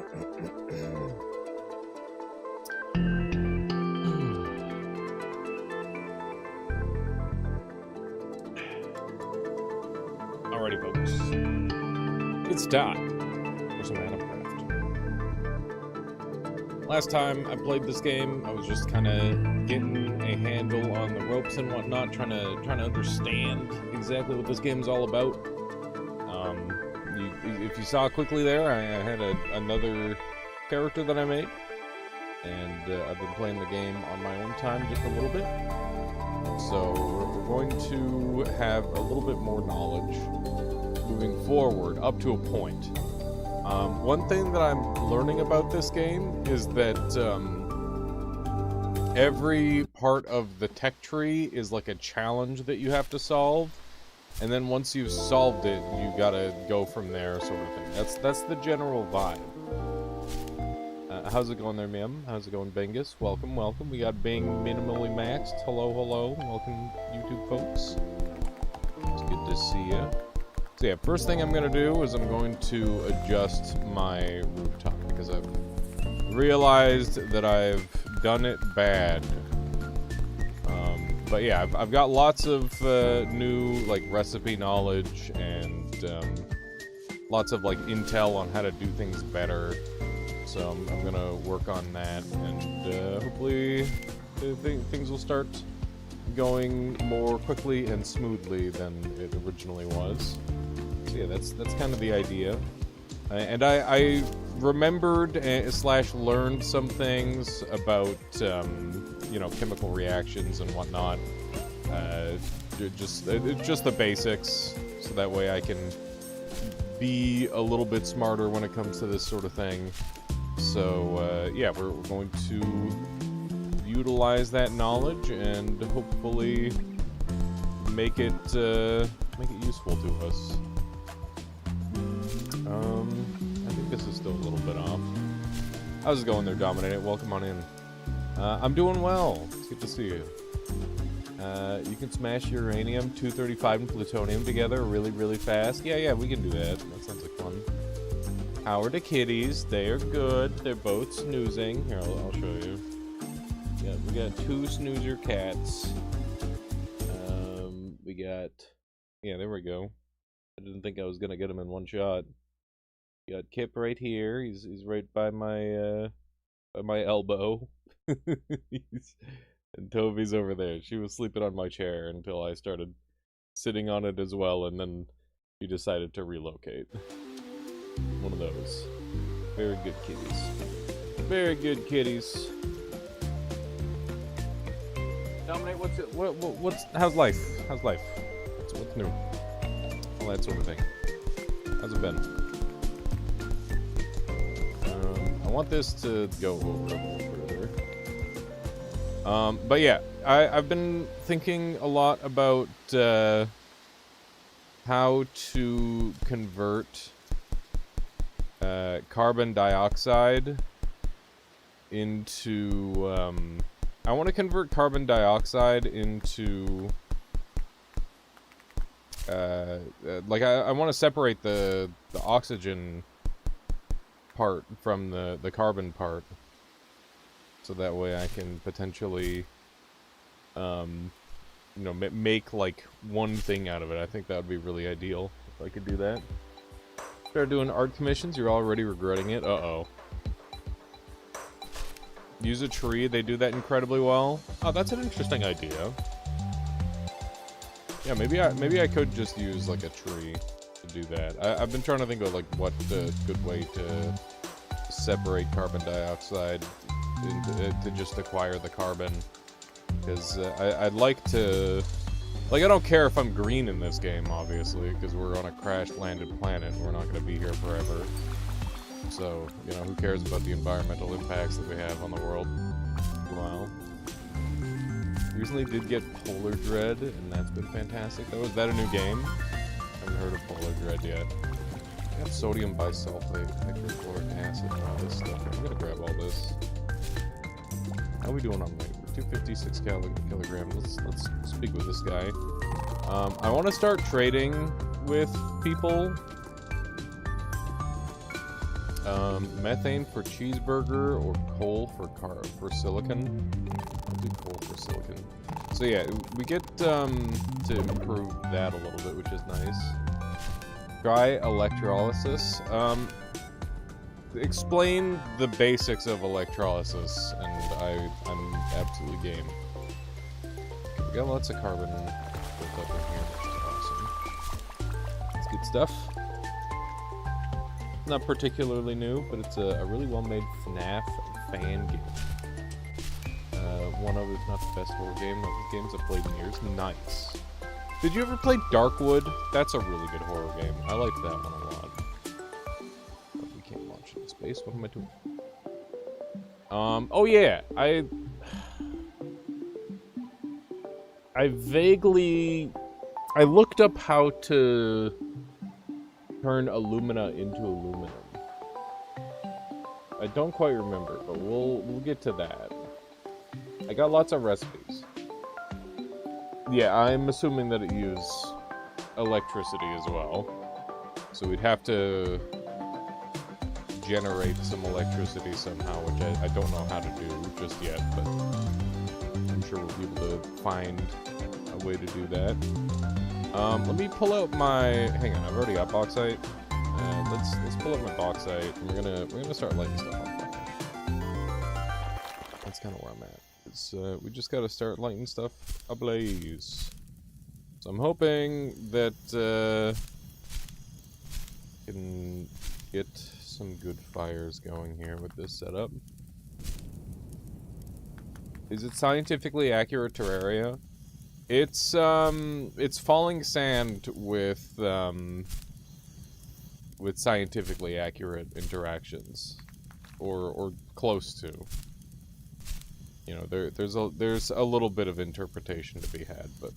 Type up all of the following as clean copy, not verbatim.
Alrighty, folks. It's time for some Atomcraft. Last time I played this game, I was just kind of getting a handle on the ropes and whatnot, trying to understand exactly what this game is all about. If you saw quickly there, I had another character that I made, and I've been playing the game on my own time just a little bit. So we're going to have a little bit more knowledge moving forward, up to a point. One thing that I'm learning about this game is that every part of the tech tree is like a challenge that you have to solve, and then once you've solved it, you gotta go from there, sort of thing. That's the general vibe. How's it going there, Mim? How's it going, Bengus? Welcome, welcome. We got Bing minimally maxed. Hello, hello. Welcome, YouTube folks. It's good to see ya. So yeah, first thing I'm gonna do is I'm going to adjust my rooftop because I've realized that I've done it bad. But yeah, I've got lots of new like recipe knowledge and lots of like intel on how to do things better. So I'm gonna work on that, and hopefully things will start going more quickly and smoothly than it originally was. So yeah, that's kind of the idea. And I remembered / learned some things about you know, chemical reactions and whatnot. Just the basics, so that way I can be a little bit smarter when it comes to this sort of thing. So yeah, we're going to utilize that knowledge and hopefully make it useful to us. I think this is still a little bit off. How's it going there, Dominator? Welcome on in. I'm doing well. It's good to see you. You can smash uranium, 235, and plutonium together really, really fast. Yeah, we can do that. That sounds like fun. How are the kitties? They are good. They're both snoozing. Here, I'll show you. Yeah, we got 2 snoozer cats. We got... Yeah, there we go. I didn't think I was gonna get him in one shot. We got Kip right here. He's right by my elbow. And Toby's over there. She was sleeping on my chair until I started sitting on it as well, and then she decided to relocate. One of those. Very good kitties. Very good kitties. Dominic, how's life? How's life? What's new? All that sort of thing. How's it been? I want this to go over a little further. But yeah, I've been thinking a lot about how to convert carbon dioxide into I want to convert carbon dioxide into like I want to separate the oxygen part from the carbon part, so that way I can potentially you know, make like one thing out of it. I think that would be really ideal if I could do that. Start doing art commissions. You're already regretting it. Uh-oh. Use a tree. They do that incredibly well. Oh, that's an interesting idea. Yeah, maybe I could just use like a tree to do that. I've been trying to think of like what the good way to separate carbon dioxide to just acquire the carbon, because I'd like to, like, I don't care if I'm green in this game, obviously, because we're on a crash-landed planet. We're not going to be here forever. So, you know, who cares about the environmental impacts that we have on the world? Wow. Recently did get Polar Dread, and that's been fantastic. Oh, is that a new game? I haven't heard of Polar Dread yet. I got sodium bisulfate, hydrochloric acid, and all this stuff. I'm gonna grab all this. How are we doing on weight? 256 kilograms. Let's speak with this guy. I want to start trading with people. Methane for cheeseburger or coal for silicon. I'll do coal for silicon. So yeah, we get to improve that a little bit, which is nice. Try electrolysis. Explain the basics of electrolysis, and I'm absolutely game. We got lots of carbon built up in here, which is awesome. It's good stuff. Not particularly new, but it's a really well-made FNAF fan game. One of, if not the best horror games I've played in years. Nice. Did you ever play Darkwood? That's a really good horror game. I like that one a lot. Oh, we can't launch into space. What am I doing? Oh yeah, I looked up how to turn alumina into aluminum. I don't quite remember, but we'll get to that. I got lots of recipes. Yeah, I'm assuming that it uses electricity as well. So we'd have to generate some electricity somehow, which I don't know how to do just yet, but I'm sure we'll be able to find a way to do that. Let me pull out my... Hang on, I've already got bauxite. Let's pull out my bauxite, and we're gonna start lighting stuff on fire. That's kind of where I'm at. We just gotta start lighting stuff ablaze. So I'm hoping that can get some good fires going here with this setup. Is it scientifically accurate Terraria? It's falling sand with scientifically accurate interactions, or close to. You know, there's a little bit of interpretation to be had, but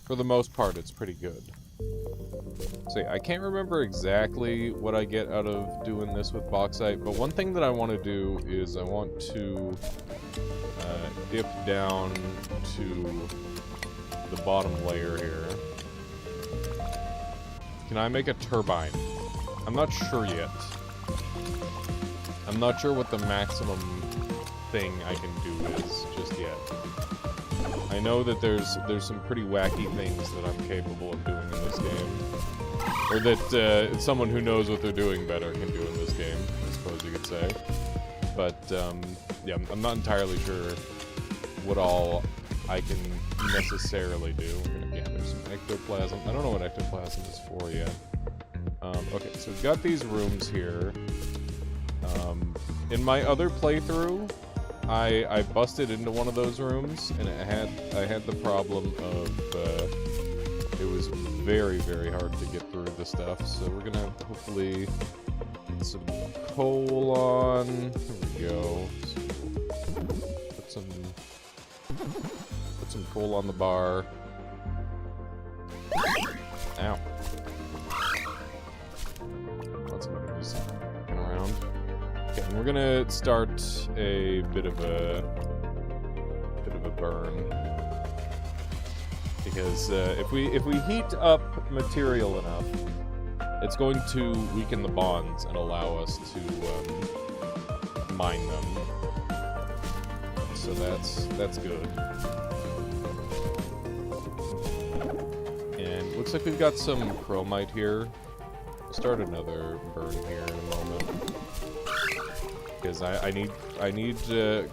for the most part, it's pretty good. So yeah, I can't remember exactly what I get out of doing this with bauxite, but one thing that I want to do is I want to dip down to the bottom layer here. Can I make a turbine? I'm not sure yet. I'm not sure what the maximum thing I can do is just yet. I know that there's some pretty wacky things that I'm capable of doing in this game. Or that someone who knows what they're doing better can do in this game, I suppose you could say. But, yeah, I'm not entirely sure what all I can necessarily do. Yeah, there's some ectoplasm. I don't know what ectoplasm is for yet. Okay, so we've got these rooms here. In my other playthrough, I busted into one of those rooms, and I had the problem of it was very, very hard to get through the stuff. So we're gonna hopefully get some coal on. Here we go. So put some coal on the bar. Ow. Lots of enemies walking around. Okay, and we're gonna start a bit of a burn, because if we heat up material enough, it's going to weaken the bonds and allow us to mine them. So that's good. And looks like we've got some chromite here. We'll start another burn here in a moment, because I need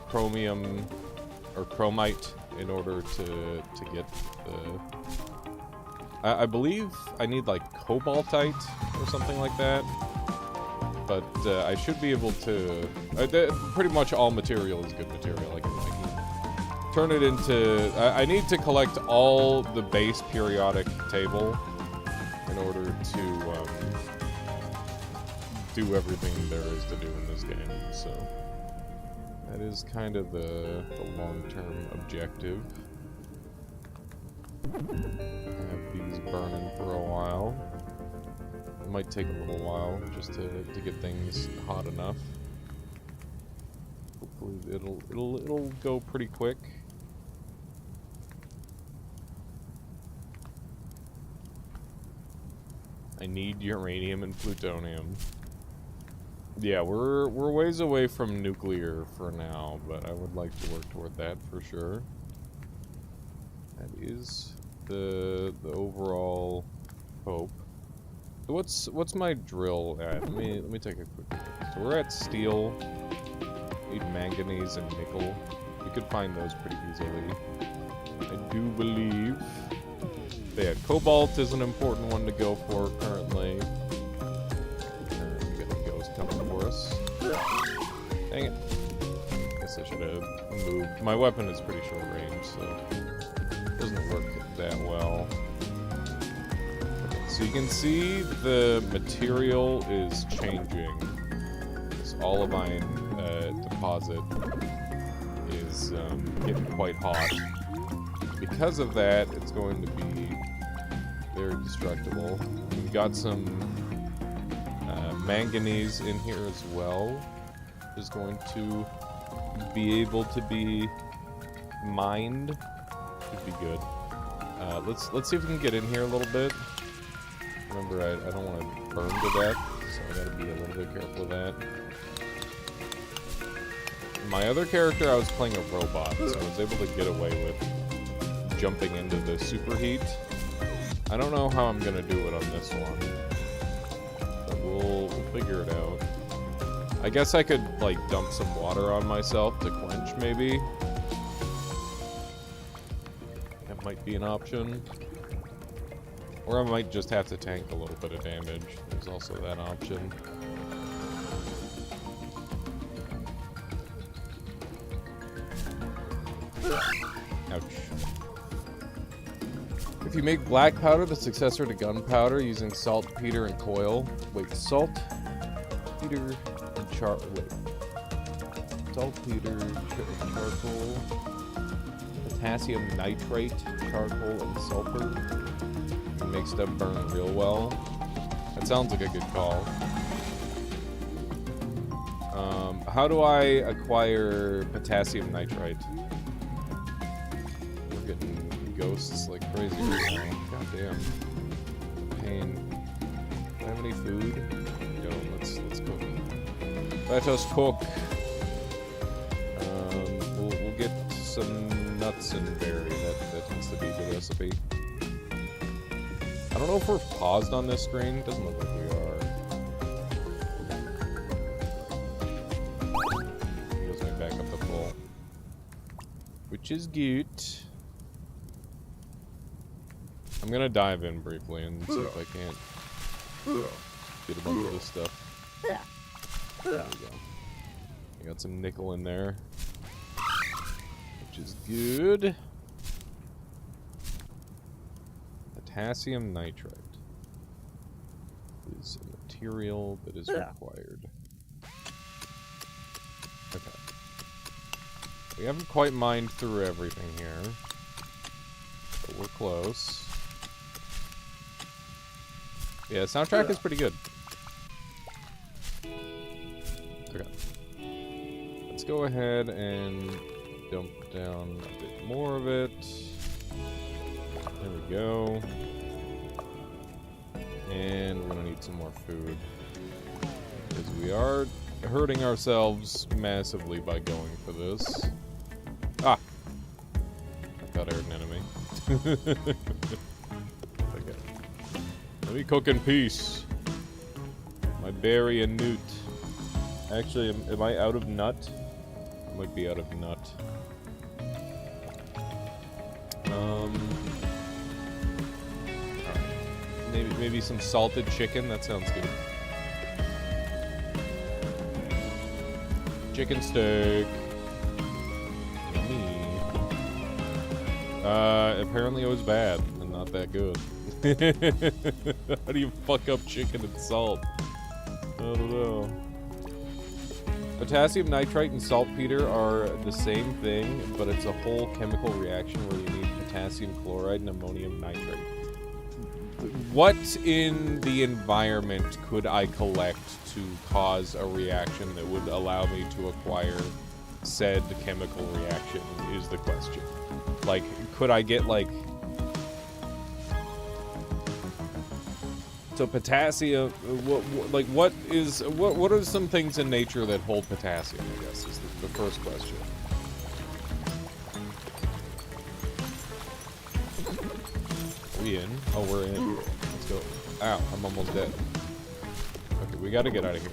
chromium or chromite in order to get the... I believe I need like cobaltite or something like that, but I should be able to... pretty much all material is good material. I can turn it into... I need to collect all the base periodic table in order to do everything there is to do in this game, so that is kind of the long-term objective. Have these burning for a while. It might take a little while just to get things hot enough. Hopefully it'll go pretty quick. I need uranium and plutonium. Yeah, we're ways away from nuclear for now, but I would like to work toward that for sure. That is the overall hope. So what's my drill at? Let me take a quick look. So we're at steel. Need manganese and nickel. We could find those pretty easily. I do believe. But yeah, cobalt is an important one to go for currently. We got a ghost coming for us. Dang it. Guess I should have moved. My weapon is pretty short range, so it doesn't work that well. Okay, so you can see the material is changing. This olivine deposit is getting quite hot. Because of that, it's going to be very destructible. We've got some manganese in here as well. Is going to be able to be mined. Should be good. Let's see if we can get in here a little bit. Remember, I don't want to burn to death, so I gotta be a little bit careful of that. My other character, I was playing a robot, so I was able to get away with jumping into the superheat. I don't know how I'm gonna do it on this one, but we'll figure it out. I guess I could, like, dump some water on myself to quench, maybe. That might be an option. Or I might just have to tank a little bit of damage. There's also that option. Ouch. If you make black powder, the successor to gunpowder, using saltpeter and coil. Wait, saltpeter and saltpeter, charcoal, potassium nitrate, charcoal, and sulfur. You can make stuff burn real well. That sounds like a good call. How do I acquire potassium nitrite? We're getting ghosts like crazy right now. God damn. Pain. Do I have any food? Yo, let's cook. Let us cook. We'll get some nuts and berry. That tends to be the recipe. I don't know if we're paused on this screen. Doesn't look like we are. Heals me back up to full. Which is good. I'm gonna dive in briefly and see if I can't get a bunch of this stuff. There we go. I got some nickel in there. Which is good. Potassium nitrite is a material that is required. Okay. We haven't quite mined through everything here, but we're close. Yeah, the soundtrack is pretty good. Okay. Let's go ahead and dump down a bit more of it. There we go. And we're gonna need some more food. Because we are hurting ourselves massively by going for this. Ah! I thought I heard an enemy. Okay. Let me cook in peace. My berry and newt. Actually, am I out of nut? I might be out of nut. Maybe some salted chicken. That sounds good. Chicken steak. Yummy. Apparently it was bad and not that good. How do you fuck up chicken and salt? I don't know. Potassium nitrite and saltpeter are the same thing, but it's a whole chemical reaction where you need potassium chloride and ammonium nitrate. What in the environment could I collect to cause a reaction that would allow me to acquire said chemical reaction is the question. Like, could I get, like... So potassium, what are some things in nature that hold potassium, I guess, is the first question. Are we in? Oh, we're in. Let's go. Ow, I'm almost dead. Okay, we gotta get out of here.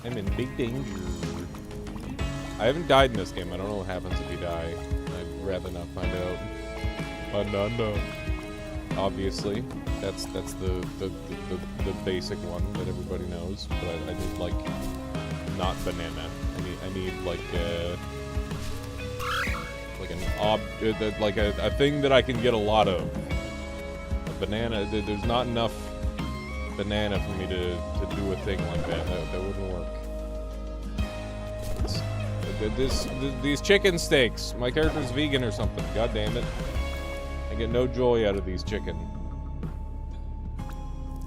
I'm in big danger. I haven't died in this game. I don't know what happens if you die. I'd rather not find out. Banana. Obviously, that's the basic one that everybody knows. But I need like not banana. I need like a thing that I can get a lot of. A banana. There's not enough banana for me to do a thing like that. That wouldn't work. These chicken steaks. My character's vegan or something. God damn it. I get no joy out of these chicken.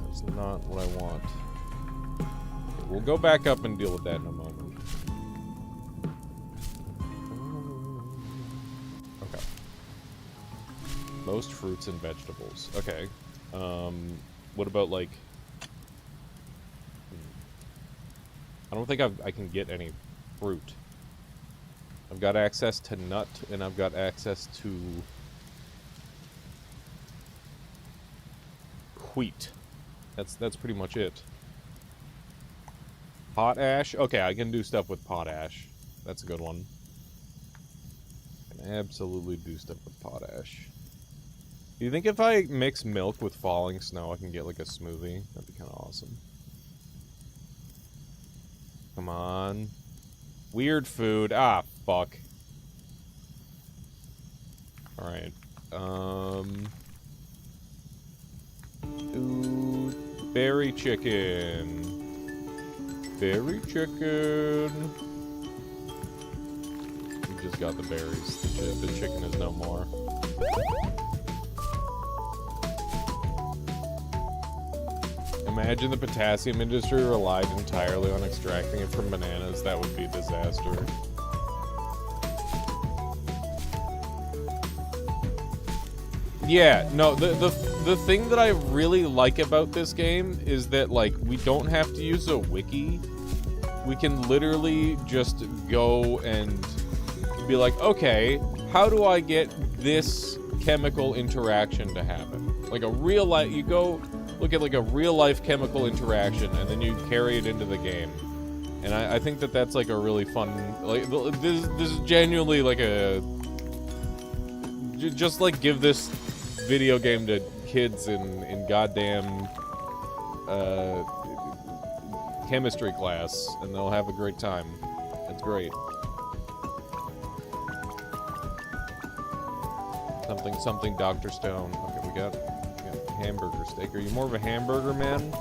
That's not what I want. Okay, we'll go back up and deal with that in a moment. Okay. Most fruits and vegetables. Okay. What about like... I don't think I can get any fruit. I've got access to nut, and I've got access to wheat. That's pretty much it. Potash? Okay, I can do stuff with potash. That's a good one. I can absolutely do stuff with potash. Do you think if I mix milk with falling snow, I can get like a smoothie? That'd be kind of awesome. Come on. Weird food. Ah, fuck. Alright. Ooh, berry chicken. Berry chicken. We just got the berries. The chicken is no more. Imagine the potassium industry relied entirely on extracting it from bananas. That would be a disaster. Yeah, no, the thing that I really like about this game is that, like, we don't have to use a wiki. We can literally just go and be like, okay, how do I get this chemical interaction to happen? Like a real life, you go look at like a real life chemical interaction and then you carry it into the game. And I think that that's like a really fun, like, this is genuinely like a, just like give this video game to kids in goddamn chemistry class and they'll have a great time. It's great. Something Dr. Stone. Okay, we got hamburger steak. Are you more of a hamburger man?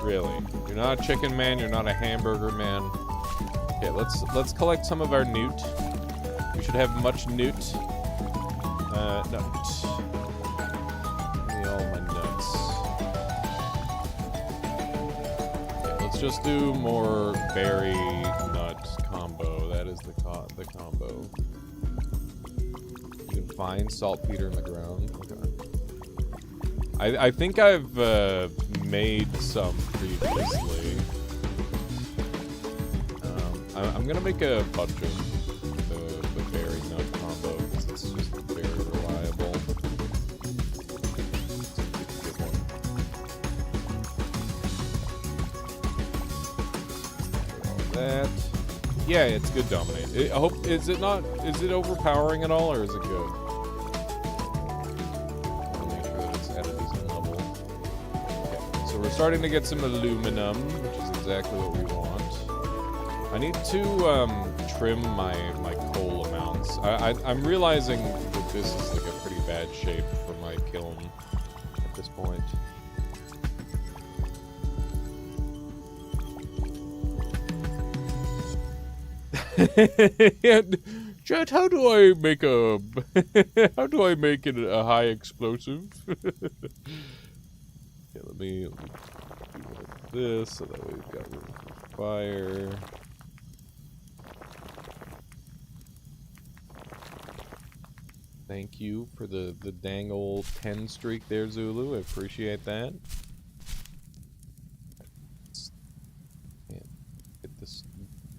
Really? You're not a chicken man, you're not a hamburger man. Okay, let's collect some of our newt. We should have much newt. Nut. Give me all my nuts. Okay, let's just do more berry nut combo. That is the combo. You can find saltpeter in the ground. Okay. I think I've made some previously. I'm gonna make a bunch of the berry nut combo because it's just very reliable. Good one. All that. Yeah, it's good, Dominate. I hope, is it overpowering at all, or is it good? We're starting to get some aluminum, which is exactly what we want. I need to trim my coal amounts. I'm realizing that this is like a pretty bad shape for my kiln at this point. Chat, how do I make it a high explosive? Okay, let me do like this, so that way we've got room for fire. Thank you for the dang old 10 streak there, Zulu. I appreciate that. Get this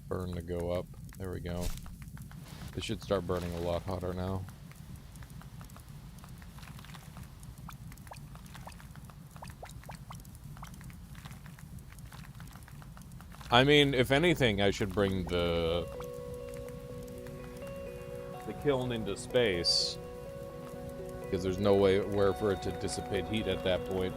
burn to go up. There we go. It should start burning a lot hotter now. I mean, if anything, I should bring the kiln into space, because there's no way where for it to dissipate heat at that point.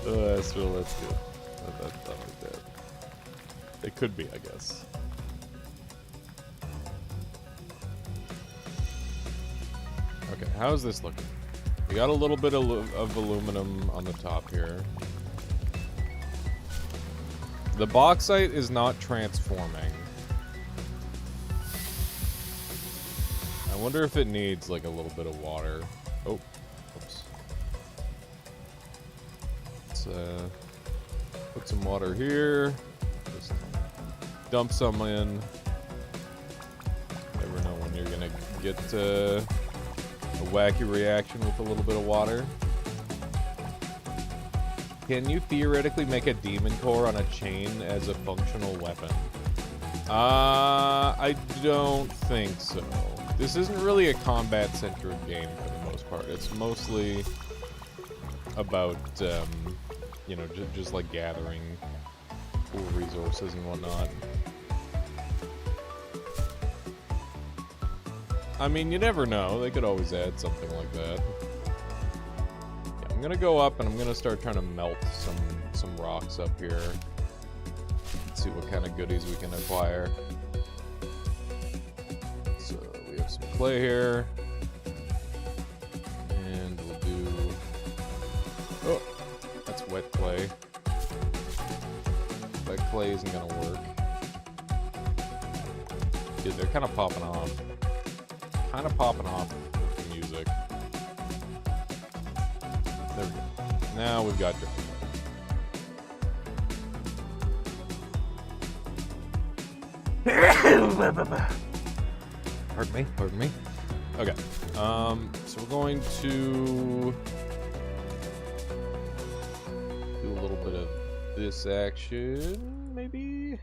Oh, that's good. That's not like that. It could be, I guess. Okay, how's this looking? We got a little bit of aluminum on the top here. The bauxite is not transforming. I wonder if it needs, like, a little bit of water. Oh, oops. Let's, put some water here. Just dump some in. Never know when you're gonna get, a wacky reaction with a little bit of water. Can you theoretically make a demon core on a chain as a functional weapon? I don't think so. This isn't really a combat-centered game for the most part. It's mostly about, you know, just like gathering cool resources and whatnot. I mean, you never know. They could always add something like that. Yeah, I'm gonna go up and I'm gonna start trying to melt some rocks up here. Let's see what kind of goodies we can acquire. So we have some clay here. And we'll do... Oh, that's wet clay. Wet clay isn't gonna work. Dude, they're kind of popping off. Kind of popping off with the music. There we go. Now we've got drift. Pardon me. Okay. So we're going to do a little bit of this action, maybe.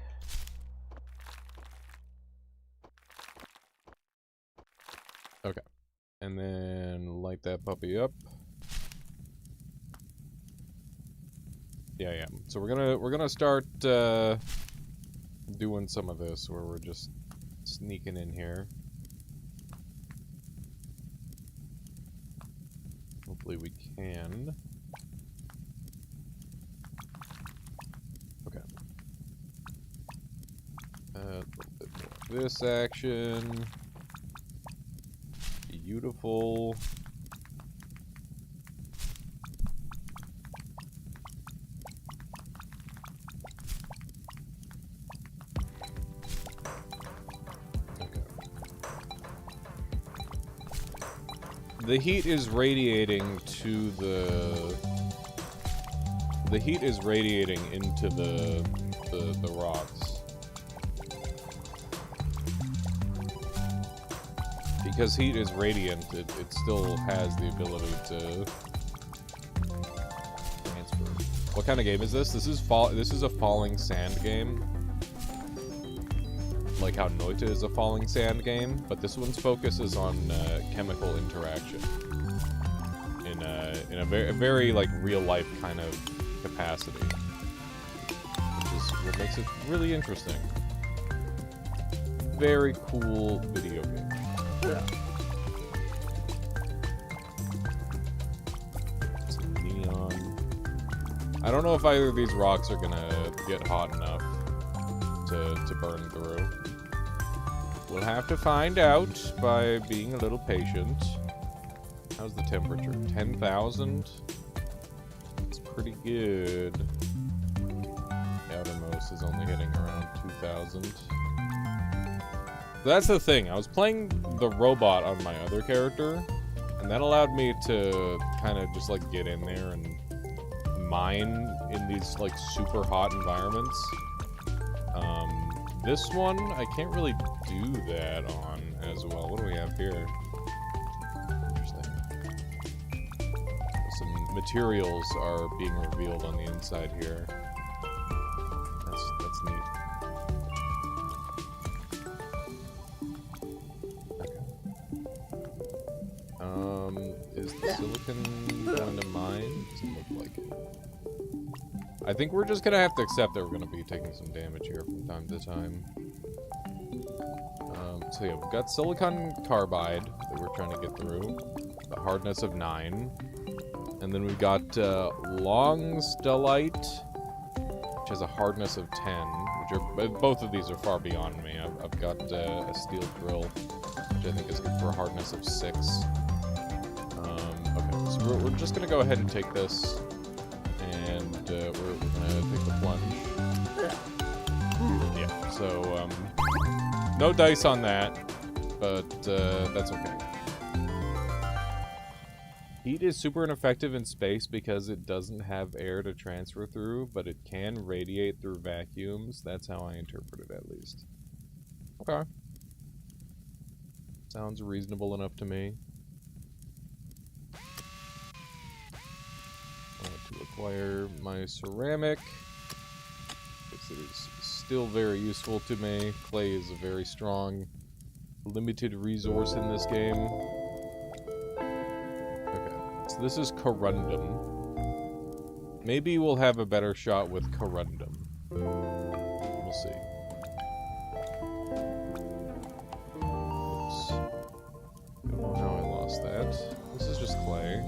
Okay. And then light that puppy up. Yeah. So we're gonna start doing some of this where we're just sneaking in here. Hopefully we can. Okay. A little bit more of this action. Beautiful. Okay. The heat is radiating to the heat is radiating into the rocks. Because heat is radiant, it still has the ability to transfer. What kind of game is this? This is a falling sand game. Like how Noita is a falling sand game, but this one's focus is on chemical interaction in a very like real life kind of capacity, which is what makes it really interesting. Very cool video game. Yeah. Some neon. I don't know if either of these rocks are gonna get hot enough to burn through. We'll have to find out by being a little patient. How's the temperature? 10,000? It's pretty good. The outermost is only hitting around 2,000. That's the thing. I was playing the robot on my other character, and that allowed me to kind of just, like, get in there and mine in these, like, super hot environments. This one, I can't really do that on as well. What do we have here? Interesting. Some materials are being revealed on the inside here. That's neat. Okay. Is the silicon going to mine? Does it look like it? I think we're just gonna have to accept that we're gonna be taking some damage here from time to time. So yeah, we've got silicon carbide that we're trying to get through. The hardness of 9. And then we've got longstellite, which has a hardness of 10. Which are both of these are far beyond me. I've got a steel drill, which I think is good for a hardness of 6. Okay, so we're just gonna go ahead and take this. And we're gonna take the plunge. Yeah, so no dice on that, but that's okay. Heat is super ineffective in space because it doesn't have air to transfer through, but it can radiate through vacuums. That's how I interpret it, at least. Okay. Sounds reasonable enough to me. To acquire my ceramic, because it is still very useful to me. Clay is a very strong, limited resource in this game. Okay, so this is corundum. Maybe we'll have a better shot with corundum. We'll see. Oops. Oh, no, I lost that. This is just clay.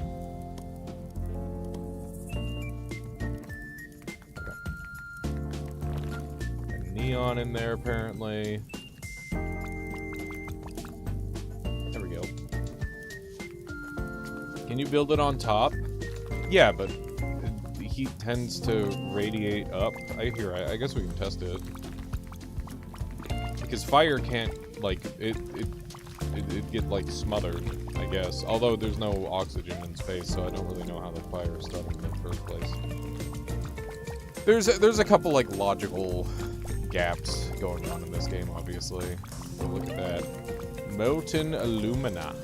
Neon in there, apparently. There we go. Can you build it on top? Yeah, but the heat tends to radiate up. I guess we can test it. Because fire can't, like, it'd get, like, smothered, I guess. Although there's no oxygen in space, so I don't really know how the fire started in the first place. There's a couple, like, logical gaps going on in this game, obviously. So look at that. Molten alumina.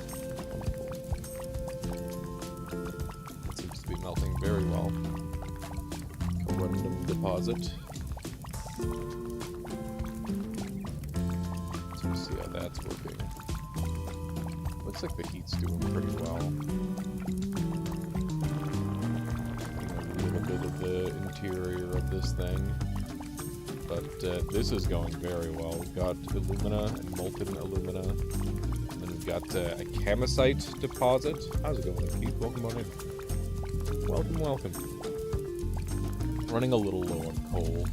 That seems to be melting very well. Corundum deposit. Let's see how that's working. Looks like the heat's doing pretty well. A little bit of the interior of this thing. But this is going very well. We've got alumina and molten alumina. And then we've got a camosite deposit. How's it going, Keith? Welcome on in. Welcome, welcome. Running a little low on coal.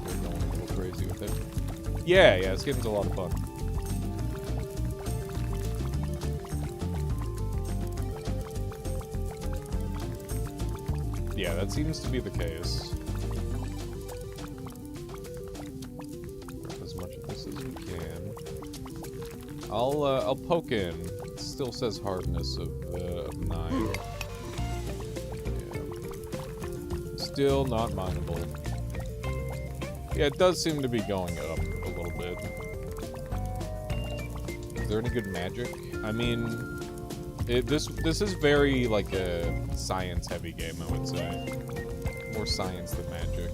We're going a little crazy with it. Yeah, this game's a lot of fun. Yeah, that seems to be the case. I'll poke in. It still says hardness of 9. Yeah. Still not mineable. Yeah, it does seem to be going up a little bit. Is there any good magic? I mean, this is very, like, a science-heavy game, I would say. More science than magic.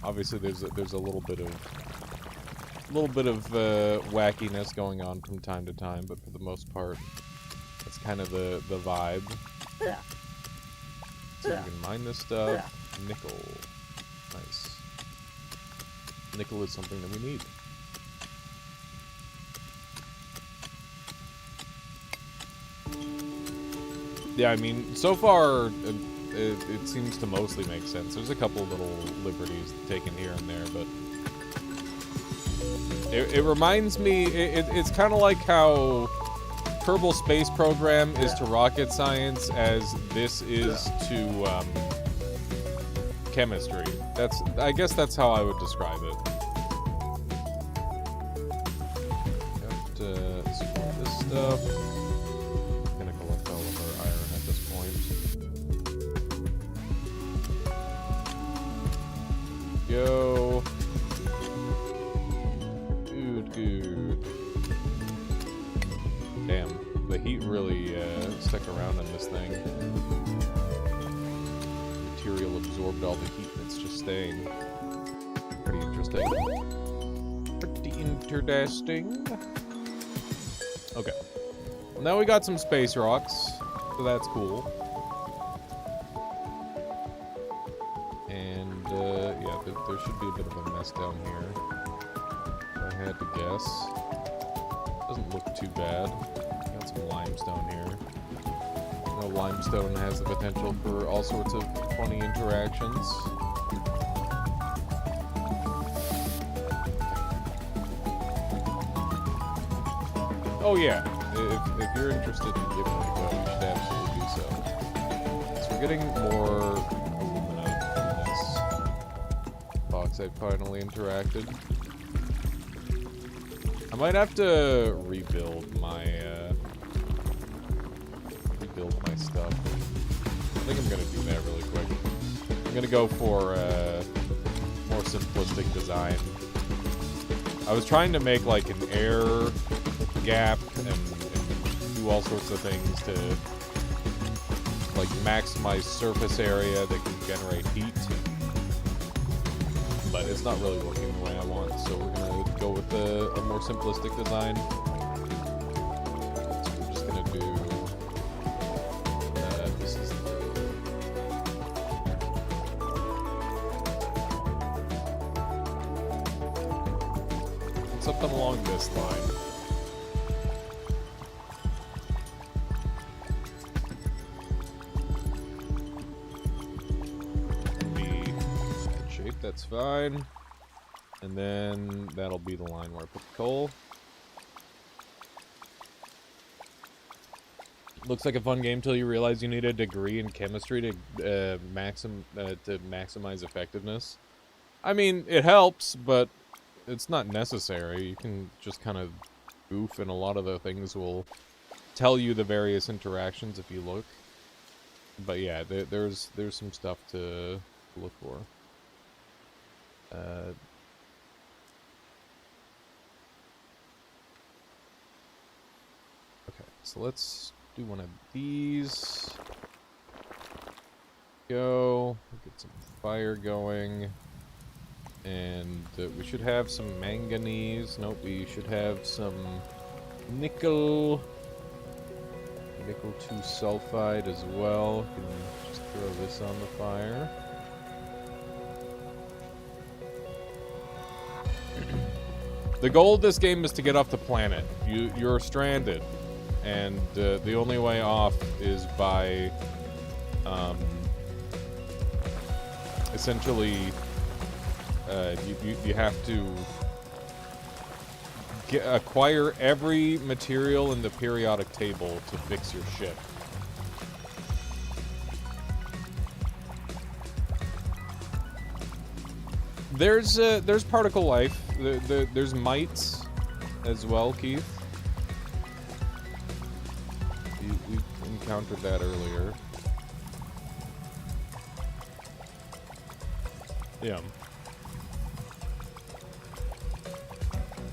Obviously, there's a little bit of wackiness going on from time to time, but for the most part, that's kind of the vibe. So you can mine this stuff. Nickel. Nice. Nickel is something that we need. Yeah, I mean, so far, it seems to mostly make sense. There's a couple little liberties taken here and there, but it reminds me, it's kind of like how Kerbal Space Program is to rocket science as this is to chemistry. I guess that's how I would describe it. Got some of this stuff. Gonna collect all of our iron at this point. Go. Good. Damn, the heat really stuck around in this thing. Material absorbed all the heat and it's just staying. Pretty interesting. Okay. Well, now we got some space rocks, so that's cool. And yeah, there should be a bit of a mess down here. If I had to guess. Doesn't look too bad. Got some limestone here. You know, limestone has the potential for all sorts of funny interactions. Oh yeah, if you're interested in giving it a go, you should absolutely do so. So we're getting more alumina in this bauxite finally interacted. I might have to rebuild my stuff. I think I'm gonna do that really quick. I'm gonna go for more simplistic design. I was trying to make like an air gap and do all sorts of things to like maximize surface area that can generate heat, but it's not really working the way I want, so we're gonna go with a more simplistic design. So we're just gonna do this is something along this line. That's fine. And then that'll be the line where I put the coal. Looks like a fun game till you realize you need a degree in chemistry to maximize effectiveness. I mean, it helps, but it's not necessary. You can just kind of goof, and a lot of the things will tell you the various interactions if you look. But yeah, there's some stuff to look for. Okay, so let's do one of these. Go. Get some fire going. And we should have some manganese. Nope, we should have some nickel. Nickel 2 sulfide as well. Can just throw this on the fire. The goal of this game is to get off the planet. You're stranded, and the only way off is by essentially you have to acquire every material in the periodic table to fix your ship. There's particle life. There's mites as well, Keith. We encountered that earlier. Yeah.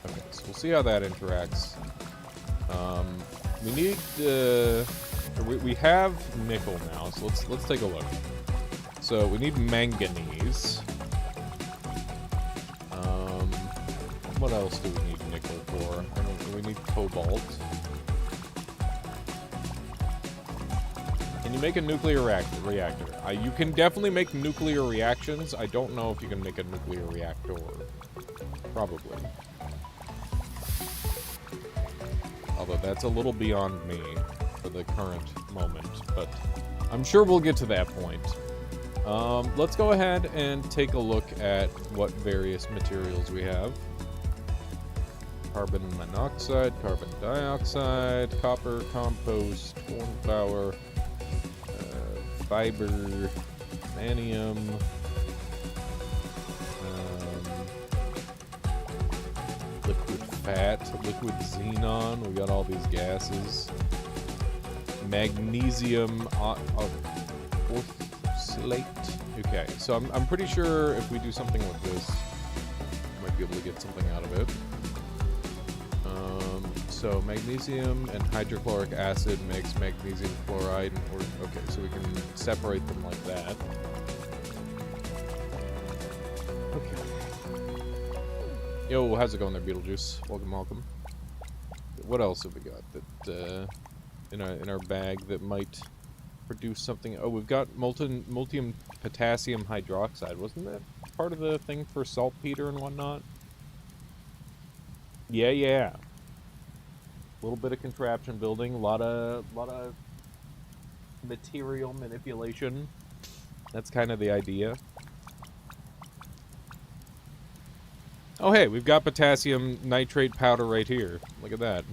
Okay, so we'll see how that interacts. We need we have nickel now, so let's take a look. So we need manganese. What else do we need nickel for? I don't know, we need cobalt. Can you make a nuclear reactor? You can definitely make nuclear reactions. I don't know if you can make a nuclear reactor. Probably. Although that's a little beyond me for the current moment, but I'm sure we'll get to that point. Let's go ahead and take a look at what various materials we have. Carbon monoxide, carbon dioxide, copper, compost, corn flour, fiber, vanadium, fat, liquid xenon. We got all these gases. Magnesium orthosylate. Okay, so I'm pretty sure if we do something with this, we might be able to get something out of it. So magnesium and hydrochloric acid makes magnesium chloride. Okay, so we can separate them like that. Okay. Yo, how's it going there, Beetlejuice? Welcome, welcome. What else have we got that in our bag that might produce something? Oh, we've got molten potassium hydroxide. Wasn't that part of the thing for saltpeter and whatnot? Yeah. A little bit of contraption building, a lot of material manipulation. That's kind of the idea. Oh hey, we've got potassium nitrate powder right here. Look at that.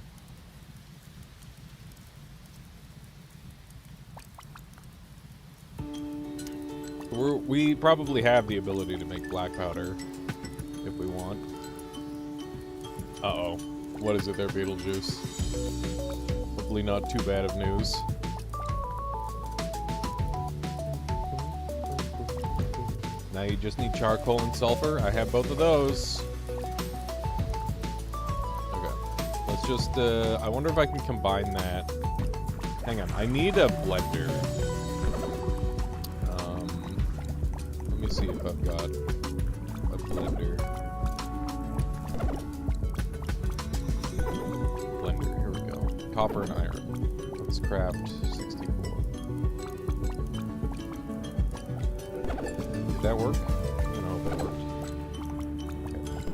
We probably have the ability to make black powder if we want. Uh-oh. What is it there, Beetlejuice? Hopefully not too bad of news. Now you just need charcoal and sulfur. I have both of those. Okay. Let's just, I wonder if I can combine that. Hang on. I need a blender. Let me see if I've got a blender. Copper and iron. Let's craft 64. Did that work? I don't know if that worked.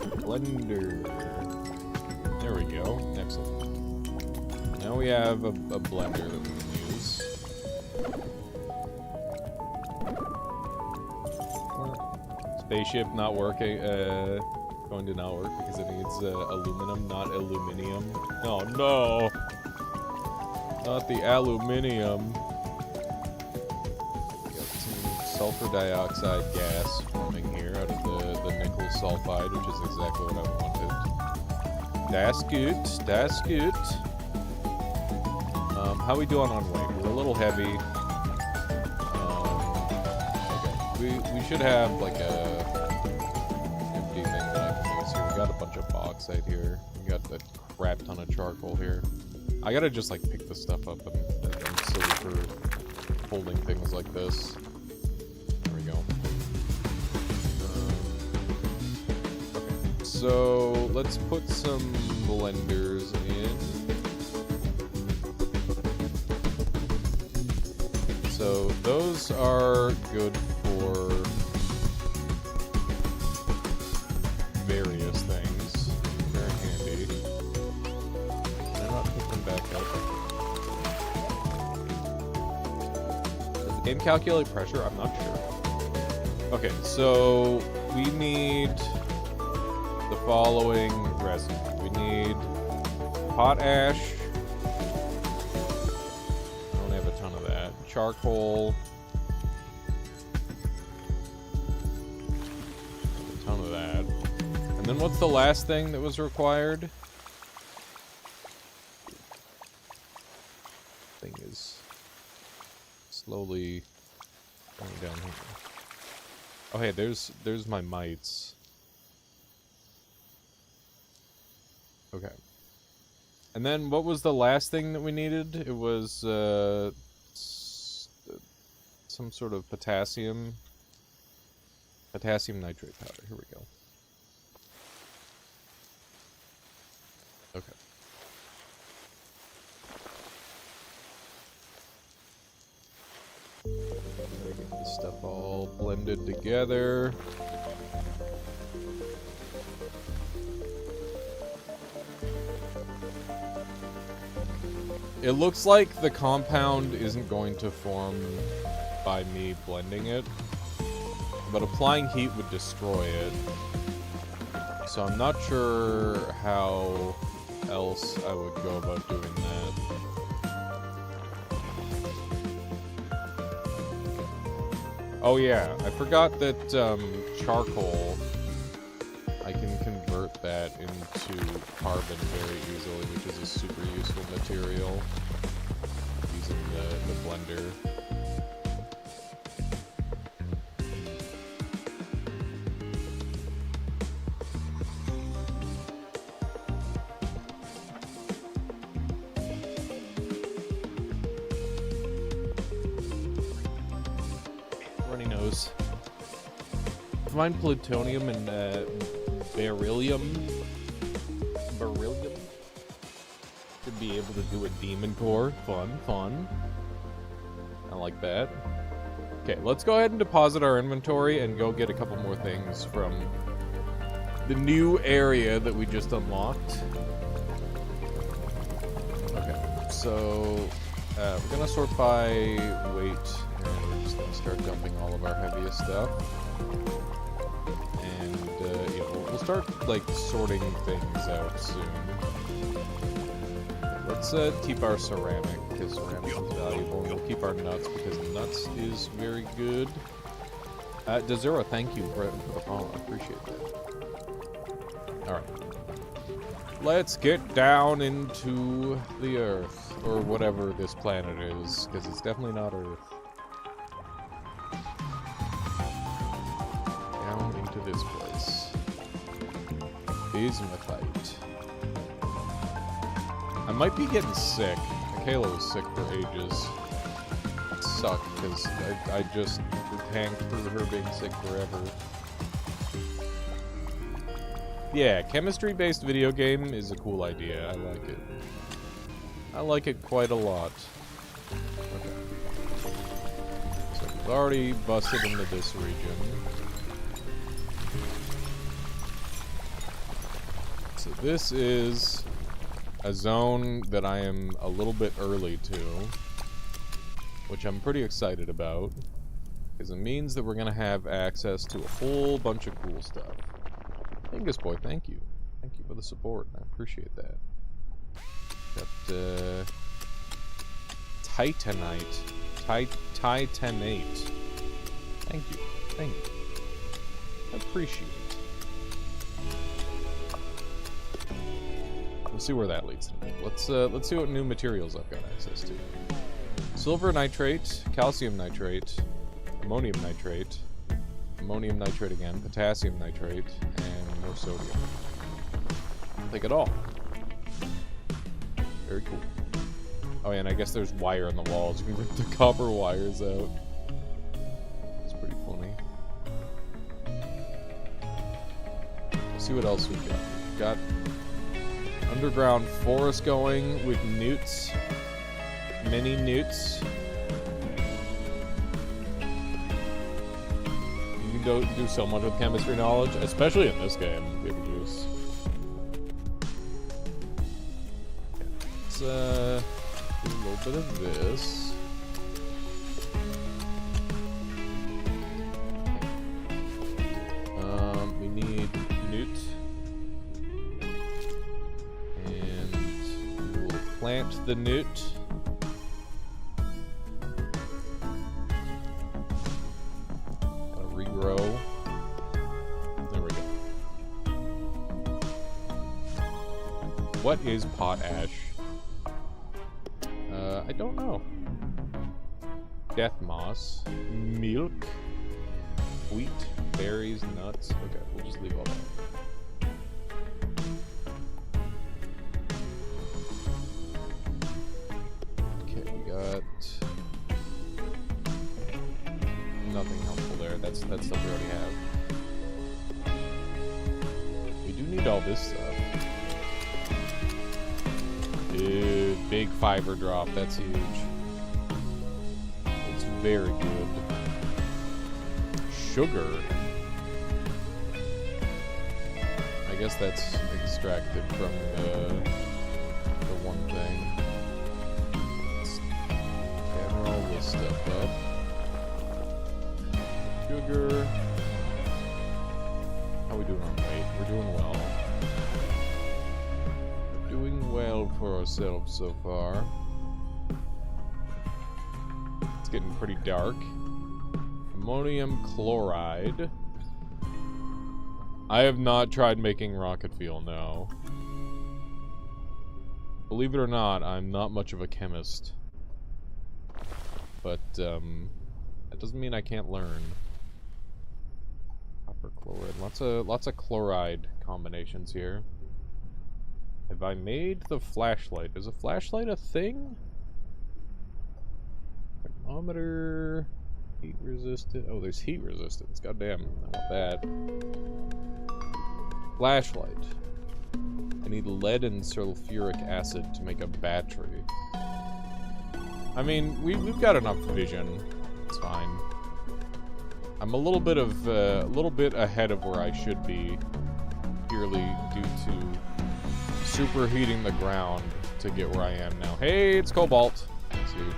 Okay. Blender. There we go. Excellent. Now we have a blender that we can use. Spaceship not working. Going to not work because it needs aluminum, not aluminium. Oh no! Not the aluminium. We got some sulfur dioxide gas forming here out of the nickel sulfide, which is exactly what I wanted. That's good. That's good. How we doing on weight? We're a little heavy. Okay. We should have like a empty thing that I can use here. We got a bunch of bauxite here. We got a crap ton of charcoal here. I gotta just like pick this stuff up, and I'm silly for holding things like this. There we go. Okay, so let's put some blenders in. So those are good for various things. Very handy. Does the game calculate pressure? I'm not sure. Okay, so we need the following resin. We need potash. I don't have a ton of that. Charcoal. A ton of that. And then what's the last thing that was required? Thing is slowly going down here. Oh hey, there's my mites. Okay. And then what was the last thing that we needed? It was some sort of potassium nitrate powder. Here we go. Okay. Get this stuff all blended together. It looks like the compound isn't going to form by me blending it, but applying heat would destroy it. So I'm not sure how else I would go about doing that. Oh yeah, I forgot that charcoal I can convert convert that into carbon very easily, which is a super useful material using the blender. Runny nose. Find plutonium and beryllium to be able to do a demon core. Fun. I like that. Okay, let's go ahead and deposit our inventory and go get a couple more things from the new area that we just unlocked. Okay, so we're gonna sort by weight, and we're just gonna start dumping all of our heaviest stuff. We'll start, like, sorting things out soon. Let's keep our ceramic, because ceramic is valuable, and we'll keep our nuts, because nuts is very good. Dezura, thank you for the follow. I appreciate that. Alright. Let's get down into the Earth, or whatever this planet is, because it's definitely not Earth. Down into this place. Bismuthite. I might be getting sick. Michaela was sick for ages. It sucked, because I just tanked through her being sick forever. Yeah, chemistry-based video game is a cool idea. I like it. I like it quite a lot. Okay. So we've already busted into this region. So this is a zone that I am a little bit early to, which I'm pretty excited about, because it means that we're going to have access to a whole bunch of cool stuff. Angus Boy, thank you. Thank you for the support. I appreciate that. Got, Titanite. Titanate. Thank you. Thank you. I appreciate it. We'll see where that leads to. Let's see what new materials I've got access to. Silver nitrate, calcium nitrate, ammonium nitrate, ammonium nitrate again, potassium nitrate, and more sodium. I'll take it all. Very cool. Oh yeah, and I guess there's wire on the walls. You can rip the copper wires out. It's pretty funny. Let's see what else we've got. We've got underground forest going with newts. Many newts. You can do so much with chemistry knowledge, especially in this game. Good use. Let's do a little bit of this. We need newt. Plant the newt. Gotta regrow. There we go. What is potash? I don't know. Death moss. Milk. Wheat. Berries. Nuts. Okay, we'll just leave all that. Nothing helpful there. That's stuff we already have. We do need all this stuff. Dude, big fiber drop. That's huge. It's very good. Sugar. I guess that's extracted from the one thing. Let's gather all this stuff up. Sugar. How are we doing on weight? We're doing well. We're doing well for ourselves so far. It's getting pretty dark. Ammonium chloride. I have not tried making rocket fuel, no. Believe it or not, I'm not much of a chemist. But, that doesn't mean I can't learn. Copper chloride. Lots of chloride combinations here. Have I made the flashlight? Is a flashlight a thing? Thermometer... Heat resistant. Oh, there's heat resistance. Goddamn, I want that. Flashlight. I need lead and sulfuric acid to make a battery. I mean, we've got enough vision. It's fine. I'm a little bit ahead of where I should be, purely due to superheating the ground to get where I am now. Hey, it's cobalt. It's huge.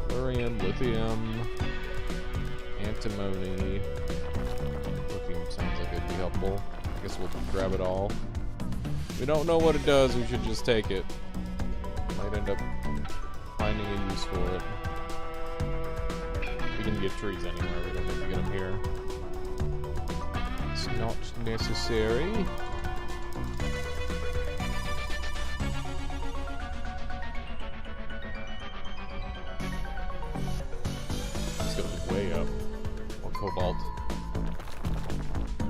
Thorium, lithium, antimony. Lithium sounds like it'd be helpful. I guess we'll grab it all. We don't know what it does, we should just take it. Might end up finding a use for it. We can get trees anywhere, we don't need to get them here. It's not necessary. Way up. Or cobalt.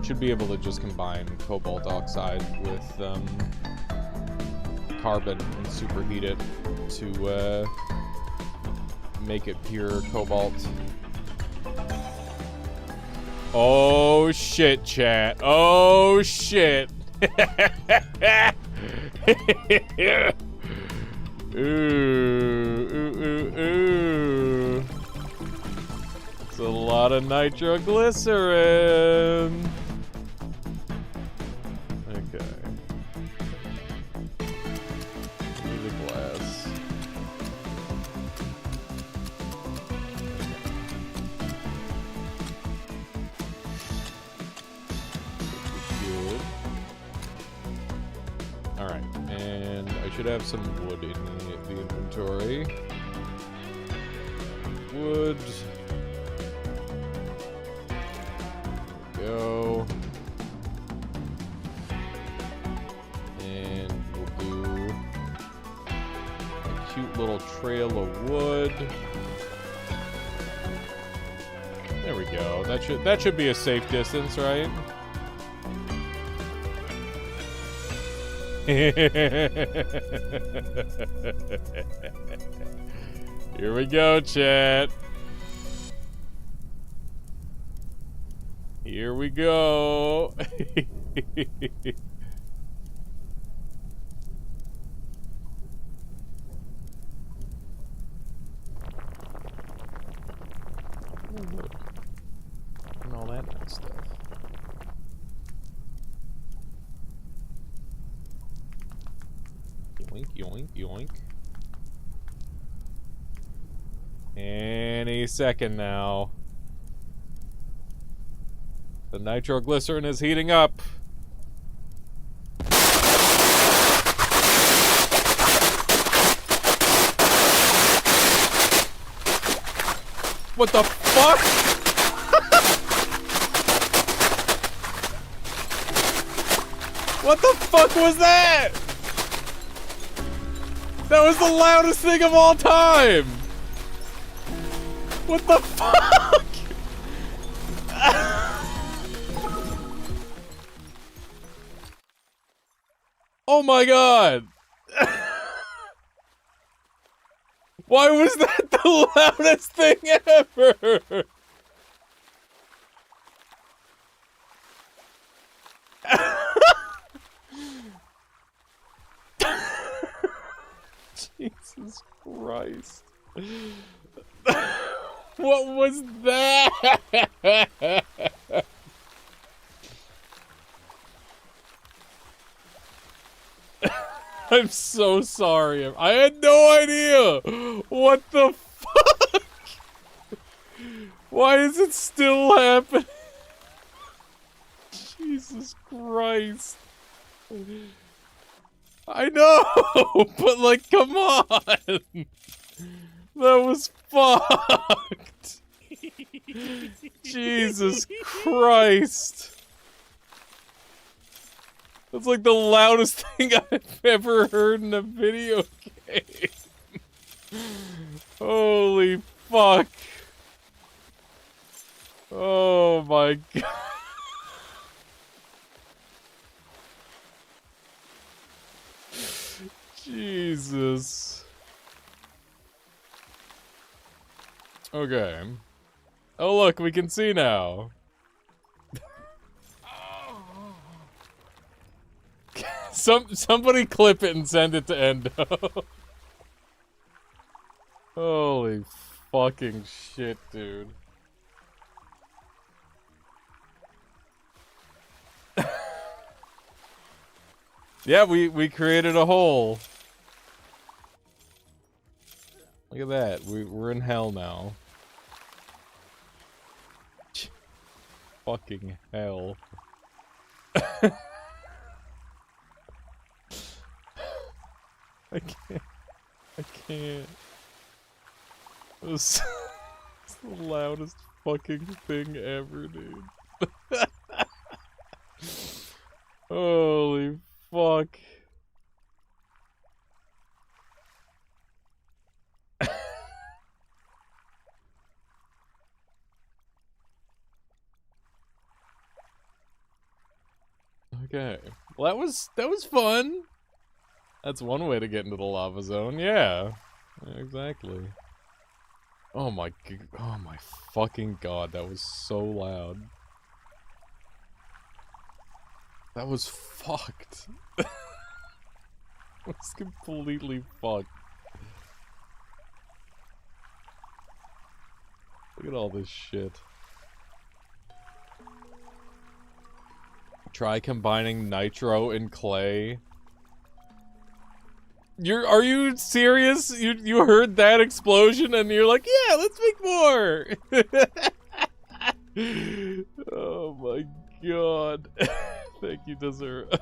Should be able to just combine cobalt oxide with carbon and superheat it to make it pure cobalt. Oh shit, chat. Oh shit. Ooh. A lot of nitroglycerin. Okay. Need the glass. Good. All right, and I should have some wood in the inventory. Wood. Go. And we'll do a cute little trail of wood. There we go. That should be a safe distance, right? Here we go, chat. Here we go. And all that nice stuff. Yoink, yoink, yoink. Any second now. The nitroglycerin is heating up. What the fuck? What the fuck was that? That was the loudest thing of all time. What the fuck? Oh my god! Why was that the loudest thing ever? Jesus Christ. What was that? I'm so sorry. I had no idea. What the fuck? Why is it still happening? Jesus Christ. I know, but like, come on. That was fucked. Jesus Christ. That's like the loudest thing I've ever heard in a video game. Holy fuck. Oh my god. Jesus. Okay. Oh look, we can see now. Somebody clip it and send it to Endo. Holy fucking shit, dude. Yeah, we created a hole. Look at that. We're in hell now. Fucking hell. I can't. It's the loudest fucking thing ever, dude. Holy fuck. Okay. Well, that was fun. That's one way to get into the lava zone. Yeah. Exactly. Oh my fucking god, that was so loud. That was fucked. It was completely fucked. Look at all this shit. Try combining nitro and clay. Are you serious? You heard that explosion and you're like, yeah, let's make more. Oh my god. Thank you, Desert.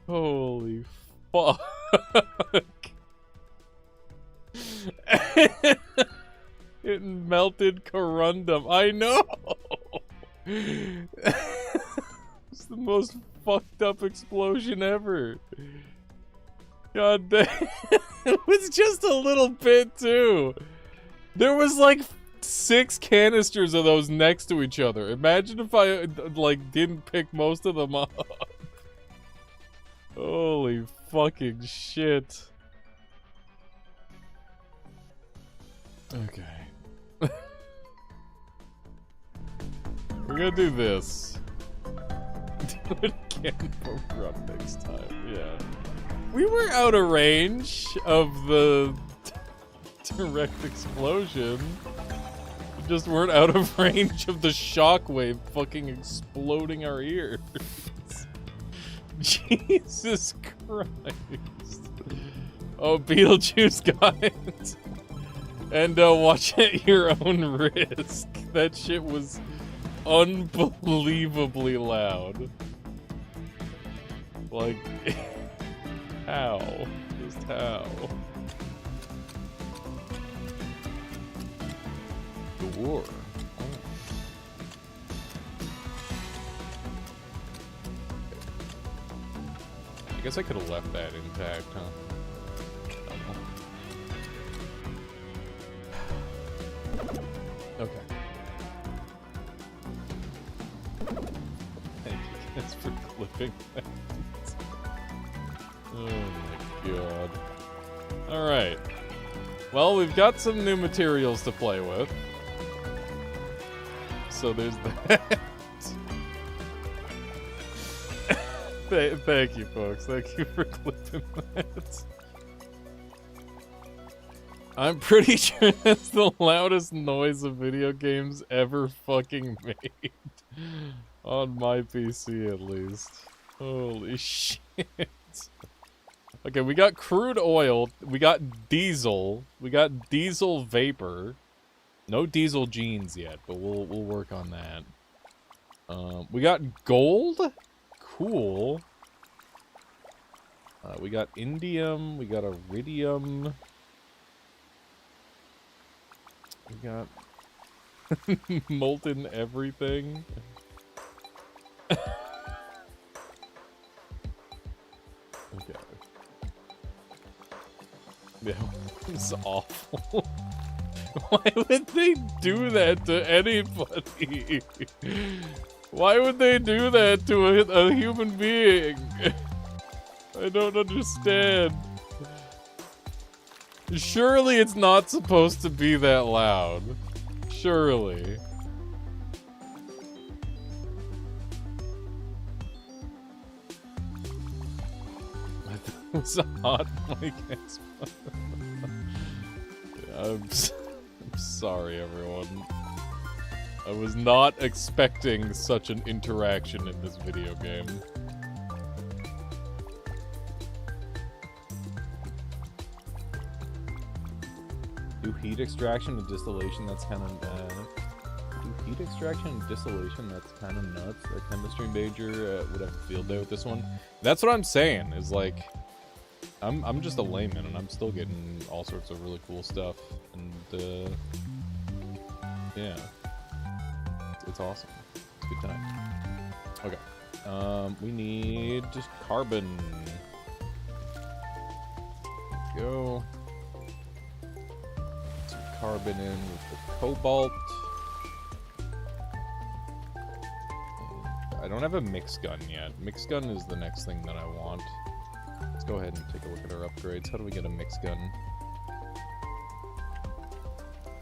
Holy fuck. It melted corundum. I know. It's the most fucked up explosion ever. God damn. It was just a little bit too. There was like 6 canisters of those next to each other. Imagine if I like didn't pick most of them up. Holy fucking shit. Okay. We're gonna do this. Do it again for run next time, yeah. We were out of range of the direct explosion. We just weren't out of range of the shockwave fucking exploding our ears. Jesus Christ. Oh, Beetlejuice, guys. And watch at your own risk. That shit was unbelievably loud. Like, how? Just how? The war. Oh. I guess I could have left that intact, huh? Okay. Thank you guys for clipping that. Oh my god. Alright. Well, we've got some new materials to play with. So there's that. Thank you, folks. Thank you for clipping that. I'm pretty sure that's the loudest noise a video game's ever fucking made. On my PC, at least. Holy shit. Okay, we got crude oil, we got diesel vapor. No diesel jeans yet, but we'll work on that. We got gold? Cool. We got indium, we got iridium. We got molten everything. That was awful. Why would they do that to anybody? Why would they do that to a human being? I don't understand. Surely it's not supposed to be that loud. Surely. That was a hot mic. I'm sorry, everyone. I was not expecting such an interaction in this video game. Do heat extraction and distillation, that's kind of... do heat extraction and distillation, that's kind of nuts. A chemistry major would have a field day with this one. That's what I'm saying, is like... I'm just a layman, and I'm still getting all sorts of really cool stuff, and yeah, it's awesome. It's a good time. Okay, we need just carbon. Go. Some carbon in with the cobalt. I don't have a mix gun yet. Mix gun is the next thing that I want. Let's go ahead and take a look at our upgrades. How do we get a mix gun?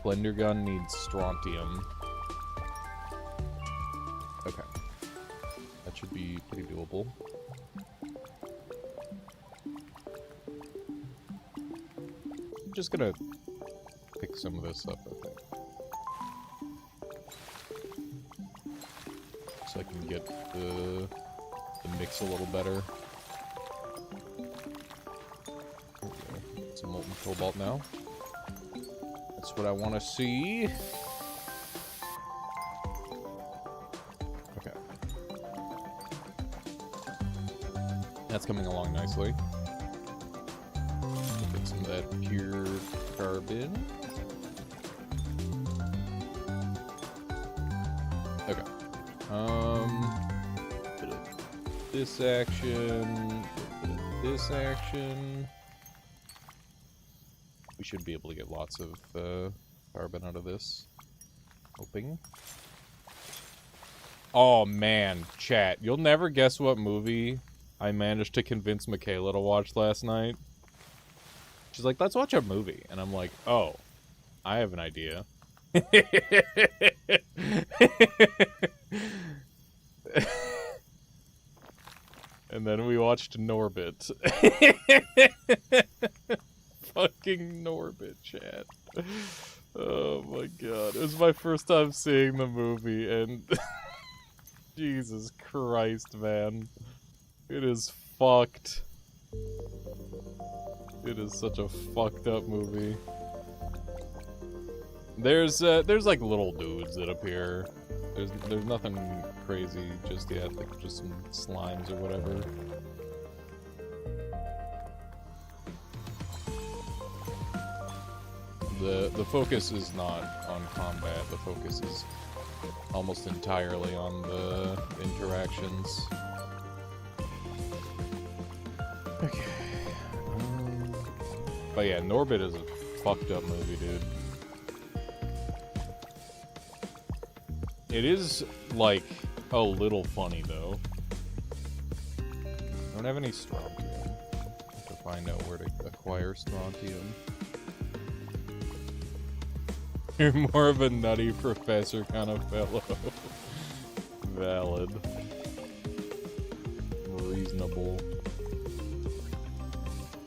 Blender gun needs strontium. Okay. That should be pretty doable. I'm just gonna pick some of this up, I think. So I can get the mix a little better. Some molten cobalt now. That's what I want to see. Okay. That's coming along nicely. Get some of that pure carbon. Okay. Bit of this action. Bit of this action. We should be able to get lots of carbon out of this. Hoping. Oh man, chat. You'll never guess what movie I managed to convince Michaela to watch last night. She's like, let's watch a movie. And I'm like, oh, I have an idea. And then we watched Norbit. Fucking Norbit, chat. Oh my god. It was my first time seeing the movie, and... Jesus Christ, man. It is fucked. It is such a fucked up movie. There's like little dudes that appear. There's nothing crazy just yet, like just some slimes or whatever. The focus is not on combat, the focus is almost entirely on the interactions. Okay. But yeah, Norbit is a fucked up movie, dude. It is, like, a little funny, though. I don't have any strontium. I have to find out where to acquire strontium. You're more of a nutty professor kind of fellow. Valid. Reasonable.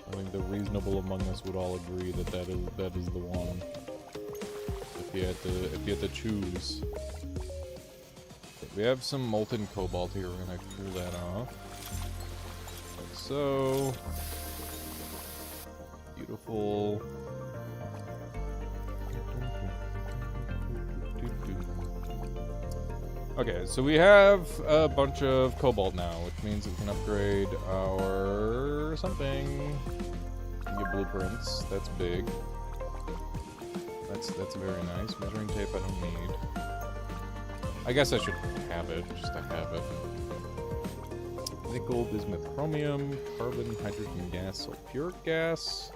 I think the reasonable among us would all agree that that is the one. If you had to choose. We have some molten cobalt here. We're gonna cool that off. Like so. Beautiful. Okay, so we have a bunch of cobalt now, which means we can upgrade our something. Get blueprints. That's big. That's very nice. Measuring tape I don't need. I guess I should have it, just to have it. Nickel, bismuth, chromium, carbon, hydrogen gas, sulfuric gas.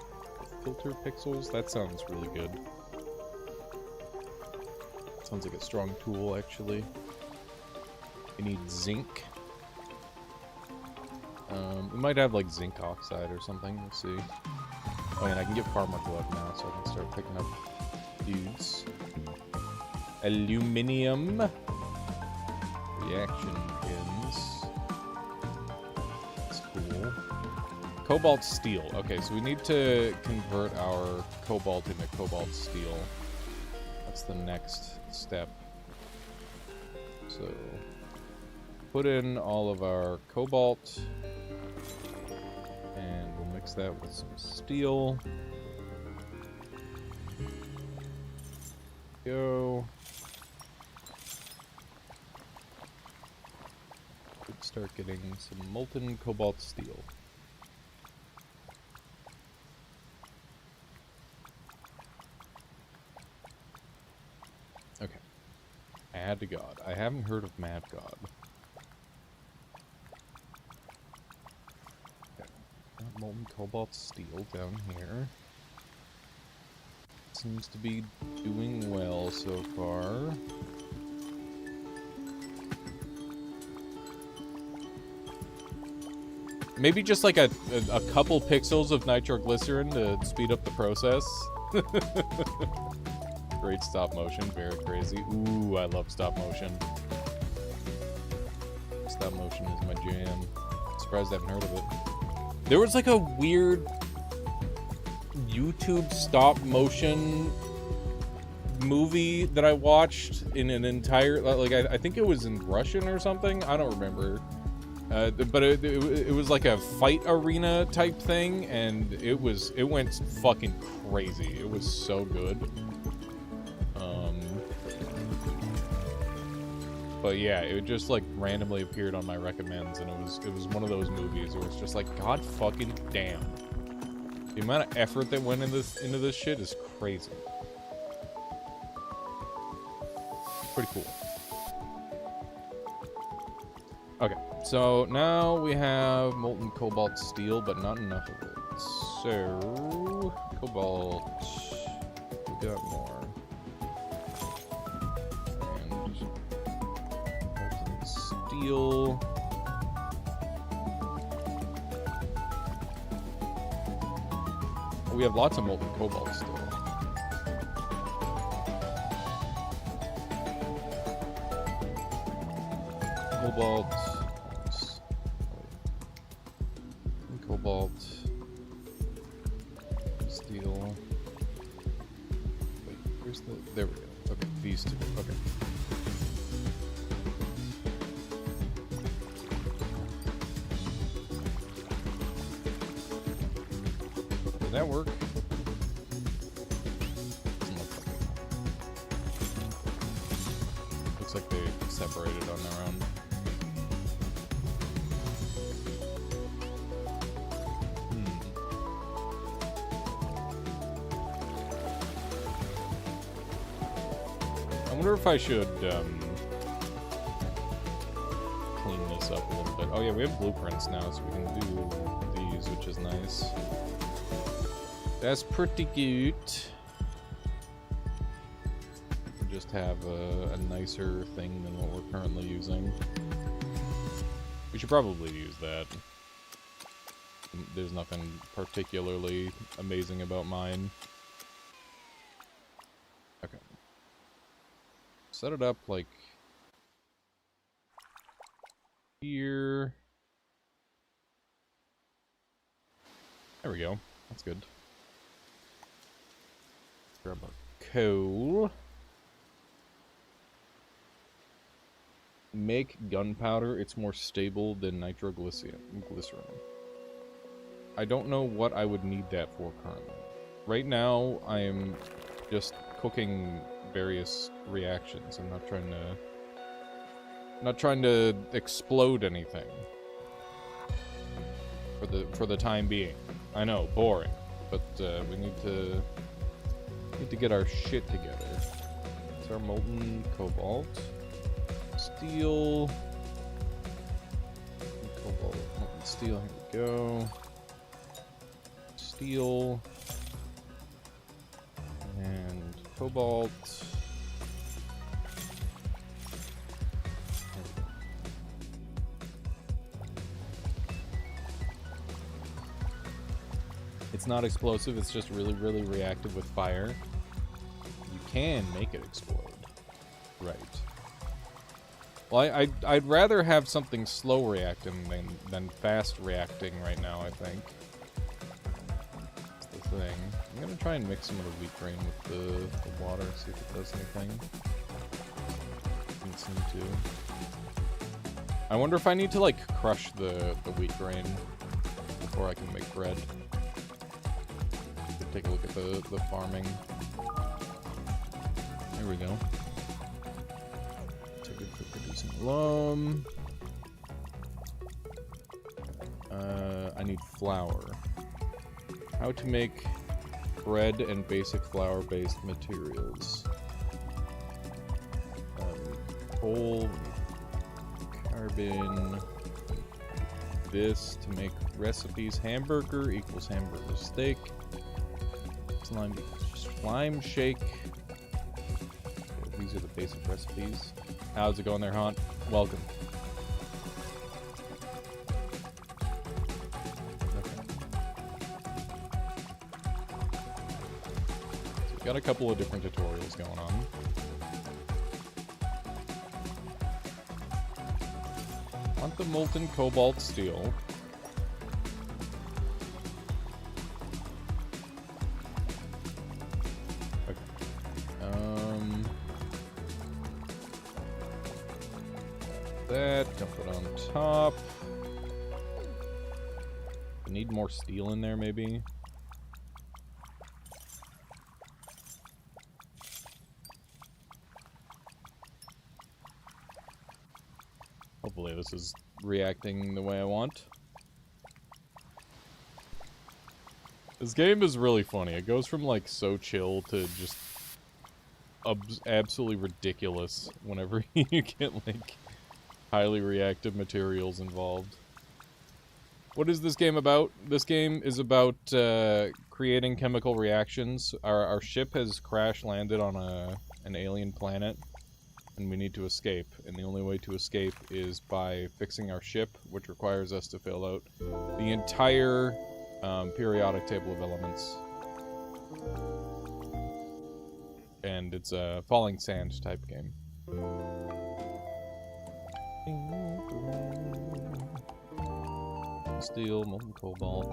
filter pixels? That sounds really good. Sounds like a strong tool, actually. We need zinc. We might have, like, zinc oxide or something. We'll see. Oh, and I can get farmer glove now, so I can start picking up dudes. Aluminium. Reaction pins. That's cool. Cobalt steel. Okay, so we need to convert our cobalt into cobalt steel. That's the next step. So, put in all of our cobalt. And we'll mix that with some steel. Go. Should start getting some molten cobalt steel. Okay. Mad God. I haven't heard of Mad God. Okay. Got molten cobalt steel down here. Seems to be doing well so far. Maybe just like a couple pixels of nitroglycerin to speed up the process. Great stop motion, very crazy. Ooh, I love stop motion. Stop motion is my jam. Surprised I haven't heard of it. There was like a weird YouTube stop motion movie that I watched in an entire, like, I think it was in Russian or something. I don't remember. But it was like a fight arena type thing, and it went fucking crazy. It was so good. But yeah, it just like randomly appeared on my recommends, and it was one of those movies where it's just like, God fucking damn. The amount of effort that went into this shit is crazy. Pretty cool. Okay, so now we have molten cobalt steel, but not enough of it. So, cobalt, we got more. And molten steel. We have lots of molten cobalt still. Cobalt. Cobalt. Steel. Wait, where's the... There we go. Okay, these two. Okay. Did that work? Doesn't look like it. Looks like they separated on their own. I wonder if I should clean this up a little bit. Oh yeah, we have blueprints now, so we can do these, which is nice. That's pretty good. We just have a nicer thing than what we're currently using. We should probably use that. There's nothing particularly amazing about mine. Okay. Set it up like here. There we go. That's good. Grab our coal. Make gunpowder. It's more stable than nitroglycerin. I don't know what I would need that for currently. Right now, I am just cooking various reactions. I'm not trying to explode anything for the time being. I know, boring, but we need to get our shit together. It's our molten cobalt, steel, cobalt, molten steel. Here we go. Steel. And cobalt. It's not explosive, it's just really, really reactive with fire. You can make it explode. Right. Well, I'd rather have something slow reacting than fast reacting right now, I think. That's the thing. I'm gonna try and mix some of the wheat grain with the water, see if it does anything. Doesn't seem to. I wonder if I need to, like, crush the wheat grain before I can make bread. Take a look at the farming. There we go. It's good for producing alum. I need flour. How to make bread and basic flour-based materials. Coal, carbon. This to make recipes. Hamburger equals hamburger steak. Slime shake. Okay, these are the basic recipes. How's it going there, Haunt? Welcome. Okay. So we've got a couple of different tutorials going on. Want the molten cobalt steel. Dump it on top. I need more steel in there, maybe. Hopefully this is reacting the way I want. This game is really funny. It goes from, like, so chill to just absolutely ridiculous whenever you get, like, highly reactive materials involved. What is this game about? This game is about creating chemical reactions. Our ship has crash landed on an alien planet, and we need to escape. And the only way to escape is by fixing our ship, which requires us to fill out the entire periodic table of elements. And it's a falling sand type game. Steel, molten cobalt.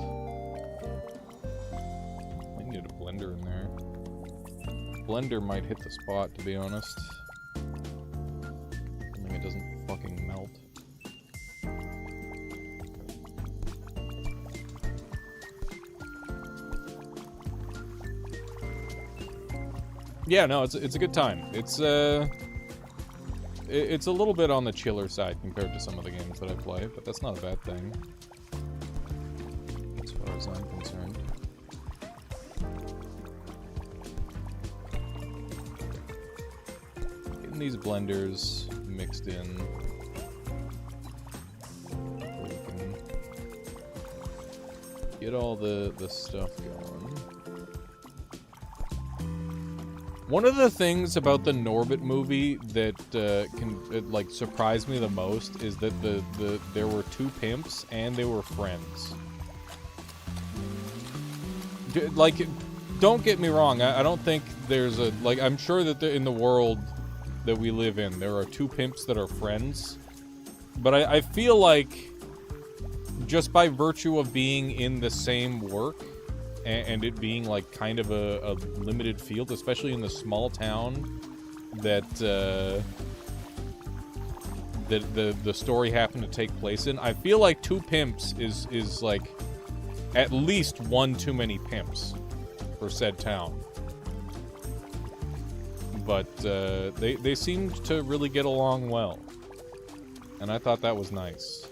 I need a blender in there. Blender might hit the spot, to be honest. I think it doesn't fucking melt. Yeah, no, it's a good time. It's a little bit on the chiller side compared to some of the games that I play, but that's not a bad thing. As far as I'm concerned. Getting these blenders mixed in. So we can get all the stuff going. One of the things about the Norbit movie that can surprise me the most is that there were two pimps and they were friends. Like, don't get me wrong. I don't think there's a I'm sure that in the world that we live in, there are two pimps that are friends. But I feel like just by virtue of being in the same work. And it being, like, kind of a limited field, especially in the small town that the story happened to take place in. I feel like two pimps is like, at least one too many pimps for said town. But they seemed to really get along well. And I thought that was nice.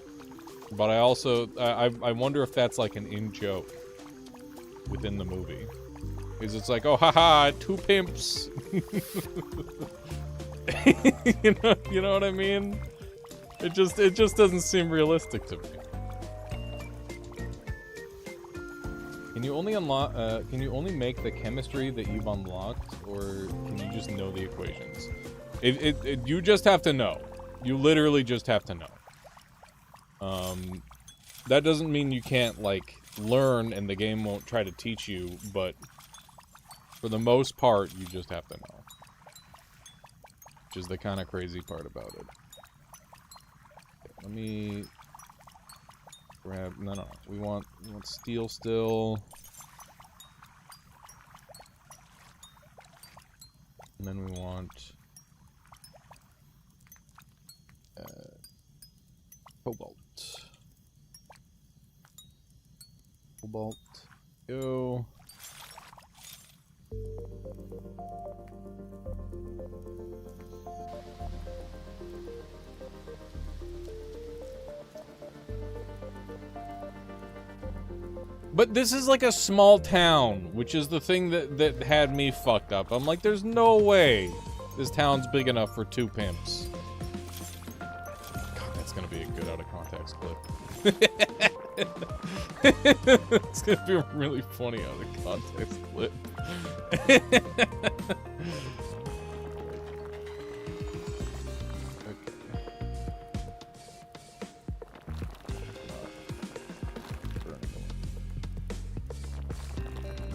But I also, I wonder if that's, like, an in-joke within the movie. Is it's like, oh haha, two pimps. you know what I mean? It just doesn't seem realistic to me. Can you only unlock? Can you only make the chemistry that you've unlocked, or can you just know the equations? You just have to know. You literally just have to know. That doesn't mean you can't like learn, and the game won't try to teach you. But for the most part, you just have to know. Which is the kind of crazy part about it. Okay, let me grab. No. We want steel still. And then we want cobalt. Cobalt. Go. But this is like a small town, which is the thing that had me fucked up. I'm like, there's no way this town's big enough for 2 pimps. God, that's gonna be a good out of context clip. It's gonna be a really funny out of context clip.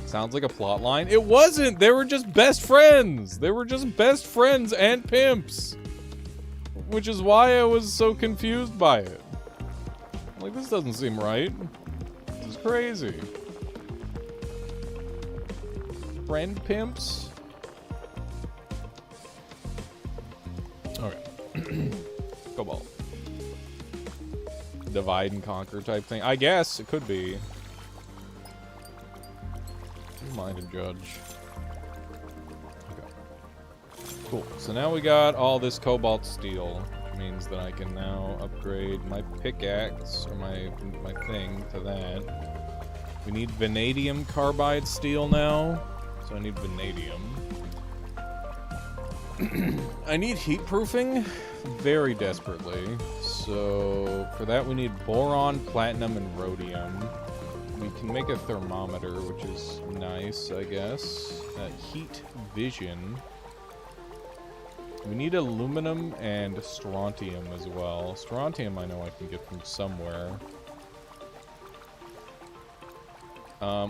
Sounds like a plot line. It wasn't! They were just best friends! They were just best friends and pimps! Which is why I was so confused by it. I'm like, this doesn't seem right. This is crazy. Friend pimps? Okay. Cobalt. Divide and conquer type thing. I guess it could be. Mind and judge. Okay. Cool. So now we got all this cobalt steel, which means that I can now upgrade my pickaxe or my thing to that. We need vanadium carbide steel now, so I need vanadium. I need heat proofing very desperately. So for that we need boron, platinum, and rhodium. We can make a thermometer, which is nice, I guess. Heat vision. We need aluminum and strontium as well. Strontium I know I can get from somewhere.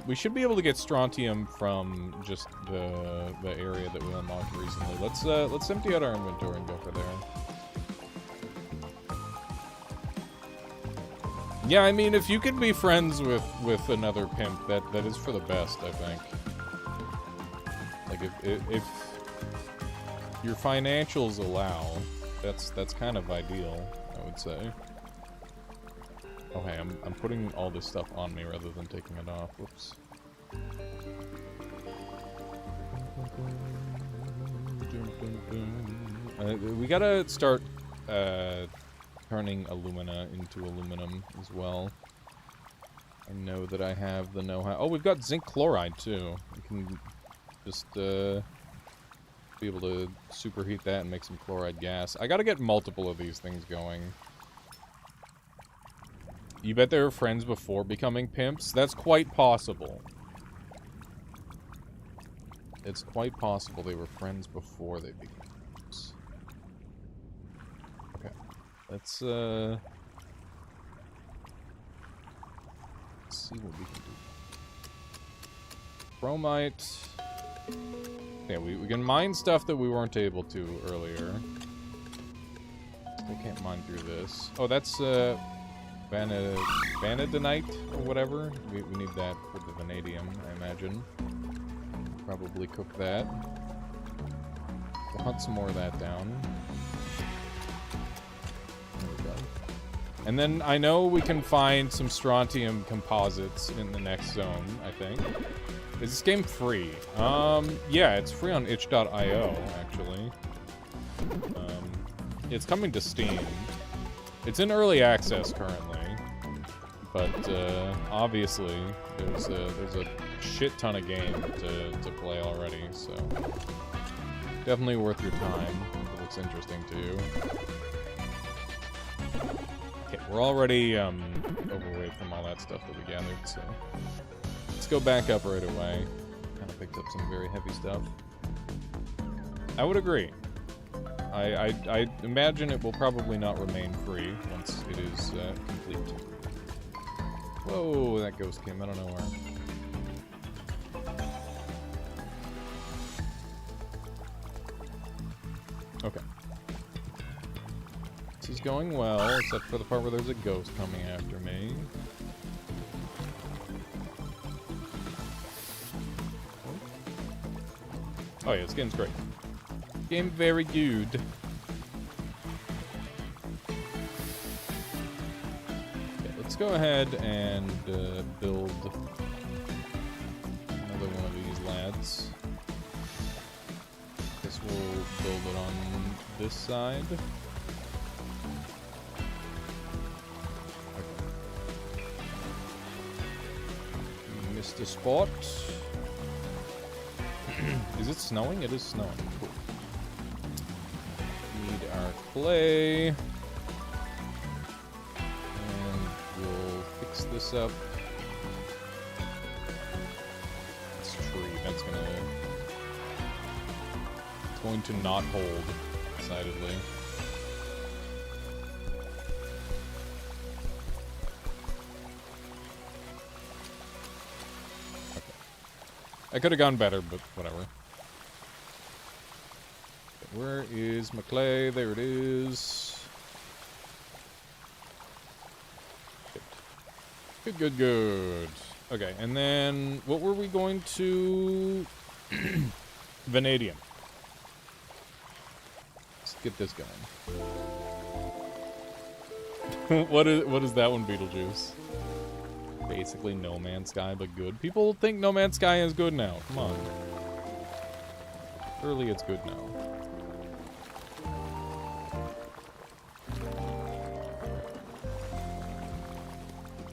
We should be able to get strontium from just the area that we unlocked recently. Let's empty out our inventory and go for there. Yeah, I mean, if you could be friends with another pimp, that is for the best, I think. Like, if your financials allow, that's kind of ideal, I would say. Okay, I'm putting all this stuff on me rather than taking it off. Whoops. We gotta start, turning alumina into aluminum as well. I know that I have the know-how. Oh, we've got zinc chloride too. We can just be able to superheat that and make some chloride gas. I gotta get multiple of these things going. You bet they were friends before becoming pimps? That's quite possible. It's quite possible they were friends before they became pimps. Okay. Let's see what we can do. Chromite. Yeah, we can mine stuff that we weren't able to earlier. Still can't mine through this. Oh, that's vanadinite or whatever. We need that for the vanadium, I imagine. Probably cook that. We'll hunt some more of that down. And then I know we can find some strontium composites in the next zone, I think. Is this game free? Yeah, it's free on itch.io, actually. It's coming to Steam. It's in early access currently. But, obviously, there's a shit ton of game to play already, so... Definitely worth your time, if it looks interesting to you. Okay, we're already overweight from all that stuff that we gathered, so let's go back up right away. Kind of picked up some very heavy stuff. I would agree. I imagine it will probably not remain free once it is complete. Whoa, that ghost came. I don't know where. Okay. This is going well, except for the part where there's a ghost coming after me. Oh yeah, this game's great. Game very good. Okay, let's go ahead and build another one of these lads. Guess we'll build it on this side. Okay. Missed a spot. Is it snowing? It is snowing. Cool. Need our clay. And we'll fix this up. This tree, that's going to not hold, decidedly. I could have gone better, but whatever. Where is my clay? There it is. Good, good, good. Okay, and then what were we going to? Vanadium. Let's get this going. What is that one, Beetlejuice? Basically No Man's Sky, but good. People think No Man's Sky is good now. Come on. Surely it's good now.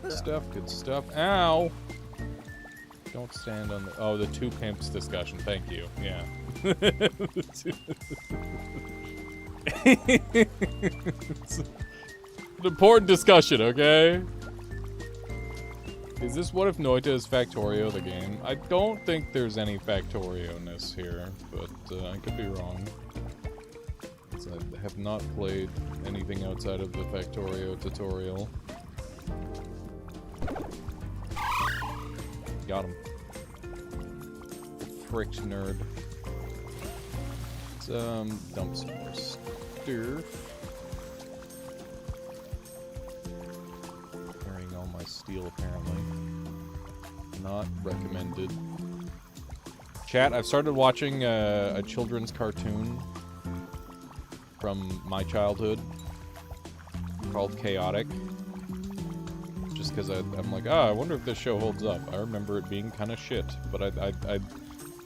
Good stuff, good stuff. Ow! Don't stand on the... Oh, the two pimps discussion. Thank you. Yeah. It's an important discussion, okay? Is this What If Noita is Factorio the game? I don't think there's any Factorio-ness here, but I could be wrong. I have not played anything outside of the Factorio tutorial. Got him. Fricked nerd. Let's dump some more stuff. Carrying all my steel, apparently. Not recommended. Chat, I've started watching a children's cartoon from my childhood called Chaotic. Just because I'm like, I wonder if this show holds up. I remember it being kind of shit, but I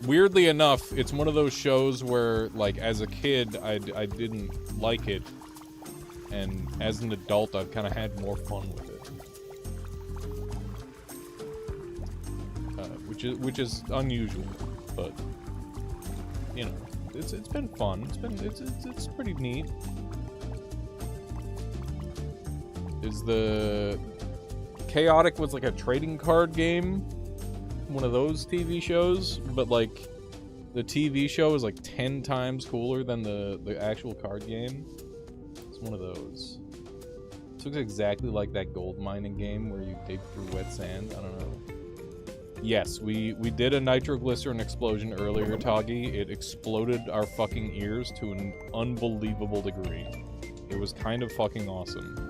weirdly enough, it's one of those shows where, like, as a kid, I didn't like it, and as an adult, I've kind of had more fun with it, which is unusual, but you know, it's been fun. It's pretty neat. Is the Chaotic was like a trading card game, one of those TV shows, but like the TV show is like 10 times cooler than the actual card game. It's one of those. It looks exactly like that gold mining game where you dig through wet sand. I don't know. Yes, we did a nitroglycerin explosion earlier, Toggy. It exploded our fucking ears to an unbelievable degree. It was kind of fucking awesome.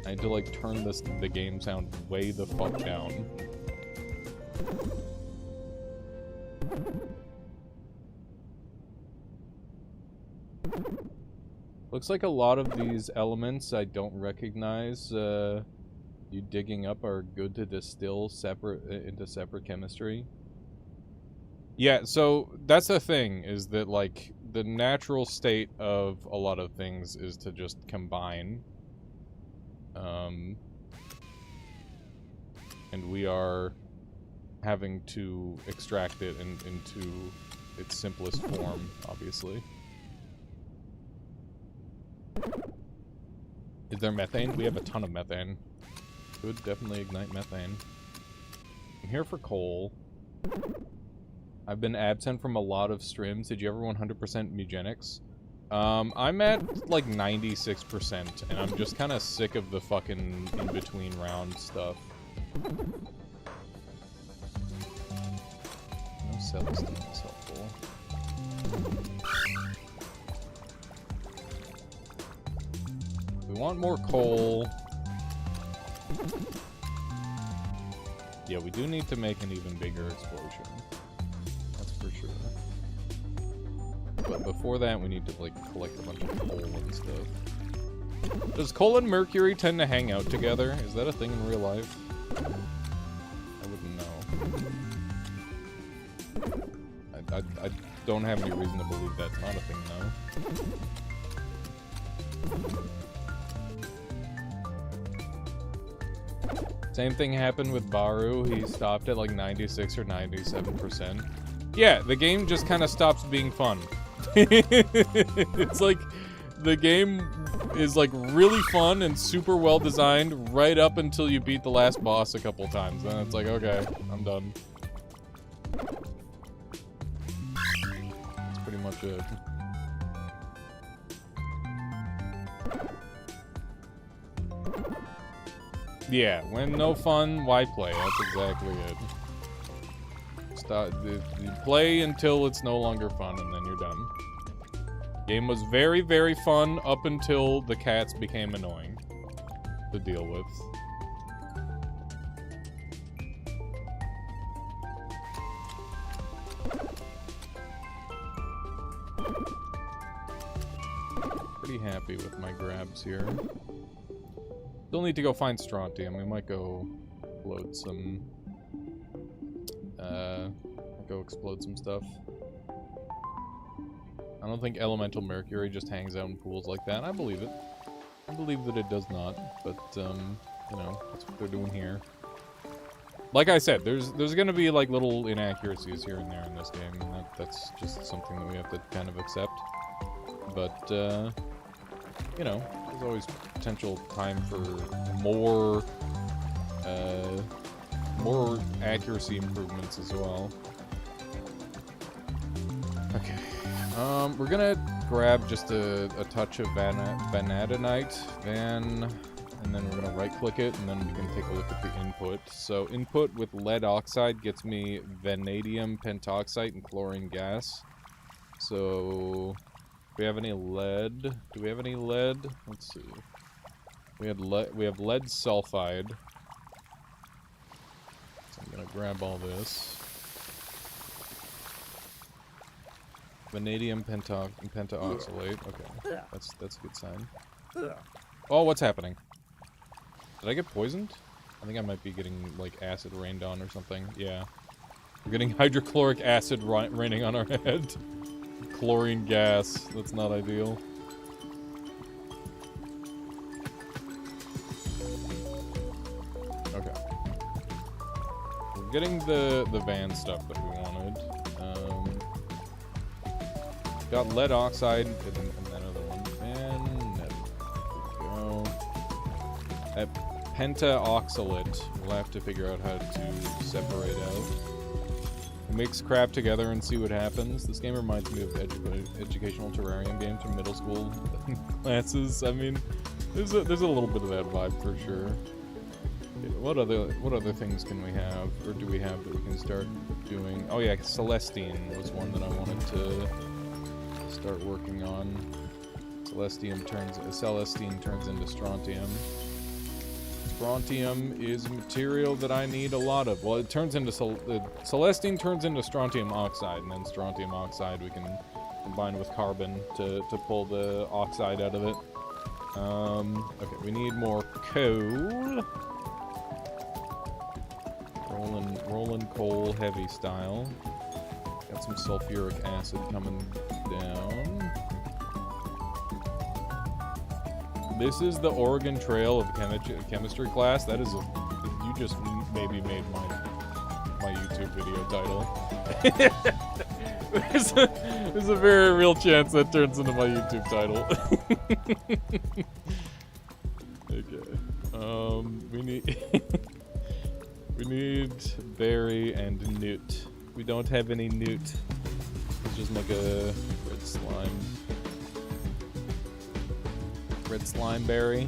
I had to, like, turn the game sound way the fuck down. Looks like a lot of these elements I don't recognize, you digging up are good to distill into separate chemistry. Yeah, so that's the thing, is that, like, the natural state of a lot of things is to just combine. And we are having to extract it into its simplest form, obviously. Is there methane? We have a ton of methane. Could definitely ignite methane. I'm here for coal. I've been absent from a lot of streams. Did you ever 100% Mugenics? I'm at like 96%, and I'm just kind of sick of the fucking in-between round stuff. No Celestine is helpful. We want more coal. Yeah, we do need to make an even bigger explosion. That's for sure. But before that, we need to, like, collect a bunch of coal and stuff. Does coal and mercury tend to hang out together? Is that a thing in real life? I wouldn't know. I don't have any reason to believe that's not a thing, though. Same thing happened with Baru. He stopped at like 96 or 97%. Yeah, the game just kind of stops being fun. It's like the game is like really fun and super well designed right up until you beat the last boss a couple times. Then it's like, okay, I'm done. That's pretty much it. Yeah, when no fun, why play? That's exactly it. You play until it's no longer fun, and then you're done. Game was very, very fun up until the cats became annoying to deal with. Pretty happy with my grabs here. Still need to go find strontium. We might go load some... go explode some stuff. I don't think elemental mercury just hangs out in pools like that. I believe it. I believe that it does not, but, you know, that's what they're doing here. Like I said, there's gonna be, like, little inaccuracies here and there in this game, and that's just something that we have to kind of accept. But, you know, there's always potential time for more accuracy improvements as well. Okay. We're gonna grab just a touch of vanadinite, and then we're gonna right-click it, and then we can take a look at the input. So input with lead oxide gets me vanadium pentoxide and chlorine gas. So, do we have any lead? Do we have any lead? Let's see. We have lead sulfide. So I'm gonna grab all this. Vanadium pentaoxalate. Okay, that's a good sign. Oh, what's happening? Did I get poisoned? I think I might be getting, like, acid rained on or something. Yeah. We're getting hydrochloric acid raining on our head. Chlorine gas. That's not ideal. Okay. We're getting the van stuff that we wanted. Got lead oxide and that other one. And there we go. That pentaoxalate, we'll have to figure out how to separate out. Mix crap together and see what happens. This game reminds me of educational terrarium games from middle school classes. I mean, there's a little bit of that vibe for sure. Okay, what other things can we have, or do we have that we can start doing? Oh yeah, Celestine was one that I wanted to start working on. Celestine turns into strontium. Strontium is a material that I need a lot of. Well, it turns into Celestine turns into strontium oxide, and then strontium oxide we can combine with carbon to pull the oxide out of it. Okay, we need more coal. Rolling coal heavy style. Got some sulfuric acid coming down. This is the Oregon Trail of chemistry class. That is you just maybe made my YouTube video title. there's a very real chance that turns into my YouTube title. Okay. We need We need berry and newt. We don't have any newt. Let's just make a red slime. Red slime berry.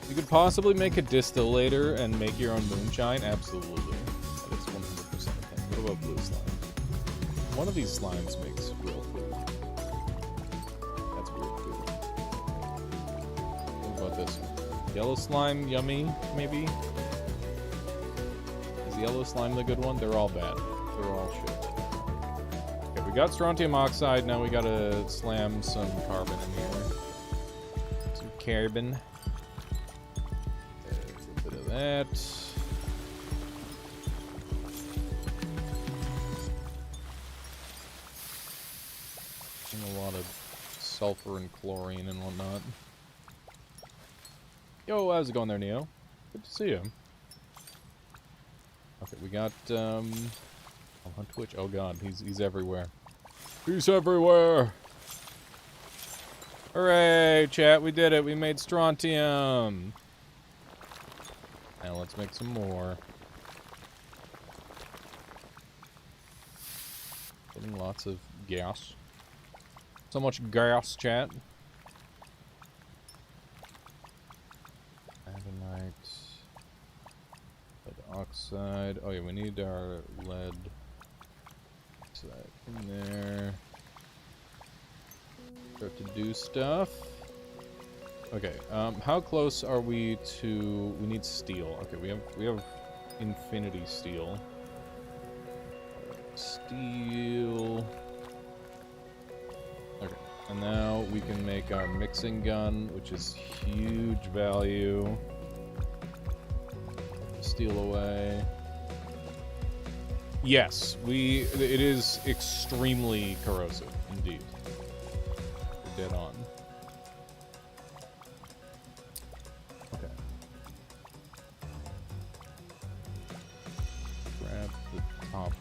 You could possibly make a distillator and make your own moonshine. Absolutely. That is 100% a thing. What about blue slime? One of these slimes makes real food. That's weird food. What about this one? Yellow slime, yummy, maybe? Is yellow slime the good one? They're all bad. They're all shit. Okay, we got strontium oxide. Now we gotta slam some carbon in here. Some carbon. A little bit of that. And a lot of sulfur and chlorine and whatnot. Yo, how's it going there, Neo? Good to see you. Okay, we got, on Twitch. Oh god, he's everywhere. He's everywhere! Hooray, chat, we did it. We made strontium. Now let's make some more. Getting lots of gas. So much gas, chat. Adenite. Lead oxide. Oh yeah, we need our lead oxide in there. Start to do stuff. Okay, how close are we to... We need steel. Okay, we have infinity steel. Steel... Okay, and now we can make our mixing gun, which is huge value. Steel away. Yes, it is extremely corrosive, indeed. Dead on. Okay. Grab the top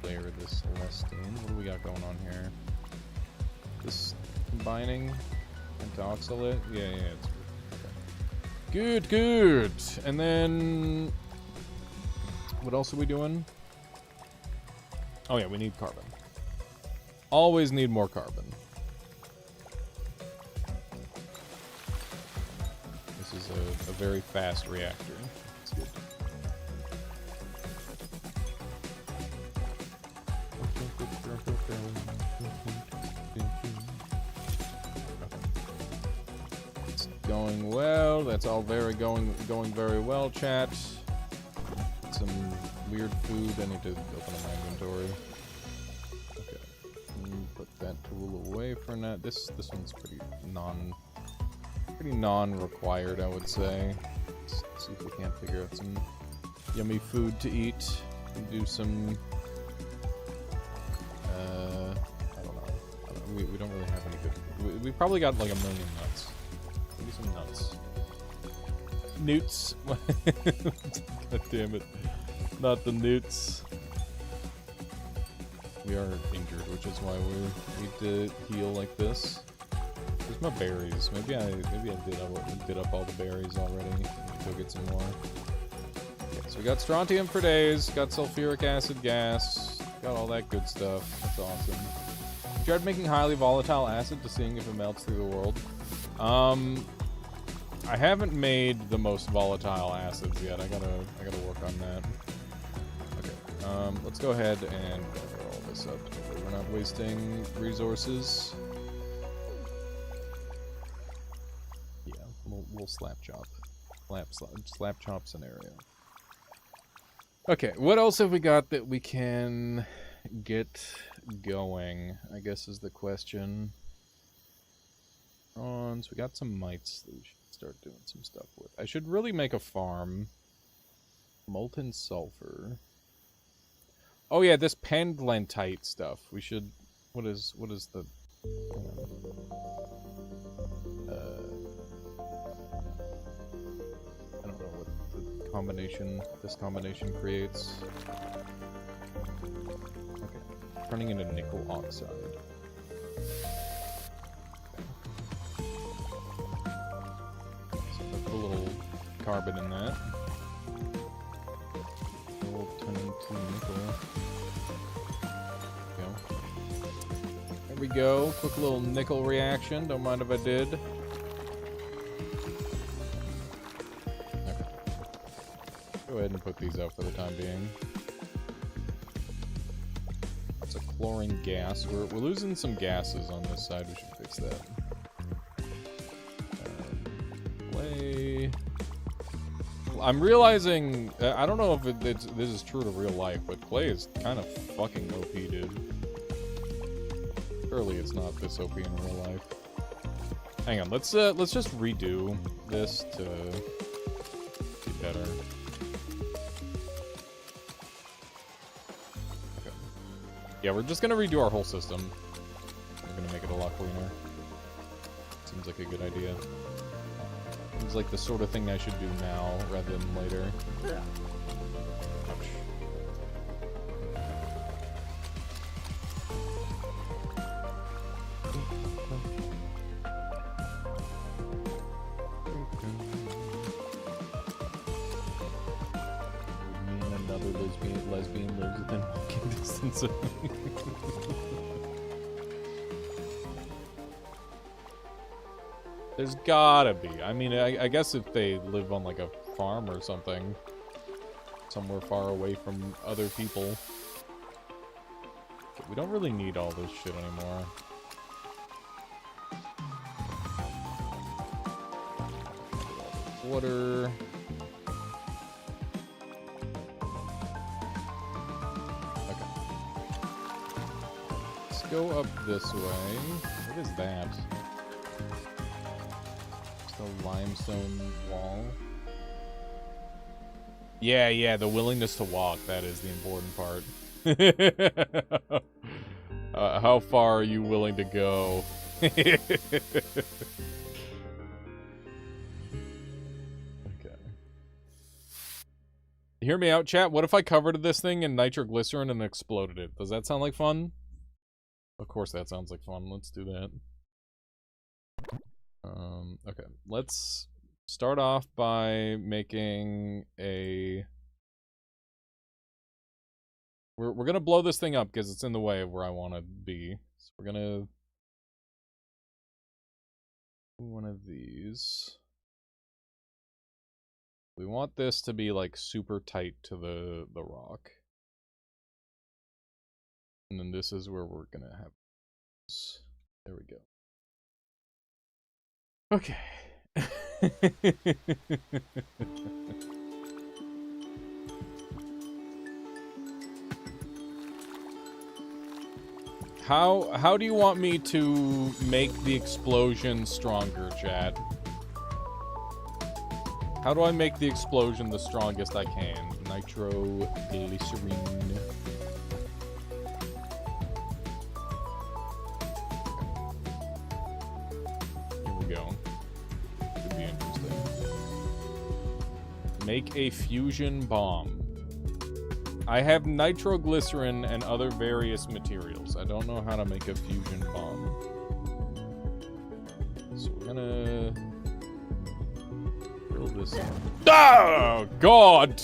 layer of this Celestine. What do we got going on here? This combining into oxalate? Yeah, it's good. Good. And then what else are we doing? Oh yeah, we need carbon. Always need more carbon. This is a very fast reactor. It's good. It's going well. That's all going very well, chat. Some weird food. I need to open up my inventory. Okay. Put that tool away for now. This one's pretty non-required, I would say. Let's see if we can't figure out some yummy food to eat. And do some I don't know. We don't really have any good. We probably got like 1 million nuts. Maybe some nuts. Newts. God damn it. Not the newts. We are injured, which is why we need to heal like this. Where's my berries? Maybe I did up all the berries already. Need to go get some more. Okay, so we got strontium for days, got sulfuric acid gas, got all that good stuff. That's awesome. Tried making highly volatile acid to seeing if it melts through the world. I haven't made the most volatile acids yet. I gotta work on that. Okay. Let's go ahead and cover all this up. We're not wasting resources. Yeah, we'll slap chop. Slap chop scenario. Okay, what else have we got that we can get going, I guess is the question. So we got some mites that we should start doing some stuff with. I should really make a farm. Molten sulfur. Oh yeah, this pendlantite stuff. We should... What is the... I don't know what this combination creates. Okay. Turning into nickel oxide. carbon in that. We'll turn into nickel. There we go. Quick little nickel reaction. Don't mind if I did. Okay. Go ahead and put these out for the time being. It's a chlorine gas. We're losing some gases on this side. We should fix that. Clay. I'm realizing, I don't know if this is true to real life, but clay is kind of fucking OP, dude. Surely it's not this OP in real life. Hang on, let's just redo this to be better. Okay. Yeah, we're just gonna redo our whole system. We're gonna make it a lot cleaner. Seems like a good idea. Seems like the sort of thing I should do now rather than later. Yeah. Ouch. Me and another lesbian lives within walking distance of me. There's gotta be. I mean, I guess if they live on like a farm or something, somewhere far away from other people. Okay, we don't really need all this shit anymore. Water. Okay. Let's go up this way. What is that? The limestone wall. Yeah, the willingness to walk. That is the important part. How far are you willing to go? Okay. Hear me out, chat. What if I covered this thing in nitroglycerin and exploded it? Does that sound like fun? Of course that sounds like fun. Let's do that. Okay, let's start off by making a... We're gonna blow this thing up because it's in the way of where I want to be. So we're gonna... do one of these. We want this to be like super tight to the rock. And then this is where we're gonna have this. There we go. Okay. How do you want me to make the explosion stronger, chat? How do I make the explosion the strongest I can? Nitroglycerin. Make a fusion bomb. I have nitroglycerin and other various materials. I don't know how to make a fusion bomb. So we're gonna drill this in. Oh, God!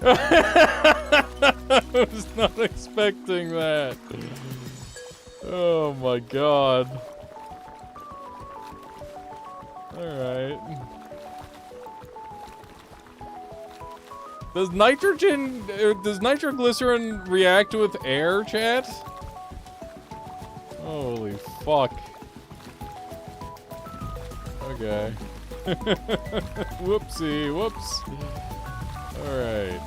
I was not expecting that. Oh my God. Alright. Does nitroglycerin react with air, chat? Holy fuck. Okay. Whoopsie, whoops. Alright.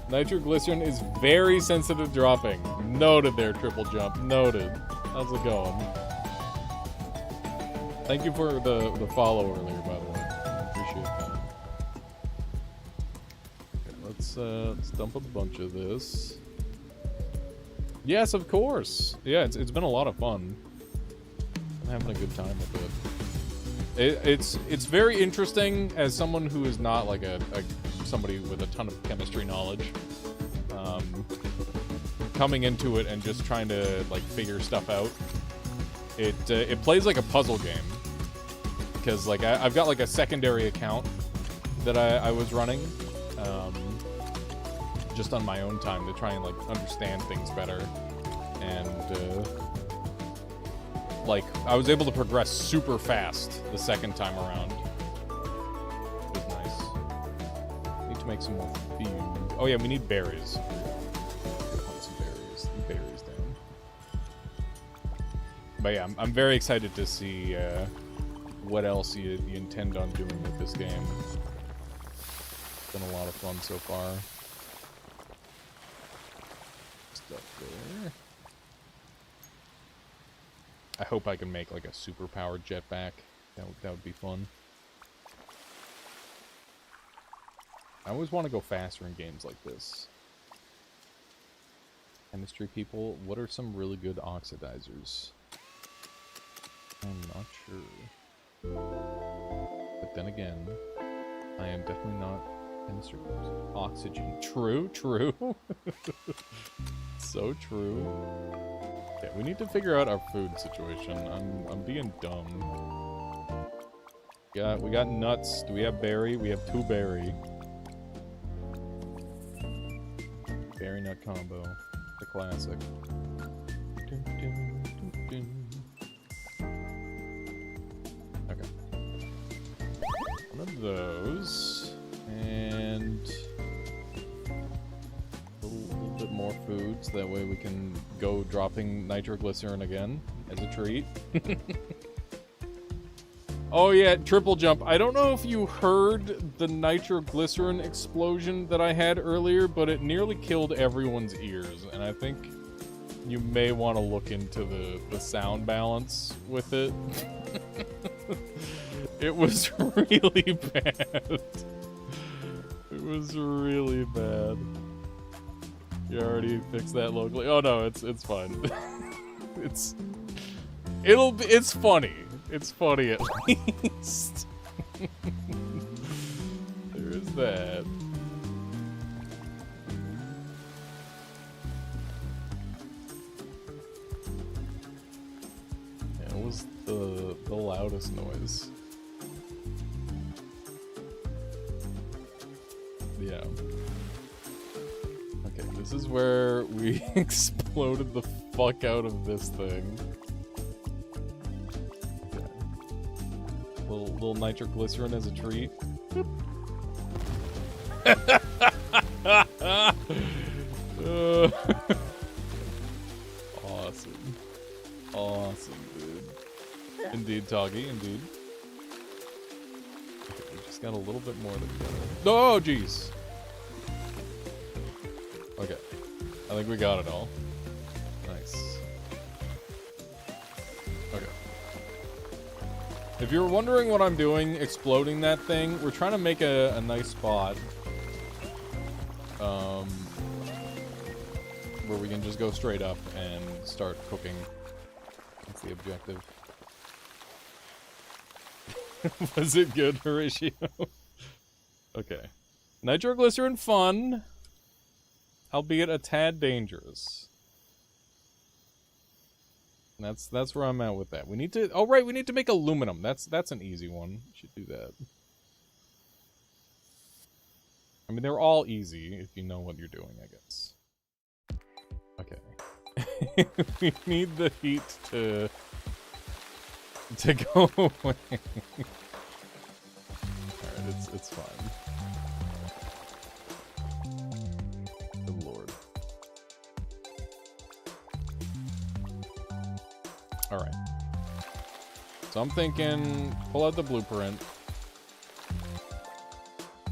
Nitroglycerin is very sensitive to dropping. Noted there, triple jump. Noted. How's it going? Thank you for the follow earlier, by the way. I appreciate that. Okay, let's dump a bunch of this. Yes, of course. Yeah, it's been a lot of fun. I'm having a good time with it. It's very interesting as someone who is not like somebody with a ton of chemistry knowledge. coming into it and just trying to like figure stuff out. It plays like a puzzle game because like I've got like a secondary account that I was running just on my own time to try and like understand things better, and like I was able to progress super fast the second time around. It was nice. Need to make some more food. Oh yeah, we need berries. Plant some berries. The berries down. But yeah, I'm very excited to see what else you intend on doing with this game. It's been a lot of fun so far. Stuff there. I hope I can make like a super powered jetpack. That would be fun. I always want to go faster in games like this. Chemistry people, what are some really good oxidizers? I'm not sure. But then again, I am definitely not chemistry person. Oxygen. True, true. So true. Okay, we need to figure out our food situation. I'm being dumb. Yeah, we got nuts. Do we have berry? We have 2 berry. Berry nut combo. The classic. Dun, dun, dun, dun. Okay. One of those. And a little bit more food, so that way we can go dropping nitroglycerin again as a treat. Oh yeah, triple jump. I don't know if you heard the nitroglycerin explosion that I had earlier, but it nearly killed everyone's ears, and I think you may want to look into the sound balance with it. It was really bad. It was really bad. You already fixed that locally? Oh no, it's fine. It's funny. It's funny at least. There is that. Yeah, it was the loudest noise. Yeah. Okay, this is where we exploded the fuck out of this thing. Okay. Little nitroglycerin as a treat. Awesome. Awesome, dude. Indeed, Toggy, indeed. Okay, we just got a little bit more than we got. Oh, jeez. Okay. I think we got it all. Nice. Okay. If you're wondering what I'm doing, exploding that thing, we're trying to make a nice spot. Where we can just go straight up and start cooking. That's the objective. Was it good, Horatio? Okay. Nitroglycerin fun. Albeit a tad dangerous. That's where I'm at with that. We need to... Oh, right, we need to make aluminum. That's an easy one. We should do that. I mean, they're all easy if you know what you're doing, I guess. Okay. We need the heat to go away. Alright, it's fine. Good lord. Alright. So I'm thinking, pull out the blueprint.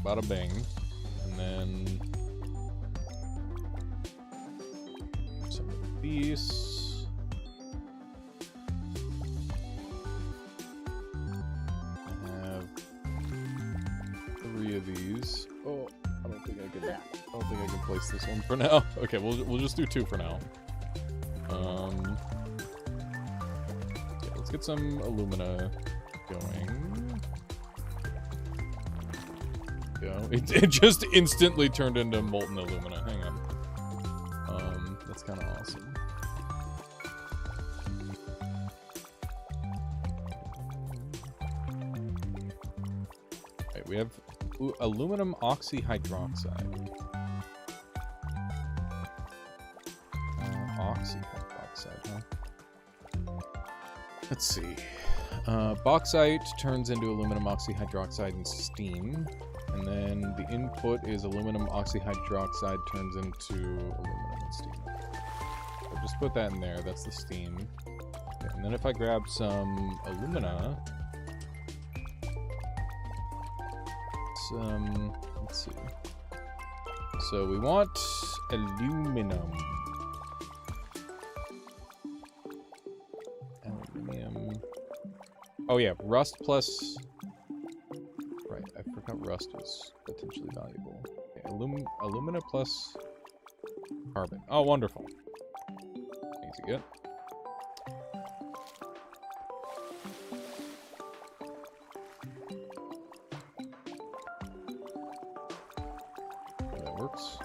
Bada bing. And then... some of these. I have 3 of these. Oh, I don't think I can place this one for now. Okay, we'll just do 2 for now. Yeah, let's get some alumina going. Go. It just instantly turned into molten alumina. Hang on. That's kind of awesome. Right, we have aluminum oxyhydroxide. Oxyhydroxide, huh? Let's see. Bauxite turns into aluminum oxyhydroxide in steam. And then the input is aluminum oxyhydroxide turns into aluminum and steam. So just put that in there. That's the steam. Okay, and then if I grab some alumina, let's see. So we want aluminum. Aluminium. Oh yeah, rust plus... Right, I forgot rust was potentially valuable. Okay, alumina plus carbon. Oh, wonderful. Easy good. That works.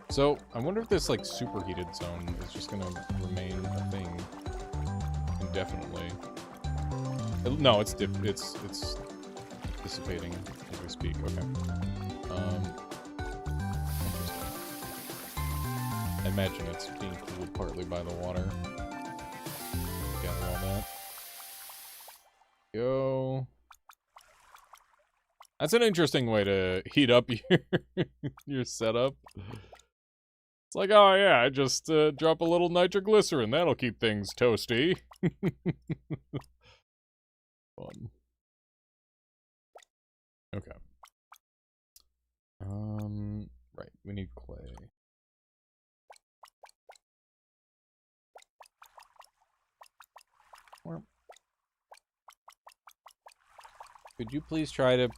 So, I wonder if this, like, superheated zone is just gonna remain a thing indefinitely. No, it's dissipating as we speak. Okay. Interesting. I imagine it's being cooled partly by the water. Gather all that. Go. That's an interesting way to heat up your setup. It's like, oh yeah, I just drop a little nitroglycerin. That'll keep things toasty. Fun. Okay. Right, we need clay. Could you please try to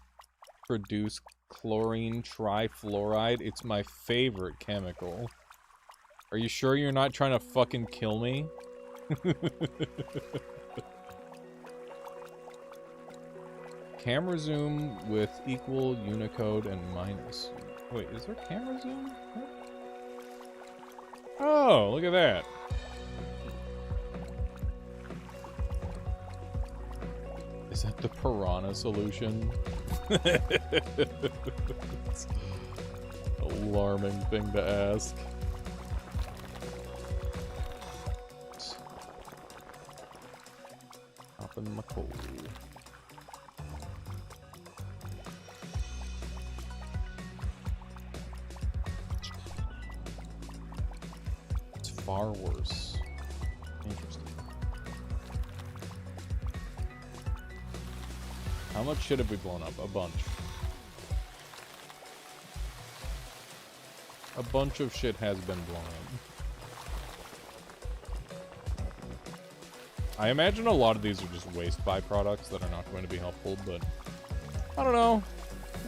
produce chlorine trifluoride? It's my favorite chemical. Are you sure you're not trying to fucking kill me? Camera zoom with equal Unicode and minus. Wait, is there camera zoom? What? Oh, look at that. Is that the piranha solution? It's an alarming thing to ask. Up in my coal. Far worse. Interesting. How much shit have we blown up? A bunch. A bunch of shit has been blown up. I imagine a lot of these are just waste byproducts that are not going to be helpful, but I don't know.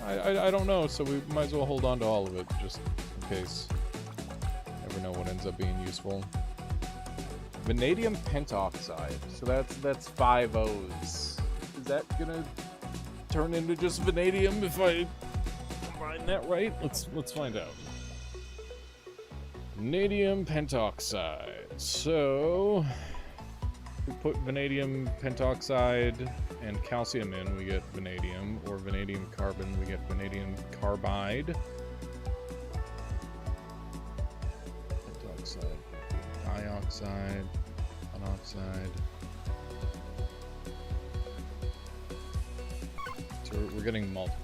I don't know, so we might as well hold on to all of it, just in case. Never know what ends up being useful. Vanadium pentoxide. So that's 5 O's. Is that gonna turn into just vanadium if I combine that right? Let's find out. Vanadium pentoxide. So we put vanadium pentoxide and calcium in, we get vanadium, or vanadium carbon, we get vanadium carbide. Pentoxide, dioxide, monoxide. So we're getting multiple.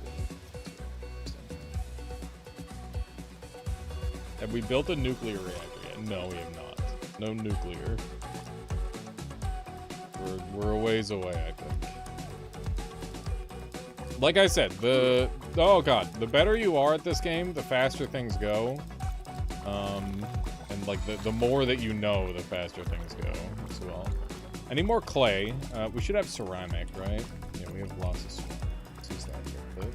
Have we built a nuclear reactor yet? No, we have not. No nuclear. We're a ways away, I think. Like I said, oh god, the better you are at this game, the faster things go. And like the more that you know, the faster things go as well. I need more clay. We should have ceramic, right? Yeah, we have lots of ceramic. Let's use that a bit.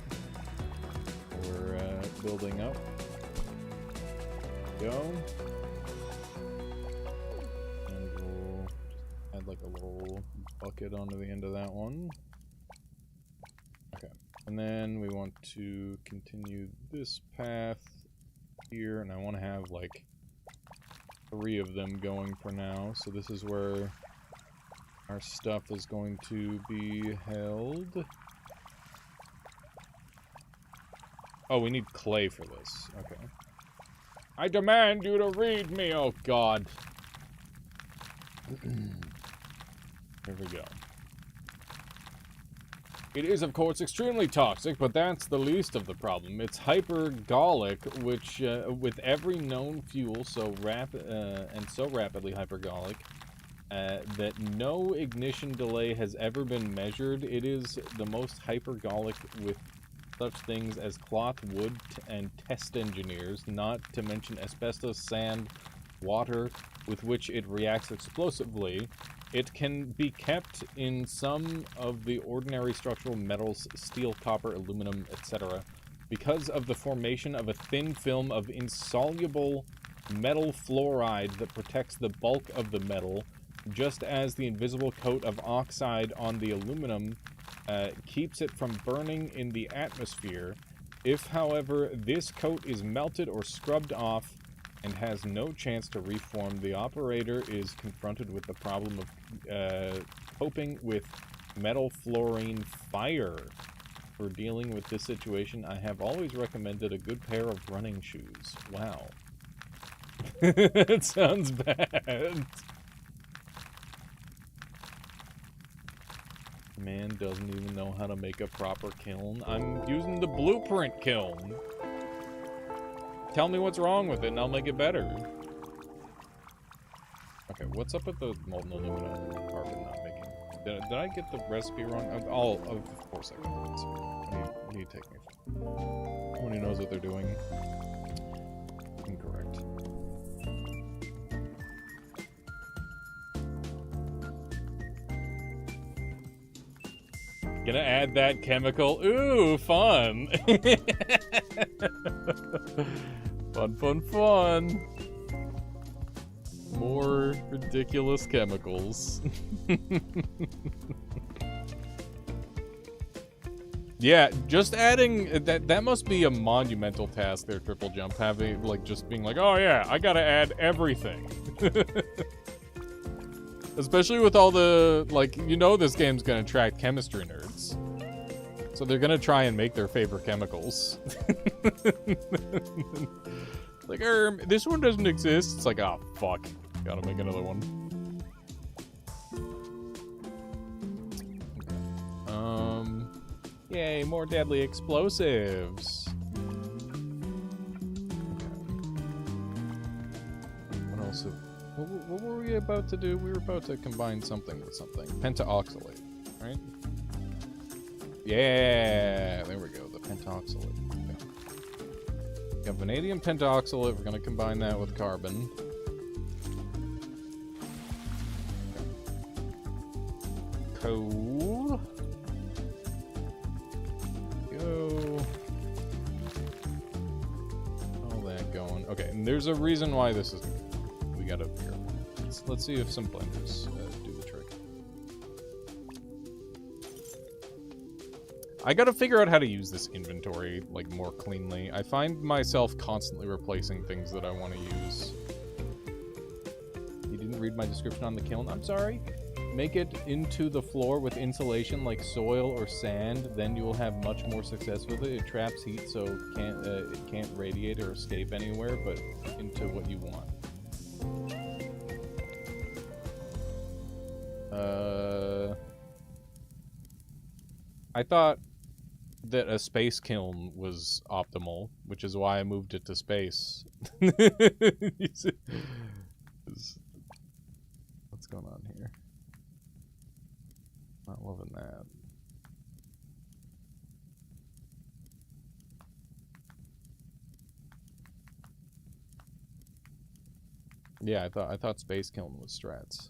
We're building up. Go. And we'll just add like a little bucket onto the end of that one. Okay. And then we want to continue this path here, and I want to have, like, 3 of them going for now. So this is where our stuff is going to be held. Oh, we need clay for this. Okay. I demand you to read me! Oh, God. Here we go. It is, of course, extremely toxic, but that's the least of the problem. It's hypergolic, which, with every known fuel so rapidly hypergolic, that no ignition delay has ever been measured. It is the most hypergolic with such things as cloth, wood, and test engineers, not to mention asbestos, sand, water, with which it reacts explosively. It can be kept in some of the ordinary structural metals, steel, copper, aluminum, etc., because of the formation of a thin film of insoluble metal fluoride that protects the bulk of the metal, just as the invisible coat of oxide on the aluminum keeps it from burning in the atmosphere. If, however, this coat is melted or scrubbed off and has no chance to reform, the operator is confronted with the problem of coping with metal fluorine fire. For dealing with this situation, I have always recommended a good pair of running shoes. Wow. It sounds bad. Man doesn't even know how to make a proper kiln. I'm using the blueprint kiln. Tell me what's wrong with it and I'll make it better. Okay, what's up with the molten aluminum and carbon not making? Did I get the recipe wrong? Of course I got the recipe wrong. You need to take me. Nobody knows what they're doing. Incorrect. Gonna add that chemical. Ooh, fun. Fun. More ridiculous chemicals. Yeah, just adding that must be a monumental task there, Triple Jump, having like just being like, oh yeah, I gotta add everything. Especially with all the, like, you know this game's gonna attract chemistry nerds. So they're gonna try and make their favorite chemicals. Like, this one doesn't exist. It's like, oh, fuck. Gotta make another one. Yay, more deadly explosives. What else? What were we about to do? We were about to combine something with something. Pentaoxalate, right? Yeah, there we go. The pentaoxalate. Okay. Got vanadium pentaoxalate. We're gonna combine that with carbon. Cool. Go. All that going. Okay, and there's a reason why this is. We gotta figure out. Let's see if some blenders do the trick. I gotta figure out how to use this inventory like more cleanly. I find myself constantly replacing things that I want to use. You didn't read my description on the kiln? I'm sorry. Make it into the floor with insulation like soil or sand, then you will have much more success with it. It traps heat, so it can't radiate or escape anywhere, but into what you want. I thought that a space kiln was optimal, which is why I moved it to space. What's going on here? Not loving that. Yeah, I thought space kiln was strats.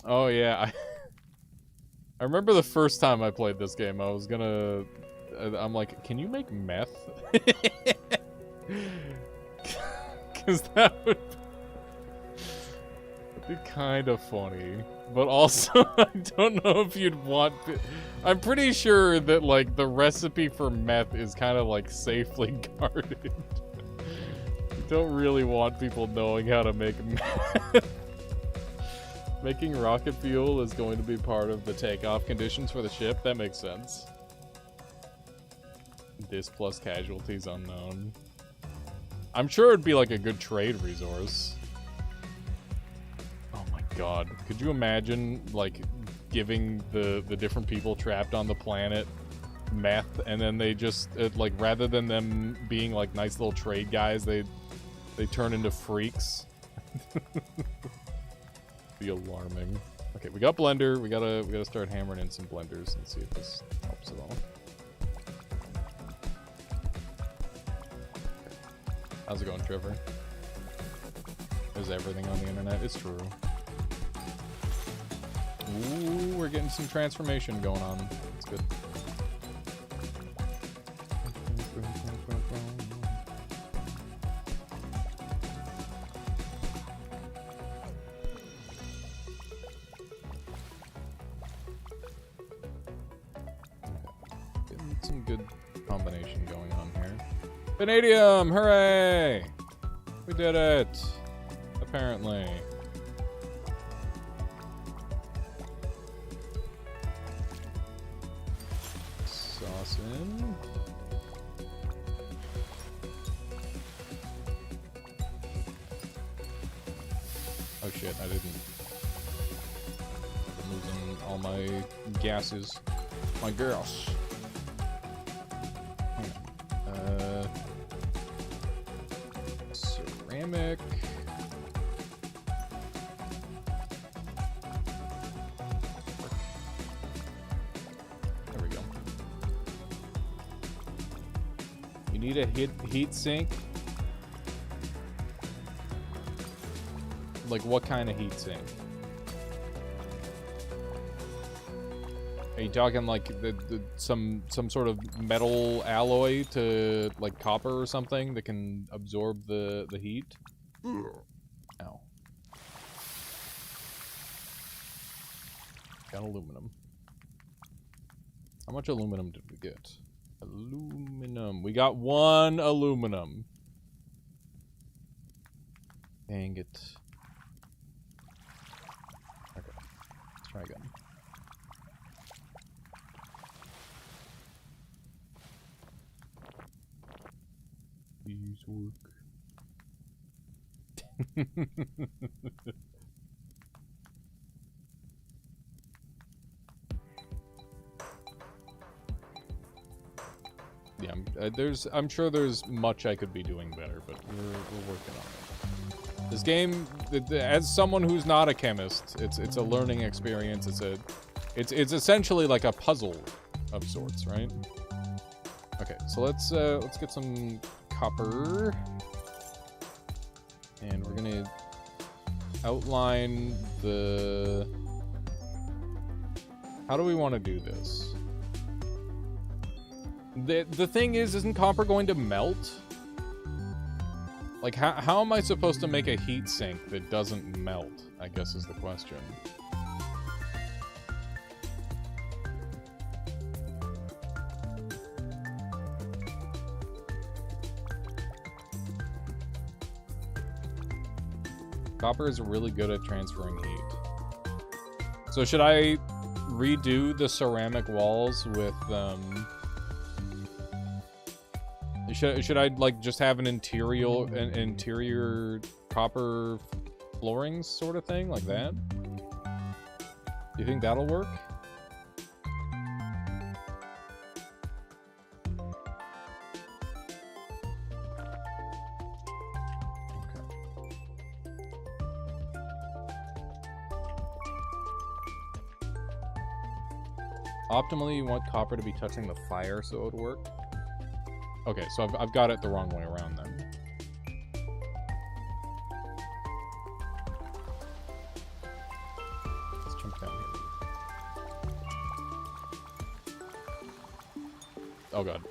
Oh yeah, I remember the first time I played this game, I'm like, can you make meth? Because that would be kind of funny. But also, I don't know if you'd want to... I'm pretty sure that, like, the recipe for meth is kind of, like, safely guarded. You don't really want people knowing how to make meth. Making rocket fuel is going to be part of the takeoff conditions for the ship. That makes sense. This plus casualties unknown. I'm sure it'd be, like, a good trade resource. Oh my god. Could you imagine, like, giving the different people trapped on the planet meth, and then they just, like, rather than them being, like, nice little trade guys, they turn into freaks? Be alarming. Okay, we got blender. We gotta start hammering in some blenders and see if this helps at all. How's it going, Trevor? There's everything on the internet. It's true. Ooh, we're getting some transformation going on. That's good. Getting some good combination going on here. Vanadium! Hooray! We did it! Apparently. Sauce in. Oh shit, I didn't. I'm losing all my gases. My gas. Ceramic. There we go. You need a heat sink. Like what kind of heat sink? Are you talking like some sort of metal alloy to like copper or something that can absorb the heat? Ow. Got aluminum. How much aluminum did we get? Aluminum. We got 1 aluminum. Dang it. Okay. Let's try again. Please work. Yeah, I'm sure there's much I could be doing better, but we're working on it. This game, as someone who's not a chemist, it's a learning experience. It's essentially like a puzzle of sorts, right? Okay, so let's get some copper, and we're gonna outline the. How do we want to do this? The thing is, isn't copper going to melt? Like, how am I supposed to make a heat sink that doesn't melt, I guess is the question. Copper is really good at transferring heat. So should I redo the ceramic walls with, Should I like just have an interior copper floorings sort of thing like that? Do you think that'll work? Okay. Optimally, you want copper to be touching the fire so it would work. Okay, so I've got it the wrong way around then. Let's jump down here. Oh god.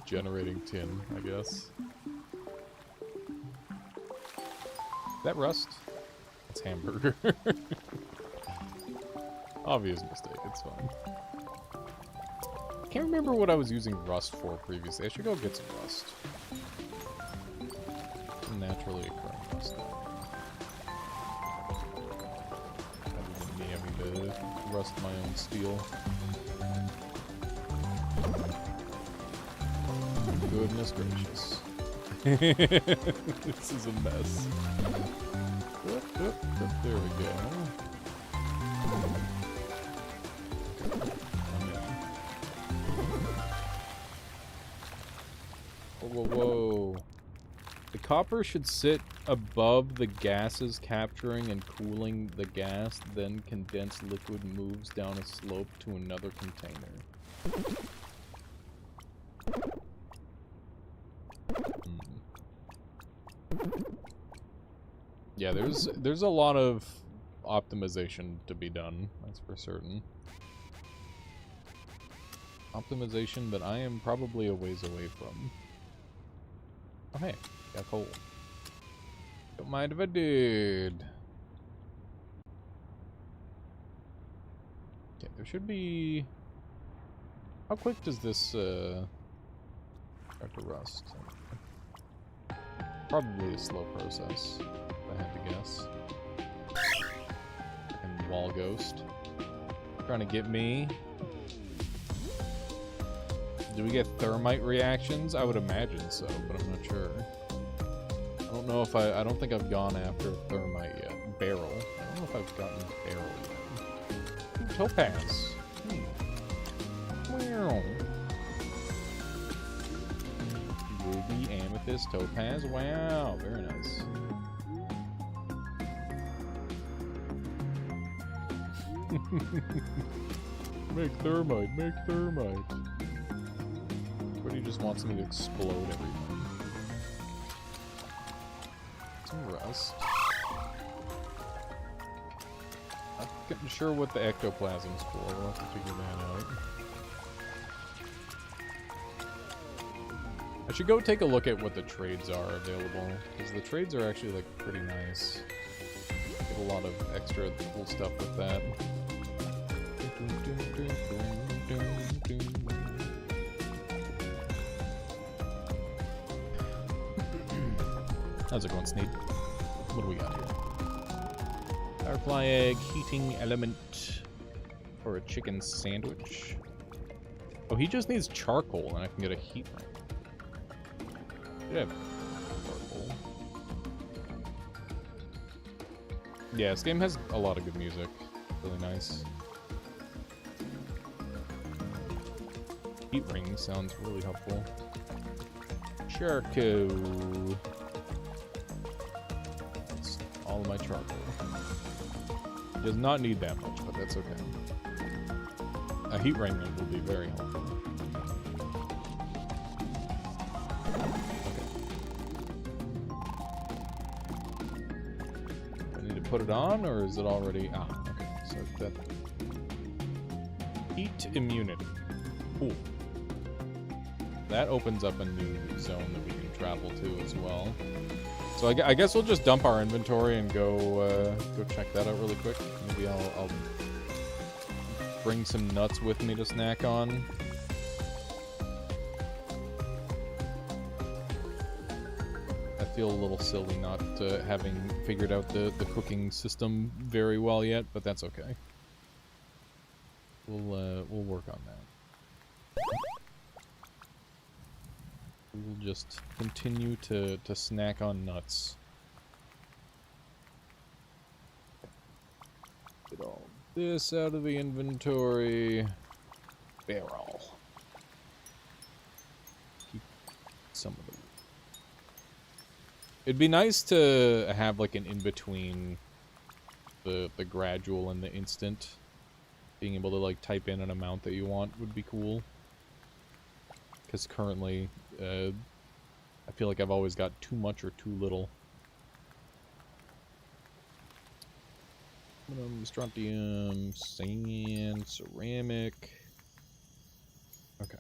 generating tin, I guess. That rust? That's hamburger. Obvious mistake, it's fine. I can't remember what I was using rust for previously. I should go get some rust. Some naturally occurring rust now. Rather than me having to rust my own steel. Goodness gracious. This is a mess. There we go. Whoa, whoa. The copper should sit above the gases capturing and cooling the gas, then condensed liquid moves down a slope to another container. Yeah, there's a lot of optimization to be done, that's for certain. Optimization that I am probably a ways away from. Oh hey, got coal. Don't mind if I did. Okay, there should be... How quick does this start to rust? Probably a slow process, if I had to guess. And wall ghost. Trying to get me. Do we get thermite reactions? I would imagine so, but I'm not sure. I don't know if I don't think I've gone after thermite yet. Barrel. I don't know if I've gotten barrel yet. Topaz. Wow. Ruby, amethyst, topaz. Wow, very nice. Make thermite, make thermite. Everybody just wants me to explode everything. Some rust. Not sure what the ectoplasm's for. We'll have to figure that out. I should go take a look at what the trades are available, because the trades are actually like pretty nice. Get a lot of extra cool stuff with that. How's it going, Sneak? What do we got here? Firefly egg, heating element for a chicken sandwich. Oh, he just needs charcoal and I can get a heat ring. Yeah, charcoal. Yeah, this game has a lot of good music. Really nice. Heat ring sounds really helpful. Charcoal. That's all of my charcoal. Does not need that much, but that's okay. A heat ring will be very helpful. Okay. I need to put it on, or is it already... Ah, okay. So that... Heat immunity. Cool. That opens up a new zone that we can travel to as well. So I guess we'll just dump our inventory and go check that out really quick. Maybe I'll bring some nuts with me to snack on. I feel a little silly not having figured out the cooking system very well yet, but that's okay. We'll work on that. We'll just continue to snack on nuts. Get all this out of the inventory. Barrel. Keep some of the... It'd be nice to have like an in-between the gradual and the instant. Being able to like type in an amount that you want would be cool. Because currently, I feel like I've always got too much or too little. Strontium, sand, ceramic. Okay.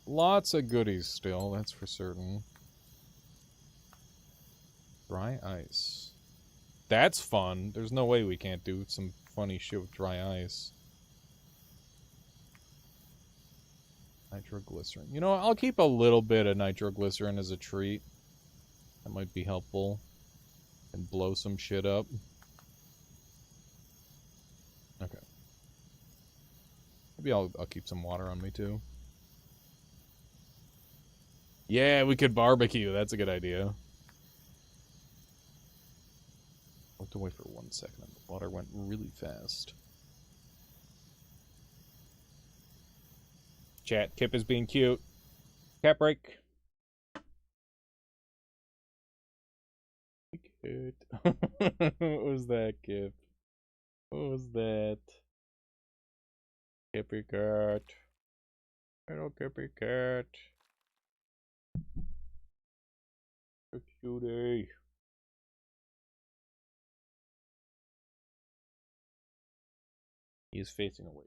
Lots of goodies still, that's for certain. Dry ice. That's fun. There's no way we can't do some funny shit with dry ice. Nitroglycerin. You know, I'll keep a little bit of nitroglycerin as a treat. That might be helpful. And blow some shit up. Okay. Maybe I'll keep some water on me too. Yeah, we could barbecue. That's a good idea. Looked away for 1 second and the water went really fast. Chat, Kip is being cute. Cat break. Good. What was that, Kip? What was that? Kippy cat. Hello, Kippy cat. So cutie. He is facing away.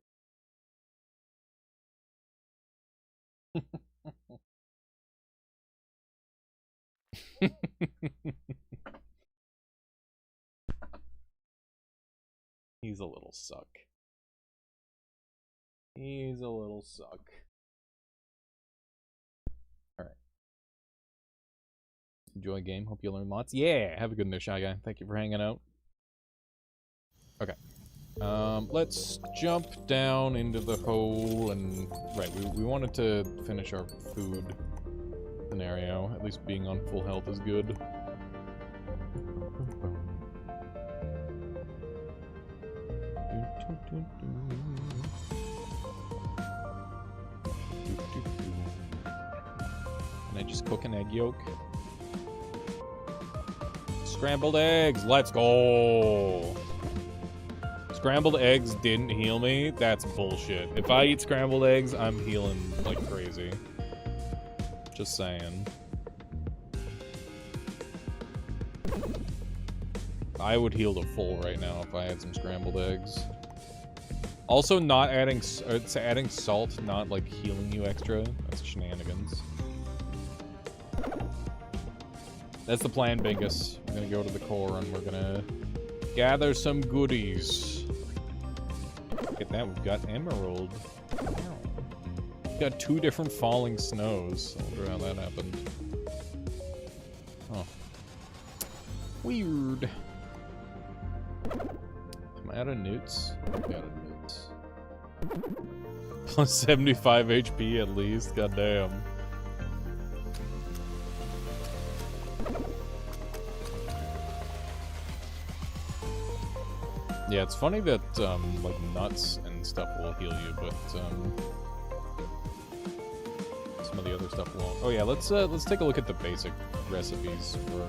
He's a little suck. He's a little suck. Alright. Enjoy game. Hope you learn lots. Yeah! Have a good night, Shy Guy. Thank you for hanging out. Okay. Let's jump down into the hole and... Right, we wanted to finish our food scenario. At least being on full health is good. Can I just cook an egg yolk? Scrambled eggs! Let's go! Scrambled eggs didn't heal me? That's bullshit. If I eat scrambled eggs, I'm healing like crazy. Just saying. I would heal to full right now if I had some scrambled eggs. Also, not adding... It's adding salt, not, like, healing you extra. That's shenanigans. That's the plan, Bingus. We're gonna go to the core and we're gonna gather some goodies. Look at that, we've got emerald. We've got 2 different falling snows. I wonder how that happened. Oh. Weird. Am I out of newts? I'm out of newts. Plus 75 HP at least, goddamn. Yeah, it's funny that, like, nuts and stuff will heal you, but, some of the other stuff won't. Oh yeah, let's take a look at the basic recipes for...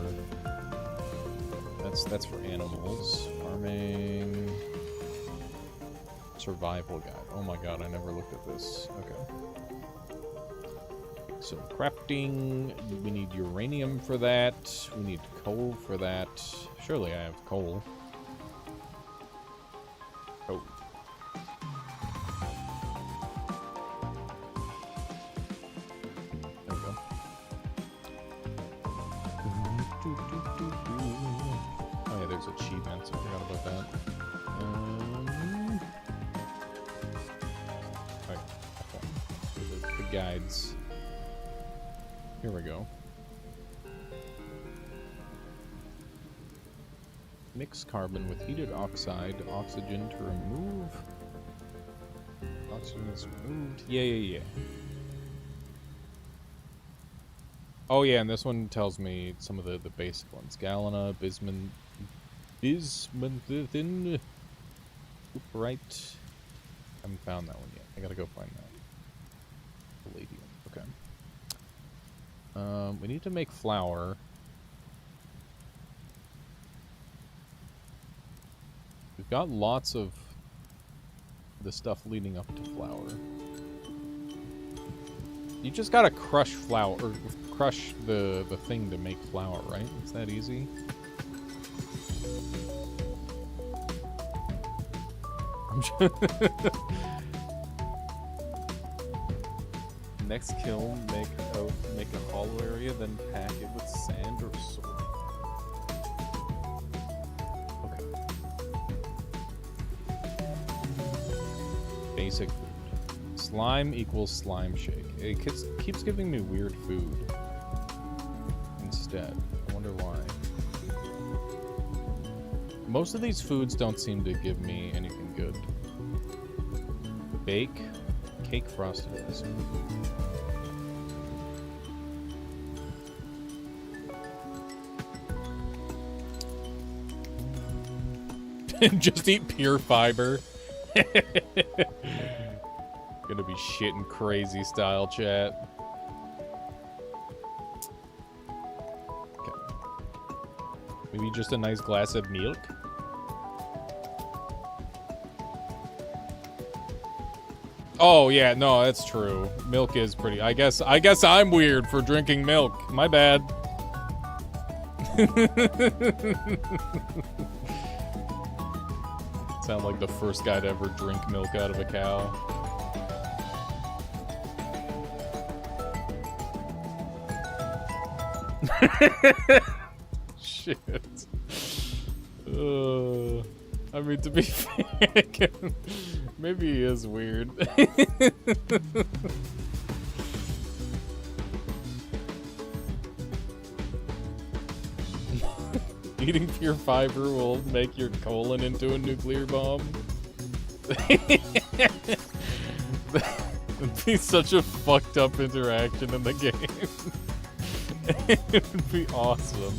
That's for animals. Farming... Survival guide. Oh my god, I never looked at this. Okay. So, crafting, we need uranium for that. We need coal for that. Surely I have coal. Oh. There we go. Oh yeah, there's achievements. I forgot about that. Alright, the guides. Here we go. Mix carbon with heated oxide, oxygen to remove. Oxygen is removed. Yeah. Oh yeah, and this one tells me some of the basic ones. Galena, bismuth, right. Haven't found that one yet. I gotta go find that. Palladium. Okay. We need to make flour. We've got lots of the stuff leading up to flour. You just gotta crush flour, or crush the thing to make flour, right? It's that easy. next kill, make a hollow area, then pack it with sand or soil. Okay. Basic food. Slime equals slime shake. It keeps giving me weird food instead. I wonder why. Most of these foods don't seem to give me anything good. Bake. Cake frosted recipe. Just eat pure fiber. Gonna be shitting crazy style, chat. Okay. Maybe just a nice glass of milk. Oh yeah, no, that's true. Milk is pretty. I guess I'm weird for drinking milk. My bad. Sound like the first guy to ever drink milk out of a cow. Shit. I mean, to be fair, maybe he is weird. Eating pure fiber will make your colon into a nuclear bomb. It'd be such a fucked up interaction in the game. It would be awesome.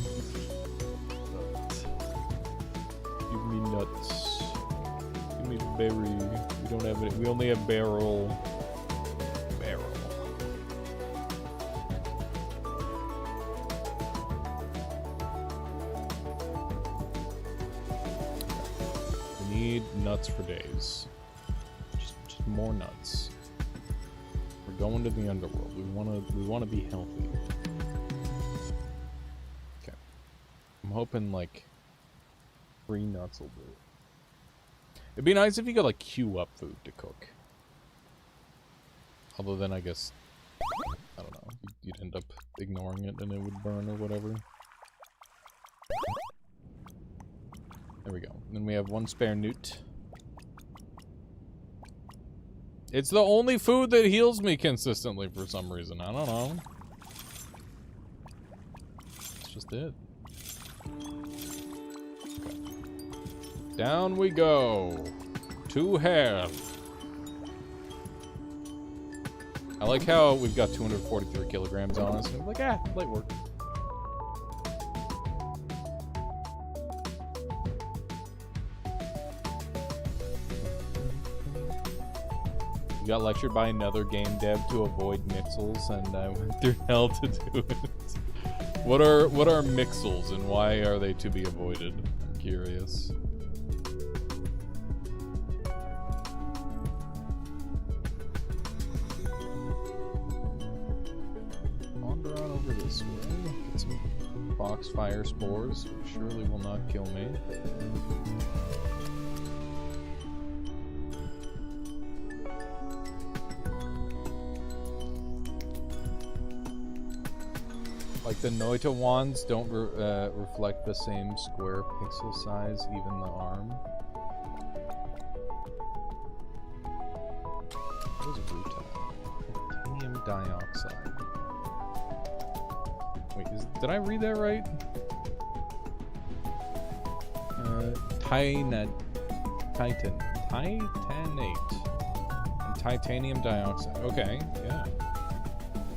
Give me nuts. Give me berry. We don't have it. We only have barrel. Barrel. We need nuts for days. Just more nuts. We're going to the underworld. We wanna be healthy. Okay. I'm hoping like 3 nuts will do. It'd be nice if you could like queue up food to cook. Although then I guess, I don't know, you'd end up ignoring it and it would burn or whatever. There we go. Then we have 1 spare newt. It's the only food that heals me consistently for some reason. I don't know. That's just it. Okay. Down we go. To hell. I like how we've got 243 kilograms on us. I'm like, light work. We got lectured by another game dev to avoid mixels, and I went through hell to do it. What are mixels, and why are they to be avoided? I'm curious. Wander on over this way. Get some foxfire spores, which surely will not kill me. Like the Noita wands don't reflect the same square pixel size, even the arm. What is rutile? Titanium dioxide. Wait, did I read that right? Titanate. And titanium dioxide. Okay, yeah.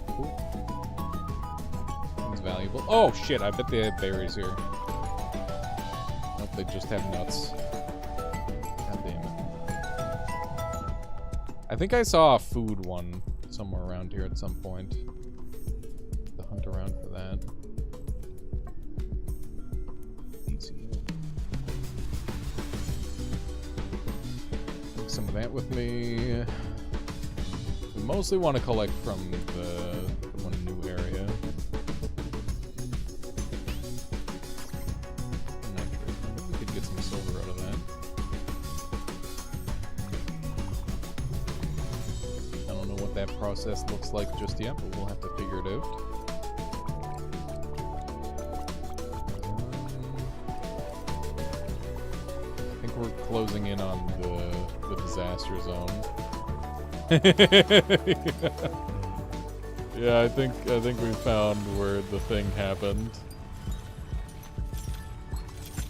Cool. Valuable. Oh shit, I bet they have berries here. Nope, they just have nuts. God damn it. I think I saw a food one somewhere around here at some point. To hunt around for that. Easy. Take some of that with me. We mostly want to collect from the one new area. what that process looks like just yet, but we'll have to figure it out. I think we're closing in on the disaster zone. Yeah, I think we found where the thing happened.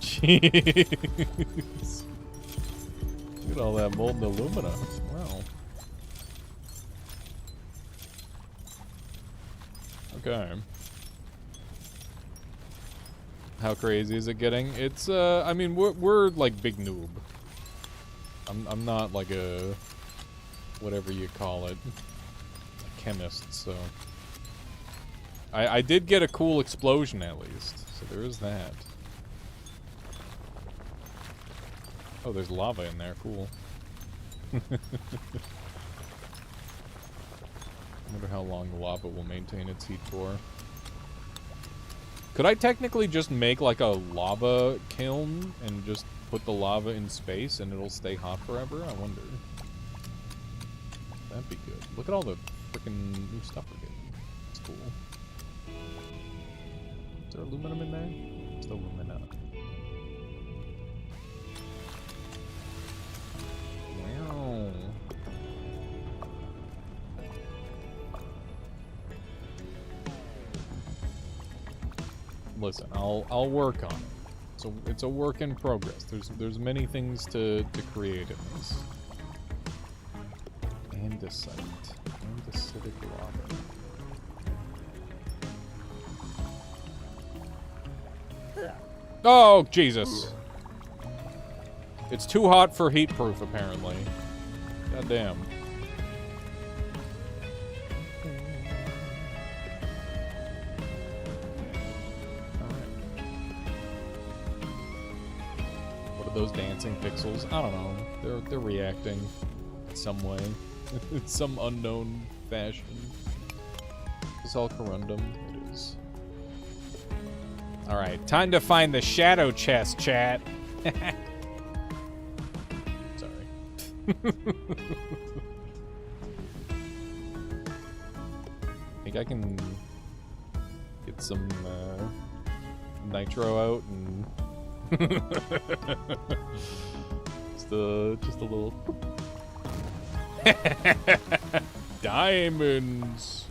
Jeez. Look at all that molten alumina. Wow. Okay. How crazy is it getting? It's I mean we're like big noob. I'm not like a whatever you call it, a chemist, so I did get a cool explosion at least. So there is that. Oh, there's lava in there. Cool. I wonder how long the lava will maintain its heat for. Could I technically just make like a lava kiln and just put the lava in space and it'll stay hot forever? I wonder. That'd be good. Look at all the freaking new stuff we're getting. It's cool. Is there aluminum in there? It's the alumina. Wow. Listen, I'll work on it. So it's a work in progress. There's many things to create in this. Andesite. Andesitic lava. Oh, Jesus. It's too hot for heat proof, apparently. God damn. Those dancing pixels. I don't know. They're reacting in some way. In some unknown fashion. Is this all corundum? It is. Alright, time to find the shadow chest, chat. Sorry. Think I can get some nitro out and just a little diamonds.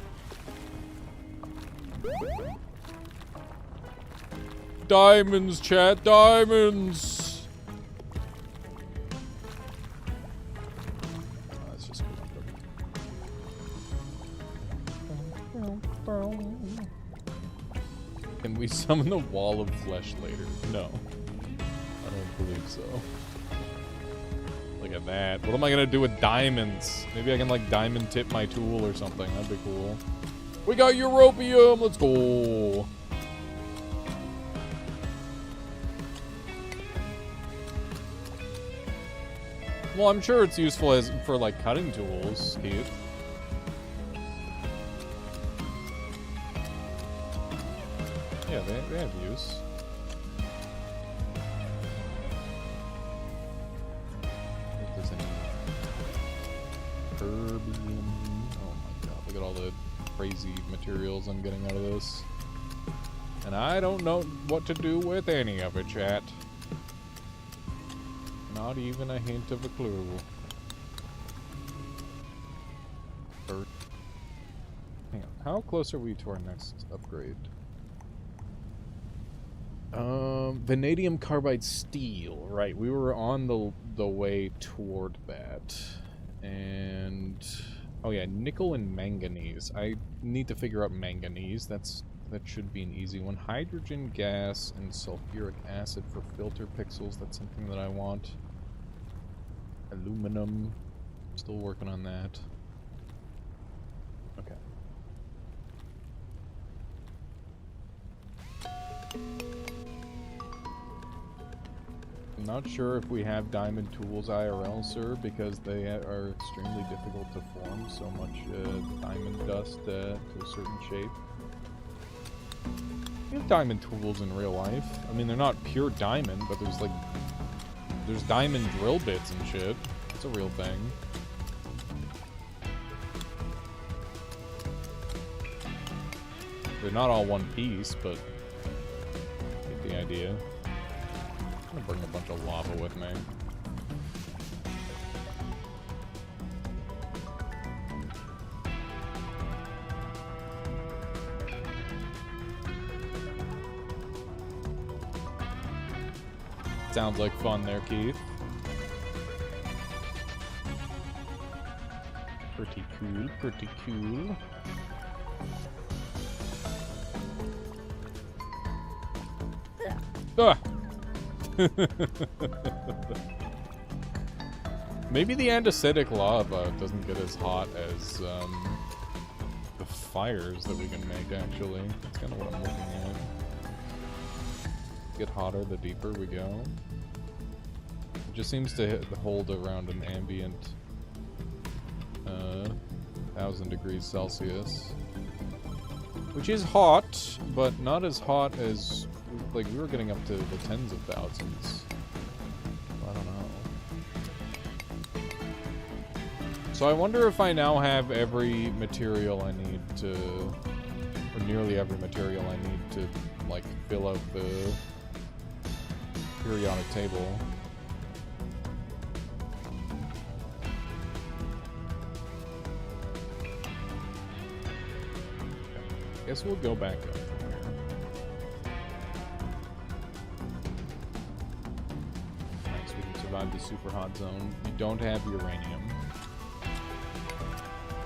Diamonds, chat, diamonds. Oh, that's just good. Can we summon the wall of flesh later? No. I don't believe so. Look at that. What am I gonna do with diamonds? Maybe I can like diamond tip my tool or something. That'd be cool. We got europium. Let's go. Well, I'm sure it's useful as for like cutting tools, Keith. Yeah, they have use. If there's any terbium. Oh my god, look at all the crazy materials I'm getting out of this. And I don't know what to do with any of it, chat. Not even a hint of a clue. Hang on, how close are we to our next upgrade? Vanadium carbide steel. Right, we were on the way toward that. And oh yeah, nickel and manganese. I need to figure out manganese. That should be an easy one. Hydrogen gas and sulfuric acid for filter pixels. That's something that I want. Aluminum. Still working on that. Okay. I'm not sure if we have diamond tools IRL, sir, because they are extremely difficult to form. So much diamond dust to a certain shape. We have diamond tools in real life. I mean, they're not pure diamond, but there's diamond drill bits and shit. It's a real thing. They're not all one piece, but get the idea. I'm gonna bring a bunch of lava with me. Sounds like fun there, Keith. Pretty cool, pretty cool. Ah! Maybe the andesitic lava doesn't get as hot as the fires that we can make, actually. That's kind of what I'm looking at. Get hotter the deeper we go. It just seems to hold around an ambient 1,000 degrees Celsius. Which is hot, but not as hot as, like, we were getting up to the tens of thousands. I don't know. So I wonder if I now have every material I need to, or nearly every material I need to, like, fill out the periodic table. Guess we'll go back up from here. Nice, we can survive the super hot zone. You don't have uranium.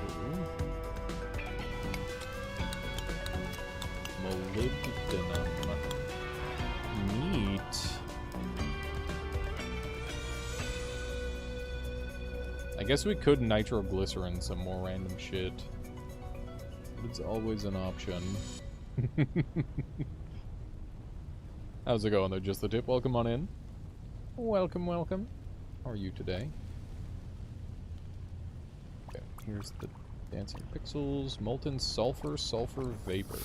Ooh. Molybdenum. Neat. I guess we could nitroglycerin some more random shit. But it's always an option. How's it going there, Just the Tip? Welcome on in. Welcome, welcome. How are you today? Okay, here's the dancing pixels. Molten sulfur, sulfur vapor.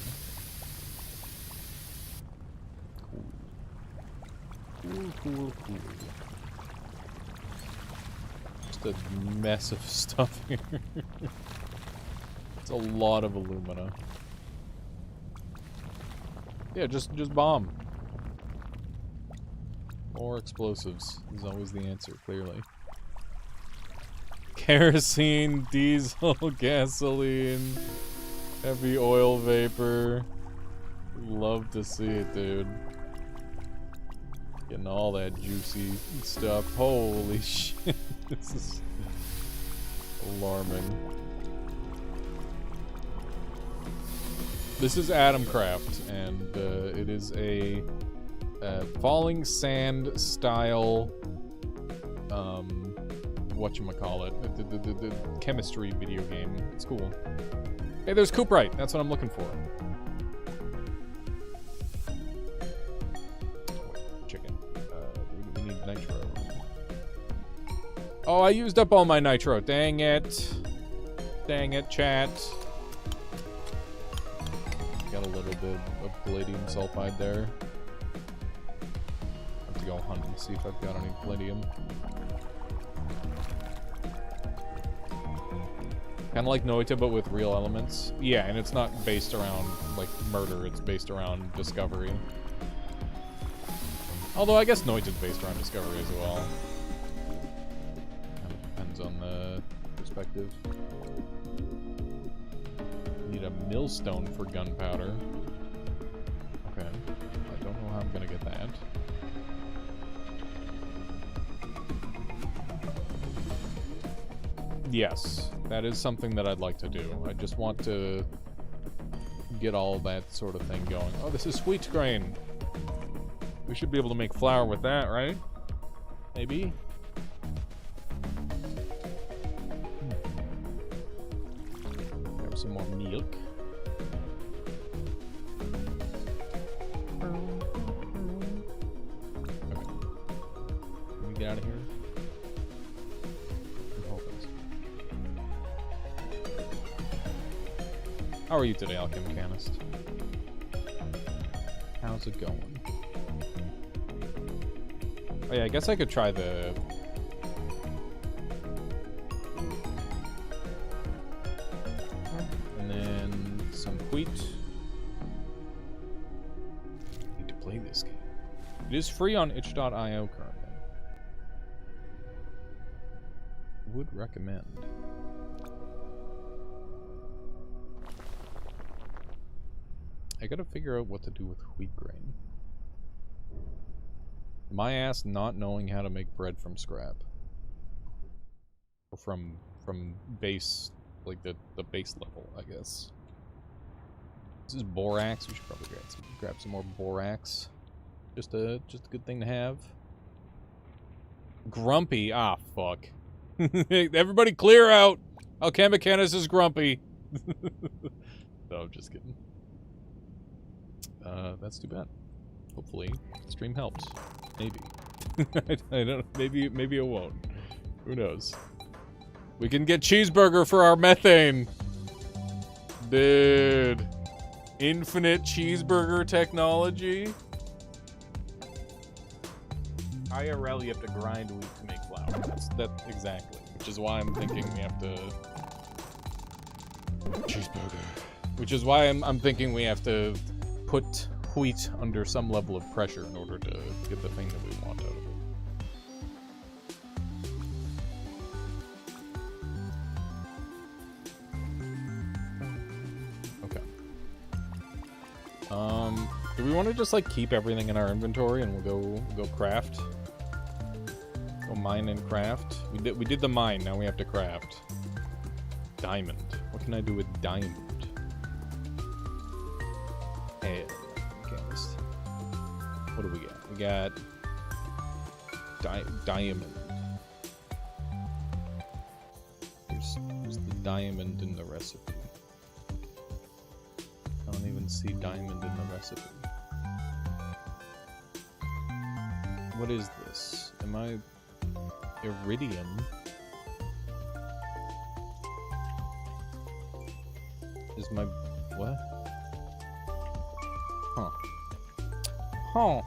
Cool. Cool. Just a mess of stuff here. It's a lot of alumina. Yeah, just bomb. More explosives is always the answer, clearly. Kerosene, diesel, gasoline, heavy oil vapor. Love to see it, dude. Getting all that juicy stuff. Holy shit. This is alarming. This is Atomcraft, and it is a falling sand style, whatchamacallit, the chemistry video game. It's cool. Hey, there's Cooperite. That's what I'm looking for. Chicken. We need nitro. Oh, I used up all my nitro. Dang it. Dang it, chat. Got a little bit of palladium sulfide there. I have to go hunt and see if I've got any palladium. Kind of like Noita, but with real elements. Yeah, and it's not based around, like, murder. It's based around discovery. Although, I guess Noita's based around discovery as well. Kind of depends on the perspective. Need a millstone for gunpowder. Okay. I don't know how I'm gonna get that. Yes, that is something that I'd like to do. I just want to get all that sort of thing going. Oh, this is sweet grain. We should be able to make flour with that, right? Maybe? Grab some more milk. Okay. Can we get out of here? How are you today, Alchemcanist? How's it going? Oh yeah, I guess I could try the... And then some wheat. It is free on itch.io currently. Would recommend. I gotta figure out what to do with wheat grain. My ass not knowing how to make bread from scrap. Or from base, like the base level, I guess. This is borax. We should probably grab some more borax. Just a good thing to have. Grumpy. Ah, fuck. Everybody clear out. Alchemicanus is grumpy. No, I'm just kidding. That's too bad. Hopefully, the stream helps. Maybe. I don't. Maybe it won't. Who knows? We can get cheeseburger for our methane. Dude. Infinite cheeseburger technology. IRL, you have to grind wheat to make flour. That exactly. Which is why I'm thinking we have to cheeseburger. Which is why I'm thinking we have to put wheat under some level of pressure in order to get the thing that we want out of it. Do we want to just like keep everything in our inventory and we'll go craft? Go mine and craft. We did the mine, now we have to craft. Diamond. What can I do with diamond? Hey, okay, what do we got? We got diamond. There's the diamond in the recipe. I don't even see diamond in the recipe. What is this? Am I iridium? Is my what? Huh. Huh.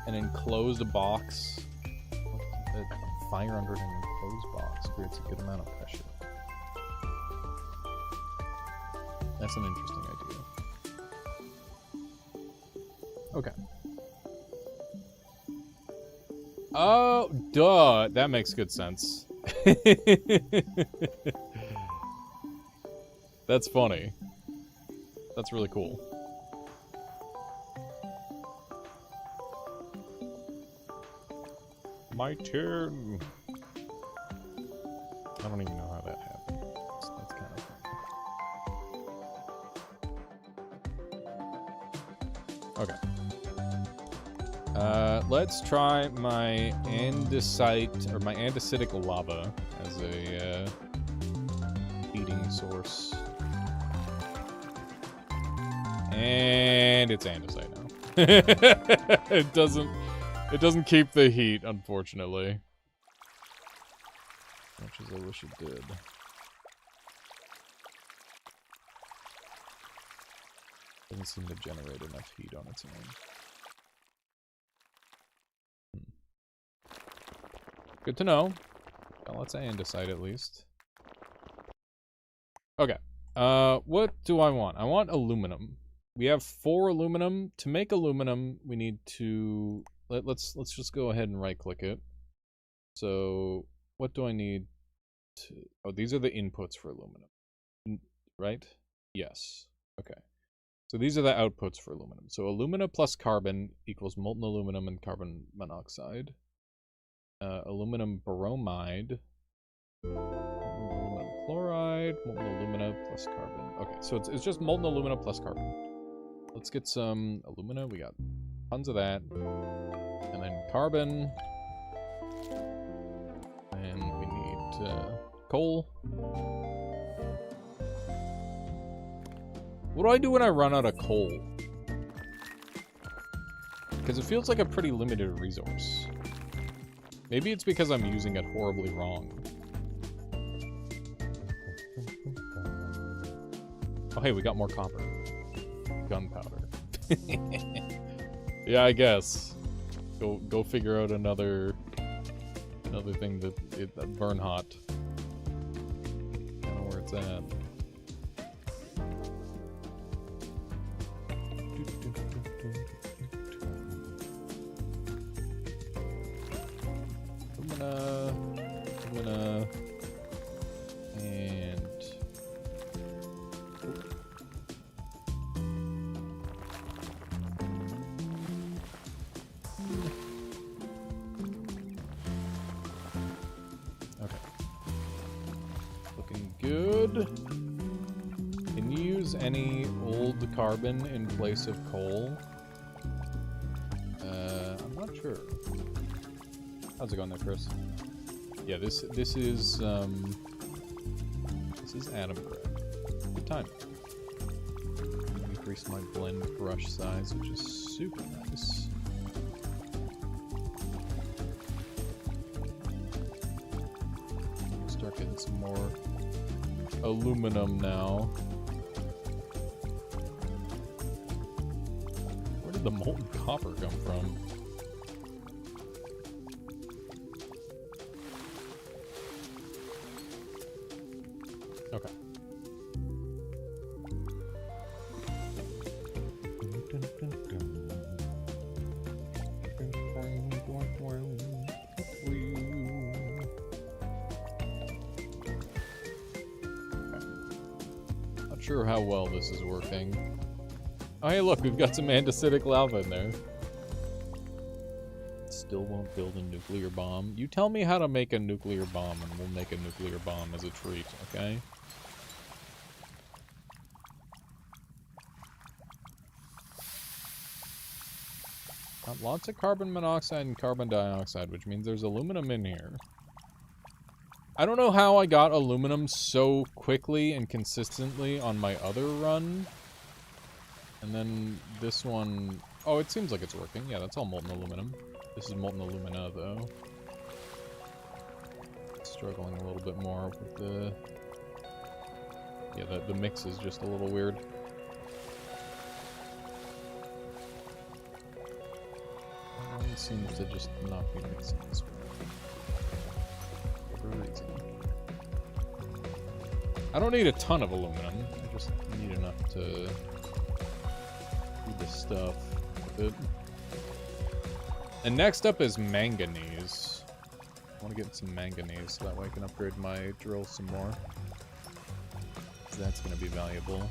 An enclosed box. Fire under an enclosed box creates a good amount of pressure. That's an interesting idea. Okay. Oh, duh. That makes good sense. That's funny. That's really cool. My turn. I don't even know how that happened. That's kind of fun. Okay. Let's try my andesite or my andesitic lava as a heating source. And it's andesite now. It doesn't keep the heat, unfortunately. As much as I wish it did. Doesn't seem to generate enough heat on its own. Good to know. Well, let's andesite at least. Okay. What do I want? I want aluminum. We have 4 aluminum. To make aluminum, we need to... Let's just go ahead and right-click it. So, what do I need to... Oh, these are the inputs for aluminum. Right? Yes. Okay. So these are the outputs for aluminum. So alumina plus carbon equals molten aluminum and carbon monoxide. Aluminum bromide. Aluminum chloride. Molten alumina plus carbon. Okay, so it's just molten alumina plus carbon. Let's get some alumina. We got tons of that. And then carbon. And we need coal. What do I do when I run out of coal? Because it feels like a pretty limited resource. Maybe it's because I'm using it horribly wrong. Oh hey, we got more copper. Gunpowder. Yeah, I guess. Go figure out another thing that burn hot. I don't know where it's at. good. Can you use any old carbon in place of coal? I'm not sure. How's it going there, Chris? Yeah, this is Atomcraft. Good time. Increase my blend brush size, which is super nice. Start getting some more aluminum now. Where did the molten copper come from? Okay. Not sure how well this is working. Oh, hey, look, we've got some andesitic lava in there. Still won't build a nuclear bomb. You tell me how to make a nuclear bomb, and we'll make a nuclear bomb as a treat, okay? Got lots of carbon monoxide and carbon dioxide, which means there's aluminum in here. I don't know how I got aluminum so quickly and consistently on my other run. And then this one... Oh, it seems like it's working. Yeah, that's all molten aluminum. This is molten alumina, though. Struggling a little bit more with the... Yeah, the mix is just a little weird. It seems to just not be mixing this way. For a reason. I don't need a ton of aluminum. I just need enough to do the stuff with it. And next up is manganese. I want to get some manganese so that way I can upgrade my drill some more. So that's going to be valuable.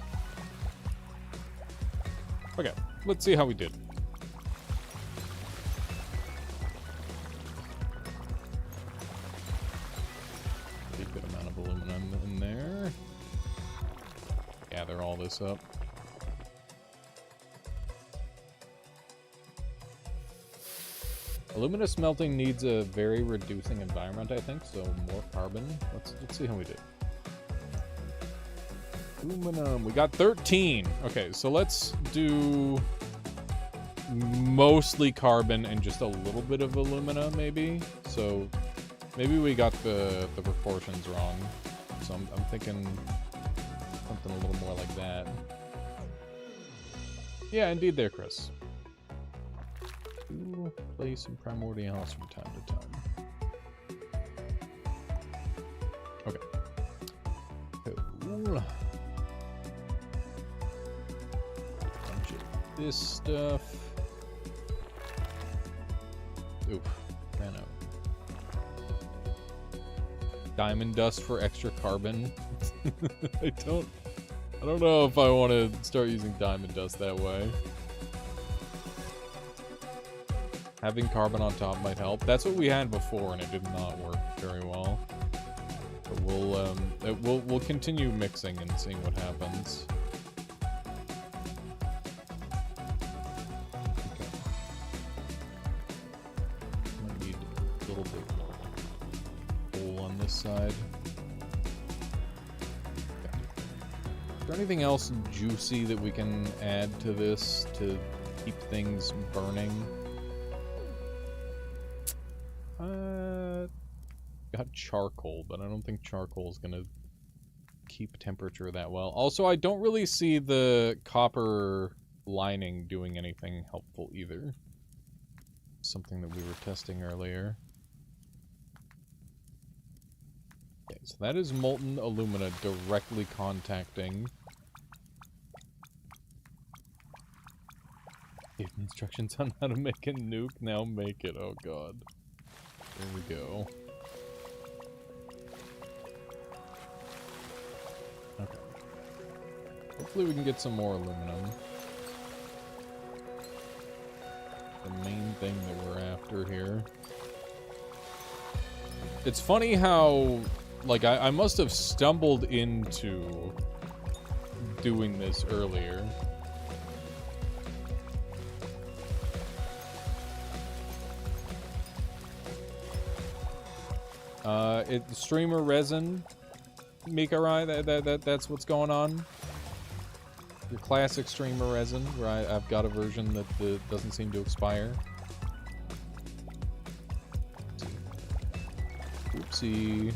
Okay, let's see how we did. Good amount of aluminum in there. Gather all this up. Alumina smelting needs a very reducing environment, I think, so more carbon. Let's see how we do. Aluminum, we got 13. Okay, so let's do mostly carbon and just a little bit of alumina, maybe. So maybe we got the proportions wrong. So I'm thinking something a little more like that. Yeah, indeed there, Chris. Do play some Primordials from time to time. Okay. Cool. Bunch of this stuff. Oof, ran out. Diamond dust for extra carbon. I don't know if I want to start using diamond dust that way. Having carbon on top might help. That's what we had before, and it did not work very well. But we'll continue mixing and seeing what happens. Okay. Might need a little bit more coal on this side. Okay. Is there anything else juicy that we can add to this to keep things burning? Got charcoal, but I don't think charcoal is gonna keep temperature that well. Also, I don't really see the copper lining doing anything helpful either. Something that we were testing earlier. Okay, so that is molten alumina directly contacting. Give me instructions on how to make a nuke. Now make it. Oh god. There we go. Okay. Hopefully we can get some more aluminum. The main thing that we're after here. It's funny how Like, I must have stumbled into doing this earlier. Streamer resin, Mikarai, that's what's going on. Your classic streamer resin, where I've got a version that doesn't seem to expire. Oopsie.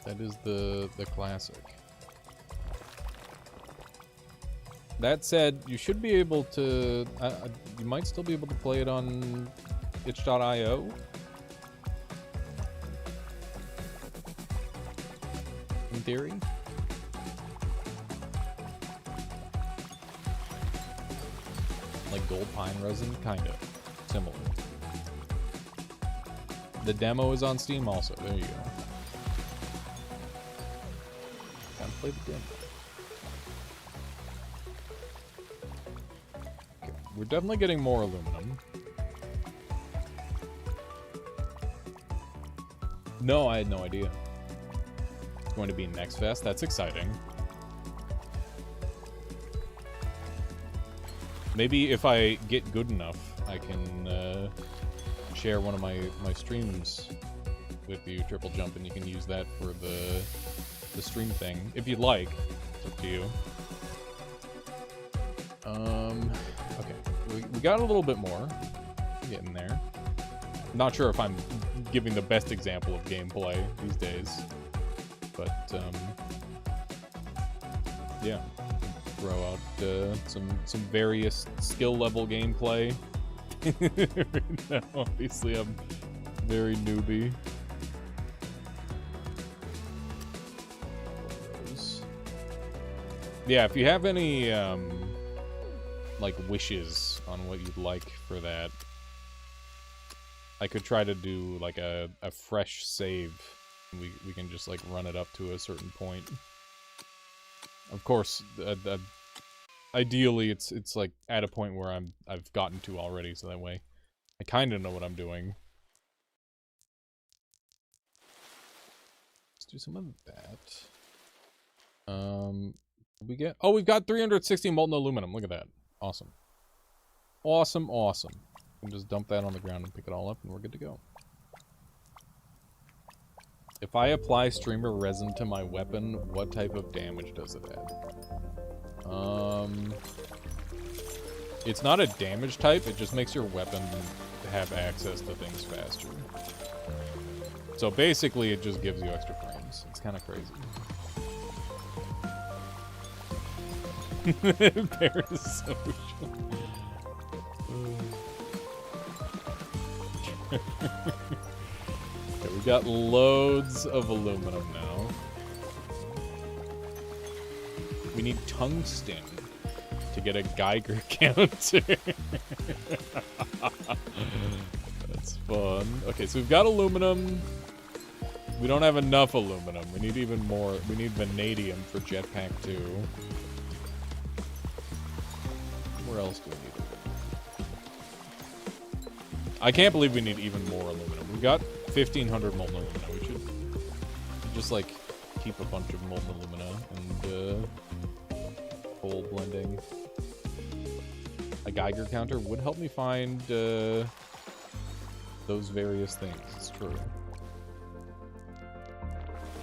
That is the classic. That said, you should be able to... you might still be able to play it on itch.io. In theory. Like gold pine resin? Kind of. Similar. The demo is on Steam also. There you go. Gotta play the demo. We're definitely getting more aluminum. No, I had no idea. It's going to be next fest. That's exciting. Maybe if I get good enough, I can share one of my streams with you, Triple Jump, and you can use that for the stream thing. If you'd like. It's up to you. Okay, we got a little bit more. Getting there. Not sure if I'm giving the best example of gameplay these days, but yeah, throw out some various skill level gameplay. Right now, obviously, I'm very newbie. Yeah, if you have any like wishes on what you'd like for that, I could try to do like a fresh save. We can just like run it up to a certain point. Of course, ideally it's like at a point where I've gotten to already, so that way I kind of know what I'm doing. Let's do some of that. We've got 360 molten aluminum. Look at that. Awesome. Awesome, awesome. We can just dump that on the ground and pick it all up, and we're good to go. If I apply streamer resin to my weapon, what type of damage does it add? It's not a damage type, it just makes your weapon have access to things faster. So basically, it just gives you extra frames. It's kind of crazy. Parasocial. Okay, we got loads of aluminum now. We need tungsten to get a Geiger counter. That's fun. Okay, so we've got aluminum. We don't have enough aluminum. We need even more. We need vanadium for Jetpack 2. Where else do we need it? I can't believe we need even more aluminum. We got 1,500 molten alumina. We should just like keep a bunch of molten alumina and coal blending. A Geiger counter would help me find those various things. It's true.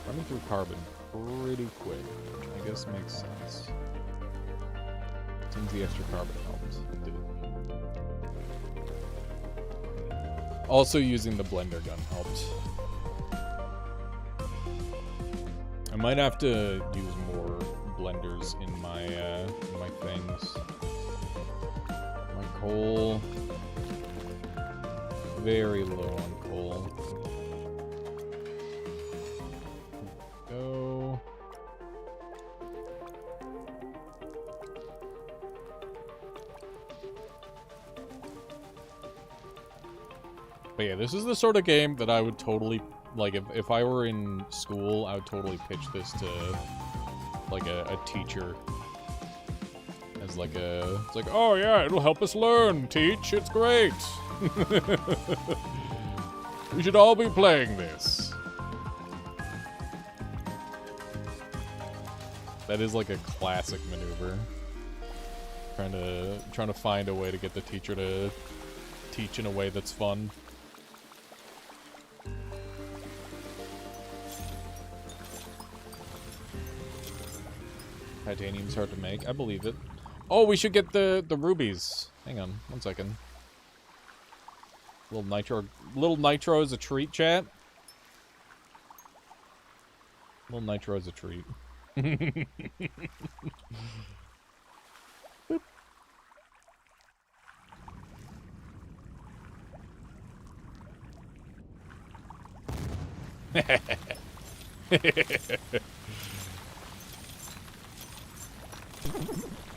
Running through carbon pretty quick, I guess makes sense. Seems the extra carbon helps. Also using the blender gun helped. I might have to use more blenders in my things. My coal, very low on coal. Go. But yeah, this is the sort of game that I would totally, like, if I were in school, I would totally pitch this to, like, a teacher. As like a, it's like, oh yeah, it'll help us learn, teach, it's great. We should all be playing this. That is like a classic maneuver. Trying to find a way to get the teacher to teach in a way that's fun. Titanium's hard to make. I believe it. Oh, we should get the rubies. Hang on, 1 second. Little nitro is a treat, chat. Little nitro is a treat.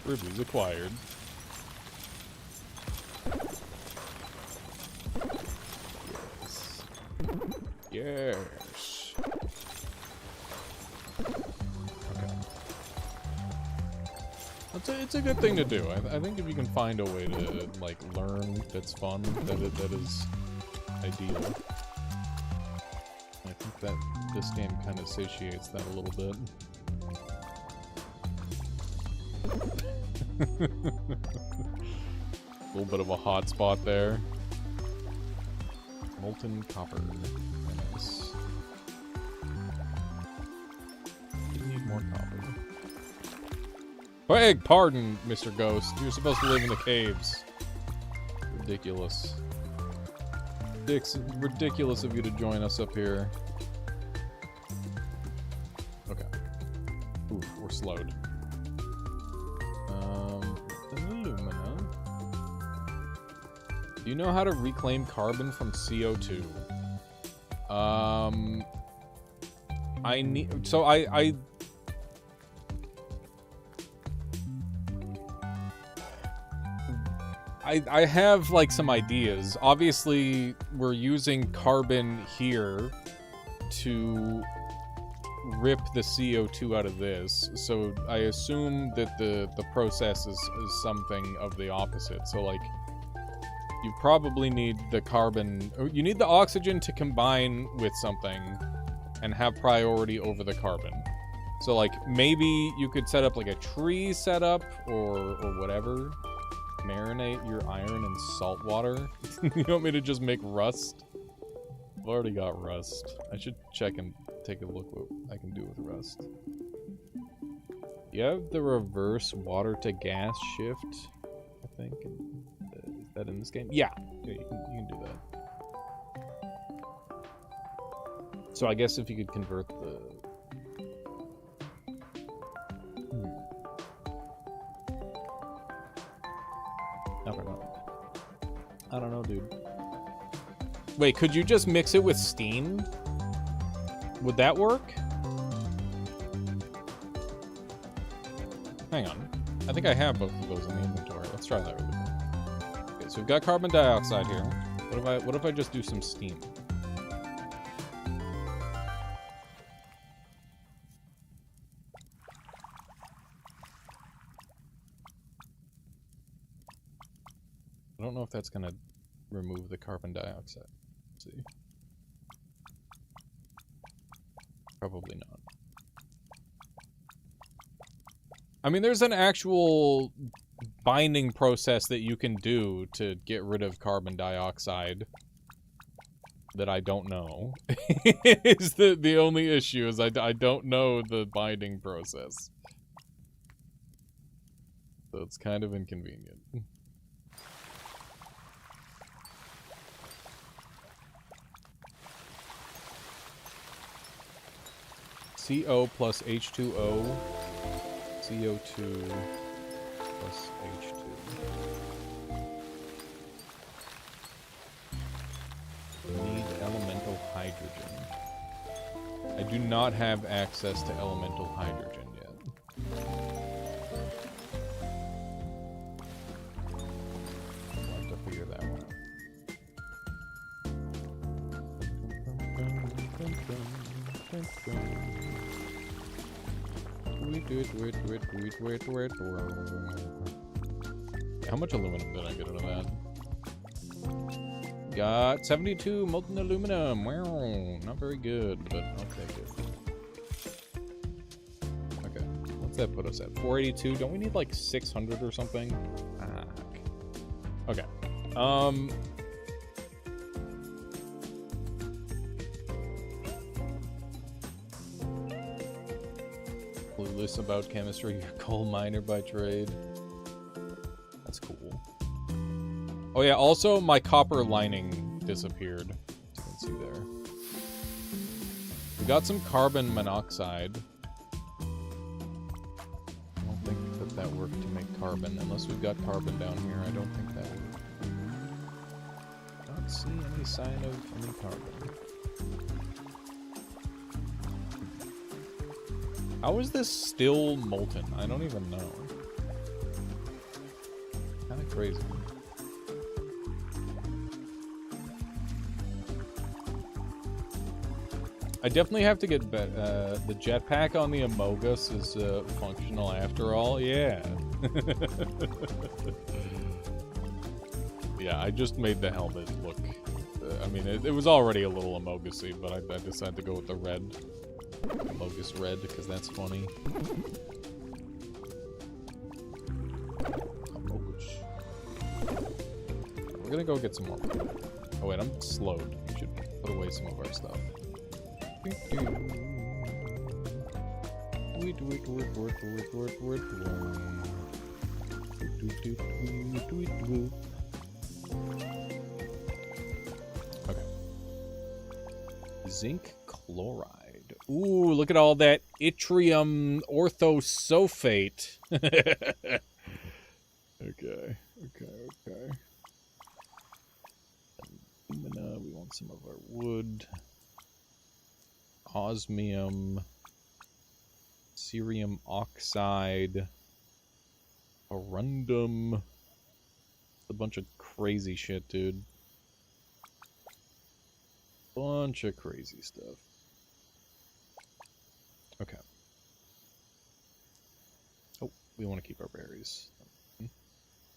Rubies acquired. Yes. Yes. Okay. It's a good thing to do. I think if you can find a way to like learn that's fun, that is ideal. I think that this game kind of satiates that a little bit. A little bit of a hot spot there. Molten copper. Nice. We need more copper. Beg pardon, Mr. Ghost. You're supposed to live in the caves. Ridiculous. It's ridiculous of you to join us up here. Okay. Ooh, we're slowed. Alumina. Do you know how to reclaim carbon from CO2? I need... So I have, like, some ideas. Obviously, we're using carbon here to rip the CO2 out of this, so I assume that the process is something of the opposite. So, like, you probably need the carbon... You need the oxygen to combine with something and have priority over the carbon. So, like, maybe you could set up, like, a tree setup or whatever. Marinate your iron in salt water. You want me to just make rust? I've already got rust. I should check and take a look what I can do with rust. You have the reverse water to gas shift, I think. Is that in this game? Yeah, you can do that. So I guess if you could convert the... I don't know, dude. Wait, could you just mix it with steam? Would that work? Hang on. I think I have both of those in the inventory. Let's try that really quick. Okay, so we've got carbon dioxide here. What if I just do some steam? I don't know if that's gonna remove the carbon dioxide. Let's see. Probably not. I mean, there's an actual binding process that you can do to get rid of carbon dioxide that I don't know. Is the only issue is I don't know the binding process. So it's kind of inconvenient. CO plus H2O, CO2 plus H2. Need elemental hydrogen. I do not have access to elemental hydrogen yet. I'll have to figure that one out. How much aluminum did I get out of that? Got 72 molten aluminum. Wow, not very good, but okay, good. Okay, what's that put us at? 482. Don't we need like 600 or something? Ah, okay. Clueless about chemistry. You're a coal miner by trade. That's cool. Oh yeah, also my copper lining disappeared. As you can see there. We got some carbon monoxide. I don't think that worked to make carbon, unless we've got carbon down here. I don't think that would. I don't see any sign of any carbon. How is this still molten? I don't even know. Kind of crazy. I definitely have to get the jetpack on the Amogus is functional after all. Yeah. Yeah, I just made the helmet look. I mean, it was already a little Amogus-y, but I decided to go with the red. Amogus red, because that's funny. Amogus. We're gonna go get some more. Oh wait, I'm slowed. We should put away some of our stuff. Okay. Zinc chloride. Ooh, look at all that yttrium orthosulfate. Okay. Alumina, we want some of our wood. Osmium, cerium oxide, corundum. A bunch of crazy shit, dude. Bunch of crazy stuff. Okay. Oh, we want to keep our berries.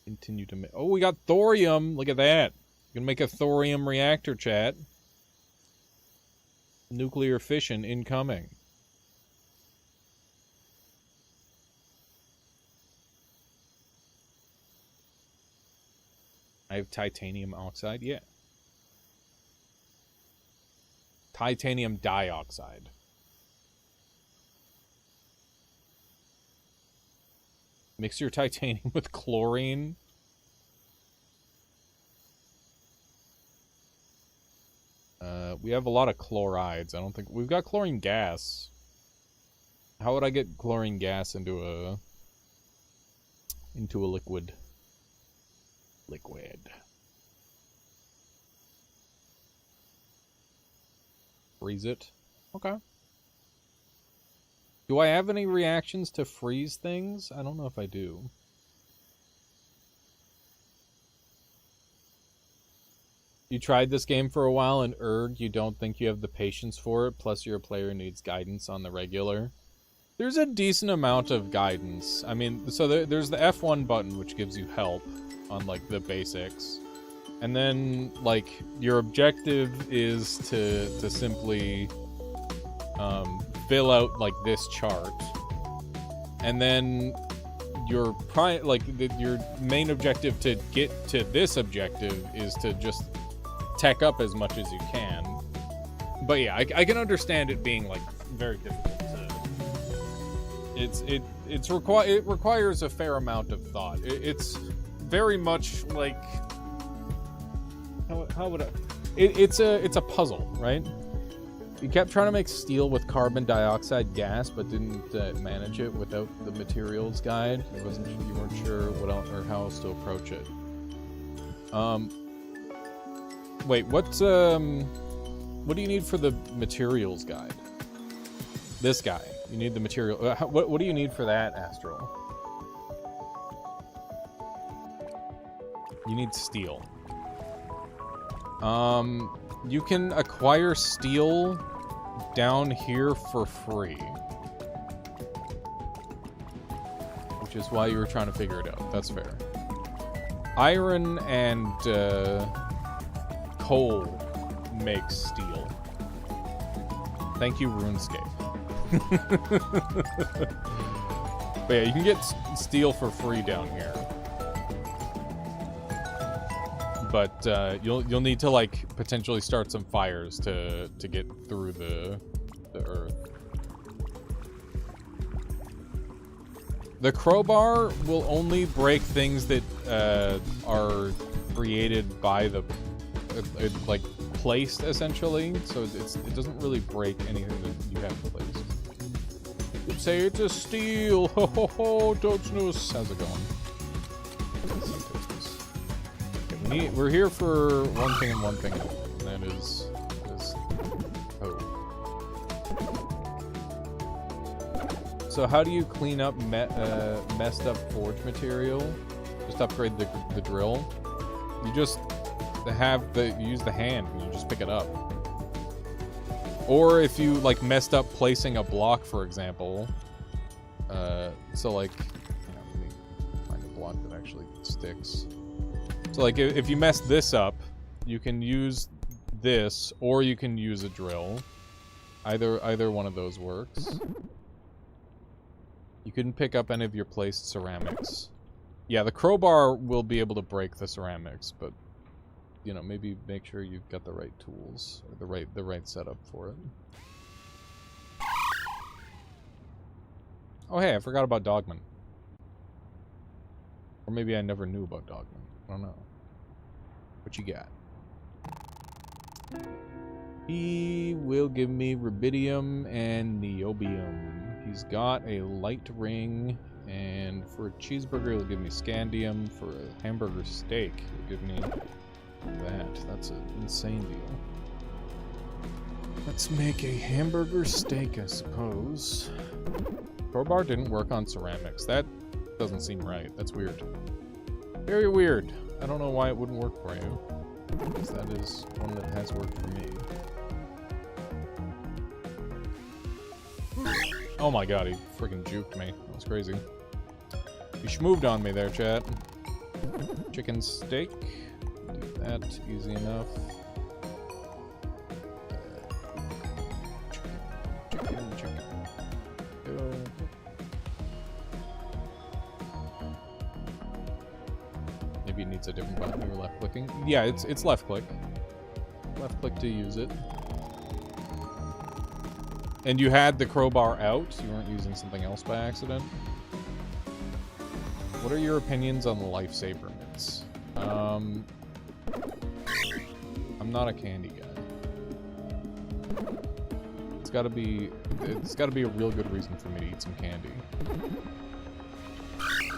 Continue to make. Oh, we got thorium. Look at that. You can make a thorium reactor, chat. Nuclear fission incoming. I have titanium oxide, yeah. Titanium dioxide. Mix your titanium with chlorine. We have a lot of chlorides. I don't think we've got chlorine gas. How would I get chlorine gas into a liquid? Freeze it. Okay. Do I have any reactions to freeze things? I don't know if I do. You tried this game for a while and you don't think you have the patience for it, plus your player needs guidance on the regular. There's a decent amount of guidance. I mean, so there's the F1 button, which gives you help on, like, the basics. And then, like, your objective is to simply fill out, like, this chart. And then your main objective to get to this objective is to just tech up as much as you can. But yeah, I can understand it being, like, very difficult to... It requires a fair amount of thought. It's very much like... How would I... It's a puzzle, right? You kept trying to make steel with carbon dioxide gas, but didn't manage it without the materials guide. You weren't sure what else or how else to approach it. Wait, what do you need for the materials guide? This guy. You need the material. What do you need for that, Astral? You need steel. You can acquire steel down here for free. which is why you were trying to figure it out. That's fair. Iron and coal makes steel. Thank you, RuneScape. But yeah, you can get steel for free down here. But you'll need to like potentially start some fires to get through the earth. The crowbar will only break things that are created by the like placed essentially. So it doesn't really break anything that you have placed. You'd say it's a steel. Ho ho ho, Toadsnoose. How's it going? Okay, we're here for one thing and one thing only, and that is this. Oh. So how do you clean up messed up forge material? Just upgrade the drill. You just use the hand and you just pick it up. Or if you like messed up placing a block, for example. So like, let me find a block that actually sticks. So like if you mess this up, you can use this or you can use a drill. Either one of those works. You couldn't pick up any of your placed ceramics. Yeah, the crowbar will be able to break the ceramics, but you know, maybe make sure you've got the right tools or the right setup for it. Oh hey, I forgot about Dogman. Or maybe I never knew about Dogman. I don't know. What you got? He will give me rubidium and niobium. He's got a light ring, and for a cheeseburger he'll give me scandium. For a hamburger steak he'll give me that. That's an insane deal. Let's make a hamburger steak, I suppose. Crowbar didn't work on ceramics. That doesn't seem right. That's weird. Very weird. I don't know why it wouldn't work for you. Because that is one that has worked for me. Oh my god, he freaking juked me. That was crazy. He schmooved on me there, chat. Chicken steak. Do that easy enough. Chicken. Go. Maybe it needs a different button. You were left clicking. Yeah, it's left click. Left click to use it. And you had the crowbar out. You weren't using something else by accident. What are your opinions on the lifesaver mitts? I'm not a candy guy. It's gotta be a real good reason for me to eat some candy.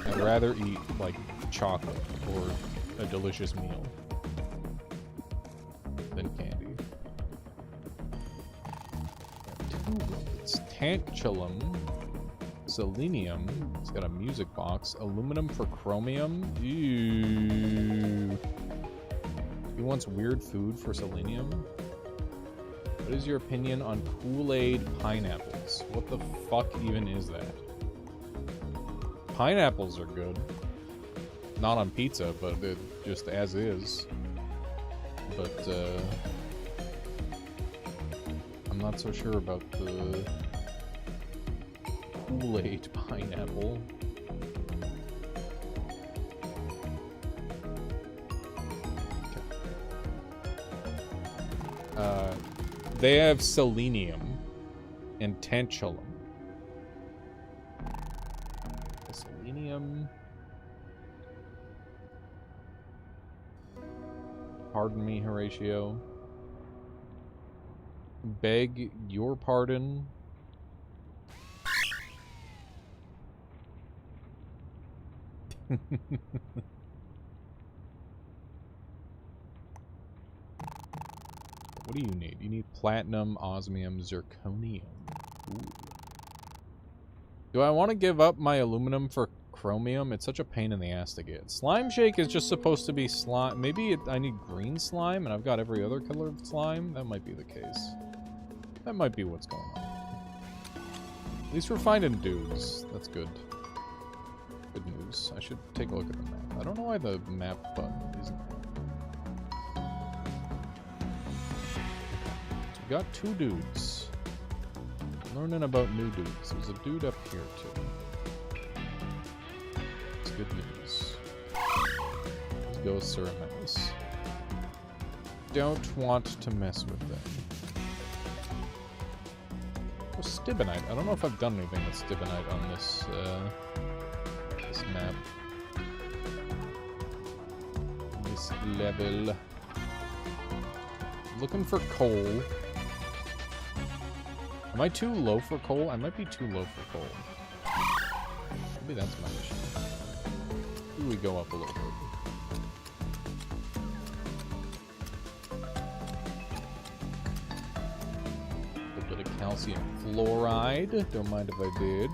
I'd rather eat like chocolate or a delicious meal than candy. It's tantalum, selenium. It's got a music box. Aluminum for chromium. Ew. He wants weird food for selenium. What is your opinion on Kool-Aid pineapples? What the fuck even is that? Pineapples are good. Not on pizza, but just as is. But, I'm not so sure about the Kool-Aid pineapple. Okay. They have selenium and tantalum. Selenium. Pardon me, Horatio. Beg your pardon. What do you need? You need platinum, osmium, zirconium. Ooh. Do I want to give up my aluminum for chromium? It's such a pain in the ass to get. Slime shake is just supposed to be slime. Maybe I need green slime and I've got every other color of slime? That might be the case. That might be what's going on. At least we're finding dudes. That's good. those. I should take a look at the map. I don't know why the map button isn't there. So we got 2 dudes. Learning about new dudes. There's a dude up here, too. It's good news. These ghosts are a menace. Don't want to mess with them. Oh, Stibonite. I don't know if I've done anything with Stibonite on this, this map. This level. Looking for coal. Am I too low for coal? I might be too low for coal. Maybe that's my issue. Maybe we go up a little bit. A bit of calcium fluoride. Don't mind if I did.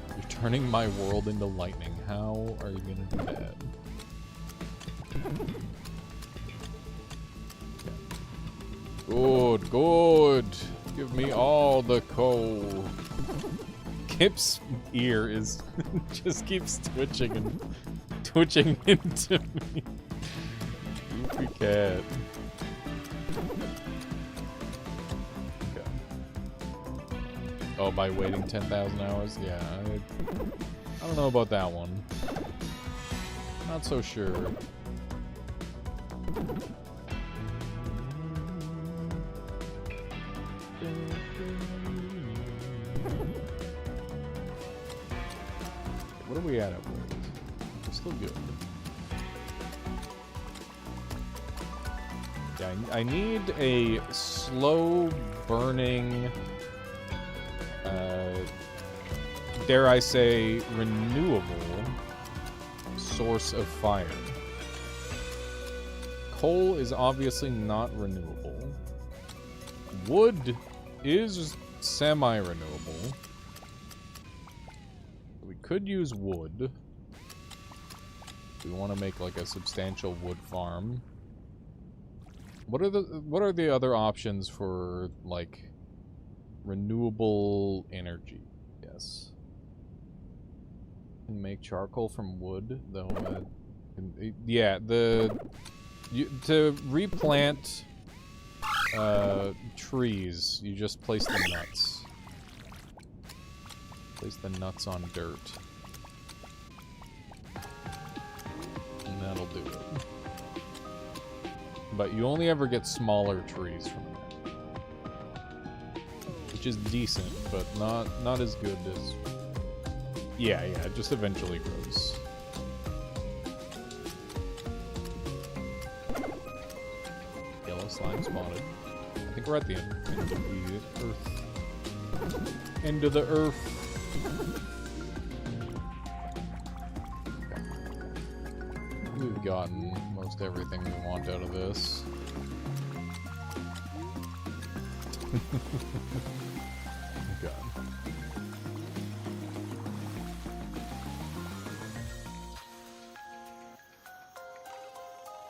You're turning my world into lightning. How are you gonna do that? Good, good. Give me all the coal. Kip's ear is just keeps twitching and twitching into me. Goofy cat. Okay. Oh, by waiting 10,000 hours? Yeah, I don't know about that one. Not so sure. What are we at upwards? We're still good. Yeah, I need a slow burning, dare I say, renewable source of fire. Coal is obviously not renewable. Wood is semi-renewable. We could use wood. We want to make like a substantial wood farm. What are the other options for like renewable energy? Yes. Can make charcoal from wood though. Yeah, to replant trees, you just place the nuts. Place the nuts on dirt. And that'll do it. But you only ever get smaller trees from that. Which is decent, but not as good as... Yeah, it just eventually grows. Yellow slime spotted. I think we're at the end of the earth. End of the earth. Okay. We've gotten most everything we want out of this. God.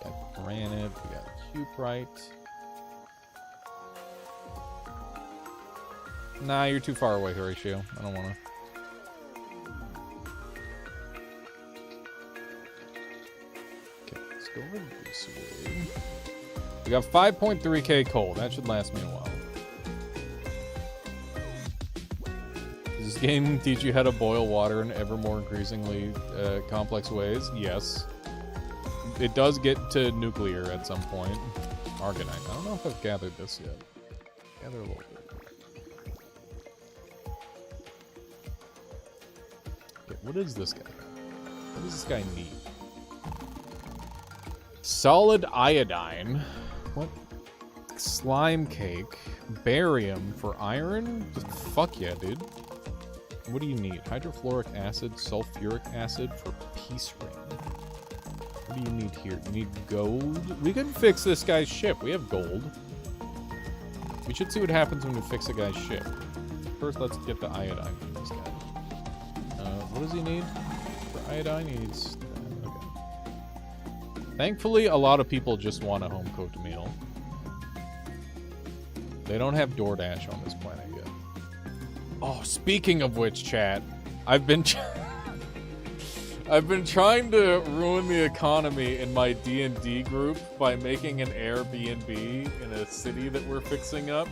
Got granite, we got cuprite. Nah, you're too far away, Horatio. I don't wanna. Okay, let's go over this way. We got 5.3k coal. That should last me a while. Does this game teach you how to boil water in ever more increasingly complex ways? Yes. It does get to nuclear at some point. Argonite. I don't know if I've gathered this yet. Gather a little bit. What is this guy? What does this guy need? Solid iodine. What? Slime cake. Barium for iron? Just fuck yeah, dude. What do you need? Hydrofluoric acid, sulfuric acid for peace ring. What do you need here? You need gold? We can fix this guy's ship. We have gold. We should see what happens when we fix a guy's ship. First, let's get the iodine from this guy. What does he need? For iodine, he needs... okay. Thankfully, a lot of people just want a home-cooked meal. They don't have DoorDash on this planet yet. Oh, speaking of which, chat, I've been trying to ruin the economy in my D&D group by making an Airbnb in a city that we're fixing up.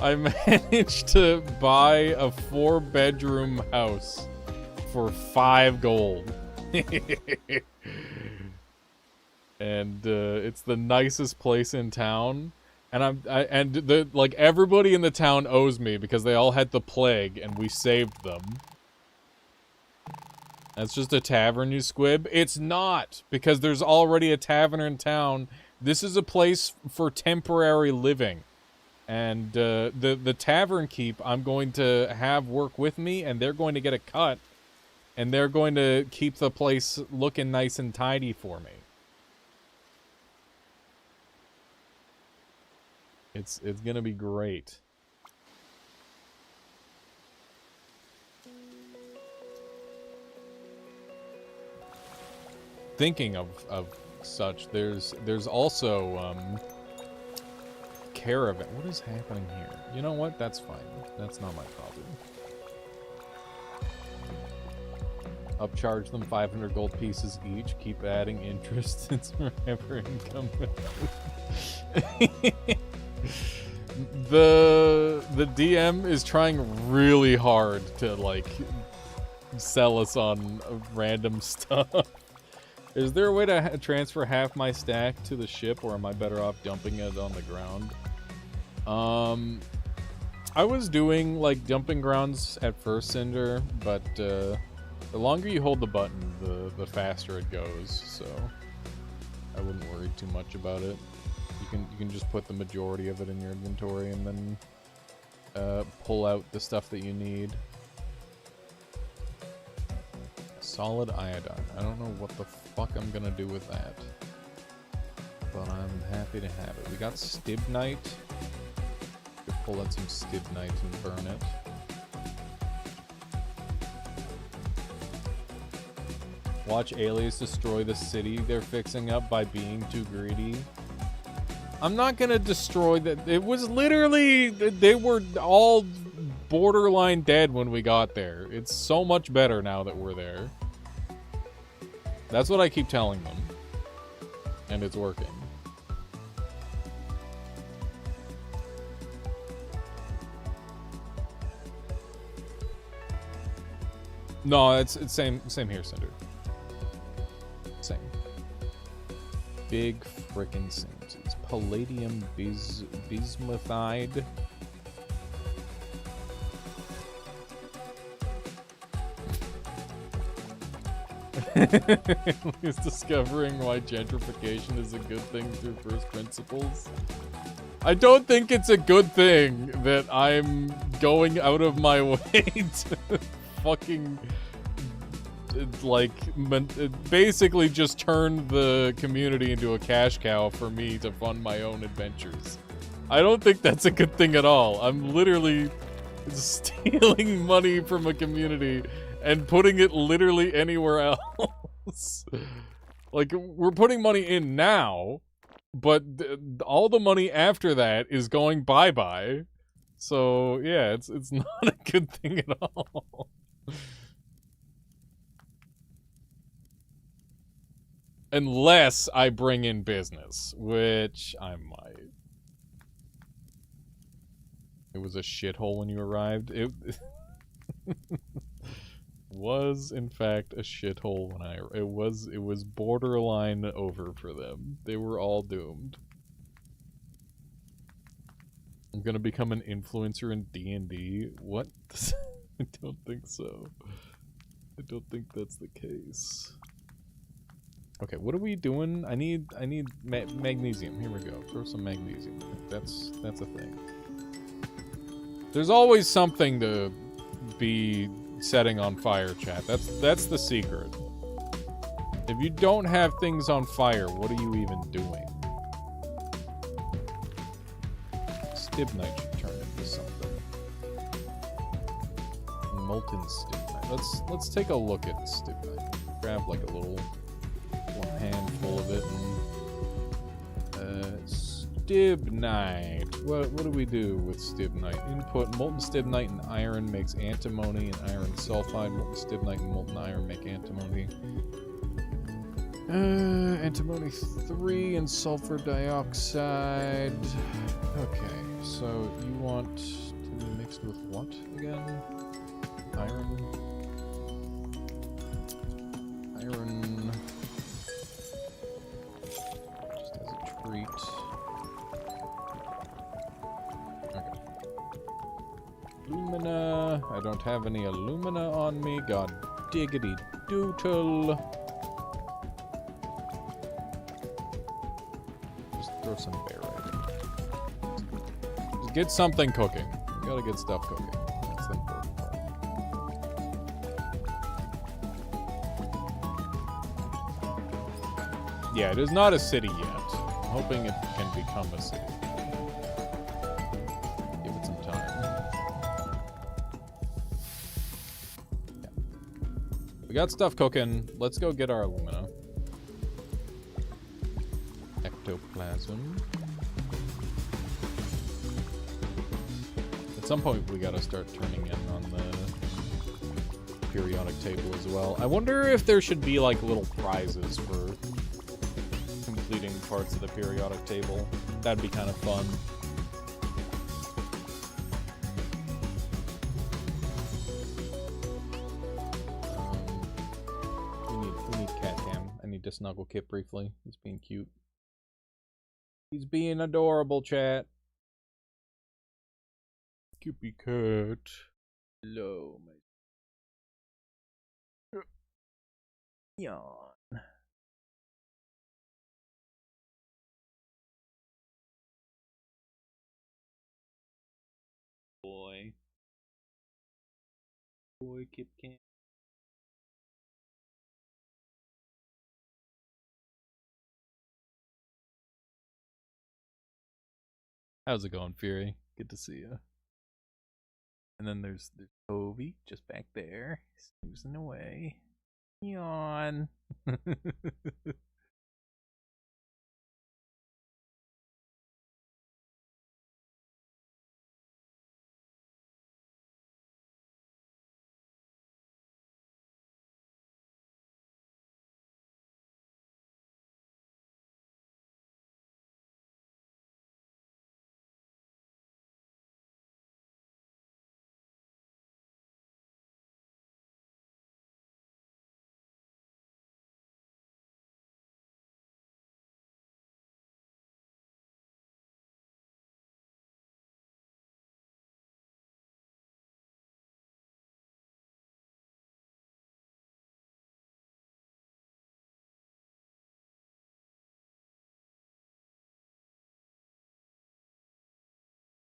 I managed to buy a 4-bedroom house for 5 gold. And it's the nicest place in town. And like everybody in the town owes me because they all had the plague and we saved them. That's just a tavern, you squib. It's not, because there's already a tavern in town. This is a place for temporary living. And the tavern keep, I'm going to have work with me, and they're going to get a cut. And they're going to keep the place looking nice and tidy for me. It's gonna be great. Thinking of such, there's also caravan. What is happening here? You know what? That's fine. That's not my problem. Upcharge them 500 gold pieces each. Keep adding interest. It's forever income. The DM is trying really hard to like sell us on random stuff. Is there a way to transfer half my stack to the ship, or am I better off dumping it on the ground? I was doing like dumping grounds at first, Cinder, but the longer you hold the button, the faster it goes. So I wouldn't worry too much about it. You can just put the majority of it in your inventory and then pull out the stuff that you need. Solid iodine. I don't know what the fuck I'm gonna do with that, but I'm happy to have it. We got stibnite. Could pull out some stibnite and burn it. Watch aliens destroy the city they're fixing up by being too greedy. I'm not gonna destroy that. It was literally, they were all borderline dead when we got there. It's so much better now that we're there. That's what I keep telling them. And it's working. No, it's same here, Cinder. Same. Big frickin' samesies. Palladium bismuthide. He's discovering why gentrification is a good thing through first principles. I don't think it's a good thing that I'm going out of my way to fucking like basically just turn the community into a cash cow for me to fund my own adventures. I don't think that's a good thing at all. I'm literally stealing money from a community and putting it literally anywhere else. Like, we're putting money in now, but all the money after that is going bye-bye. So, yeah, it's not a good thing at all. Unless I bring in business, which I might. It was a shithole when you arrived. It was in fact a shithole when it was borderline over for them. They were all doomed. I'm gonna become an influencer in D&D. What? I don't think so. I don't think that's the case. Okay, what are we doing? I need magnesium. Here we go. Throw some magnesium. That's a thing. There's always something to be setting on fire, chat. That's the secret. If you don't have things on fire, what are you even doing? Stibnite should turn into something. Molten stibnite. Let's take a look at stibnite. Grab like a little handful of it and stibnite. What do we do with stibnite? Input molten stibnite and iron makes antimony and iron sulfide. Molten stibnite and molten iron make antimony. Antimony 3 and sulfur dioxide. Okay, so you want to be mixed with what again? Iron. Iron. Just as a treat. Okay. Alumina. I don't have any alumina on me. God diggity doodle. Just throw some barite. Just get something cooking. You gotta get stuff cooking. That's the important part. Yeah, it is not a city yet. I'm hoping it can become a city. Give it some time. Yeah. We got stuff cooking. Let's go get our alumina. Ectoplasm. At some point, we gotta start turning in on the periodic table as well. I wonder if there should be, like, little prizes for completing parts of the periodic table. That'd be kind of fun. We need cat cam. I need to snuggle Kip briefly. He's being cute. He's being adorable, chat. Kippy cat. Hello, my yawn. Boy, Kip Cam. How's it going, Fury? Good to see you. And then there's Toby just back there, snoozing away. Yawn.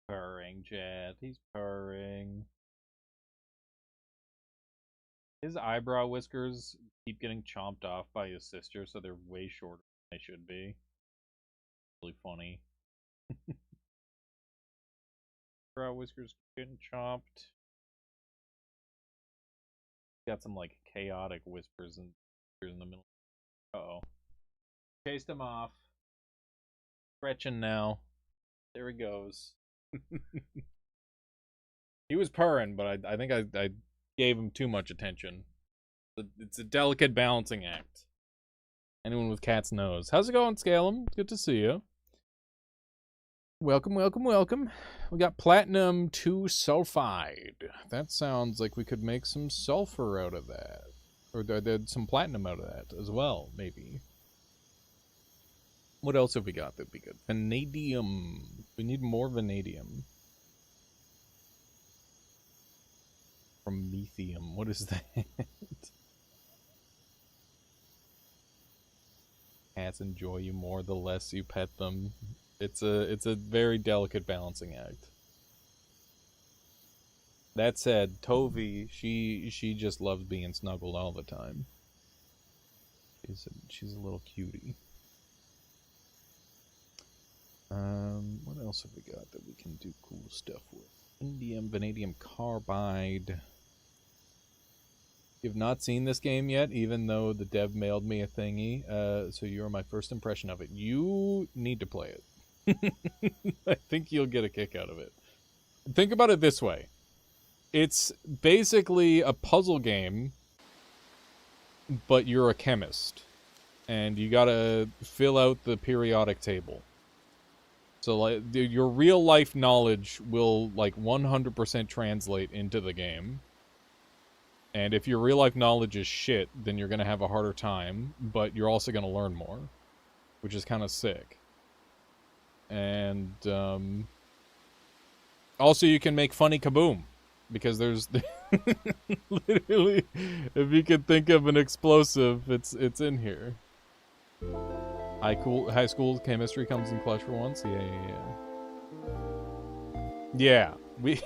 Purring, Chad. He's purring. His eyebrow whiskers keep getting chomped off by his sister, so they're way shorter than they should be. Really funny. Eyebrow whiskers getting chomped. Got some like chaotic whispers in the middle. Uh-oh. Chased him off. Stretching now. There he goes. He was purring, but I think I gave him too much attention. It's a delicate balancing act. Anyone with cats knows. How's it going, Scalem? Good to see you. Welcome, welcome, welcome. We got platinum 2 sulfide. That sounds like we could make some sulfur out of that. Or some platinum out of that as well, maybe. What else have we got that'd be good? Vanadium. We need more vanadium. Promethium. What is that? Cats enjoy you more the less you pet them. It's a very delicate balancing act. That said, Tovi, she just loves being snuggled all the time. She's a little cutie. What else have we got that we can do cool stuff with? Indium, vanadium carbide. You've not seen this game yet, even though the dev mailed me a thingy. So you're my first impression of it. You need to play it. I think you'll get a kick out of it. Think about it this way. It's basically a puzzle game, but you're a chemist. And you gotta fill out the periodic table. So, like, your real-life knowledge will, like, 100% translate into the game. And if your real-life knowledge is shit, then you're gonna have a harder time, but you're also gonna learn more. Which is kind of sick. And, also you can make funny kaboom. Because there's... literally, if you could think of an explosive, it's in here. High school chemistry comes in clutch for once? Yeah, we...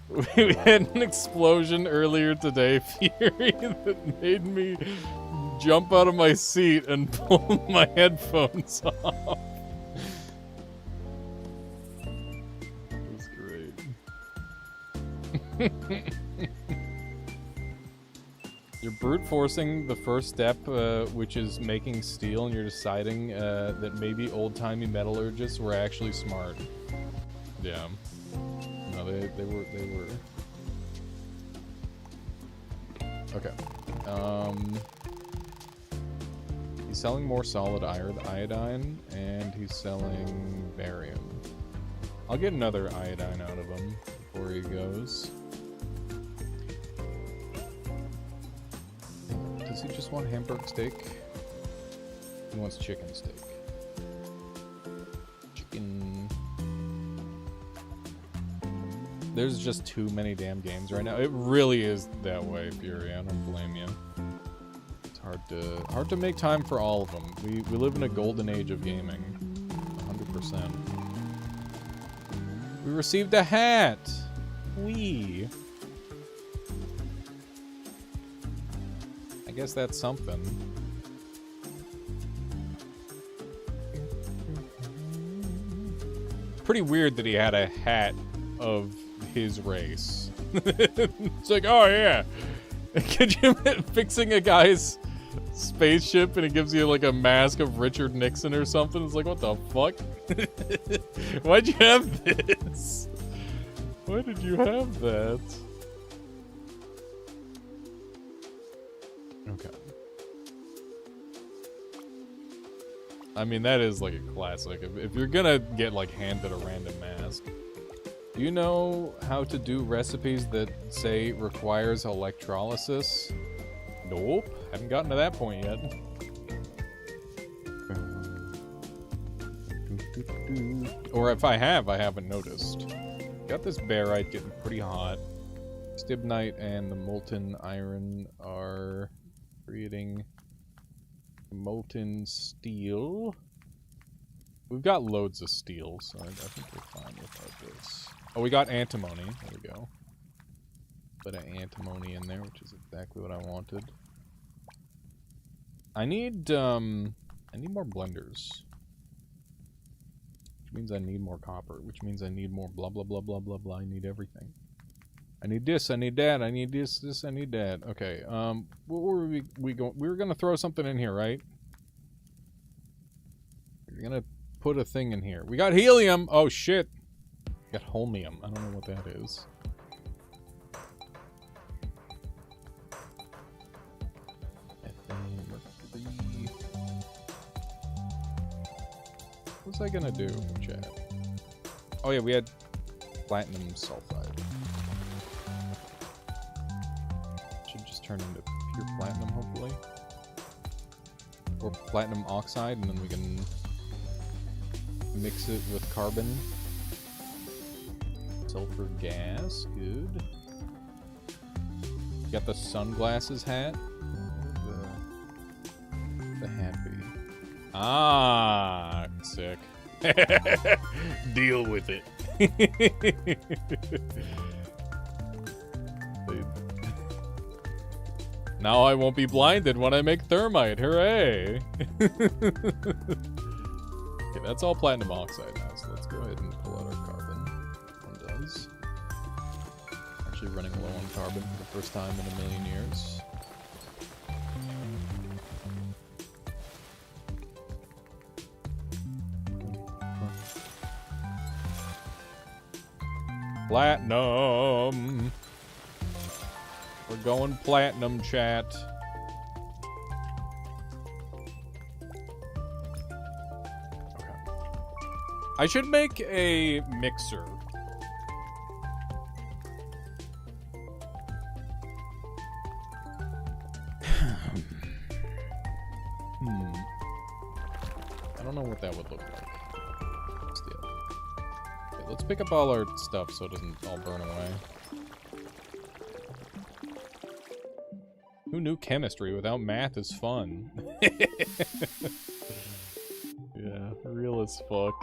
we had an explosion earlier today, Fury, that made me jump out of my seat and pull my headphones off. That's great. You're brute forcing the first step, which is making steel, and you're deciding that maybe old-timey metallurgists were actually smart. Yeah. No, they were. Okay. He's selling more solid iodine, and he's selling barium. I'll get another iodine out of him before he goes. Does he just want hamburger steak? He wants chicken steak. Chicken. There's just too many damn games right now. It really is that way, Fury. I don't blame you. It's hard to make time for all of them. We live in a golden age of gaming. 100%. We received a hat! Wee! I guess that's something. Pretty weird that he had a hat of his race. It's like, oh yeah! Could you imagine fixing a guy's spaceship and it gives you like a mask of Richard Nixon or something? It's like, what the fuck? Why'd you have this? Why did you have that? Okay. I mean, that is like a classic. If you're gonna get like handed a random mask, do you know how to do recipes that say requires electrolysis? Nope, haven't gotten to that point yet. Or if I have, I haven't noticed. Got this barite getting pretty hot. Stibnite and the molten iron are creating molten steel. We've got loads of steel, so I think we're fine without this. Oh, we got antimony. There we go. Bit of antimony in there, which is exactly what I wanted. I need more blenders. Which means I need more copper, which means I need more blah blah blah blah blah blah. I need everything. I need this, I need that, I need this, I need that. Okay, what were we going? We were gonna throw something in here, right? We're gonna put a thing in here. We got helium! Oh shit! We got holmium. I don't know what that is. What's that gonna do, chat? Oh yeah, we had platinum sulfide. Should just turn into pure platinum, hopefully. Or platinum oxide, and then we can mix it with carbon. Sulfur gas, good. Got the sunglasses hat. The happy. Ah, sick. Deal with it. Now I won't be blinded when I make thermite. Hooray! Okay, that's all platinum oxide now, so let's go ahead and pull out our carbon. One does. Actually running low on carbon for the first time in a million years. Platinum. We're going platinum, chat. Okay. I should make a mixer. I don't know what that would look like. Okay, let's pick up all our stuff so it doesn't all burn away. Who knew chemistry without math is fun? Yeah, real as fuck.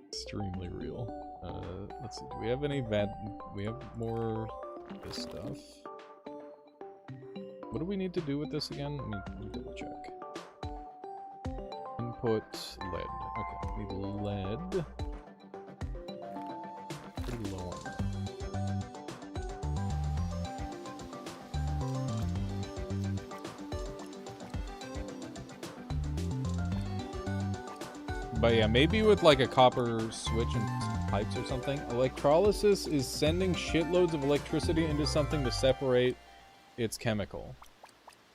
Extremely real. Let's see, do we have any we have more of this stuff? What do we need to do with this again? Let me double check. Input lead. Okay, we need lead. Pretty low on that. But yeah, maybe with like a copper switch and pipes or something. Electrolysis is sending shitloads of electricity into something to separate its chemical.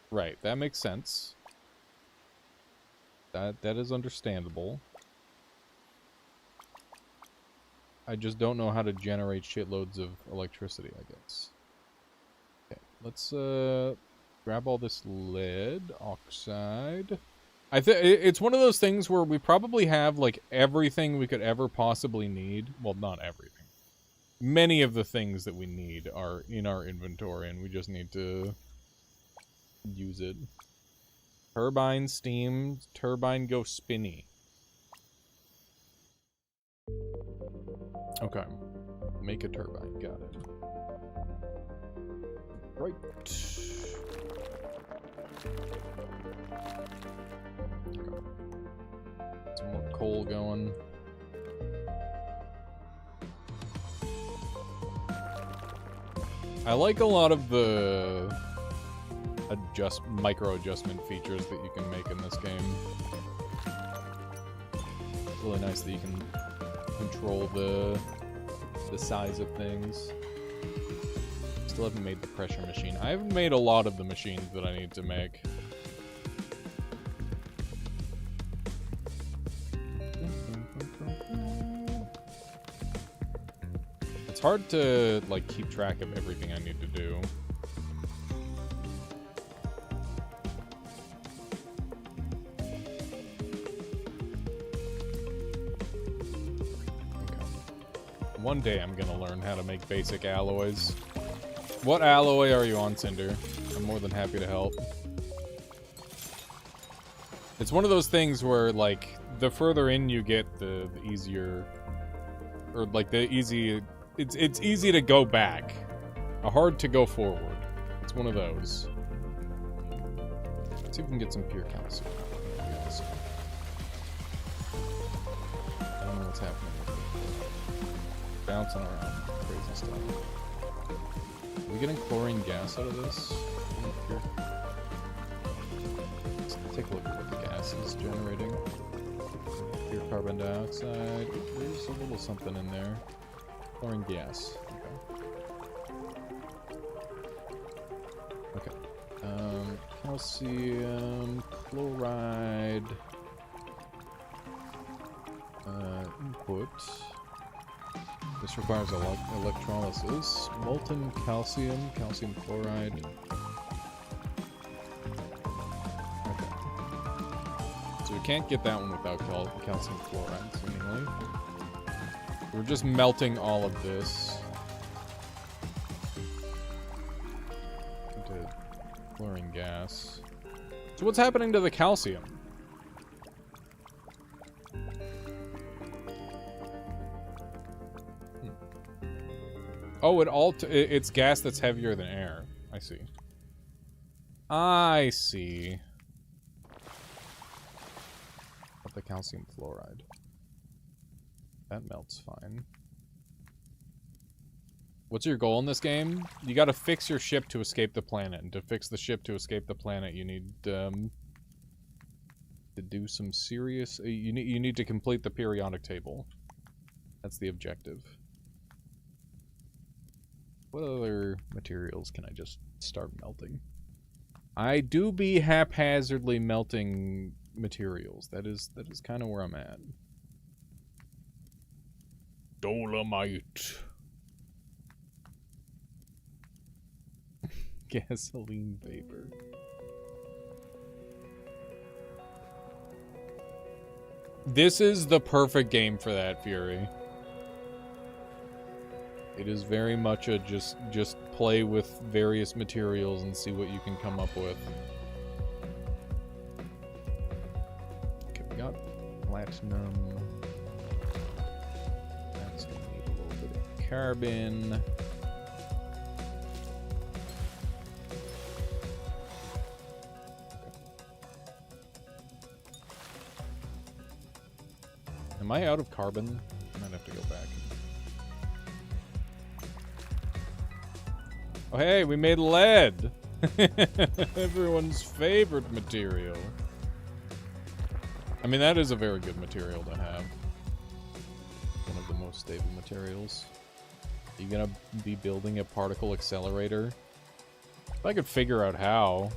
Right, that makes sense. That is understandable. I just don't know how to generate shitloads of electricity, I guess. Okay, let's grab all this lead oxide. It's one of those things where we probably have like everything we could ever possibly need. Well, not everything. Many of the things that we need are in our inventory, and we just need to use it. Turbine, steam, turbine, go spinny. Okay. Make a turbine, got it. Right. Okay. Some more coal going. I like a lot of the micro adjustment features that you can make in this game. It's really nice that you can control the size of things. Still haven't made the pressure machine. I haven't made a lot of the machines that I need to make. It's hard to like keep track of everything I need to do. One day I'm gonna learn how to make basic alloys. What alloy are you on, Cinder? I'm more than happy to help. It's one of those things where, like, the further in you get, the easier... Or, like, the easy... It's easy to go back. Hard to go forward. It's one of those. Let's see if we can get some pure calcium. I don't know what's happening. Bouncing around. Crazy stuff. Are we getting chlorine gas out of this? Let's take a look at what the gas is generating. Pure carbon dioxide. There's a little something in there. Chlorine gas. Okay. Okay. Calcium, chloride. Input. This requires electrolysis. Molten calcium, calcium chloride. Okay. So we can't get that one without calcium chloride, seemingly. We're just melting all of this into chlorine gas. So what's happening to the calcium? Oh, it's gas that's heavier than air. I see. I see. But the calcium fluoride. That melts fine. What's your goal in this game? You gotta fix your ship to escape the planet. And to fix the ship to escape the planet, you need, to do some serious... You need to complete the periodic table. That's the objective. What other materials can I just start melting? I do be haphazardly melting materials. That is kind of where I'm at. Dolomite. Gasoline vapor. This is the perfect game for that, Fury. It is very much a just play with various materials and see what you can come up with. Okay, we got platinum. That's gonna need a little bit of carbon. Am I out of carbon? I might have to go back. Oh hey, we made lead! Everyone's favorite material. I mean, that is a very good material to have. One of the most stable materials. Are you gonna be building a particle accelerator? If I could figure out how.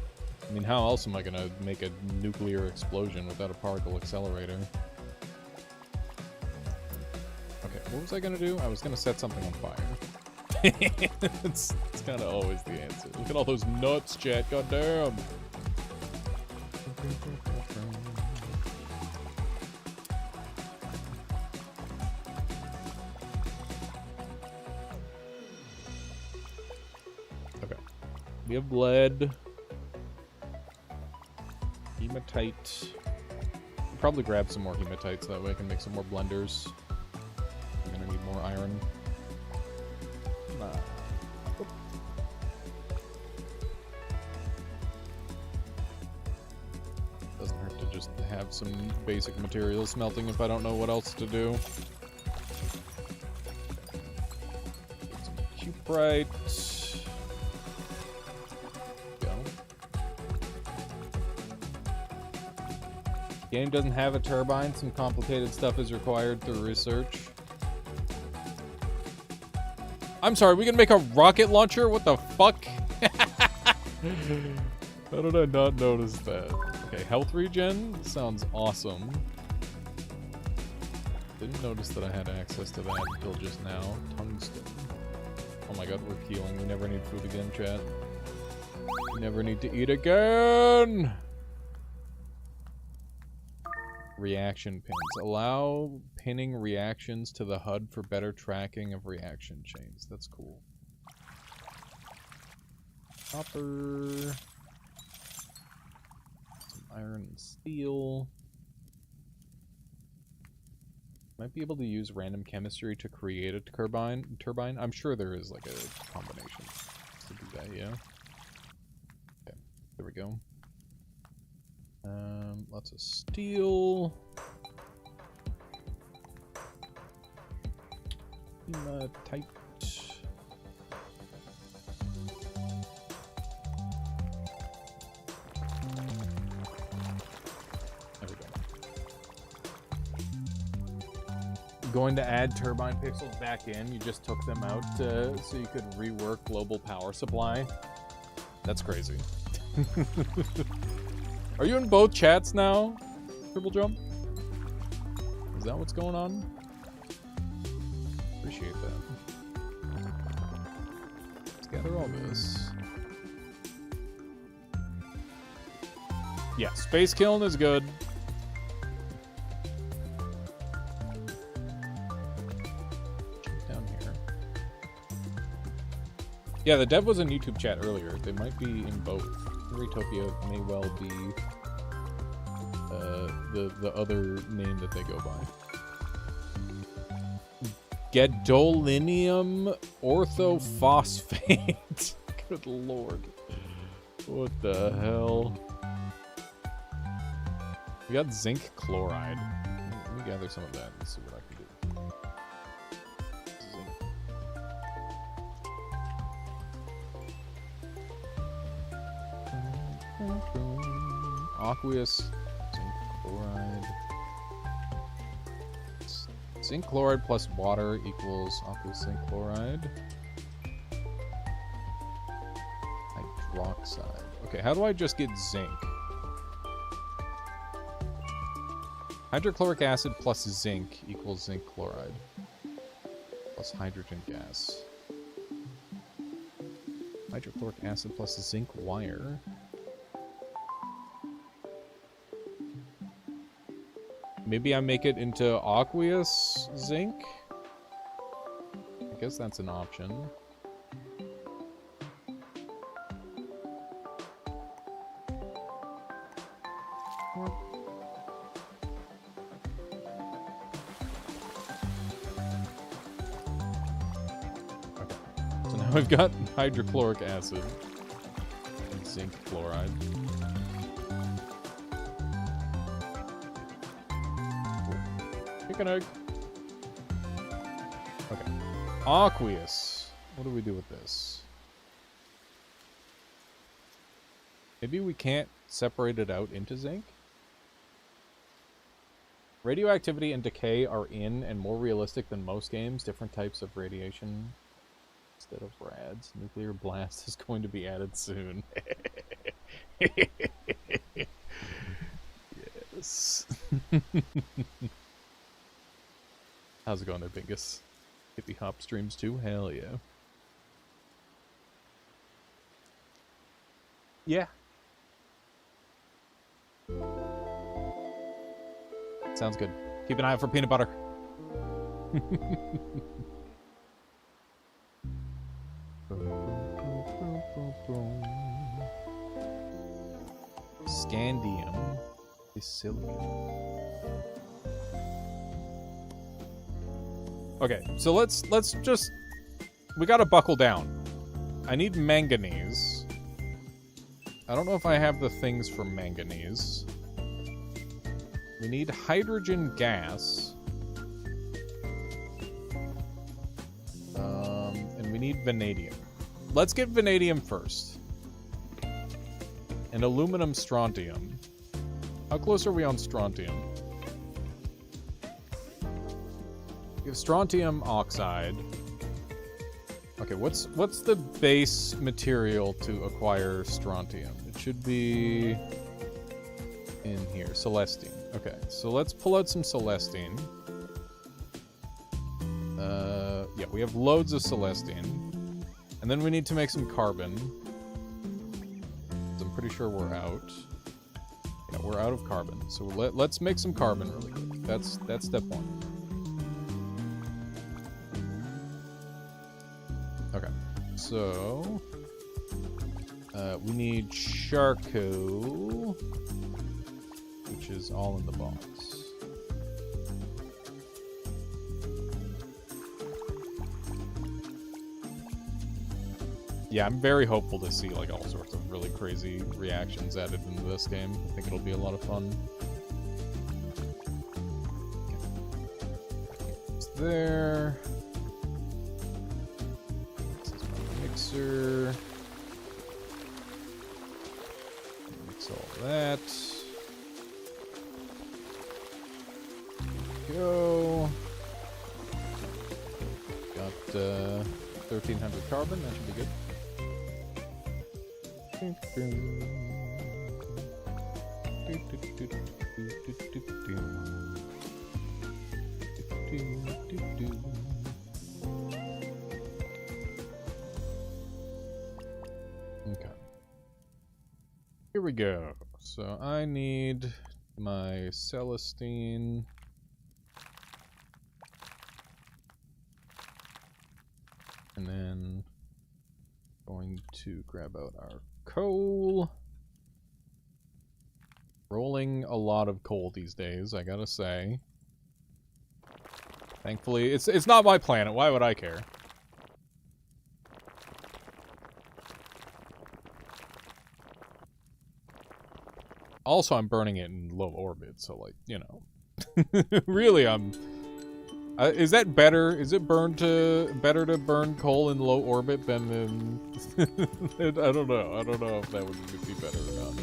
I mean, how else am I gonna make a nuclear explosion without a particle accelerator? Okay, what was I gonna do? I was gonna set something on fire. it's kind of always the answer. Look at all those nuts, chat. Goddamn. Okay. We have lead. Hematite. I'll probably grab some more hematite so that way I can make some more blenders. I'm gonna need more iron. Doesn't hurt to just have some basic material smelting if I don't know what else to do. Get some cuprite. Go. Game doesn't have a turbine. Some complicated stuff is required through research. I'm sorry, we can make a rocket launcher? What the fuck? How did I not notice that? Okay, health regen sounds awesome. Didn't notice that I had access to that until just now. Tungsten. Oh my god, we're healing. We never need food again, chat. We never need to eat again! Reaction pins. Allow pinning reactions to the HUD for better tracking of reaction chains. That's cool. Copper. Some iron and steel. Might be able to use random chemistry to create a turbine. I'm sure there is like a combination to do that, yeah. Okay, there we go. Lots of steel. Hematite. There we go. Going to add turbine pixels back in. You just took them out so you could rework global power supply. That's crazy. Are you in both chats now, Triple Jump? Is that what's going on? Appreciate that. Let's gather all this. Yeah, space kiln is good. Down here. Yeah, the dev was in YouTube chat earlier. They might be in both. Retopia may well be the other name that they go by. Gadolinium orthophosphate. Good lord. What the hell? We got zinc chloride. Let me gather some of that and see what I can do. Aqueous, zinc chloride, Zinc chloride plus water equals aqueous zinc chloride. Hydroxide. Okay, how do I just get zinc? Hydrochloric acid plus zinc equals zinc chloride. Plus hydrogen gas. Hydrochloric acid plus zinc wire. Maybe I make it into aqueous zinc? I guess that's an option. We've got hydrochloric acid and zinc chloride. Chicken egg. Okay. Aqueous. What do we do with this? Maybe we can't separate it out into zinc? Radioactivity and decay are in and more realistic than most games. Different types of radiation. Instead of rads, nuclear blast is going to be added soon. Yes. How's it going there, Bingus? Hippie hop streams too? Hell yeah. Yeah. Sounds good. Keep an eye out for peanut butter. Scandium. Psyllium. Okay, so let's just... We gotta buckle down. I need manganese. I don't know if I have the things for manganese. We need hydrogen gas. And we need vanadium. Let's get vanadium first. And aluminum strontium. How close are we on strontium? We have strontium oxide. Okay, what's the base material to acquire strontium? It should be in here. Celestine. Okay, so let's pull out some Celestine. Yeah, we have loads of Celestine. And then we need to make some carbon. I'm pretty sure we're out. Yeah, we're out of carbon. So let's make some carbon really quick. That's step one. Okay. So we need charcoal, which is all in the box. Yeah, I'm very hopeful to see like all sorts of really crazy reactions added into this game. I think it'll be a lot of fun. It's there. This is my mixer. Mix all that. There we go. Got 1,300 carbon. That should be good. Okay. Here we go. So I need my Celestine. And then going to grab out our coal. Rolling a lot of coal these days, I gotta say. Thankfully, it's not my planet. Why would I care? Also, I'm burning it in low orbit, so like, you know. Really, is that better? Is it better to burn coal in low orbit than in... I don't know. I don't know if that would be better or not.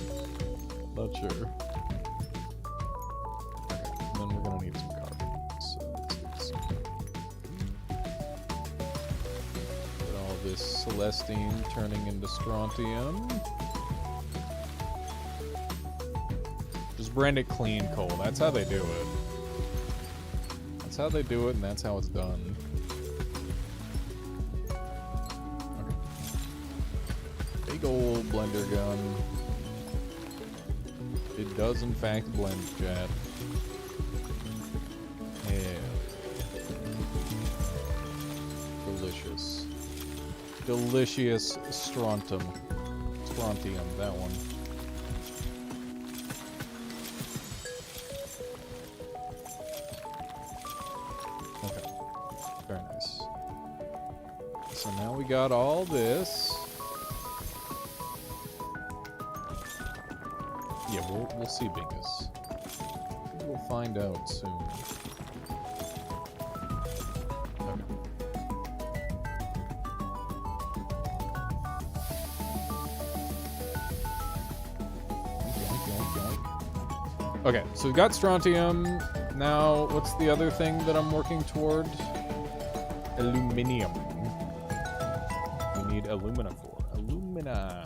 Not sure. Okay, and then we're gonna need some carbon. So let's get some Celestine turning into strontium. Just brand it clean coal. That's how they do it. That's how they do it, and that's how it's done. Okay. Big old blender gun. It does, in fact, blend, chat. Yeah. Delicious. Delicious strontium. Strontium, that one. Okay. Very nice. So now we got all this. Yeah, we'll see, Bingus. We'll find out soon. Okay. Okay, so we've got strontium. Now, what's the other thing that I'm working toward? Aluminium. We need alumina for. Alumina.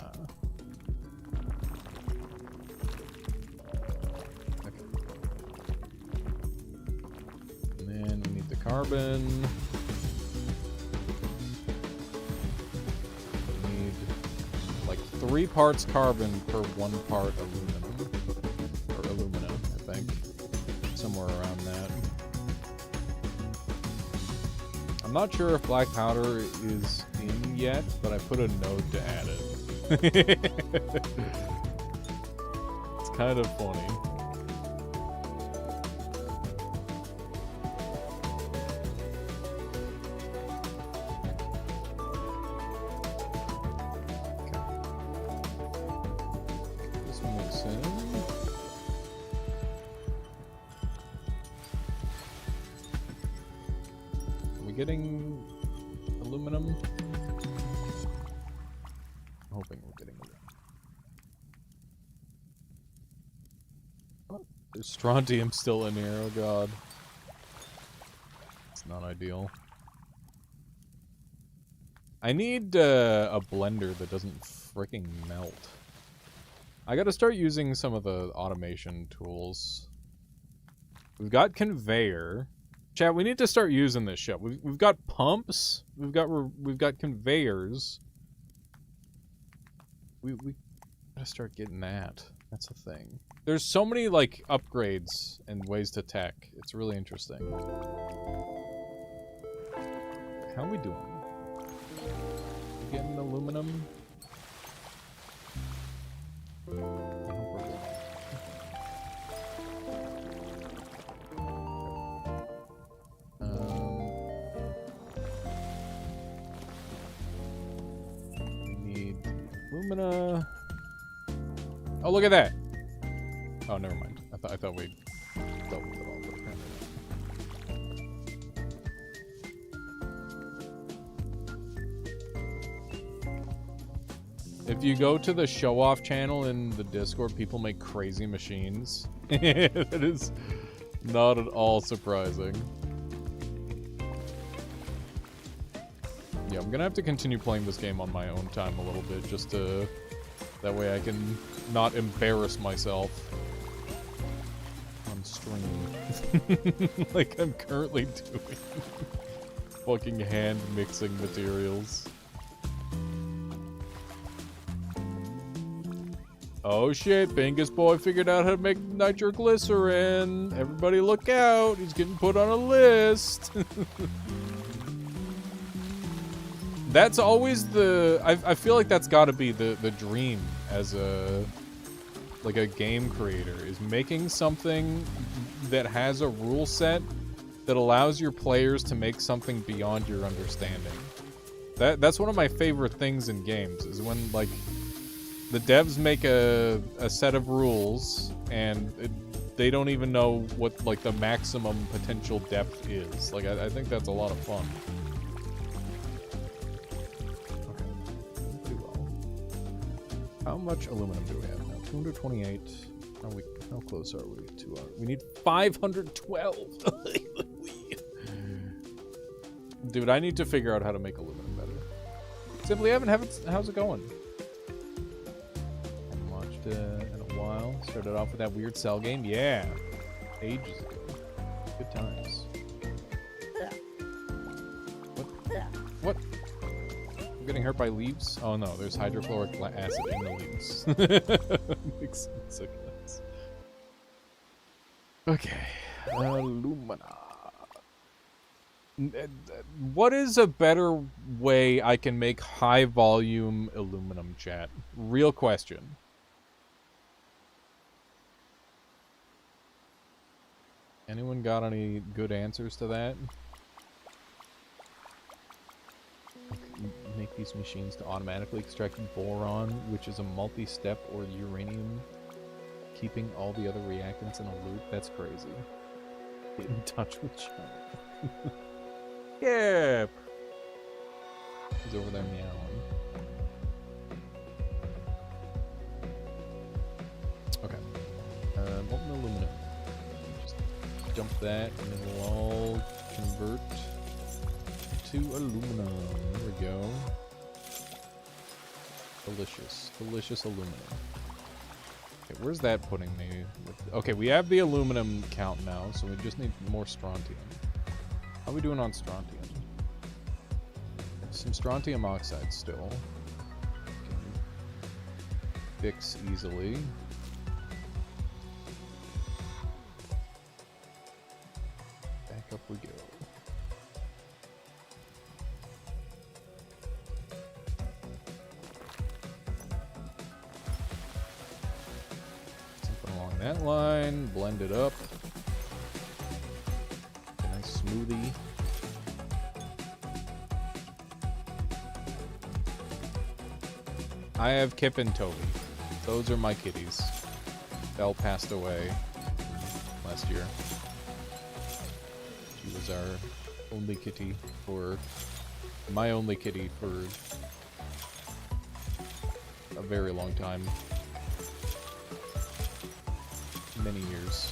Carbon. We need like 3 parts carbon per 1 part aluminum. Or alumina, I think. Somewhere around that. I'm not sure if black powder is in yet, but I put a node to add it. It's kind of funny. Getting aluminum? I'm hoping we're getting aluminum. Oh, there's strontium still in here, oh god. It's not ideal. I need a blender that doesn't freaking melt. I gotta start using some of the automation tools. We've got conveyor. Chat, we need to start using this shit. We've got pumps. We've got conveyors. We gotta start getting that. That's a thing. There's so many like upgrades and ways to tech. It's really interesting. How are we doing? We getting aluminum? I hope we're good. Alumina. Oh, look at that. Oh, never mind. I thought we dealt with it all, but apparently not. If you go to the show-off channel in the Discord, people make crazy machines. That is not at all surprising. Yeah, I'm gonna have to continue playing this game on my own time a little bit, just to... That way I can not embarrass myself on stream. Like I'm currently doing. Fucking hand mixing materials. Oh shit, Bingus Boy figured out how to make nitroglycerin. Everybody look out, he's getting put on a list. That's always the... I feel like that's gotta be the dream as a... like a game creator, is making something that has a rule set that allows your players to make something beyond your understanding. That's one of my favorite things in games, is when, like, the devs make a set of rules, and they don't even know what, like, the maximum potential depth is. Like, I think that's a lot of fun. How much aluminum do we have now? 228. How close are we to our... We need 512. Dude, I need to figure out how to make aluminum better. Simply Evan, how's it going? Haven't watched in a while. Started off with that weird cell game. Yeah. Ages ago. Good times. What? I'm getting hurt by leaves? Oh no, there's hydrochloric acid in the leaves. Makes sense. Okay. Alumina. What is a better way I can make high volume aluminum, chat? Real question. Anyone got any good answers to that? Make these machines to automatically extract boron, which is a multi-step, or uranium, keeping all the other reactants in a loop. That's crazy. Get in touch with Sean. Yep. He's over there meowing. Okay. Molten aluminum. Just dump that, and then we'll all convert to aluminum. There we go. Delicious. Delicious aluminum. Okay, where's that putting me? Okay, we have the aluminum count now, so we just need more strontium. How are we doing on strontium? Some strontium oxide still. Can fix easily. Back up we go. Something along that line. Blend it up. A nice smoothie. I have Kip and Toby. Those are my kitties. Belle passed away last year. She was our only kitty for... my only kitty for a very long time. Many years.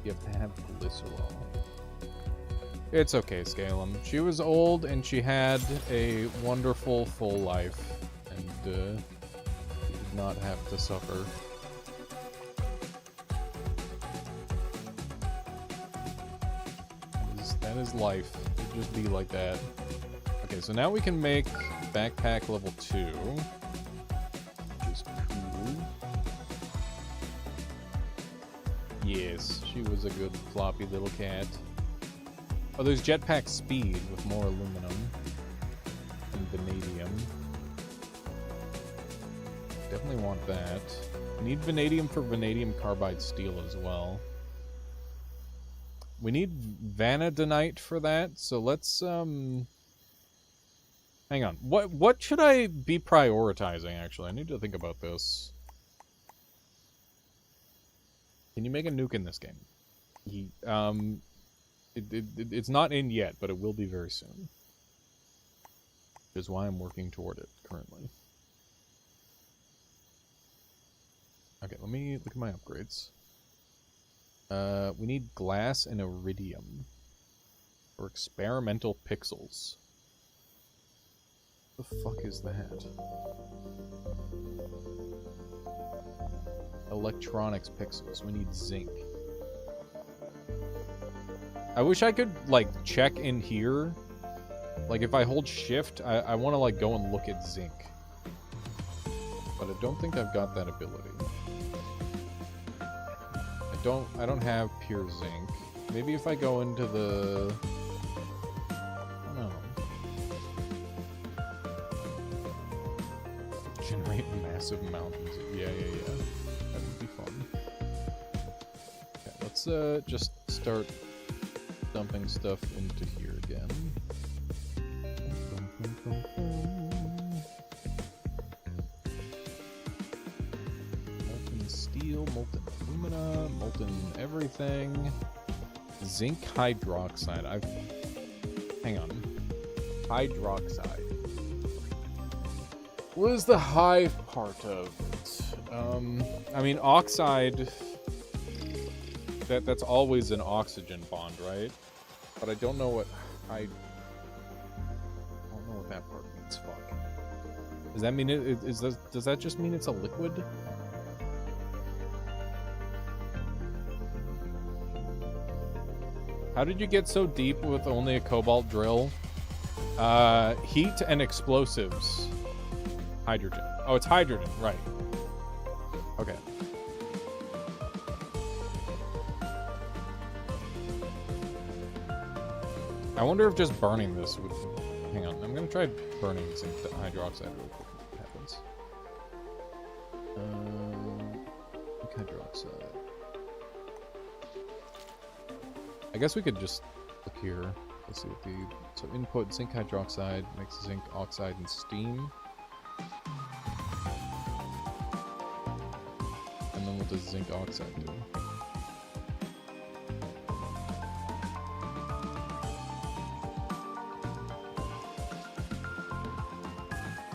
You have to have glycerol. It's okay, Scalum. She was old and she had a wonderful full life, and did not have to suffer. That is life. It would just be like that. Okay, so now we can make backpack level 2. Which is cool. Yes, she was a good floppy little cat. Oh, there's jetpack speed with more aluminum and vanadium. Definitely want that. We need vanadium for vanadium carbide steel as well. We need vanadinite for that, so let's hang on. What should I be prioritizing actually? I need to think about this. Can you make a nuke in this game? It's not in yet, but it will be very soon. Which is why I'm working toward it currently. Okay, let me look at my upgrades. We need glass and iridium for experimental pixels. What the fuck is that? Electronics pixels. We need zinc. I wish I could, like, check in here. Like, if I hold shift, I want to, like, go and look at zinc. But I don't think I've got that ability. I don't have pure zinc. Maybe if I go into the... I don't know. Generate massive mountains. Yeah. That would be fun. Okay, let's just start dumping stuff into here again. Molten steel, molten alumina, molten everything. Zinc hydroxide. Hang on. Hydroxide. What is the high part of it? I mean, oxide that's always an oxygen bond, right? But I don't know what I don't know what that part means. Fuck. Does that mean does that just mean it's a liquid? How did you get so deep with only a cobalt drill? Heat and explosives. Hydrogen. Oh, it's hydrogen, right. Okay. I wonder if just burning this would... Hang on, I'm gonna try burning zinc hydroxide real quick. What happens? Zinc hydroxide. I guess we could just look here. Let's see what the... So input zinc hydroxide makes zinc oxide and steam. And then what does zinc oxide do?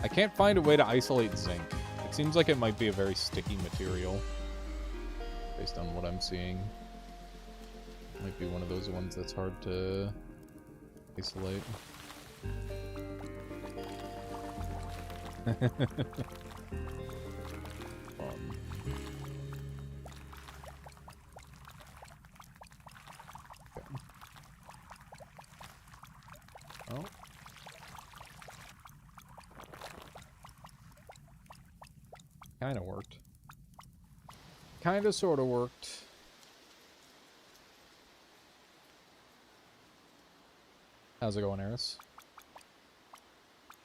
I can't find a way to isolate zinc. It seems like it might be a very sticky material, based on what I'm seeing. Might be one of those ones that's hard to isolate. Oh. Kinda worked. Kinda sorta worked. How's it going, Eris?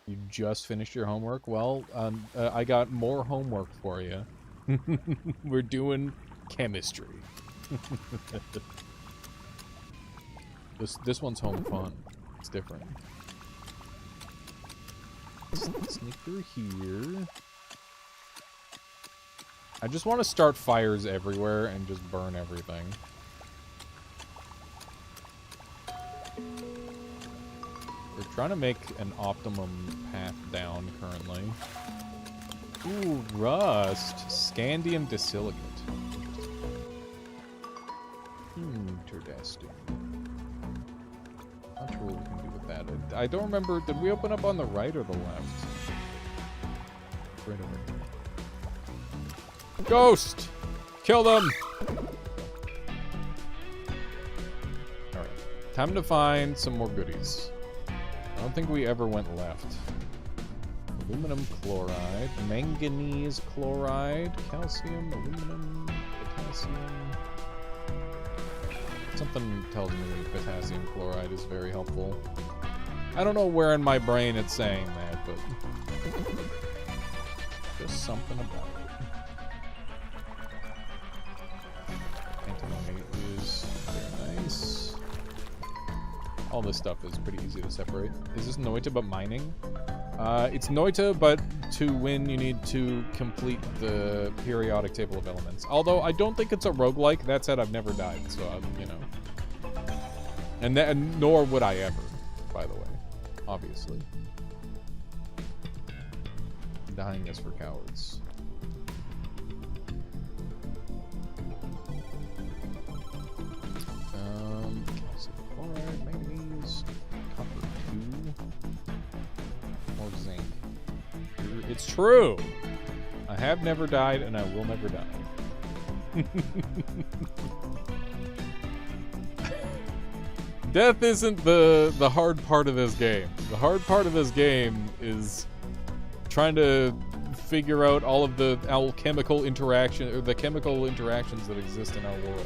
You just finished your homework? Well, I got more homework for you. We're doing chemistry. This one's home fun. It's different. Sneak through here. I just want to start fires everywhere and just burn everything. We're trying to make an optimum path down currently. Ooh, rust. Scandium disilicate. Interesting. Not sure what we can do with that. I don't remember. Did we open up on the right or the left? Right over here. Ghost! Kill them! Alright. Time to find some more goodies. I don't think we ever went left. Aluminum chloride, manganese chloride, calcium, aluminum, potassium. Something tells me that potassium chloride is very helpful. I don't know where in my brain it's saying that, but just something about it. Antimonate is very nice. All this stuff is pretty easy to separate. Is this Noita but mining? It's Noita, but to win you need to complete the periodic table of elements. Although I don't think it's a roguelike. That said, I've never died, so you know. And nor would I ever, by the way. Obviously. Dying is for cowards. Calcium chloride, manganese, copper 2, more zinc. It's true! I have never died, and I will never die. Death isn't the hard part of this game. The hard part of this game is trying to figure out all of the alchemical interaction, or the chemical interactions that exist in our world.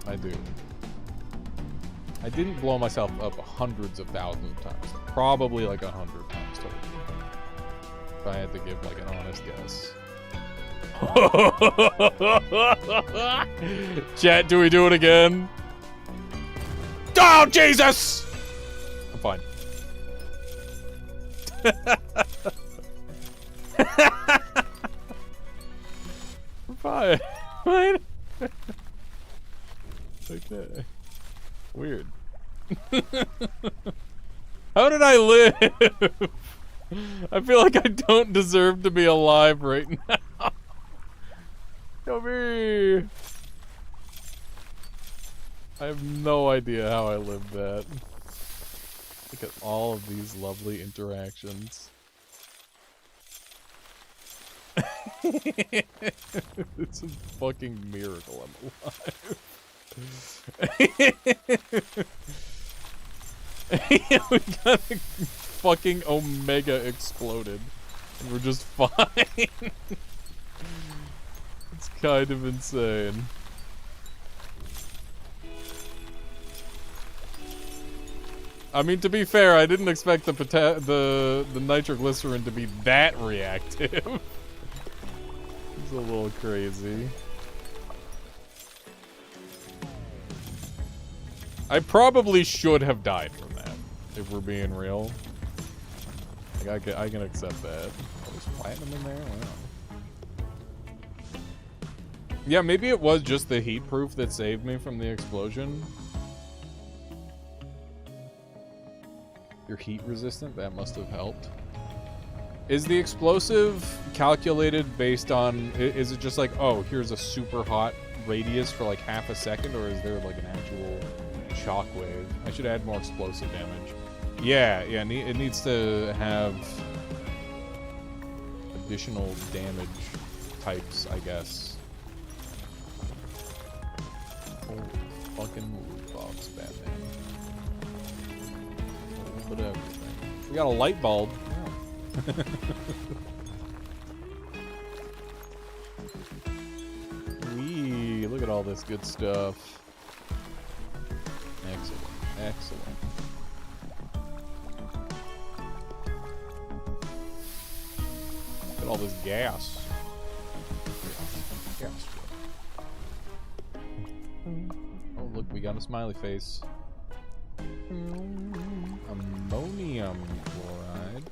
I do. I didn't blow myself up hundreds of thousands of times. Probably like 100 times total. If I had to give like an honest guess. Chat, do we do it again? Oh, Jesus! I'm fine. I'm fine. Fine. Okay. Weird. How did I live? I feel like I don't deserve to be alive right now. Come here. I have no idea how I lived that. Look at all of these lovely interactions. It's a fucking miracle I'm alive. We got a fucking Omega exploded. And we're just fine. It's kind of insane. I mean, to be fair, I didn't expect the nitroglycerin to be that reactive. It's a little crazy. I probably should have died from that, if we're being real. Like, I can accept that. Oh, there's platinum in there? Wow. Yeah, maybe it was just the heat proof that saved me from the explosion. You're heat resistant? That must have helped. Is the explosive calculated based on... Is it just like, oh, here's a super hot radius for like half a second? Or is there like an actual shockwave? I should add more explosive damage. Yeah, it needs to have additional damage types, I guess. Holy fucking loot box, Batman. But everything. We got a light bulb. Yeah. Wee, look at all this good stuff. Excellent, excellent. Look at all this gas. Gas. Oh, look, we got a smiley face. Ammonium chloride.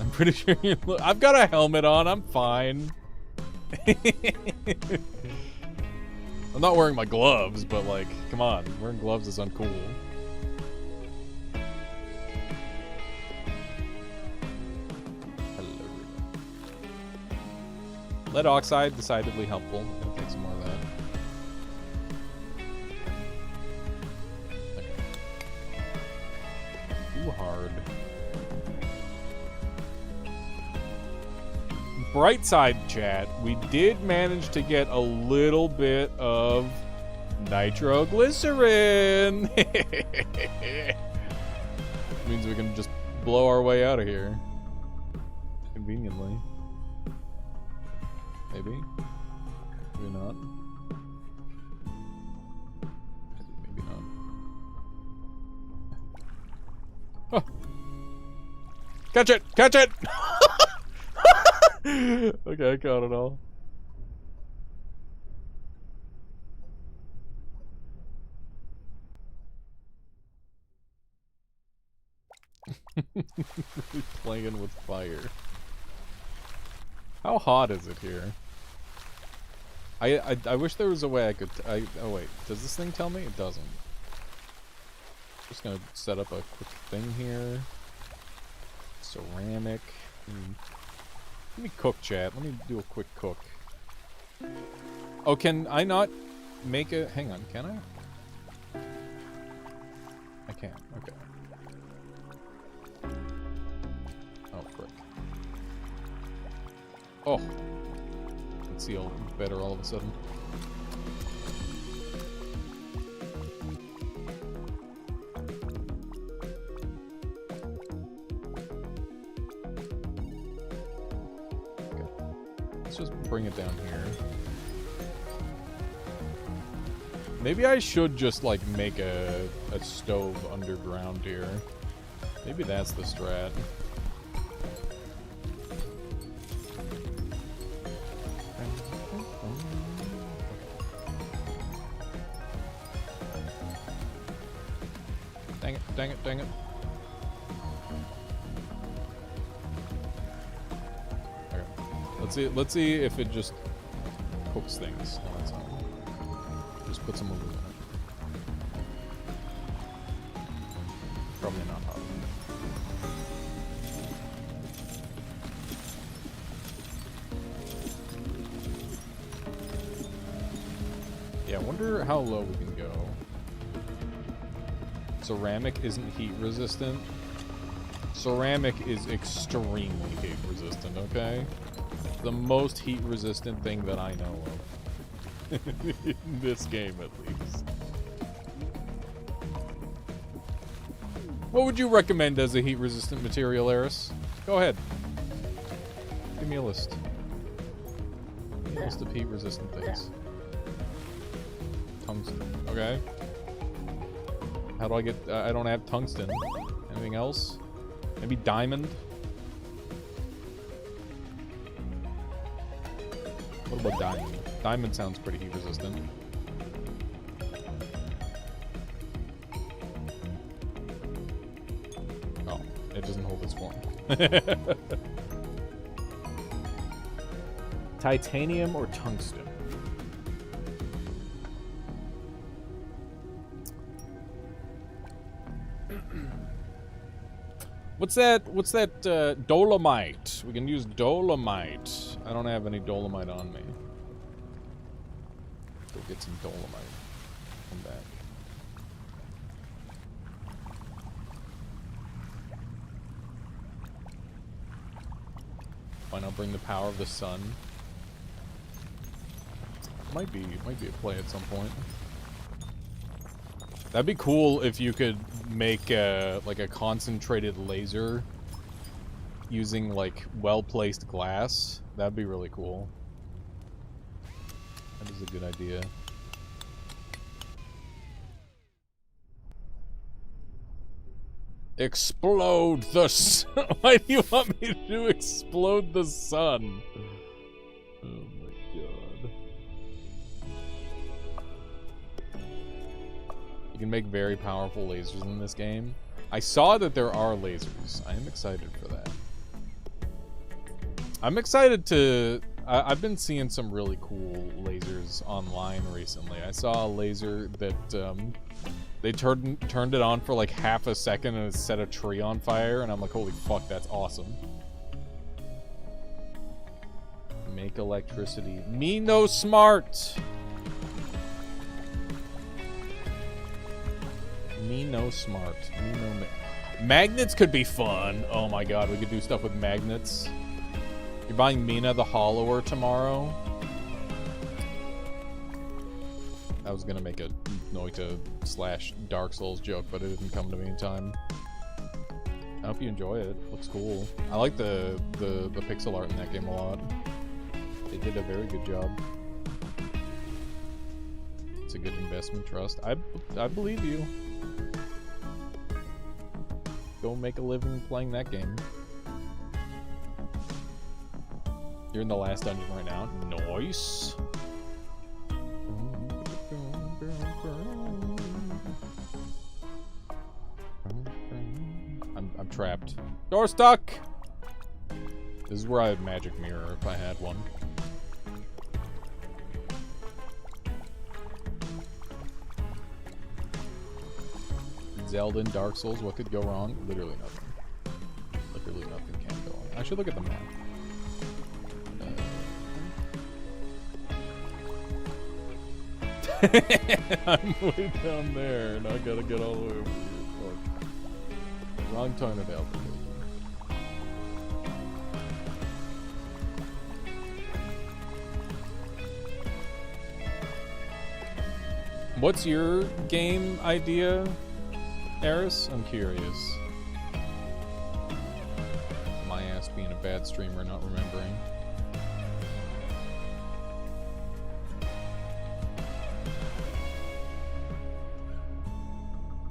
I'm pretty sure I've got a helmet on, I'm fine. I'm not wearing my gloves, but like, come on, wearing gloves is uncool. Hello. Lead oxide, decidedly helpful. I'll take some more of that. Okay. Too hard. Bright side, chat, we did manage to get a little bit of nitroglycerin. Means we can just blow our way out of here. Conveniently. Maybe. Maybe not. Maybe not. Oh. Catch it! Catch it! Okay, I caught it all. Playing with fire. How hot is it here? I wish there was a way I could... oh wait, does this thing tell me? It doesn't. Just gonna set up a quick thing here. Ceramic. Let me cook, chat. Let me do a quick cook. Oh, can I not make a... Hang on, can I? I can, okay. Oh, frick. Oh. Let's see better all of a sudden. Just bring it down here. Maybe I should just like make a stove underground here. Maybe that's the strat. Dang it, dang it, dang it. Let's see if it just cooks things on its own. Just put some aluminum. Probably not hot. Yeah, I wonder how low we can go. Ceramic isn't heat resistant. Ceramic is extremely heat resistant, okay? The most heat resistant thing that I know of. In this game, at least. What would you recommend as a heat resistant material, Eris? Go ahead. Give me a list. Give me a list of heat resistant things. Tungsten. Okay. How do I get... I don't have tungsten. Anything else? Maybe diamond? What about diamond? Diamond sounds pretty heat resistant. Oh, it doesn't hold its form. Titanium or tungsten? What's that, dolomite? We can use dolomite. I don't have any dolomite on me. Go get some dolomite. Come back. Why not bring the power of the sun? Might be a play at some point. That'd be cool if you could make like a concentrated laser using like well-placed glass. That'd be really cool. That is a good idea. Explode the sun. Why do you want me to explode the sun? Oh my god. You can make very powerful lasers in this game. I saw that there are lasers. I am excited for that. I'm excited to... I've been seeing some really cool lasers online recently. I saw a laser that they turned it on for like half a second and it set a tree on fire, and I'm like, holy fuck, that's awesome. Make electricity. Me no smart! Me no smart. Me no magnets could be fun. Oh my god, we could do stuff with magnets. You're buying Mina the Hollower tomorrow? I was gonna make a Noita / Dark Souls joke, but it didn't come to me in time. I hope you enjoy it. Looks cool. I like the pixel art in that game a lot. They did a very good job. It's a good investment, trust. I believe you. Go make a living playing that game. You're in the last dungeon right now. Nice. I'm trapped. Door stuck! This is where I have magic mirror if I had one. Zelda and Dark Souls, what could go wrong? Literally nothing. Literally nothing can go wrong. I should look at the map. I'm way down there, and I gotta get all the way over here. Fuck. Wrong tone of altitude. What's your game idea, Eris? I'm curious. My ass being a bad streamer, not remembering.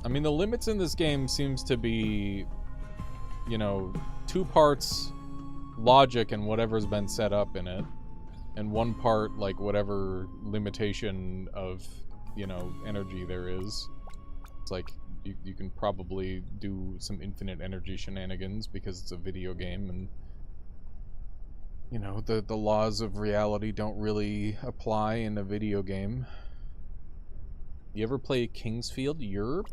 I mean, the limits in this game seems to be, you know, 2 parts logic and whatever's been set up in it, and 1 part, like, whatever limitation of, you know, energy there is. It's like, you can probably do some infinite energy shenanigans because it's a video game, and, you know, the laws of reality don't really apply in a video game. You ever play Kingsfield Europe?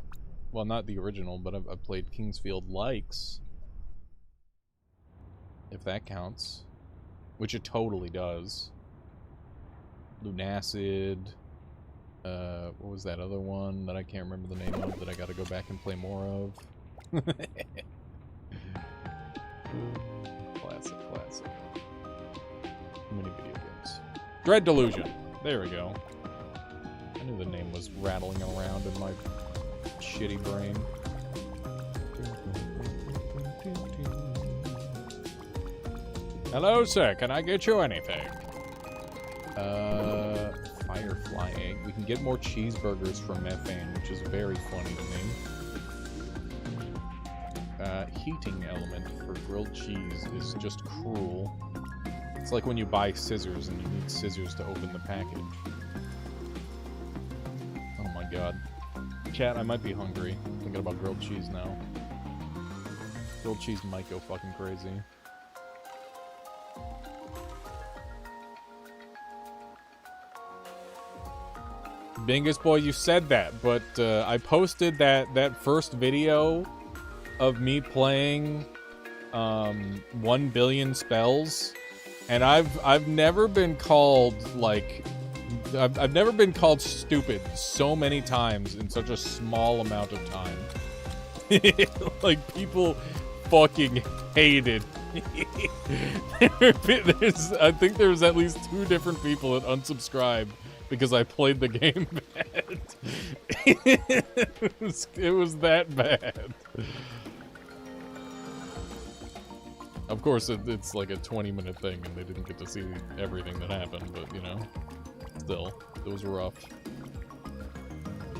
Well, not the original, but I've played Kingsfield Likes. If that counts. Which it totally does. Lunacid. What was that other one that I can't remember the name of that I gotta go back and play more of? Classic, classic. Too many video games. Dread Delusion. There we go. I knew the name was rattling around in my shitty brain. Hello, sir. Can I get you anything? Firefly egg. We can get more cheeseburgers from methane, which is very funny to me. Heating element for grilled cheese is just cruel. It's like when you buy scissors and you need scissors to open the package. Oh my god. Chat, I might be hungry. I'm thinking about grilled cheese now. Grilled cheese might go fucking crazy. Bingus boy, you said that, but I posted that first video of me playing 1 billion spells, and I've never been called like I've never been called stupid so many times in such a small amount of time. Like, people fucking hated me. I think there's at least 2 different people that unsubscribed because I played the game bad. It was that bad. Of course, it's like a 20-minute thing, and they didn't get to see everything that happened, but, you know, still, it was rough.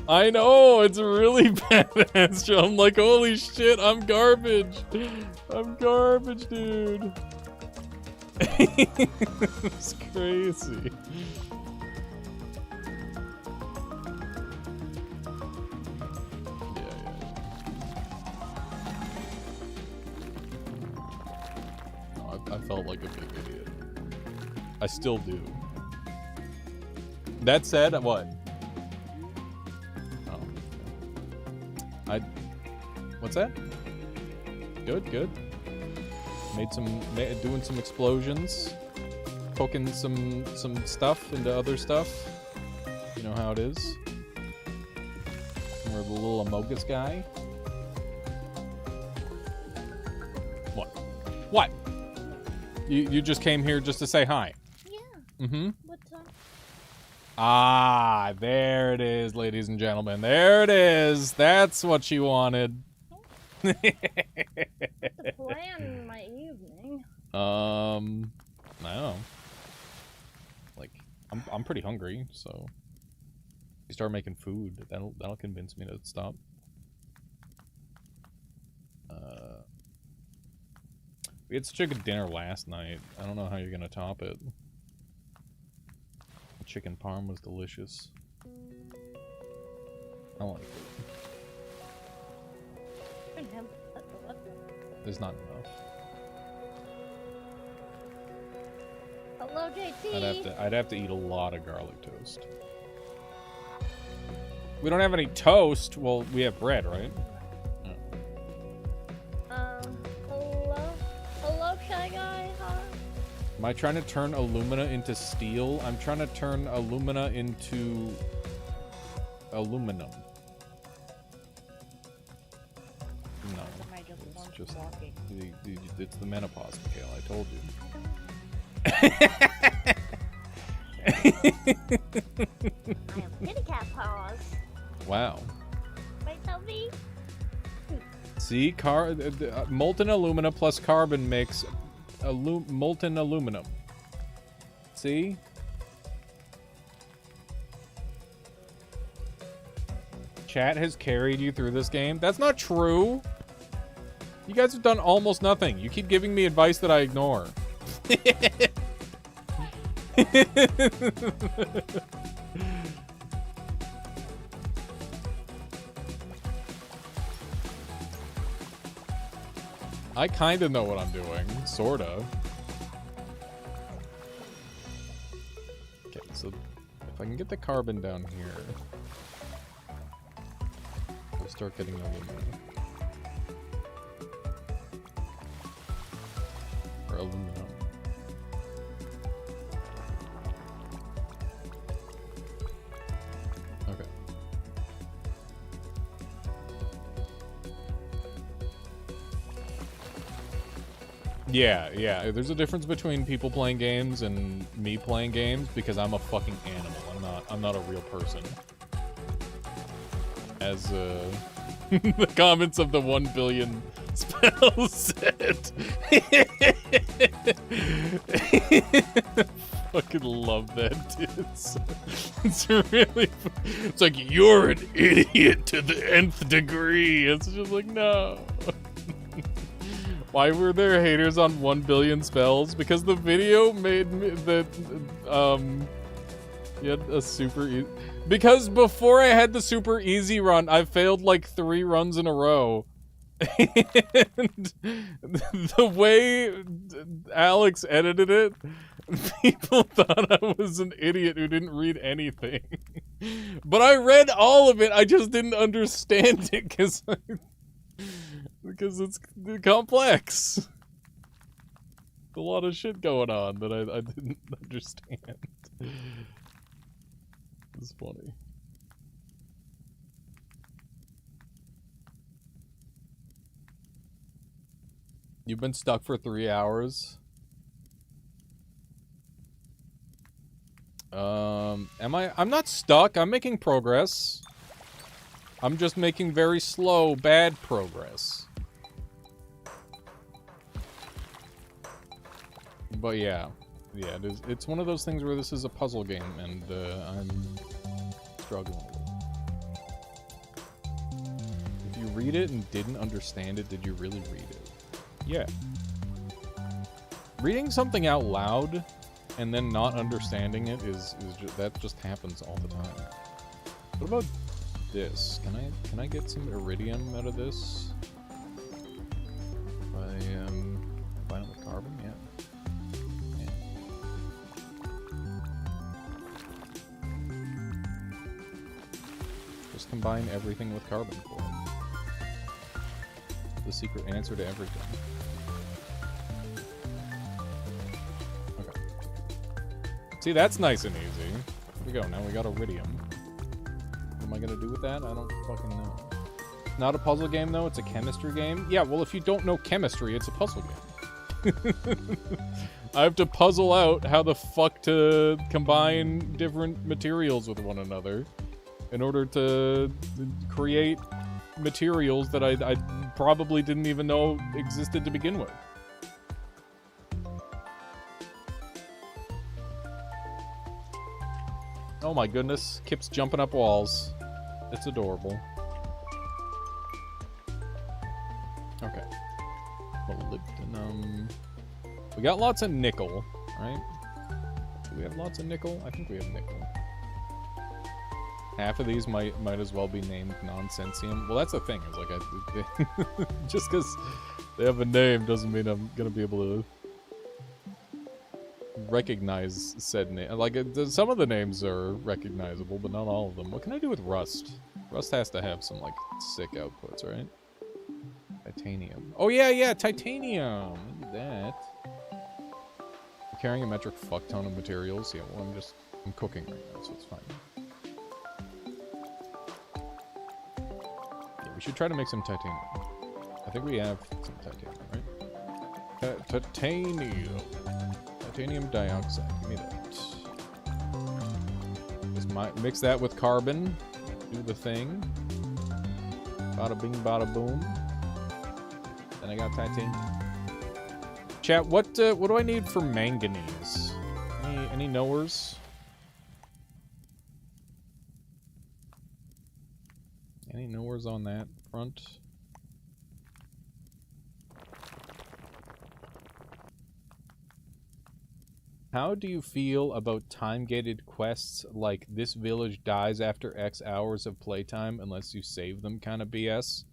I know, it's really badass. I'm like, holy shit, I'm garbage. I'm garbage, dude. It's crazy. I felt like a big idiot. I still do. That said, what? Oh. What's that? Good, good. Doing some explosions. Poking some stuff into other stuff. You know how it is. We're the little Amogus guy. What? What? You just came here just to say hi? Yeah. Mm-hmm. What's up? Ah, there it is, ladies and gentlemen. There it is. That's what she wanted. To plan my evening. I don't know. Like, I'm pretty hungry, so you start making food. That'll convince me to stop. We had such a good dinner last night. I don't know how you're gonna top it. The chicken parm was delicious. I like it. There's not enough. Hello, JT. I'd have to eat a lot of garlic toast. We don't have any toast. Well, we have bread, right? Hello, Shy Guy. Huh? Am I trying to turn alumina into steel? I'm trying to turn alumina into aluminum. No, it's just it's the menopause, Mikhail. I told you. I have kitty cat paws. Wow. Right, Toby? See, molten alumina plus carbon makes molten aluminum. See? Chat has carried you through this game. That's not true. You guys have done almost nothing. You keep giving me advice that I ignore. I kind of know what I'm doing, sort of. Okay, so if I can get the carbon down here, we'll start getting aluminum. Or aluminum. Yeah. There's a difference between people playing games and me playing games because I'm a fucking animal. I'm not a real person. As the comments of the 1 billion spells said. Fucking love that, dude. It's really, it's like, you're an idiot to the nth degree. It's just like, no. Why were there haters on 1 billion spells? Because the video made me that you had a super easy. Because before I had the super easy run, I failed like 3 runs in a row. And the way Alex edited it, people thought I was an idiot who didn't read anything. But I read all of it, I just didn't understand it because it's complex. A lot of shit going on that I didn't understand. It's funny. You've been stuck for 3 hours. I'm not stuck. I'm making progress. I'm just making very slow, bad progress. But yeah. Yeah, it's one of those things where this is a puzzle game, and I'm struggling with it. If you read it and didn't understand it, did you really read it? Yeah. Reading something out loud and then not understanding it that just happens all the time. What about this? Can I get some iridium out of this? By combine it with carbon? Yeah. Just combine everything with carbon for it. The secret answer to everything. Okay. See, that's nice and easy. Here we go. Now we got iridium. What am I gonna do with that? I don't fucking know. Not a puzzle game, though. It's a chemistry game. Yeah, well, if you don't know chemistry, it's a puzzle game. I have to puzzle out how the fuck to combine different materials with one another in order to create materials that I probably didn't even know existed to begin with. Oh my goodness, Kip's jumping up walls. It's adorable. Okay. Molybdenum. We got lots of nickel, right? Do we have lots of nickel? I think we have nickel. Half of these might as well be named nonsensium. Well, that's the thing. Is like just because they have a name doesn't mean I'm gonna be able to recognize said name. Like some of the names are recognizable, but not all of them. What can I do with rust? Rust has to have some like sick outputs, right? Titanium. Oh yeah, titanium. Look at that. I'm carrying a metric fuck ton of materials. Yeah, well, I'm cooking right now, so it's fine. We should try to make some titanium. I think we have some titanium, right? Titanium. Titanium dioxide. Give me that. Just mix that with carbon. Do the thing. Bada bing, bada boom. Then I got titanium. Chat, what do I need for manganese? Any knowers? Any knowers on that front? How do you feel about time-gated quests like this village dies after X hours of playtime unless you save them kind of BS?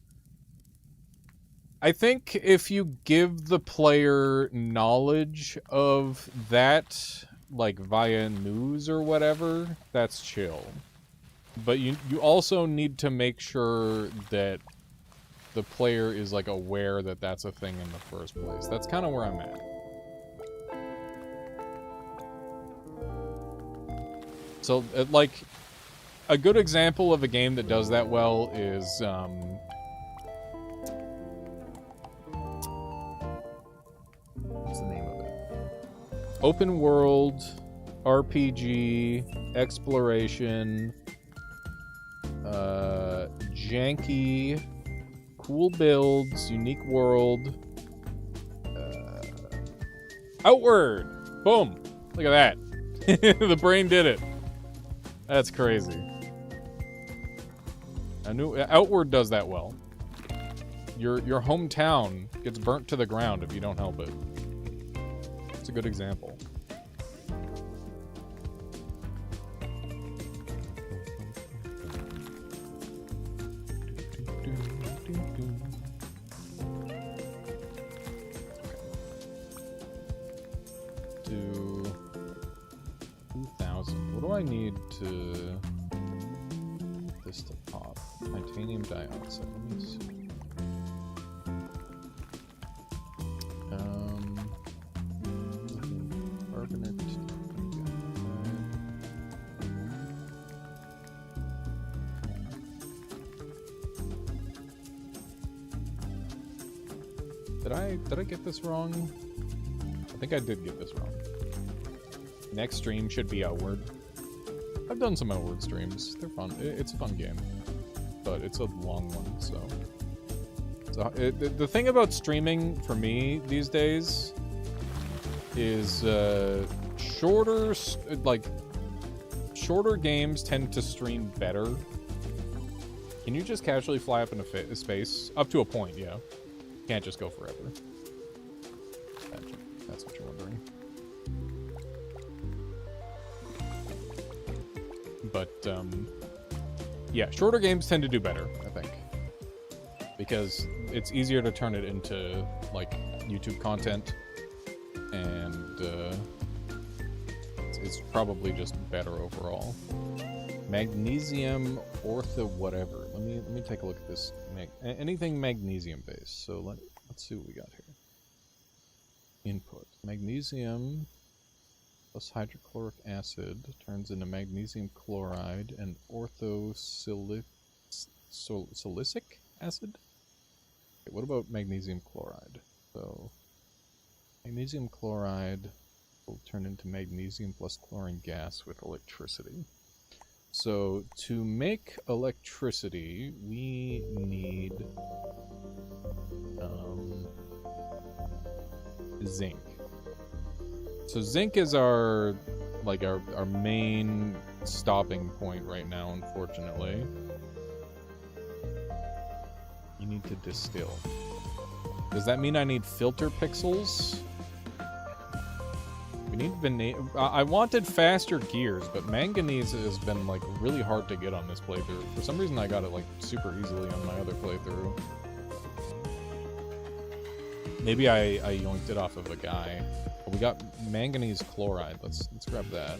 I think if you give the player knowledge of that, like via news or whatever, that's chill. But you also need to make sure that the player is like aware that that's a thing in the first place. That's kind of where I'm at. So, like, a good example of a game that does that well is, Open world, RPG, exploration, janky, cool builds, unique world, Outward! Boom! Look at that. The brain did it. That's crazy. I knew Outward does that well. Your hometown gets burnt to the ground if you don't help it. It's a good example. To 2,000. What do I need to get this to pop? Titanium dioxide. Let me see. Carbonate. Did I get this wrong? I think I did get this wrong. Next stream should be Outward. I've done some Outward streams. They're fun. It's a fun game, but it's a long one. So the thing about streaming for me these days is shorter games tend to stream better. Can you just casually fly up into space? Up to a point, yeah. Can't just go forever. That's what you're wondering. But, yeah, shorter games tend to do better, I think. Because it's easier to turn it into, like, YouTube content. And, it's probably just better overall. Magnesium ortho whatever. Let me take a look at this. Anything magnesium based. So let's see what we got here. Input. Magnesium plus hydrochloric acid turns into magnesium chloride and orthosilicic acid? Okay, what about magnesium chloride? So magnesium chloride will turn into magnesium plus chlorine gas with electricity. So to make electricity, we need zinc. So zinc is our main stopping point right now, unfortunately. You need to distill. Does that mean I need filter pixels? We need I wanted faster gears, but manganese has been like really hard to get on this playthrough. For some reason I got it like super easily on my other playthrough. Maybe I yoinked it off of a guy. But we got manganese chloride. Let's grab that.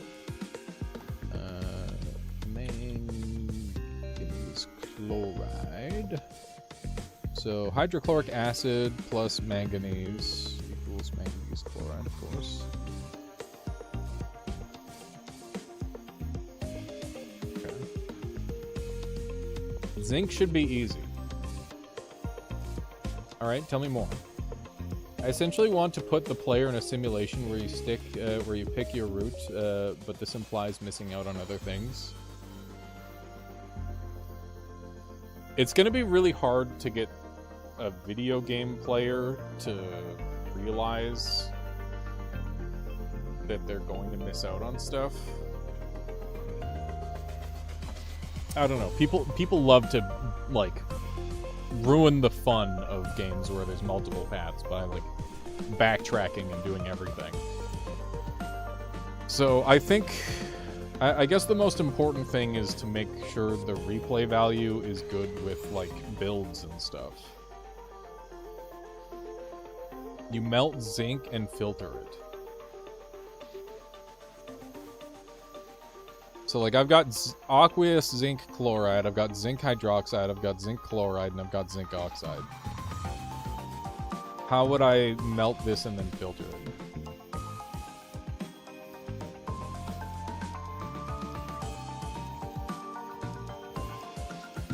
Manganese chloride. So hydrochloric acid plus manganese equals manganese chloride, of course. Zinc should be easy. Alright, tell me more. I essentially want to put the player in a simulation where you pick your route, but this implies missing out on other things. It's gonna be really hard to get a video game player to realize that they're going to miss out on stuff. I don't know. People love to, like, ruin the fun of games where there's multiple paths by, like, backtracking and doing everything. So I think, I guess the most important thing is to make sure the replay value is good with, like, builds and stuff. You melt zinc and filter it. So, like, I've got aqueous zinc chloride, I've got zinc hydroxide, I've got zinc chloride, and I've got zinc oxide. How would I melt this and then filter it?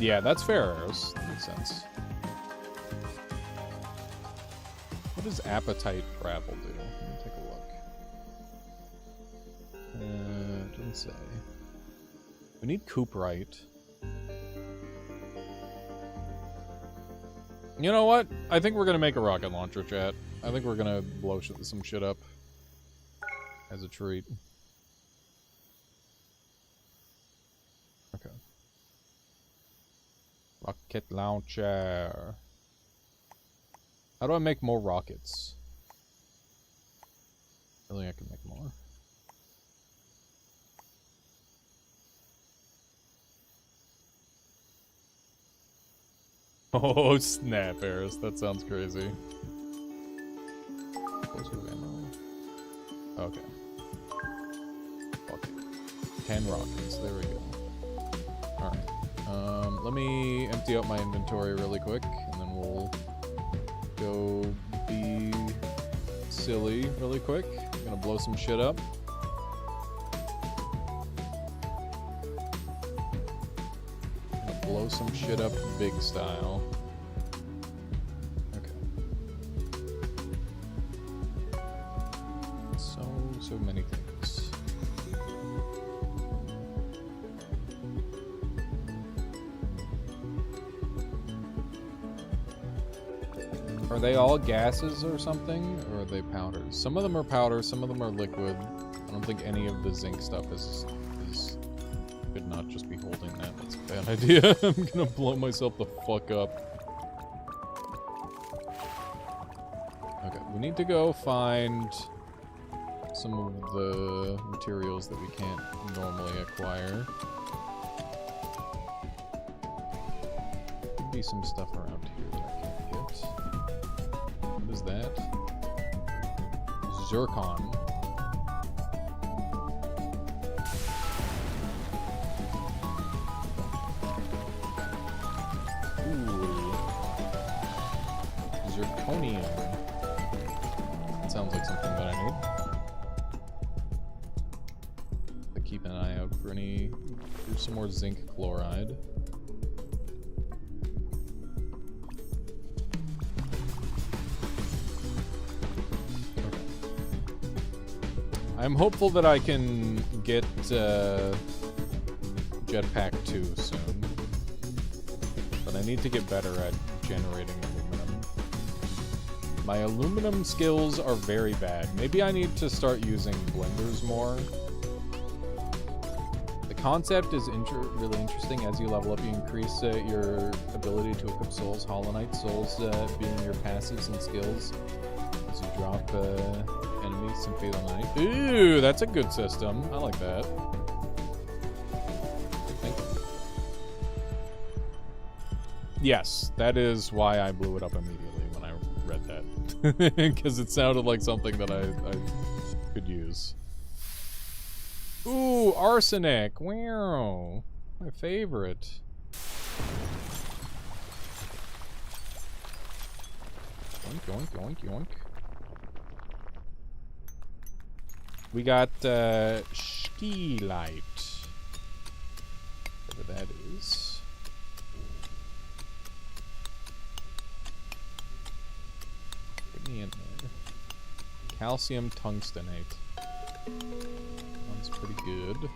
Yeah, that's fair, Eros. That makes sense. What does appetite travel do? Let me take a look. even say? We need cooperite. You know what? I think we're gonna make a rocket launcher, chat. I think we're gonna blow some shit up as a treat. Okay. Rocket launcher. How do I make more rockets? Really, I can make more. Oh, snap, Eris. That sounds crazy. Explosive ammo. Okay. Fuck it. 10 rockets. There we go. Alright. Let me empty out my inventory really quick, and then we'll go be silly really quick. I'm gonna blow some shit up. Blow some shit up big style. Okay. So many things. Are they all gases or something? Or are they powders? Some of them are powders, some of them are liquid. I don't think any of the zinc stuff is could not just be holding that. That's a bad idea. I'm gonna blow myself the fuck up. Okay, we need to go find some of the materials that we can't normally acquire. Could be some stuff around here that I can't get. What is that? Zircon. Zirconium. That sounds like something that I need. But keep an eye out for some more zinc chloride. Okay. I'm hopeful that I can get Jetpack 2 soon. But I need to get better at generating aluminum. My aluminum skills are very bad. Maybe I need to start using blenders more. The concept is really interesting. As you level up, you increase your ability to equip souls, holonite, souls being your passives and skills. As you drop enemies some fatal knife. Ooh, that's a good system. I like that. Yes, that is why I blew it up immediately when I read that. Because it sounded like something that I could use. Ooh, arsenic. Wow. My favorite. Yoink, yoink, yoink, yoink. We got Schkeelite. Whatever that is. In there. Calcium tungstenate. Sounds pretty good.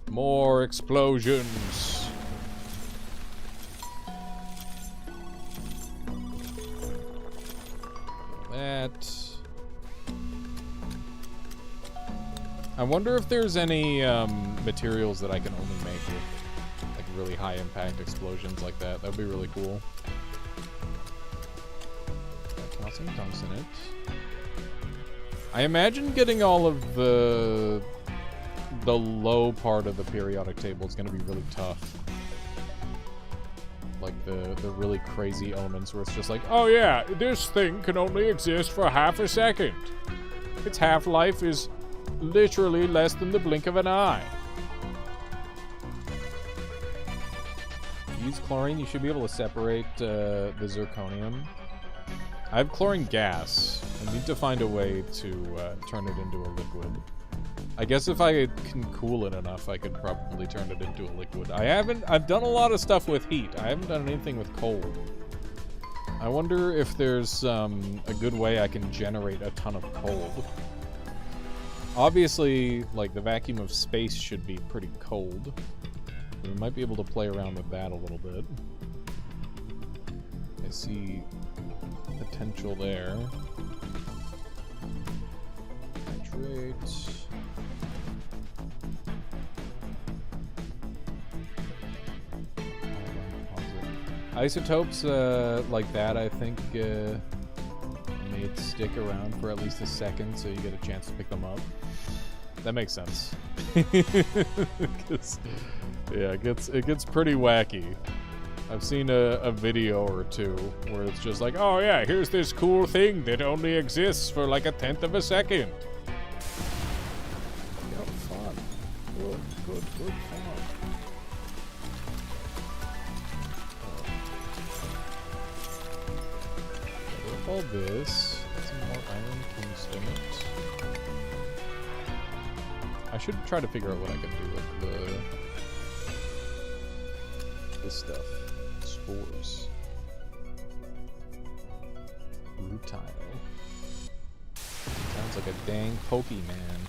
More explosions. That. I wonder if there's any materials that I can only make with like really high impact explosions like that. That'd be really cool. Calcium tungstenate. I imagine getting all of the low part of the periodic table is going to be really tough. Like the really crazy elements where it's just like, oh yeah, this thing can only exist for half a second. Its half-life is literally less than the blink of an eye. Use chlorine, you should be able to separate the zirconium. I have chlorine gas. I need to find a way to turn it into a liquid. I guess if I can cool it enough, I could probably turn it into a liquid. I've done a lot of stuff with heat. I haven't done anything with cold. I wonder if there's a good way I can generate a ton of cold. Obviously, like, the vacuum of space should be pretty cold. We might be able to play around with that a little bit. I see potential there. Hydrate. Isotopes like that, I think, made stick around for at least a second, so you get a chance to pick them up. That makes sense. 'Cause, yeah, it gets pretty wacky. I've seen a video or two where it's just like, oh yeah, here's this cool thing that only exists for like 1/10 of a second. Yeah, fun. Good fun. All this. Some more iron tungsten. I should try to figure out what I can do with this stuff. Spores. Rutile. Sounds like a dang Pokemon.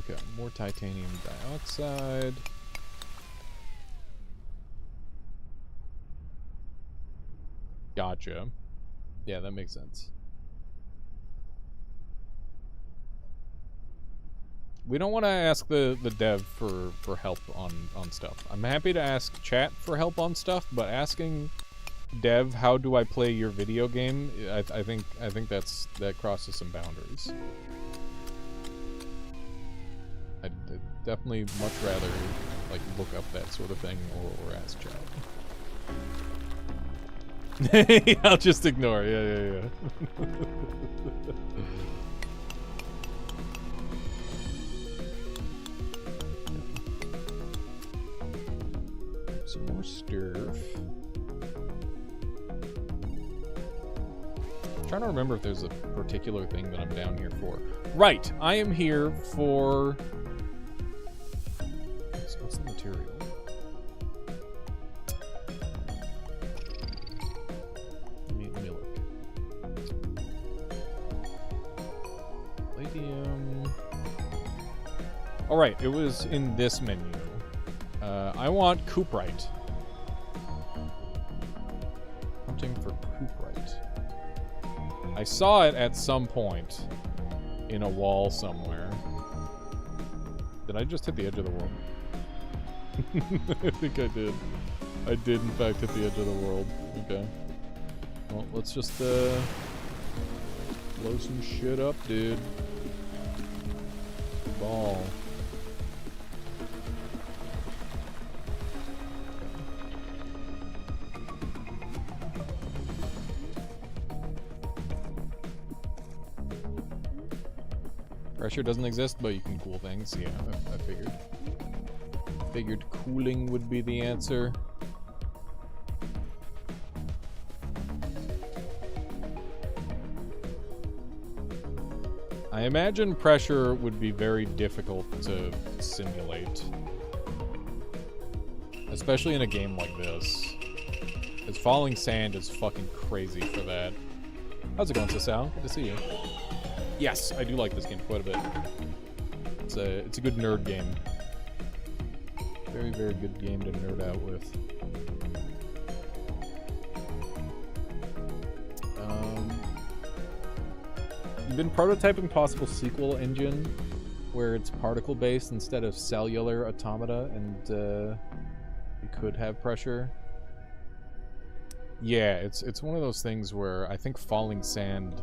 Okay, more titanium dioxide. Gotcha. Yeah, that makes sense. We don't want to ask the dev for help on stuff. I'm happy to ask chat for help on stuff, but asking dev how do I play your video game, I think that crosses some boundaries. I'd definitely much rather like look up that sort of thing or ask chat. I'll just ignore. Yeah. Some more sturf. I'm trying to remember if there's a particular thing that I'm down here for. Right, I am here for. What's the material? Alright, it was in this menu. I want cuprite. Hunting for cuprite. I saw it at some point in a wall somewhere. Did I just hit the edge of the world? I think I did. I did, in fact, hit the edge of the world. Okay. Well, let's just, blow some shit up, dude. Ball. Pressure doesn't exist, but you can cool things. Yeah, I figured. Figured cooling would be the answer. I imagine pressure would be very difficult to simulate. Especially in a game like this. Because falling sand is fucking crazy for that. How's it going, Sasal? Good to see you. Yes, I do like this game quite a bit. It's a good nerd game. Very, very good game to nerd out with. You've been prototyping possible sequel engine where it's particle based instead of cellular automata, and you could have pressure. Yeah, it's one of those things where I think falling sand.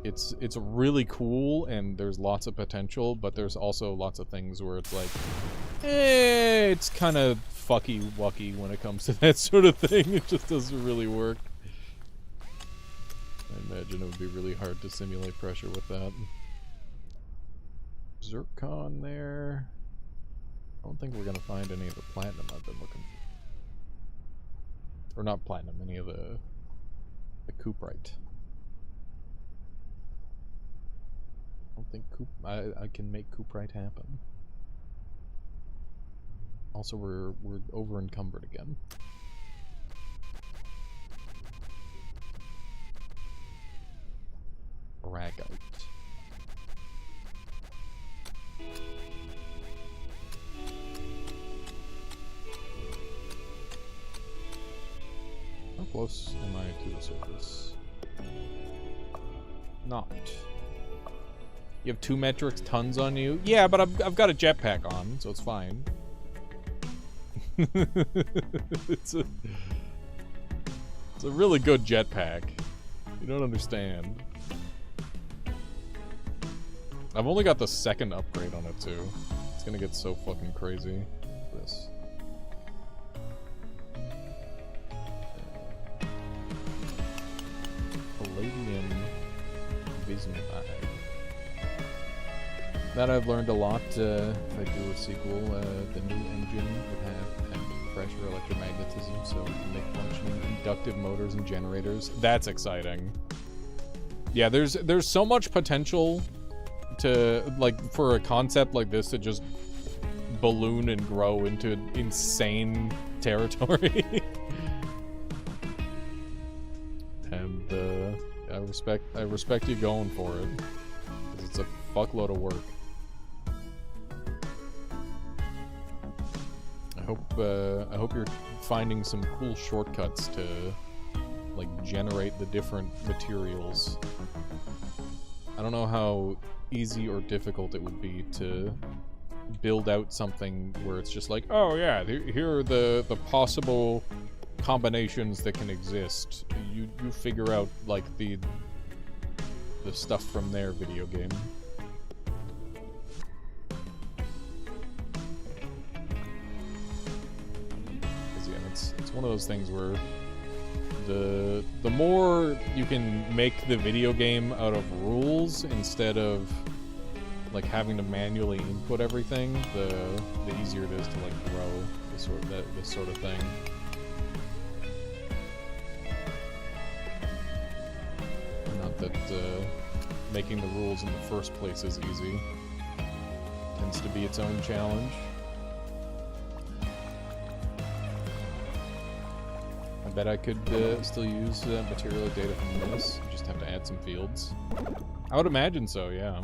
It's really cool and there's lots of potential, but there's also lots of things where it's like, it's kind of fucky-wucky when it comes to that sort of thing. It just doesn't really work. I imagine it would be really hard to simulate pressure with that. Zircon there. I don't think we're gonna find any of the platinum I've been looking for. Or not platinum, any of the cuprite. I don't think I can make cuprite happen. Also, we're over encumbered again. fragile. How close am I to the surface? Not. You have 2 metric tons on you? Yeah, but I've got a jetpack on, so it's fine. It's a really good jetpack. You don't understand. I've only got the 2nd upgrade on it too. It's gonna get so fucking crazy. This. Palladium bismuth. That I've learned a lot. If I do a sequel, the new engine would have ambient pressure electromagnetism, so we can make functioning inductive motors and generators. That's exciting. Yeah, there's so much potential to, like, for a concept like this to just balloon and grow into insane territory. And I respect you going for it, 'cause it's a fuckload of work. I hope you're finding some cool shortcuts to, like, generate the different materials. I don't know how easy or difficult it would be to build out something where it's just like, oh yeah, here are the possible combinations that can exist. You figure out, like, the stuff from their video game. It's one of those things where the more you can make the video game out of rules instead of, like, having to manually input everything, the easier it is to, like, grow this sort of thing. Not that making the rules in the first place is easy. It tends to be its own challenge. I bet I could still use material data from this. Just have to add some fields. I would imagine so, yeah.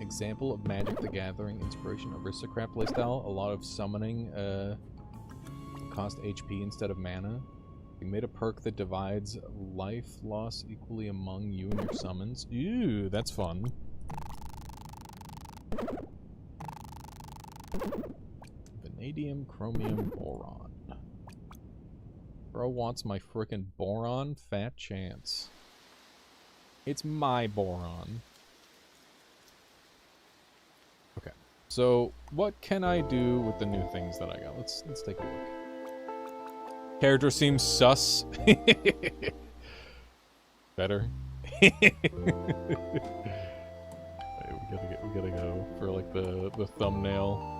Example of Magic the Gathering inspiration aristocrat playstyle. A lot of summoning cost HP instead of mana. We made a perk that divides life loss equally among you and your summons. Ew, that's fun. Vanadium, chromium, boron. Bro wants my frickin' boron? Fat chance. It's my boron. Okay, so what can I do with the new things that I got? Let's take a look. Character seems sus. Better. We gotta go for, like, the thumbnail.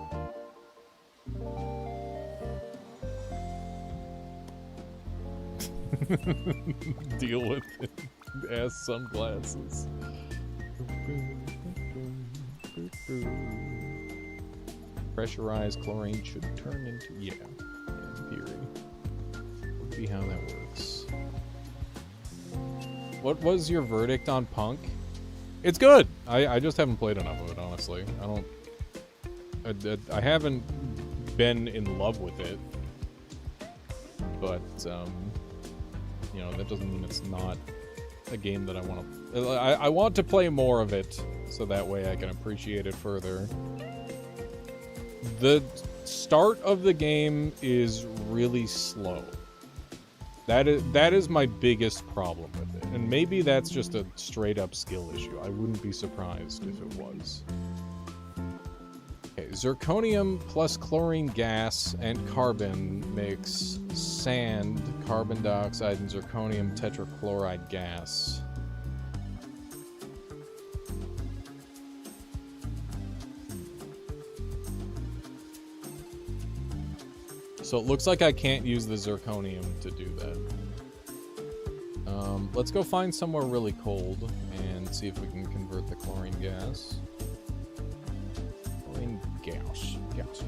Deal with it. Ass sunglasses. Pressurized chlorine should turn into, yeah, in theory. Would be how that works. What was your verdict on Punk? It's good. I just haven't played enough of it, honestly. I haven't been in love with it, but you know, that doesn't mean it's not a game that I want to. I want to play more of it, so that way I can appreciate it further. The start of the game is really slow. That is my biggest problem with it, and maybe that's just a straight up skill issue. I wouldn't be surprised if it was. Okay, zirconium plus chlorine gas and carbon makes sand, carbon dioxide, and zirconium tetrachloride gas. So it looks like I can't use the zirconium to do that. Let's go find somewhere really cold and see if we can convert the chlorine gas. Chlorine gas. Gas.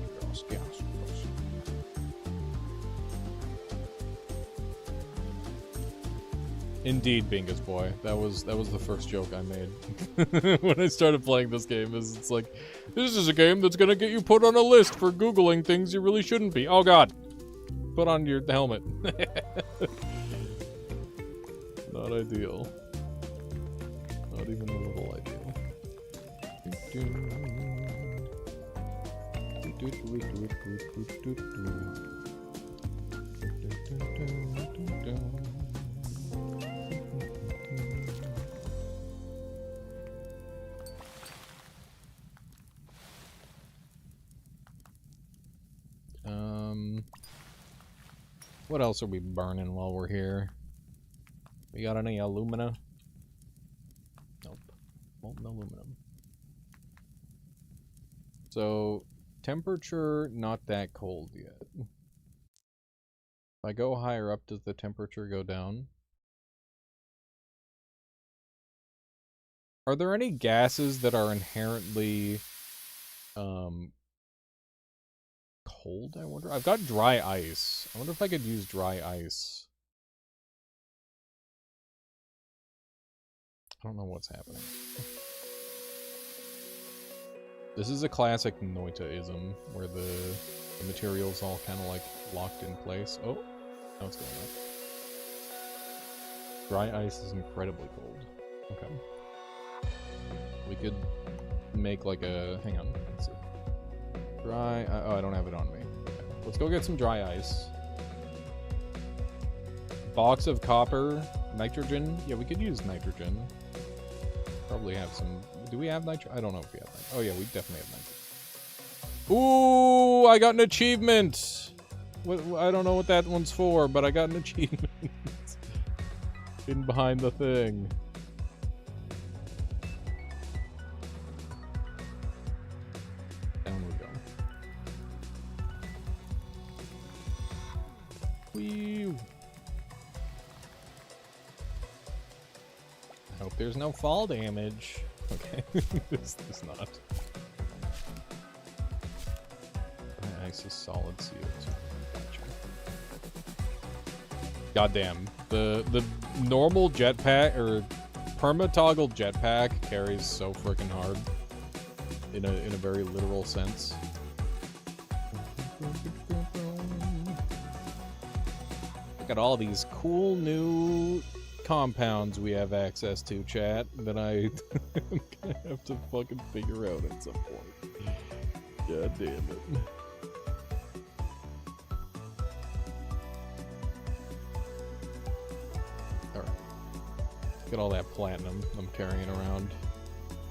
Indeed, Bingus boy. That was the first joke I made when I started playing this game. It's like, this is a game that's gonna get you put on a list for Googling things you really shouldn't be. Oh god. Put on your helmet. Not ideal. Not even a little ideal. What else are we burning while we're here? We got any alumina? Nope. Molten aluminum. So, temperature not that cold yet. If I go higher up, does the temperature go down? Are there any gases that are inherently cold, I wonder? I've got dry ice. I wonder if I could use dry ice. I don't know what's happening. This is a classic Noita-ism, where the material's all kind of like locked in place. Oh, now it's going up. Dry ice is incredibly cold. Okay. We could make like a... hang on. Let's see. Dry... oh, I don't have it on me. Okay. Let's go get some dry ice. Box of copper. Nitrogen. Yeah, we could use nitrogen. Probably have some... do we have nitrogen? I don't know if we have nitrogen. Oh yeah, we definitely have nitrogen. Ooh, I got an achievement! I don't know what that one's for, but I got an achievement. Hidden behind the thing. Down we go. Whee! I hope there's no fall damage. Okay, there's not. My ice is solid CO2. Gotcha. Goddamn, the normal jetpack or perma-toggle jetpack carries so freaking hard. In a very literal sense. Look at all these cool new compounds we have access to, chat, that I'm gonna have to fucking figure out at some point. God damn it. Alright. Look at all that platinum I'm carrying around.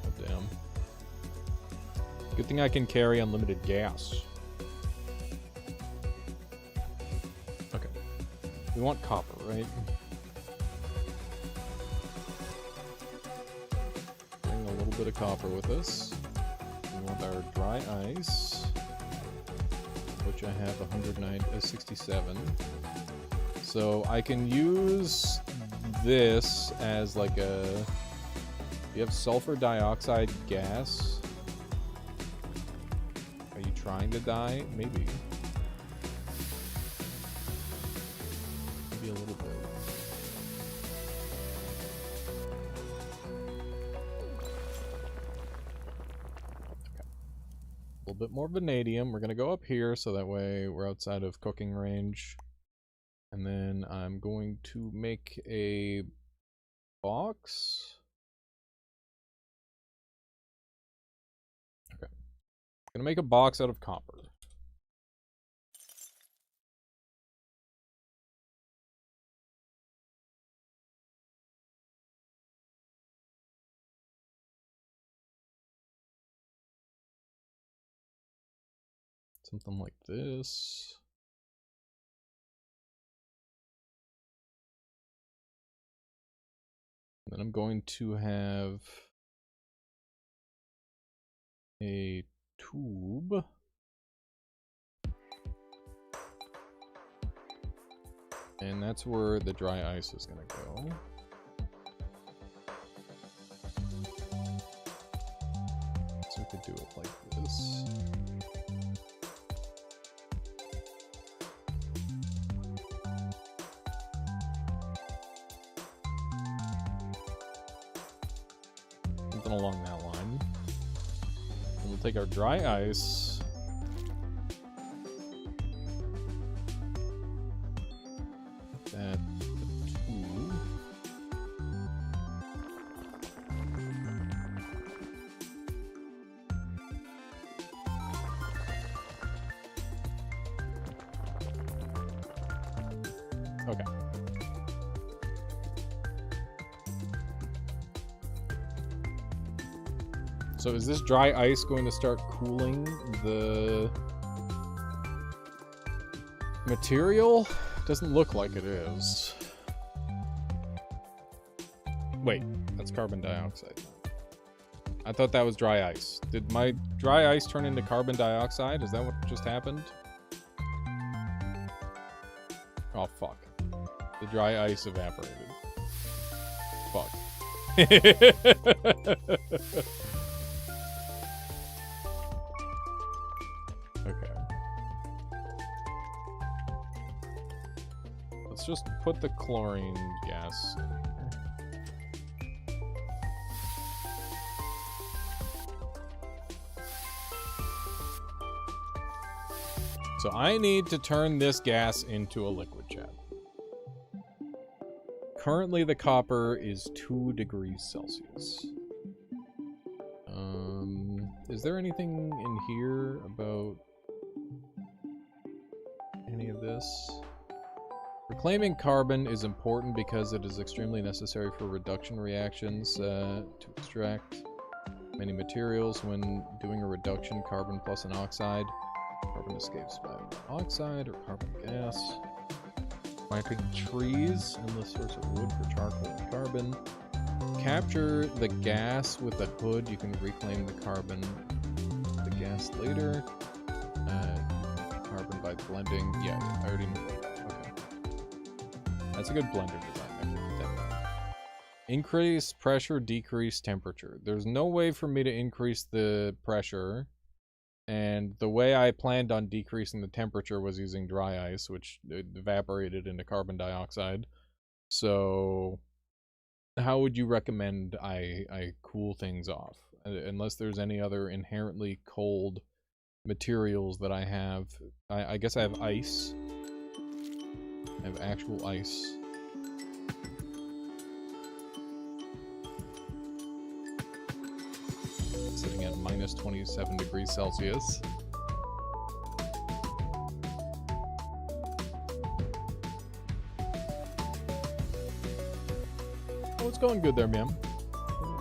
God damn. Good thing I can carry unlimited gas. Okay. We want copper, right? Bring a little bit of copper with us. We want our dry ice, which I have 167. So I can use this as like a... you have sulfur dioxide gas? Are you trying to die? Maybe. Maybe a little bit. Okay. A little bit more vanadium. We're gonna go up here so that way we're outside of cooking range. And then I'm going to make a box. Okay. I'm gonna make a box out of copper. Something like this. And then I'm going to have a tube. And that's where the dry ice is going to go. So we could do it like this. something along that line. And we'll take our dry ice. That two. Okay. So is this dry ice going to start cooling the material? Doesn't look like it is. Wait, that's carbon dioxide. I thought that was dry ice. Did my dry ice turn into carbon dioxide? Is that what just happened? Oh, fuck. The dry ice evaporated. Fuck. Okay. Let's just put the chlorine gas in here. So I need to turn this gas into a liquid, chat. Currently the copper is 2 degrees Celsius. Is there anything in here about any of this? Reclaiming carbon is important because it is extremely necessary for reduction reactions to extract many materials. When doing a reduction, carbon plus an oxide, carbon escapes by oxide or carbon gas. Planting trees, endless source of wood for charcoal and carbon. Capture the gas with the hood. You can reclaim the carbon, the gas later. Carbon by blending. Yeah, I already knew that. Okay. That's a good blender design. Increase pressure, decrease temperature. There's no way for me to increase the pressure. And the way I planned on decreasing the temperature was using dry ice, which evaporated into carbon dioxide. So how would you recommend I cool things off? Unless there's any other inherently cold materials that I have. I guess I have ice. I have actual ice. Sitting at minus 27 degrees Celsius. Oh, it's going good there, ma'am.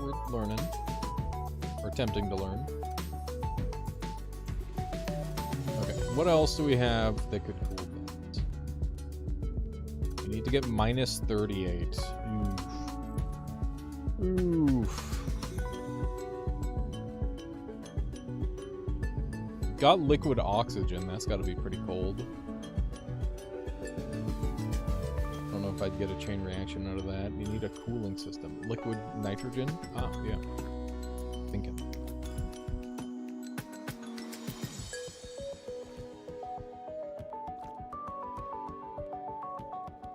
We're learning. Or attempting to learn. Okay, what else do we have that could cool things? We need to get minus 38. Oof. Oof. Got liquid oxygen, that's got to be pretty cold. I don't know if I'd get a chain reaction out of that. You need a cooling system. Liquid nitrogen? Ah, yeah. Thinking.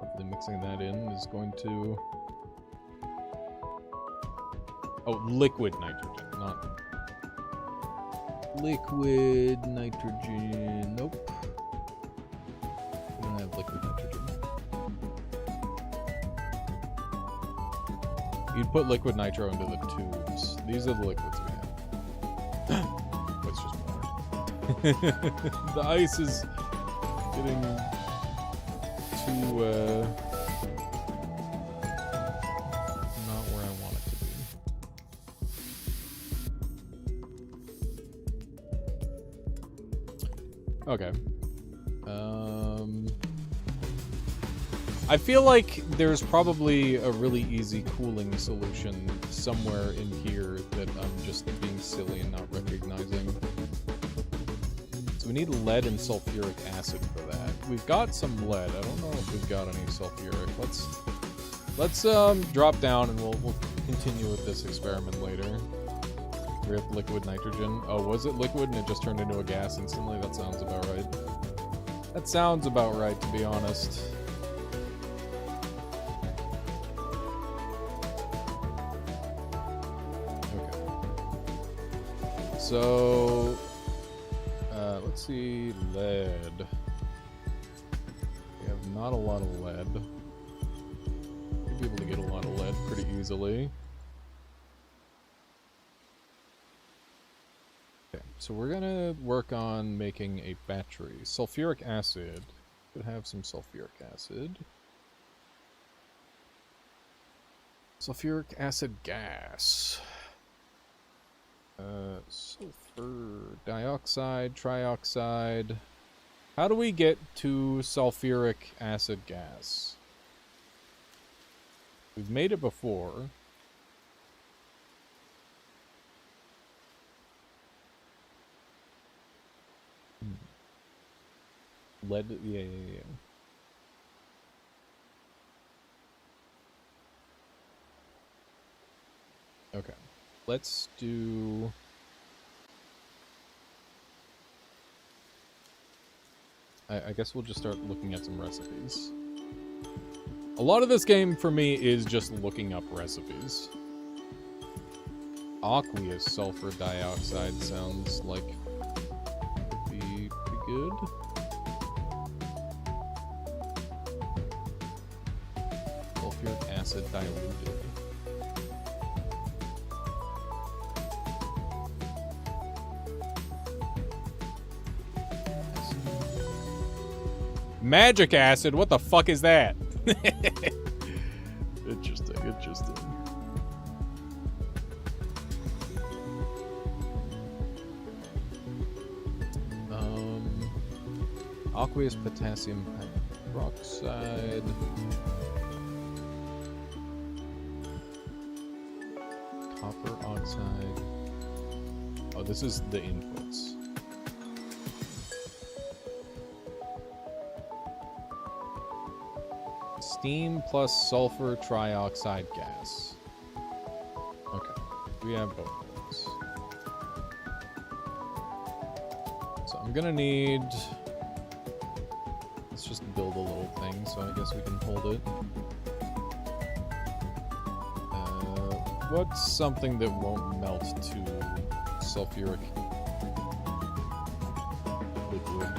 Hopefully mixing that in is going to... Oh, liquid nitrogen, not... Liquid nitrogen. Nope. We don't have liquid nitrogen. You'd put liquid nitro into the tubes. These are the liquids we have. It's just water. The ice is getting too, not where I want it to be. Okay. I feel like there's probably a really easy cooling solution somewhere in here that I'm just being silly and not recognizing. So we need lead and sulfuric acid for that. We've got some lead. I don't know if we've got any sulfuric. Let's drop down and we'll continue with this experiment later. We have liquid nitrogen. Oh, was it liquid and it just turned into a gas instantly? That sounds about right. That sounds about right, to be honest. Okay. So, let's see, lead. We have not a lot of lead. We'll be able to get a lot of lead pretty easily. Okay, so we're gonna work on making a battery. Sulfuric acid. Could have some sulfuric acid. Sulfuric acid gas. Sulfur dioxide, trioxide. How do we get to sulfuric acid gas? We've made it before. Lead, yeah. Okay. Let's do... I guess we'll just start looking at some recipes. A lot of this game for me is just looking up recipes. Aqueous sulfur dioxide sounds like would be pretty good. Sulfuric acid diluted. Magic acid? What the fuck is that? Interesting, interesting. Aqueous potassium hydroxide. Copper oxide. Oh, this is the inputs. Steam plus sulfur trioxide gas. Okay, we have both of those. So I'm gonna need... Let's just build a little thing, so I guess we can hold it. What's something that won't melt to sulfuric liquid?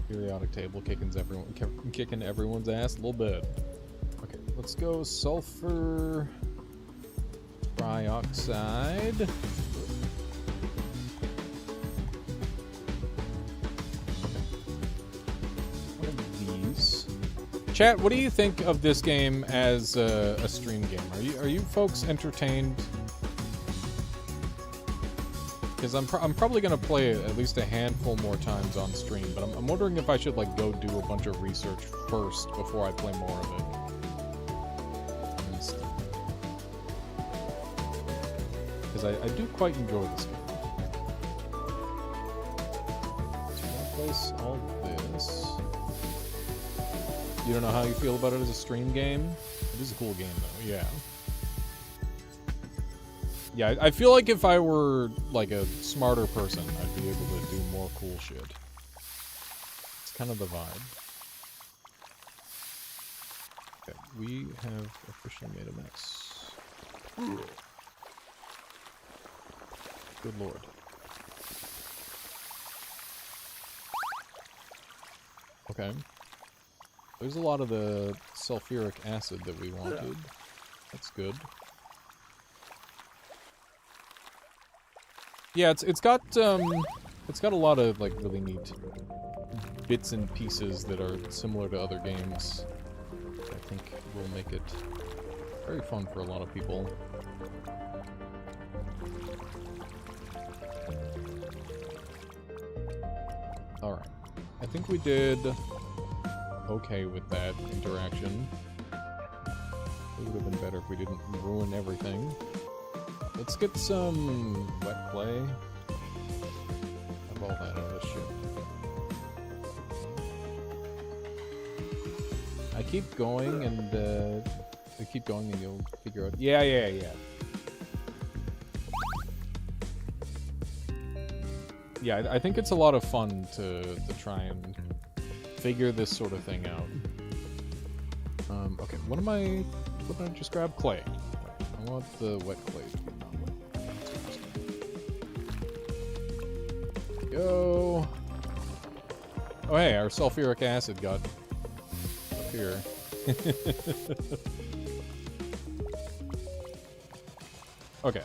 Periodic table kicking everyone's ass a little bit. Okay, let's go sulfur trioxide. One of these. Chat, what do you think of this game as a stream game? Are you folks entertained? Because I'm probably going to play it at least a handful more times on stream, but I'm wondering if I should, like, go do a bunch of research first before I play more of it. Because I do quite enjoy this game. So I'm going to place all this. You don't know how you feel about it as a stream game? It is a cool game, though, yeah. Yeah, I feel like if I were, like, a smarter person, I'd be able to do more cool shit. It's kind of the vibe. Okay, we have officially made a mess. Good lord. Okay. There's a lot of the sulfuric acid that we wanted. That's good. Yeah, it's got a lot of, like, really neat bits and pieces that are similar to other games. I think will make it very fun for a lot of people. Alright. I think we did okay with that interaction. It would have been better if we didn't ruin everything. Let's get some wet clay. Have all that out of this shit. I keep going and you'll figure out. Yeah. Yeah, I think it's a lot of fun to try and figure this sort of thing out. Okay, what am I... What did I just grab? Clay. I want the wet clay. Go. Oh hey, our sulfuric acid got up here. Okay,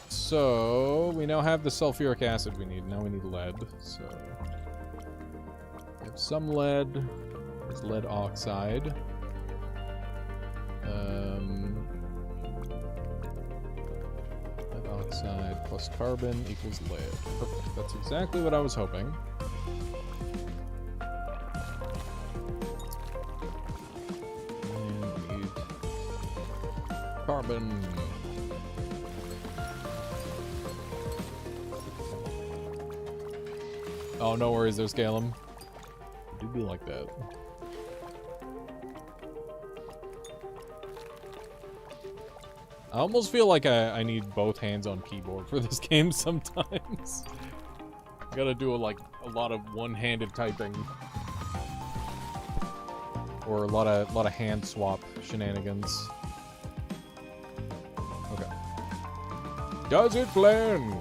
so we now have the sulfuric acid we need. Now we need lead. So we have some lead. There's lead oxide. Lead oxide plus carbon equals lead. Perfect. That's exactly what I was hoping. And we need carbon. Oh, no worries, there's Galen. It do be like that. I almost feel like I need both hands on keyboard for this game sometimes. Gotta do a lot of one-handed typing. Or a lot of hand swap shenanigans. Okay. Does it blend?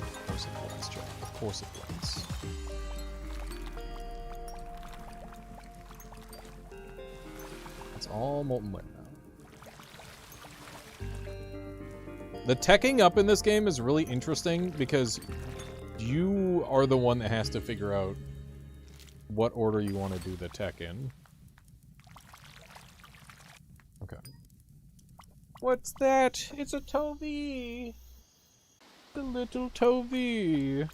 Of course it blends, Jack. Of course it blends. It's all molten lead now. The teching up in this game is really interesting because you are the one that has to figure out what order you want to do the tech in. Okay. What's that? It's a Tovi! The little Tovi!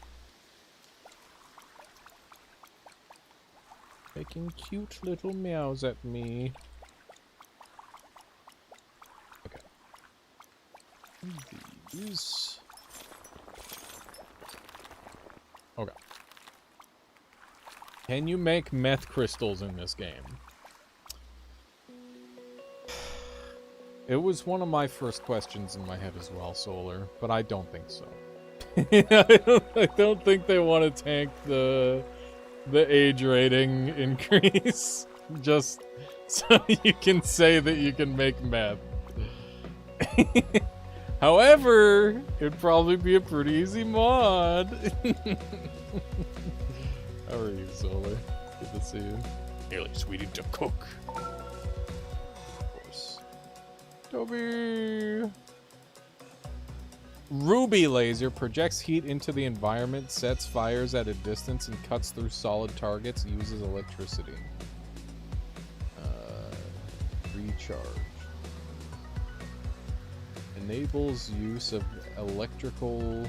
Making cute little meows at me. Okay. These... Okay. Can you make meth crystals in this game? It was one of my first questions in my head as well, Solar, but I don't think so. I don't think they want to tank the age rating increase just so you can say that you can make meth. However, it'd probably be a pretty easy mod. How are you, Solar? Good to see you. Nearly sweetie to cook. Of course. Toby! Ruby laser projects heat into the environment, sets fires at a distance, and cuts through solid targets, uses electricity. Recharge. Enables use of electrical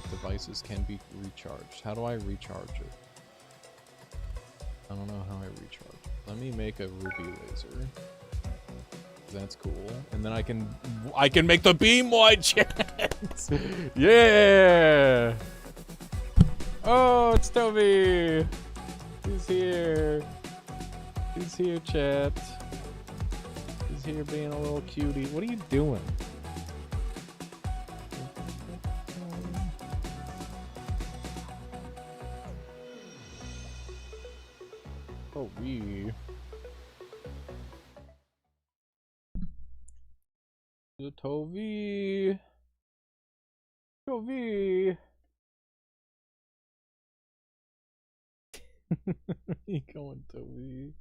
devices can be recharged. How do I recharge it? I don't know how I recharge it. Let me make a ruby laser. That's cool. And then I can make the beam wide chat. Yeah. Oh, it's Toby. He's here. He's here, chat. He's here being a little cutie. What are you doing? Oh, we. The Tovi. Tovi. You going, Tovi?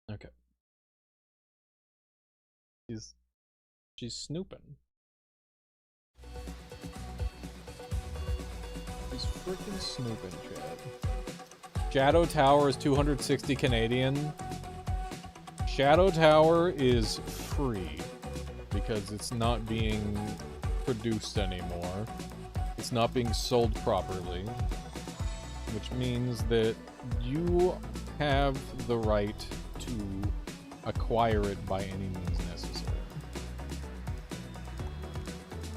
Okay. She's snooping. She's freaking snooping, Chad. Shadow Tower is 260 Canadian. Shadow Tower is free because it's not being produced anymore. It's not being sold properly, which means that you have the right to acquire it by any means necessary.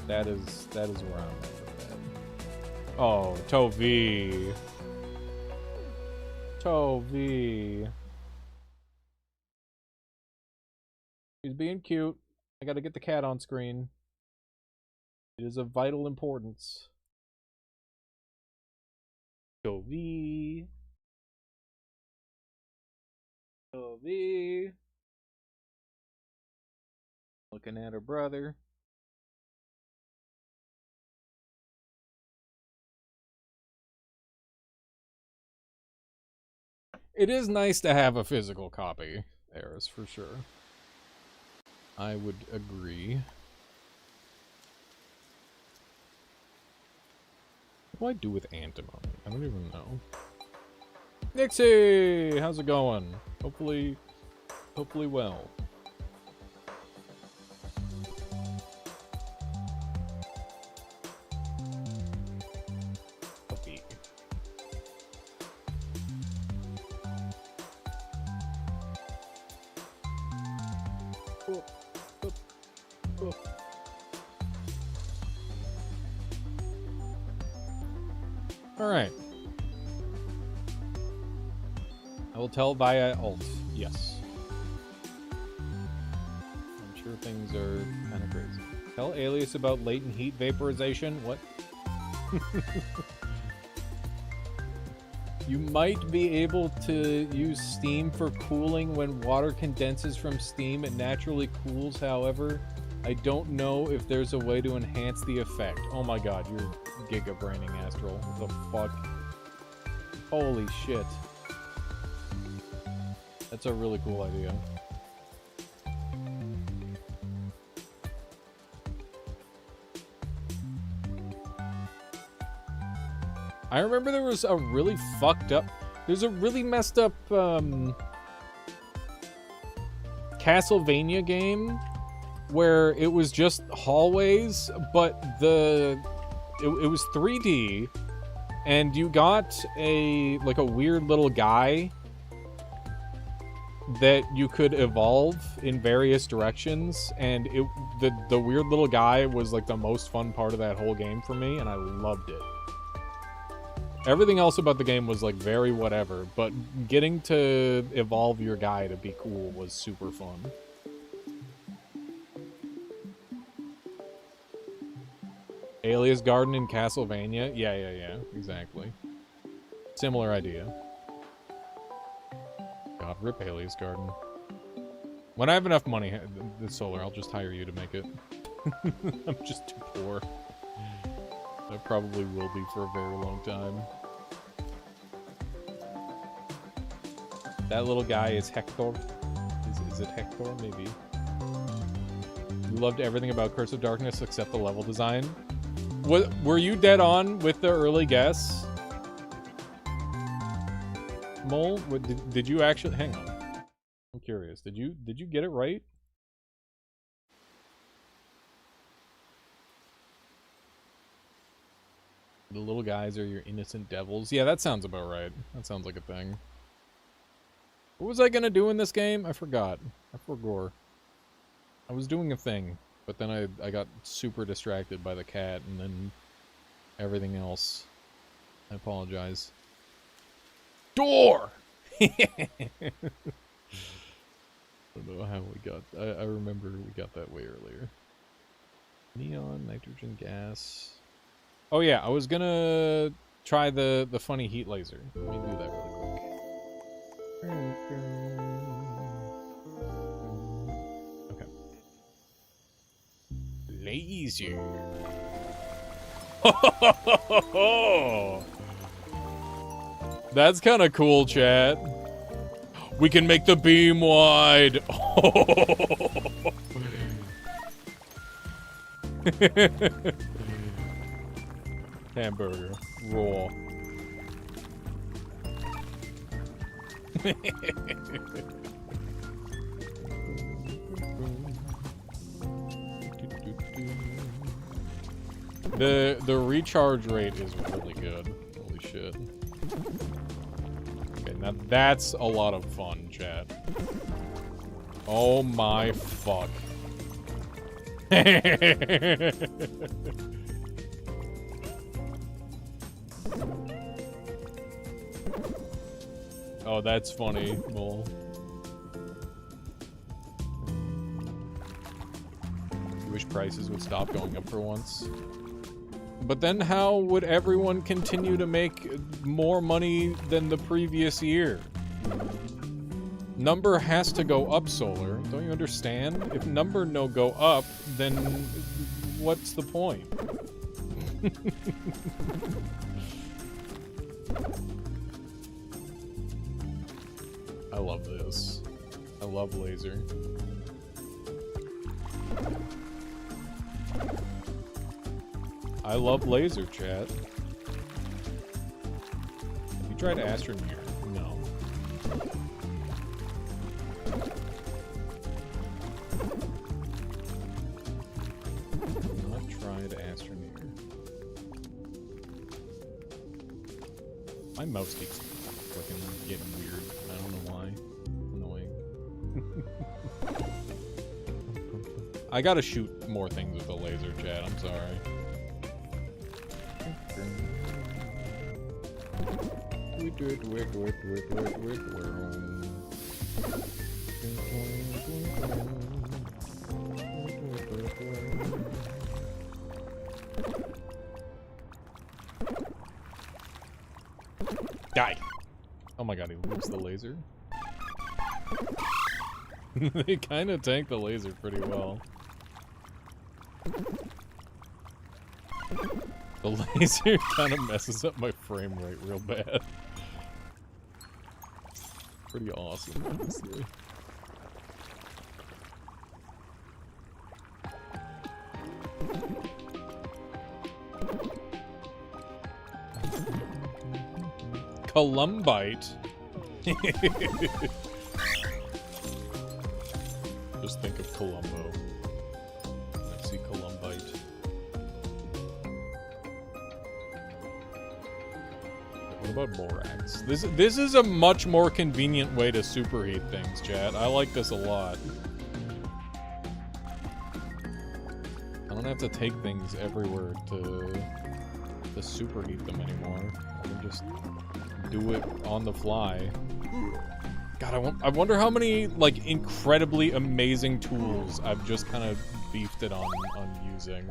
That is where I'm at with that. Oh, Tovi. Tovi. He's being cute. I gotta get the cat on screen. It is of vital importance. Go V. Go V. Looking at her brother. It is nice to have a physical copy, Eris, for sure. I would agree. What do I do with antimony? I don't even know. Nixie! How's it going? Hopefully well. Okay. Oh, oh, oh. Alright. I will tell via alt. Yes. I'm sure things are kind of crazy. Tell Alias about latent heat vaporization. What? You might be able to use steam for cooling when water condenses from steam. It naturally cools, however. I don't know if there's a way to enhance the effect. Oh my god, you're giga-braining, Astral. What the fuck? Holy shit. That's a really cool idea. I remember there was a really fucked up... There's a really messed up, Castlevania game where it was just hallways, but it was 3D, and you got a weird little guy that you could evolve in various directions, and the weird little guy was like the most fun part of that whole game for me, and I loved it. Everything else about the game was like very whatever, but getting to evolve your guy to be cool was super fun. Alias Garden in Castlevania? Yeah, exactly. Similar idea. God, rip Alias Garden. When I have enough money, the solar, I'll just hire you to make it. I'm just too poor. I probably will be for a very long time. That little guy is Hector. Is it Hector? Maybe. You loved everything about Curse of Darkness except the level design. Were you dead on with the early guess? Mole, did you actually... Hang on. I'm curious. Did you get it right? The little guys are your innocent devils. Yeah, that sounds about right. That sounds like a thing. What was I gonna do in this game? I forgot. I forgot. I was doing a thing, but then I got super distracted by the cat and then everything else. I apologize. Door! I don't know how we got... I remember we got that way earlier. Neon, nitrogen gas... Oh yeah, I was gonna try the funny heat laser. Let me do that really quick. Okay. Laser. That's kind of cool, chat. We can make the beam wide. Hamburger. Raw. The recharge rate is really good. Holy shit. Okay, now that's a lot of fun, chat. Oh my fuck. Oh, that's funny, Mole. wish prices would stop going up for once. But then how would everyone continue to make more money than the previous year? Number has to go up, Solar. Don't you understand? If number no go up, then what's the point? I love this. I love laser. I love laser, chat. Have you tried Astroneer? No. Not tried Astroneer. My mouse keeps fucking getting weird. I don't know why. Annoying. I gotta shoot more things with a laser, chat. I'm sorry. Die! Oh my god, he loops the laser. They kind of tank the laser pretty well. The laser kind of messes up my frame rate real bad. Pretty awesome, honestly. Columbite? Just think of Columbo. I see Columbite. What about borax? This is a much more convenient way to superheat things, chat. I like this a lot. I don't have to take things everywhere to superheat them anymore. I can just do it on the fly. God, I wonder how many, like, incredibly amazing tools I've just kind of beefed it on using.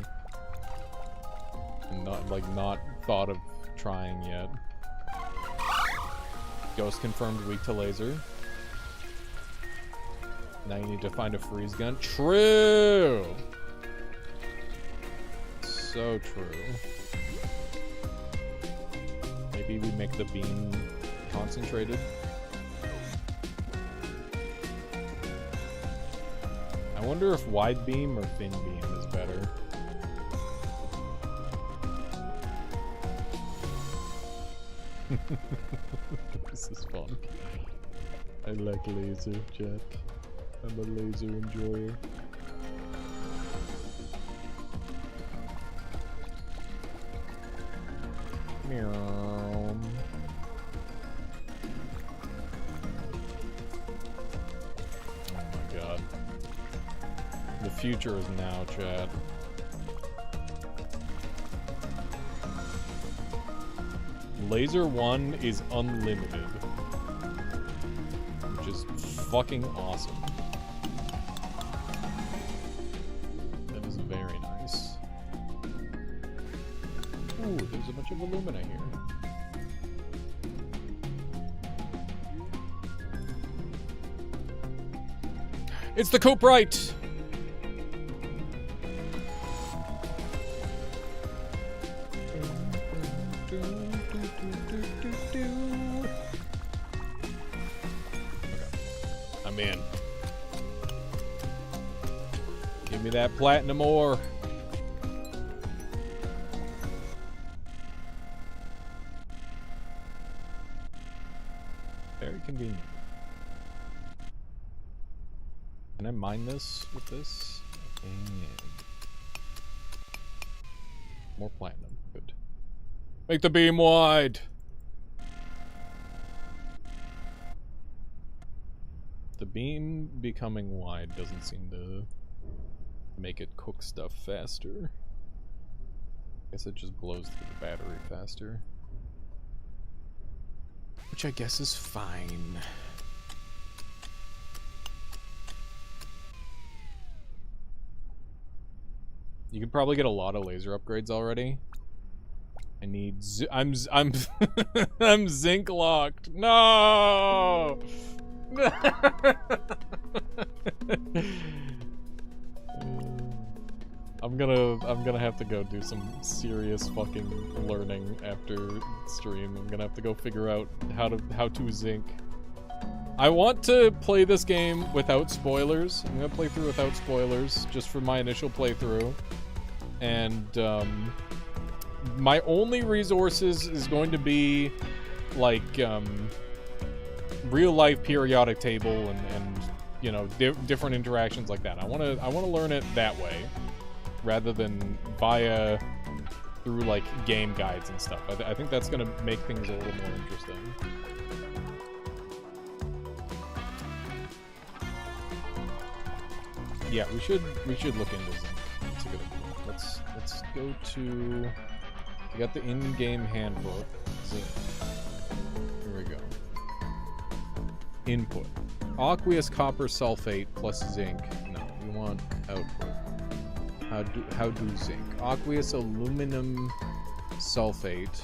And not thought of trying yet. Ghost confirmed weak to laser. Now you need to find a freeze gun. True! So true. Maybe we make the beam concentrated. I wonder if wide beam or thin beam is better. This is fun. I like laser, chat. I'm a laser enjoyer. Meow. Oh my god. The future is now, chat. Laser 1 is unlimited. Which is fucking awesome. That is very nice. Ooh, there's a bunch of Illumina here. It's the Coprite! I'm in. Give me that platinum ore. Very convenient. Can I mine this with this? And more platinum. Good. Make the beam wide. The beam becoming wide doesn't seem to make it cook stuff faster. Guess it just blows through the battery faster. Which I guess is fine. You could probably get a lot of laser upgrades already. I need I'm I'm zinc locked. No. I'm gonna have to go do some serious fucking learning after stream. I'm gonna have to go figure out how to zinc. I want to play this game without spoilers. I'm gonna play through without spoilers just for my initial playthrough. And my only resources is going to be like real life periodic table and you know different interactions like that. I want to learn it that way rather than through like game guides and stuff. I think that's going to make things a little more interesting. Yeah, we should look into zinc. That's a good idea. Let's go to. We got the in-game handbook. Zinc. Here we go. Input. Aqueous copper sulfate plus zinc. No, we want output. How do zinc? Aqueous aluminum sulfate.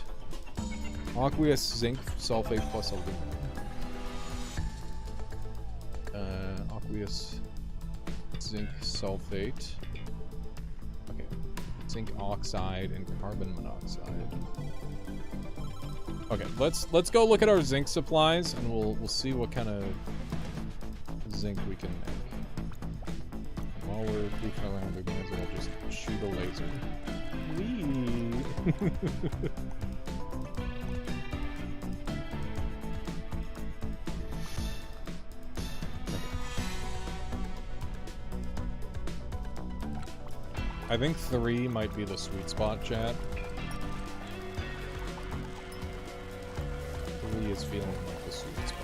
Aqueous zinc sulfate plus aluminum. Aqueous zinc sulfate. Okay. Zinc oxide and carbon monoxide. Okay, let's go look at our zinc supplies and we'll see what kind of zinc we can make. While we're goofing around, we might as well just shoot a laser. Whee! I think 3 might be the sweet spot, chat. 3 is feeling like the sweet spot.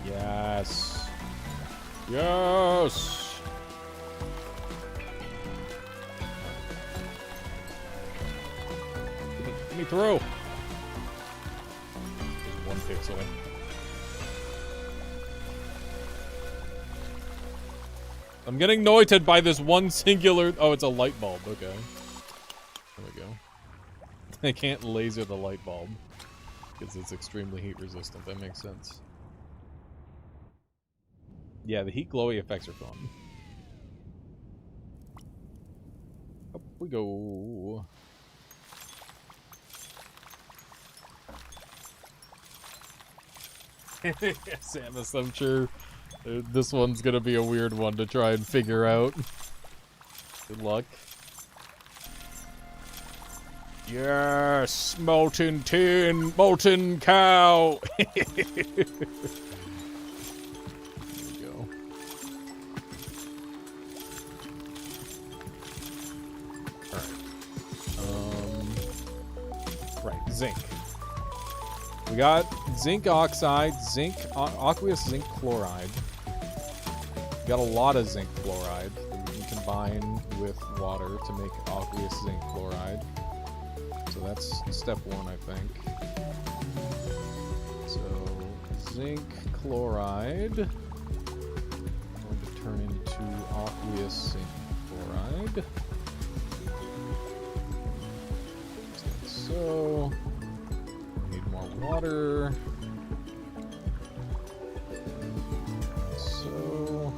Yes! Yes! Get me through! There's 1 pixel. I'm getting noited by this one singular... Oh, it's a light bulb. Okay. There we go. I can't laser the light bulb. Because it's extremely heat resistant. That makes sense. Yeah, the heat glowy effects are fun. Up we go. Samus, I'm sure... This one's gonna be a weird one to try and figure out. Good luck. Yes! Molten tin! Molten cow! There we go. Alright. Right, zinc. We got zinc oxide, aqueous zinc chloride. We got a lot of zinc chloride that we can combine with water to make aqueous zinc chloride. So that's step 1, I think. So, zinc chloride going to turn into aqueous zinc chloride. So, water. So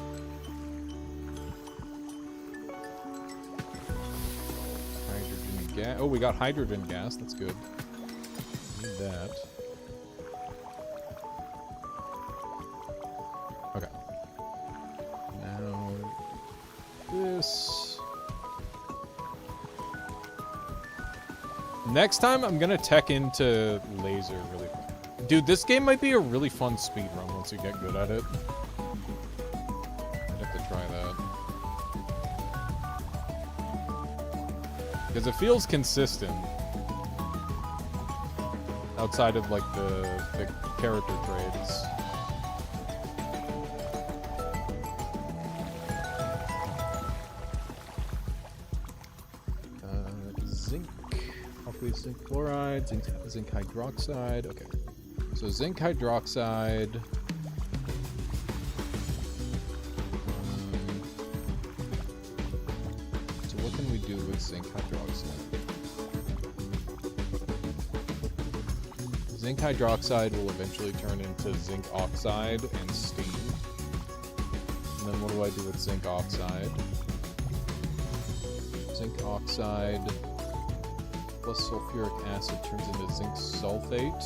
hydrogen gas. Oh, we got hydrogen gas. That's good. Need that. Okay. Now this. Next time, I'm gonna tech into laser really quick. Dude, this game might be a really fun speedrun once you get good at it. I'd have to try that. Because it feels consistent. Outside of, like, the character trades. Zinc. Zinc chloride, zinc hydroxide. Okay. So zinc hydroxide. can we do with zinc hydroxide? Zinc hydroxide will eventually turn into zinc oxide and steam. And then what do I do with zinc oxide? Zinc oxide plus sulfuric acid turns into zinc sulfate.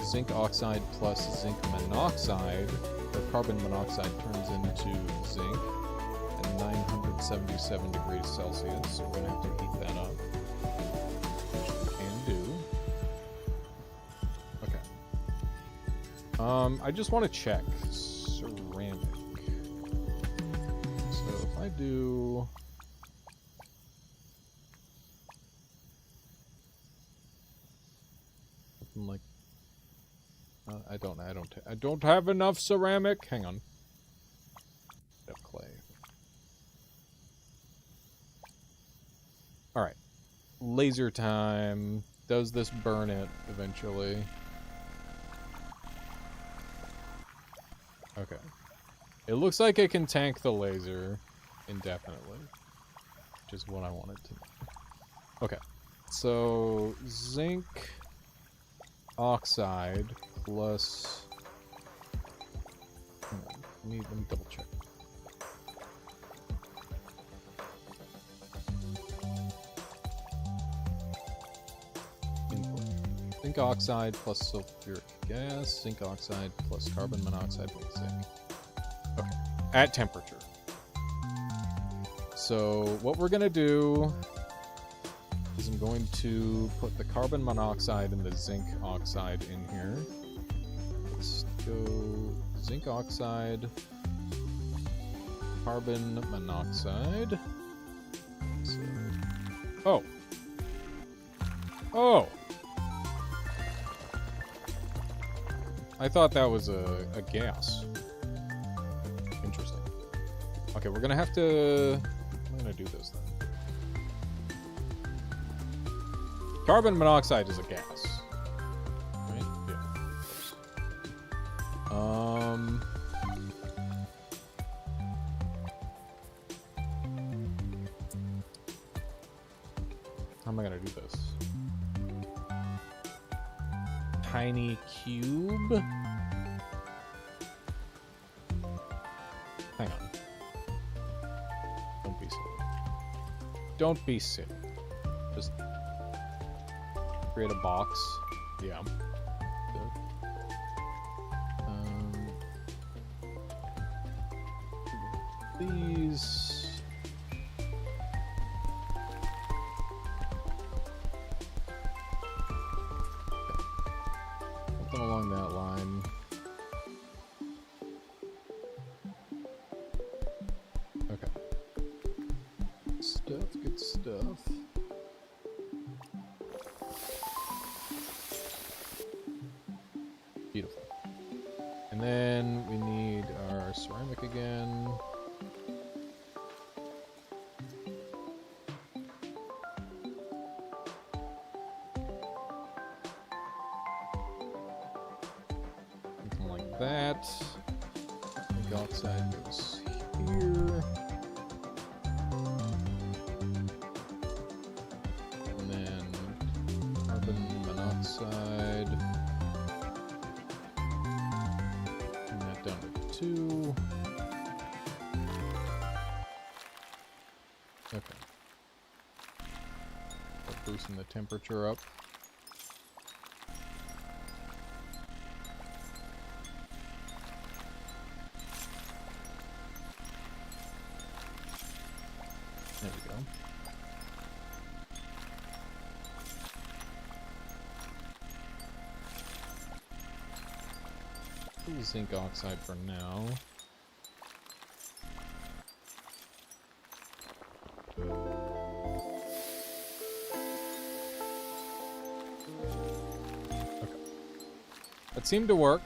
Zinc oxide plus zinc monoxide, or carbon monoxide, turns into zinc at 977 degrees Celsius. So we're going to have to heat that up, which we can do. Okay. I just want to check ceramic. So if I do... something like... I don't have enough ceramic. Hang on. I have clay. All right. Laser time. Does this burn it eventually? Okay. It looks like it can tank the laser indefinitely, which is what I wanted to know. Okay. So zinc oxide plus... hang on, let me double check. Input. Zinc oxide plus sulfuric gas, zinc oxide plus carbon monoxide with zinc. Okay, at temperature. So what we're gonna do is I'm going to put the carbon monoxide and the zinc oxide in here. Let's go zinc oxide, carbon monoxide. So, oh. Oh! I thought that was a gas. Interesting. Okay, we're gonna have to... I'm gonna do this then. Carbon monoxide is a gas. Right? Yeah. How am I gonna do this? Tiny cube? Hang on. Don't be silly. Don't be silly. Just create a box. Yeah. These. Something along that line. Okay. Stuff, good stuff. Beautiful. And then we need our ceramic again. Something like that. Zinc oxide goes here. And then carbon monoxide. Down to 2. Okay. Start boosting the temperature up. There we go. Zinc oxide for now. Okay. That seemed to work.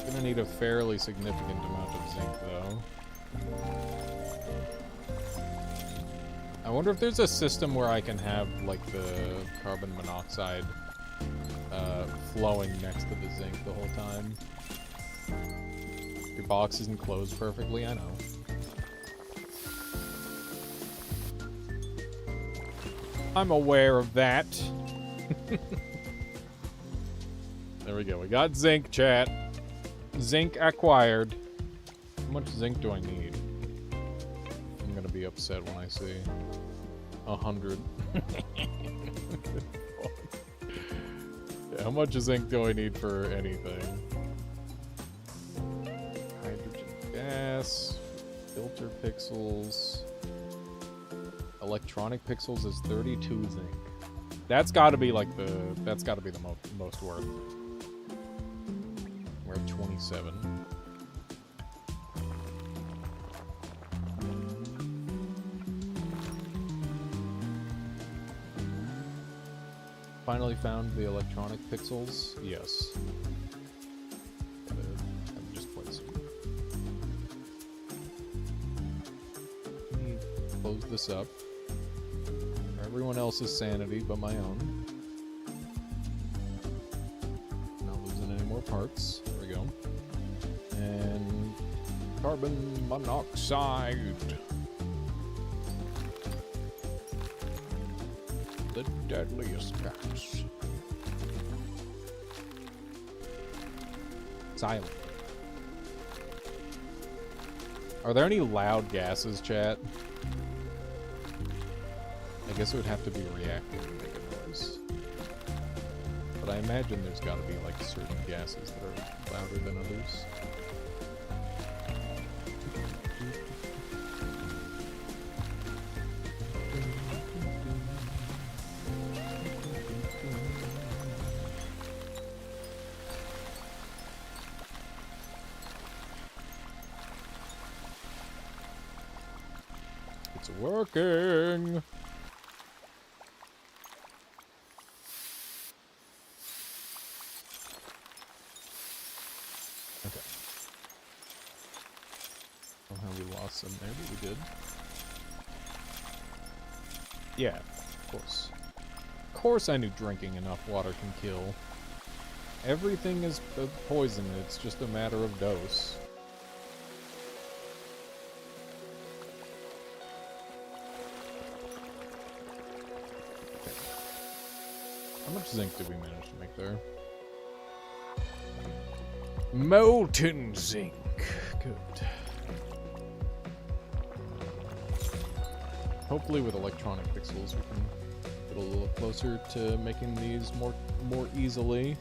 Gonna need a fairly significant amount of zinc though. I wonder if there's a system where I can have like the carbon monoxide flowing next to the zinc the whole time. Your box isn't closed perfectly, I know. I'm aware of that. There we go. We got zinc, chat. Zinc acquired. How much zinc do I need? I'm gonna be upset when I see 100. Yeah, how much zinc do I need for anything? Hydrogen gas, filter pixels, electronic pixels is 32 zinc. That's got to be like that's got to be the most worth. We're at 27. Finally found the electronic pixels. Yes. I'm just placing. Let me close this up. For everyone else's sanity but my own. Not losing any more parts. There we go. And carbon monoxide. The deadliest gas. Silent. Are there any loud gases, chat? I guess it would have to be reactive to make a noise. But I imagine there's gotta be like certain gases that are louder than others. It's working! Okay. Somehow we lost some there, but we did. Yeah, of course. Of course I knew drinking enough water can kill. Everything is poison, it's just a matter of dose. Okay. How much zinc did we manage to make there? Molten zinc. Good. Hopefully with electronic pixels we can get a little closer to making these more easily.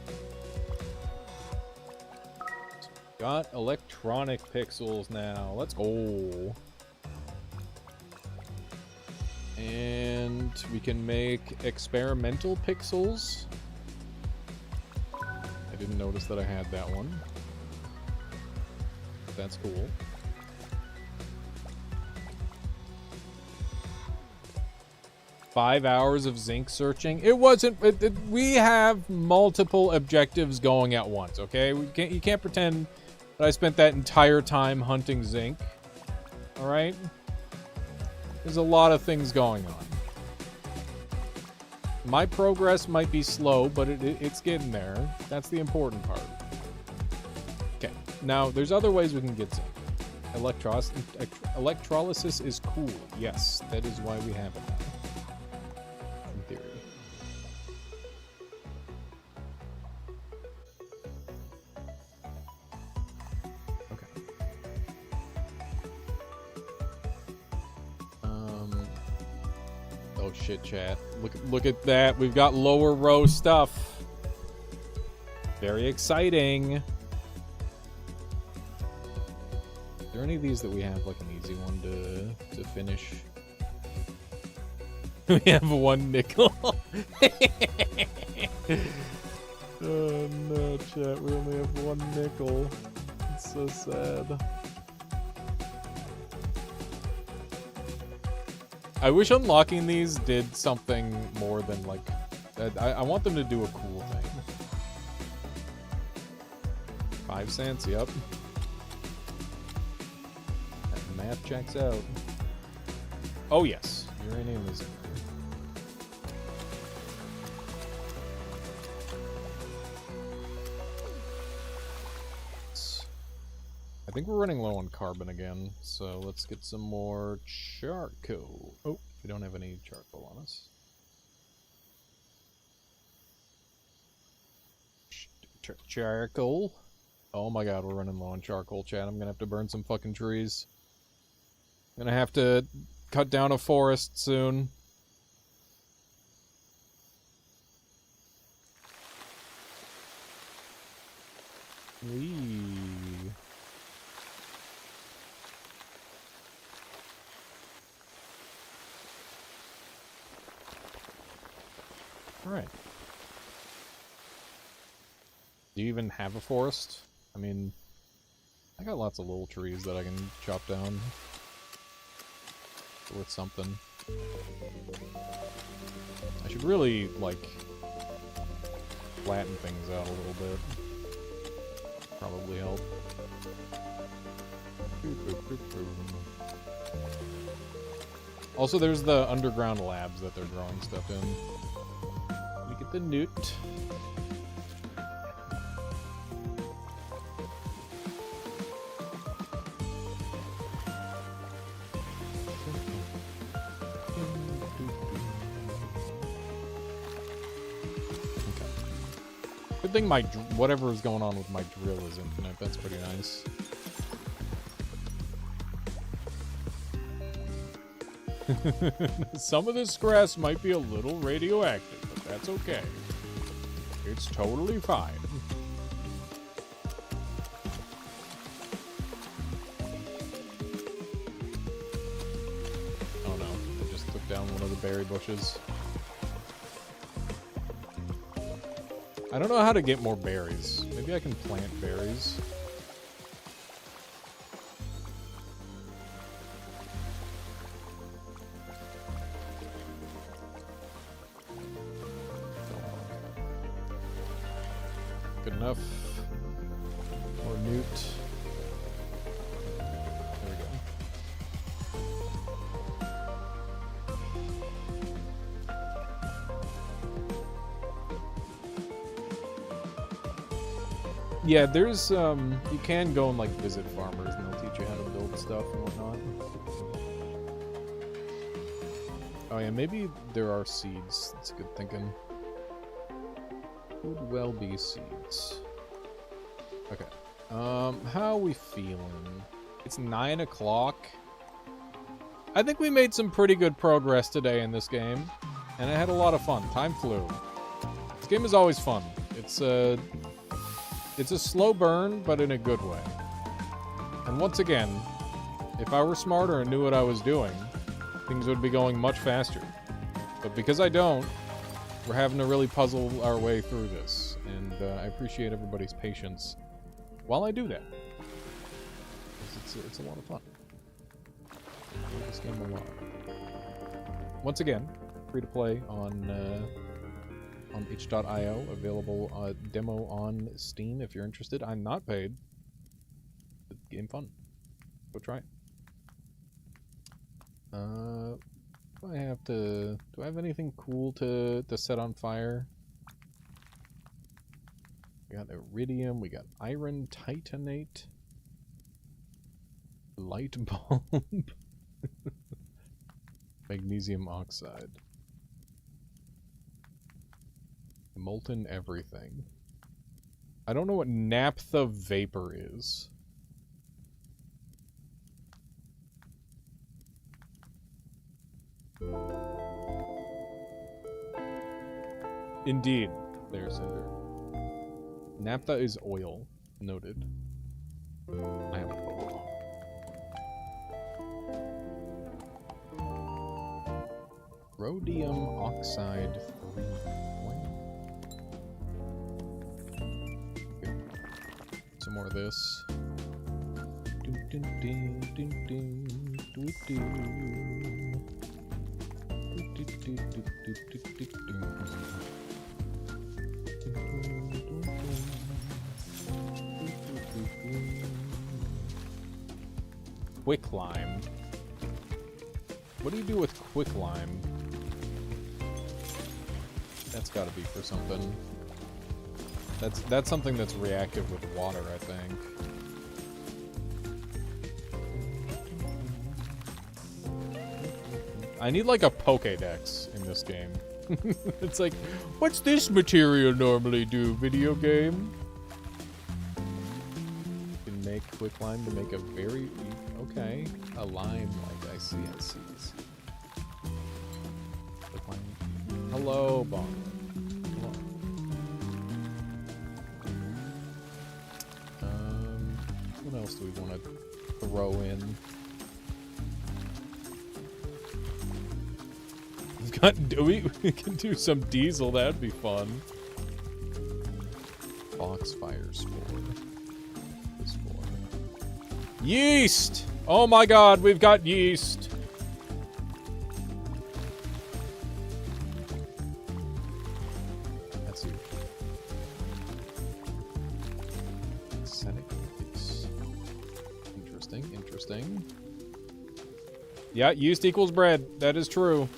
So got electronic pixels now. Let's go. And we can make experimental pixels. I didn't notice that I had that one. But that's cool. $5 of zinc searching. It wasn't. We have multiple objectives going at once. Okay, you can't pretend that I spent that entire time hunting zinc. All right. There's a lot of things going on. My progress might be slow, but it's getting there. That's the important part. Okay. Now there's other ways we can get zinc. Electrolysis is cool. Yes, that is why we have it now. Theory. Okay. Oh shit, chat. Look at that. We've got lower row stuff. Very exciting. Are there any of these that we have like an easy one to finish? We have 1 nickel. Oh no, chat, we only have 1 nickel. It's so sad. I wish unlocking these did something more than like... I want them to do a cool thing. 5 cents, yep. That math checks out. Oh yes, uranium is in there. I think we're running low on carbon again, so let's get some more charcoal. Oh, we don't have any charcoal on us. Charcoal? Oh my god, we're running low on charcoal, chat. I'm gonna have to burn some fucking trees. I'm gonna have to cut down a forest soon. Whee. Alright. Do you even have a forest? I mean, I got lots of little trees that I can chop down. With something. I should really, like, flatten things out a little bit. Probably help. Also, there's the underground labs that they're growing stuff in. Let me get the newt. Good thing my whatever is going on with my drill is infinite. That's pretty nice. Some of this grass might be a little radioactive, but that's okay. It's totally fine. Oh no, I just took down one of the berry bushes. I don't know how to get more berries. Maybe I can plant berries. Good enough. More newt. There we go. Yeah, there's, you can go and, like, visit farmers, and they'll teach you how to build stuff and whatnot. Oh yeah, maybe there are seeds. That's good thinking. Could well be seeds. Okay. How are we feeling? It's 9 o'clock. I think we made some pretty good progress today in this game, and I had a lot of fun. Time flew. This game is always fun. It's a slow burn, but in a good way. And once again, if I were smarter and knew what I was doing, things would be going much faster. But because I don't, we're having to really puzzle our way through this. And I appreciate everybody's patience while I do that. It's a lot of fun. I like this game a lot. Once again, free to play on itch.io, available demo on Steam if you're interested. I'm not paid. The game fun. Go try it. Do I have anything cool to set on fire? We got iridium, we got iron titanate, light bulb, magnesium oxide. Molten everything. I don't know what naphtha vapor is. Indeed, there, Cinder. Naphtha is oil. Noted. I have rhodium oxide 3. Some more of this. Quicklime. What do you do with quicklime? That's gotta be for something. That's something that's reactive with water, I think. I need like a Pokédex in this game. It's like, what's this material normally do, video game? You can make quicklime to make a very... Okay. A lime, like, I see. Quicklime. Hello, Bong. Hello. What else do we want to throw in? We can do some diesel, that'd be fun. Foxfire spore. Yeast! Oh my god, we've got yeast! Let's see. Acidic yeast. Interesting. Yeah, yeast equals bread. That is true.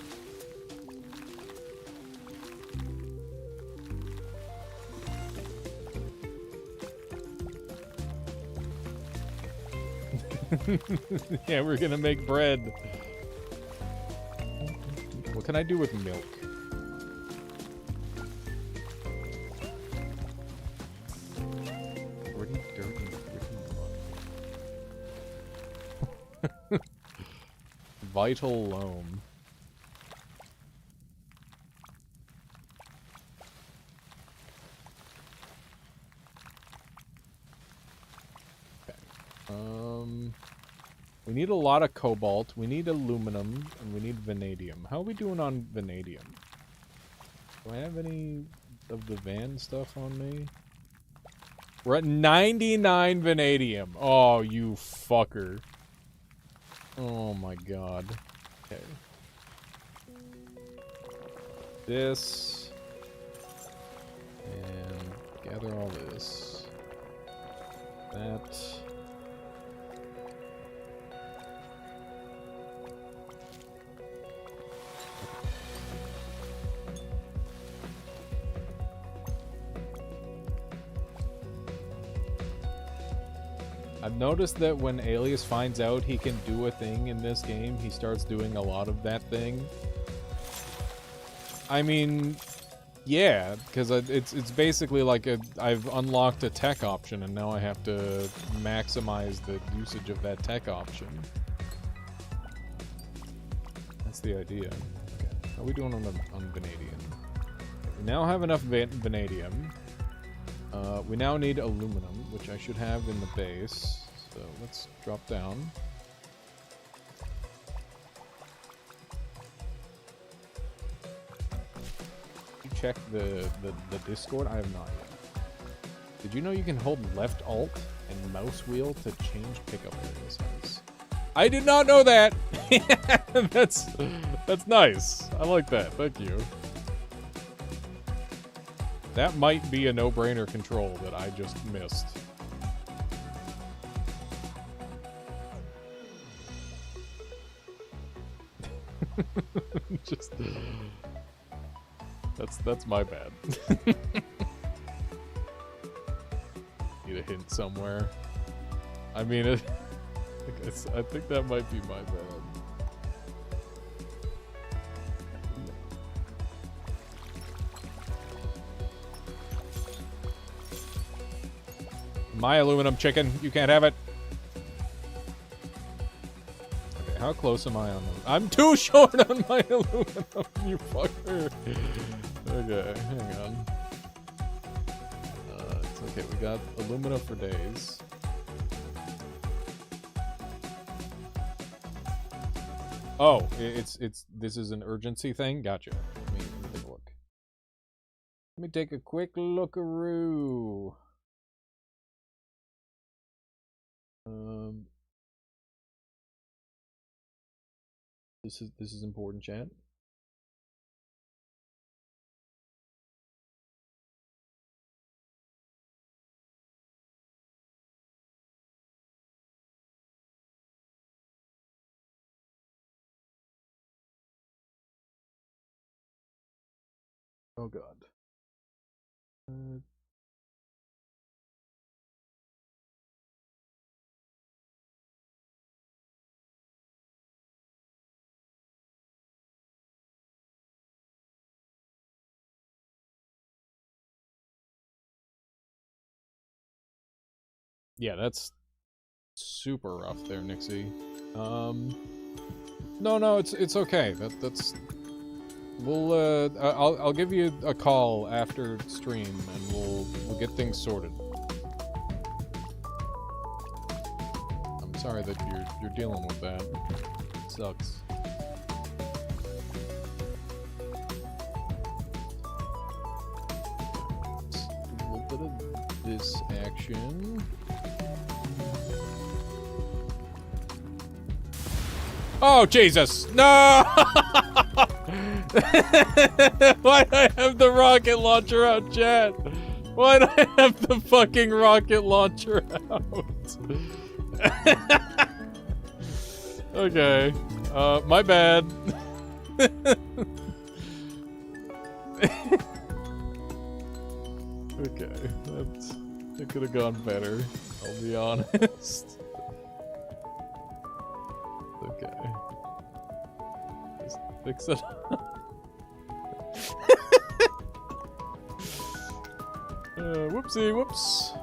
Yeah, we're gonna make bread. What can I do with milk? Dirty mud. Vital loam. We need a lot of cobalt, we need aluminum, and we need vanadium. How are we doing on vanadium? Do I have any of the van stuff on me? We're at 99 vanadium. Oh, you fucker. Oh my god. Okay. This. And gather all this. That. I've noticed that when Alias finds out he can do a thing in this game, he starts doing a lot of that thing. I mean, yeah, because it's basically like I've unlocked a tech option and now I have to maximize the usage of that tech option. That's the idea. Okay. How are we doing on vanadium? We now have enough vanadium. We now need aluminum, which I should have in the base. So let's drop down. You check the Discord? I have not yet. Did you know you can hold left alt and mouse wheel to change pickup area size? I did not know that! That's nice. I like that. Thank you. That might be a no-brainer control that I just missed. Just... That's my bad. Need a hint somewhere. I mean, I think that might be my bad. My aluminum chicken, you can't have it. Okay, how close am I on them? I'm too short on my aluminum, you fucker. Okay, hang on. It's okay, we got aluminum for days. Oh, this is an urgency thing? Gotcha. Let me take a look. Let me take a quick lookaroo. This is important, chat. Oh god. Yeah, that's super rough there, Nixie. No, it's okay. That's we'll I'll give you a call after stream and we'll get things sorted. I'm sorry that you're dealing with that. It sucks. A little bit of this action. Oh, Jesus! No! Why'd I have the rocket launcher out, chat? Why'd I have the fucking rocket launcher out? Okay. My bad. Okay. It could have gone better, I'll be honest. Okay. Just fix it. Whoopsie, whoops.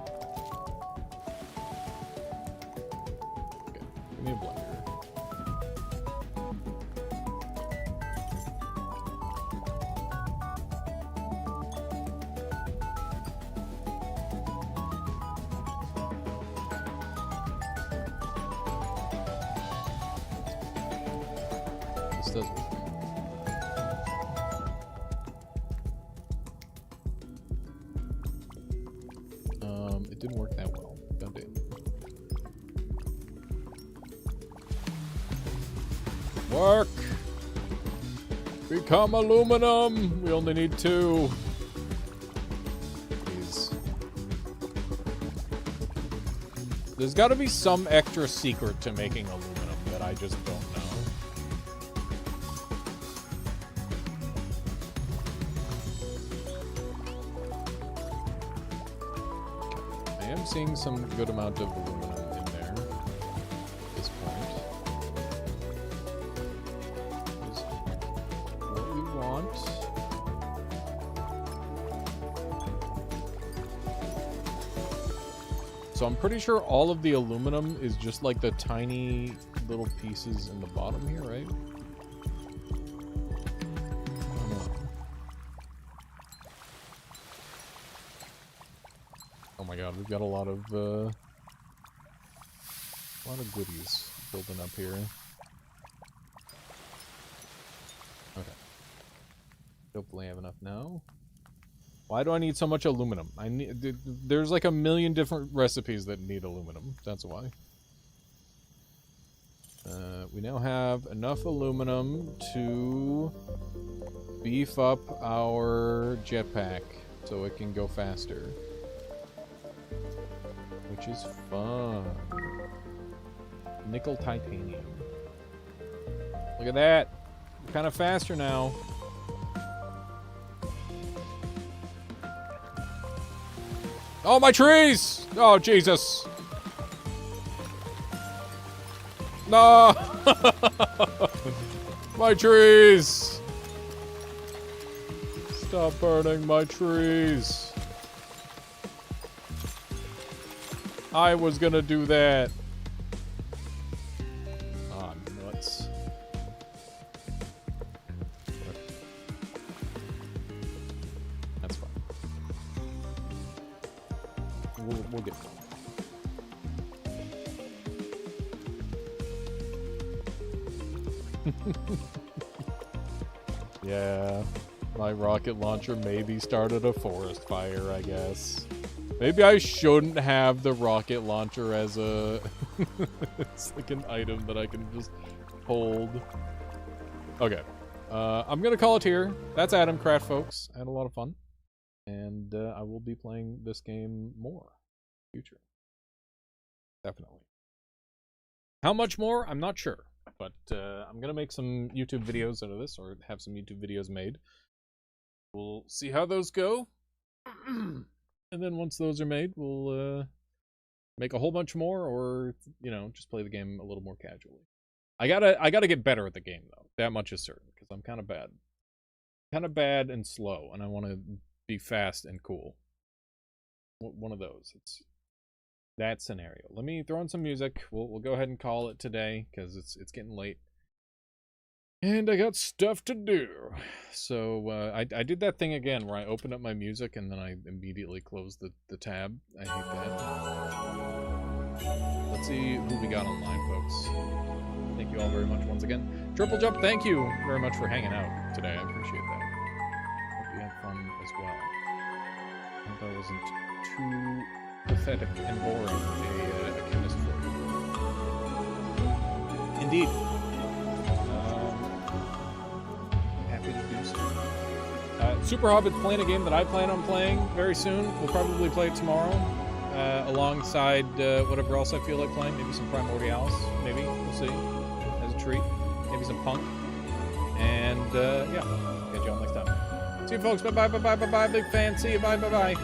Okay, give me a blender. This does work. It didn't work that well. God damn it. Work! Become aluminum! We only need 2. Please. There's gotta be some extra secret to making aluminum that I just don't know. I am seeing some good amount of aluminum in there at this point. Is what we want. So I'm pretty sure all of the aluminum is just like the tiny little pieces in the bottom here, right? Oh my god, we've got a lot of goodies building up here. Okay. Hopefully I have enough now. Why do I need so much aluminum? There's like a million different recipes that need aluminum. That's why. We now have enough aluminum to beef up our jetpack so it can go faster. Which is fun. Nickel titanium. Look at that. We're kind of faster now. Oh, my trees! Oh, Jesus. No! My trees! Stop burning my trees. I was gonna do that. Ah, nuts. That's fine. We'll get going. Yeah, my rocket launcher maybe started a forest fire, I guess. Maybe I shouldn't have the rocket launcher as a... it's like an item that I can just hold. Okay. I'm gonna call it here. That's Atomcraft, folks. I had a lot of fun. And I will be playing this game more in the future. Definitely. How much more? I'm not sure. But I'm gonna make some YouTube videos out of this, or have some YouTube videos made. We'll see how those go. And then once those are made, we'll make a whole bunch more, or you know, just play the game a little more casually. I gotta get better at the game though. That much is certain, because I'm kind of bad and slow, and I want to be fast and cool. One of those. that scenario. Let me throw in some music. We'll go ahead and call it today because it's getting late. And I got stuff to do. So I did that thing again where I opened up my music and then I immediately closed the tab. I hate that. Let's see who we got online, folks. Thank you all very much once again. Triple Jump, thank you very much for hanging out today. I appreciate that. Hope you had fun as well. I hope I wasn't too pathetic and boring a chemist for you. Indeed. Happy to do so. Super Hobbit's playing a game that I plan on playing very soon. We'll probably play it tomorrow, alongside whatever else I feel like playing. Maybe some Primordials, maybe. We'll see. As a treat. Maybe some Punk. And, yeah. Catch you all next time. See you, folks. Bye-bye, bye-bye, bye-bye. Big fan. See you. Bye, bye-bye.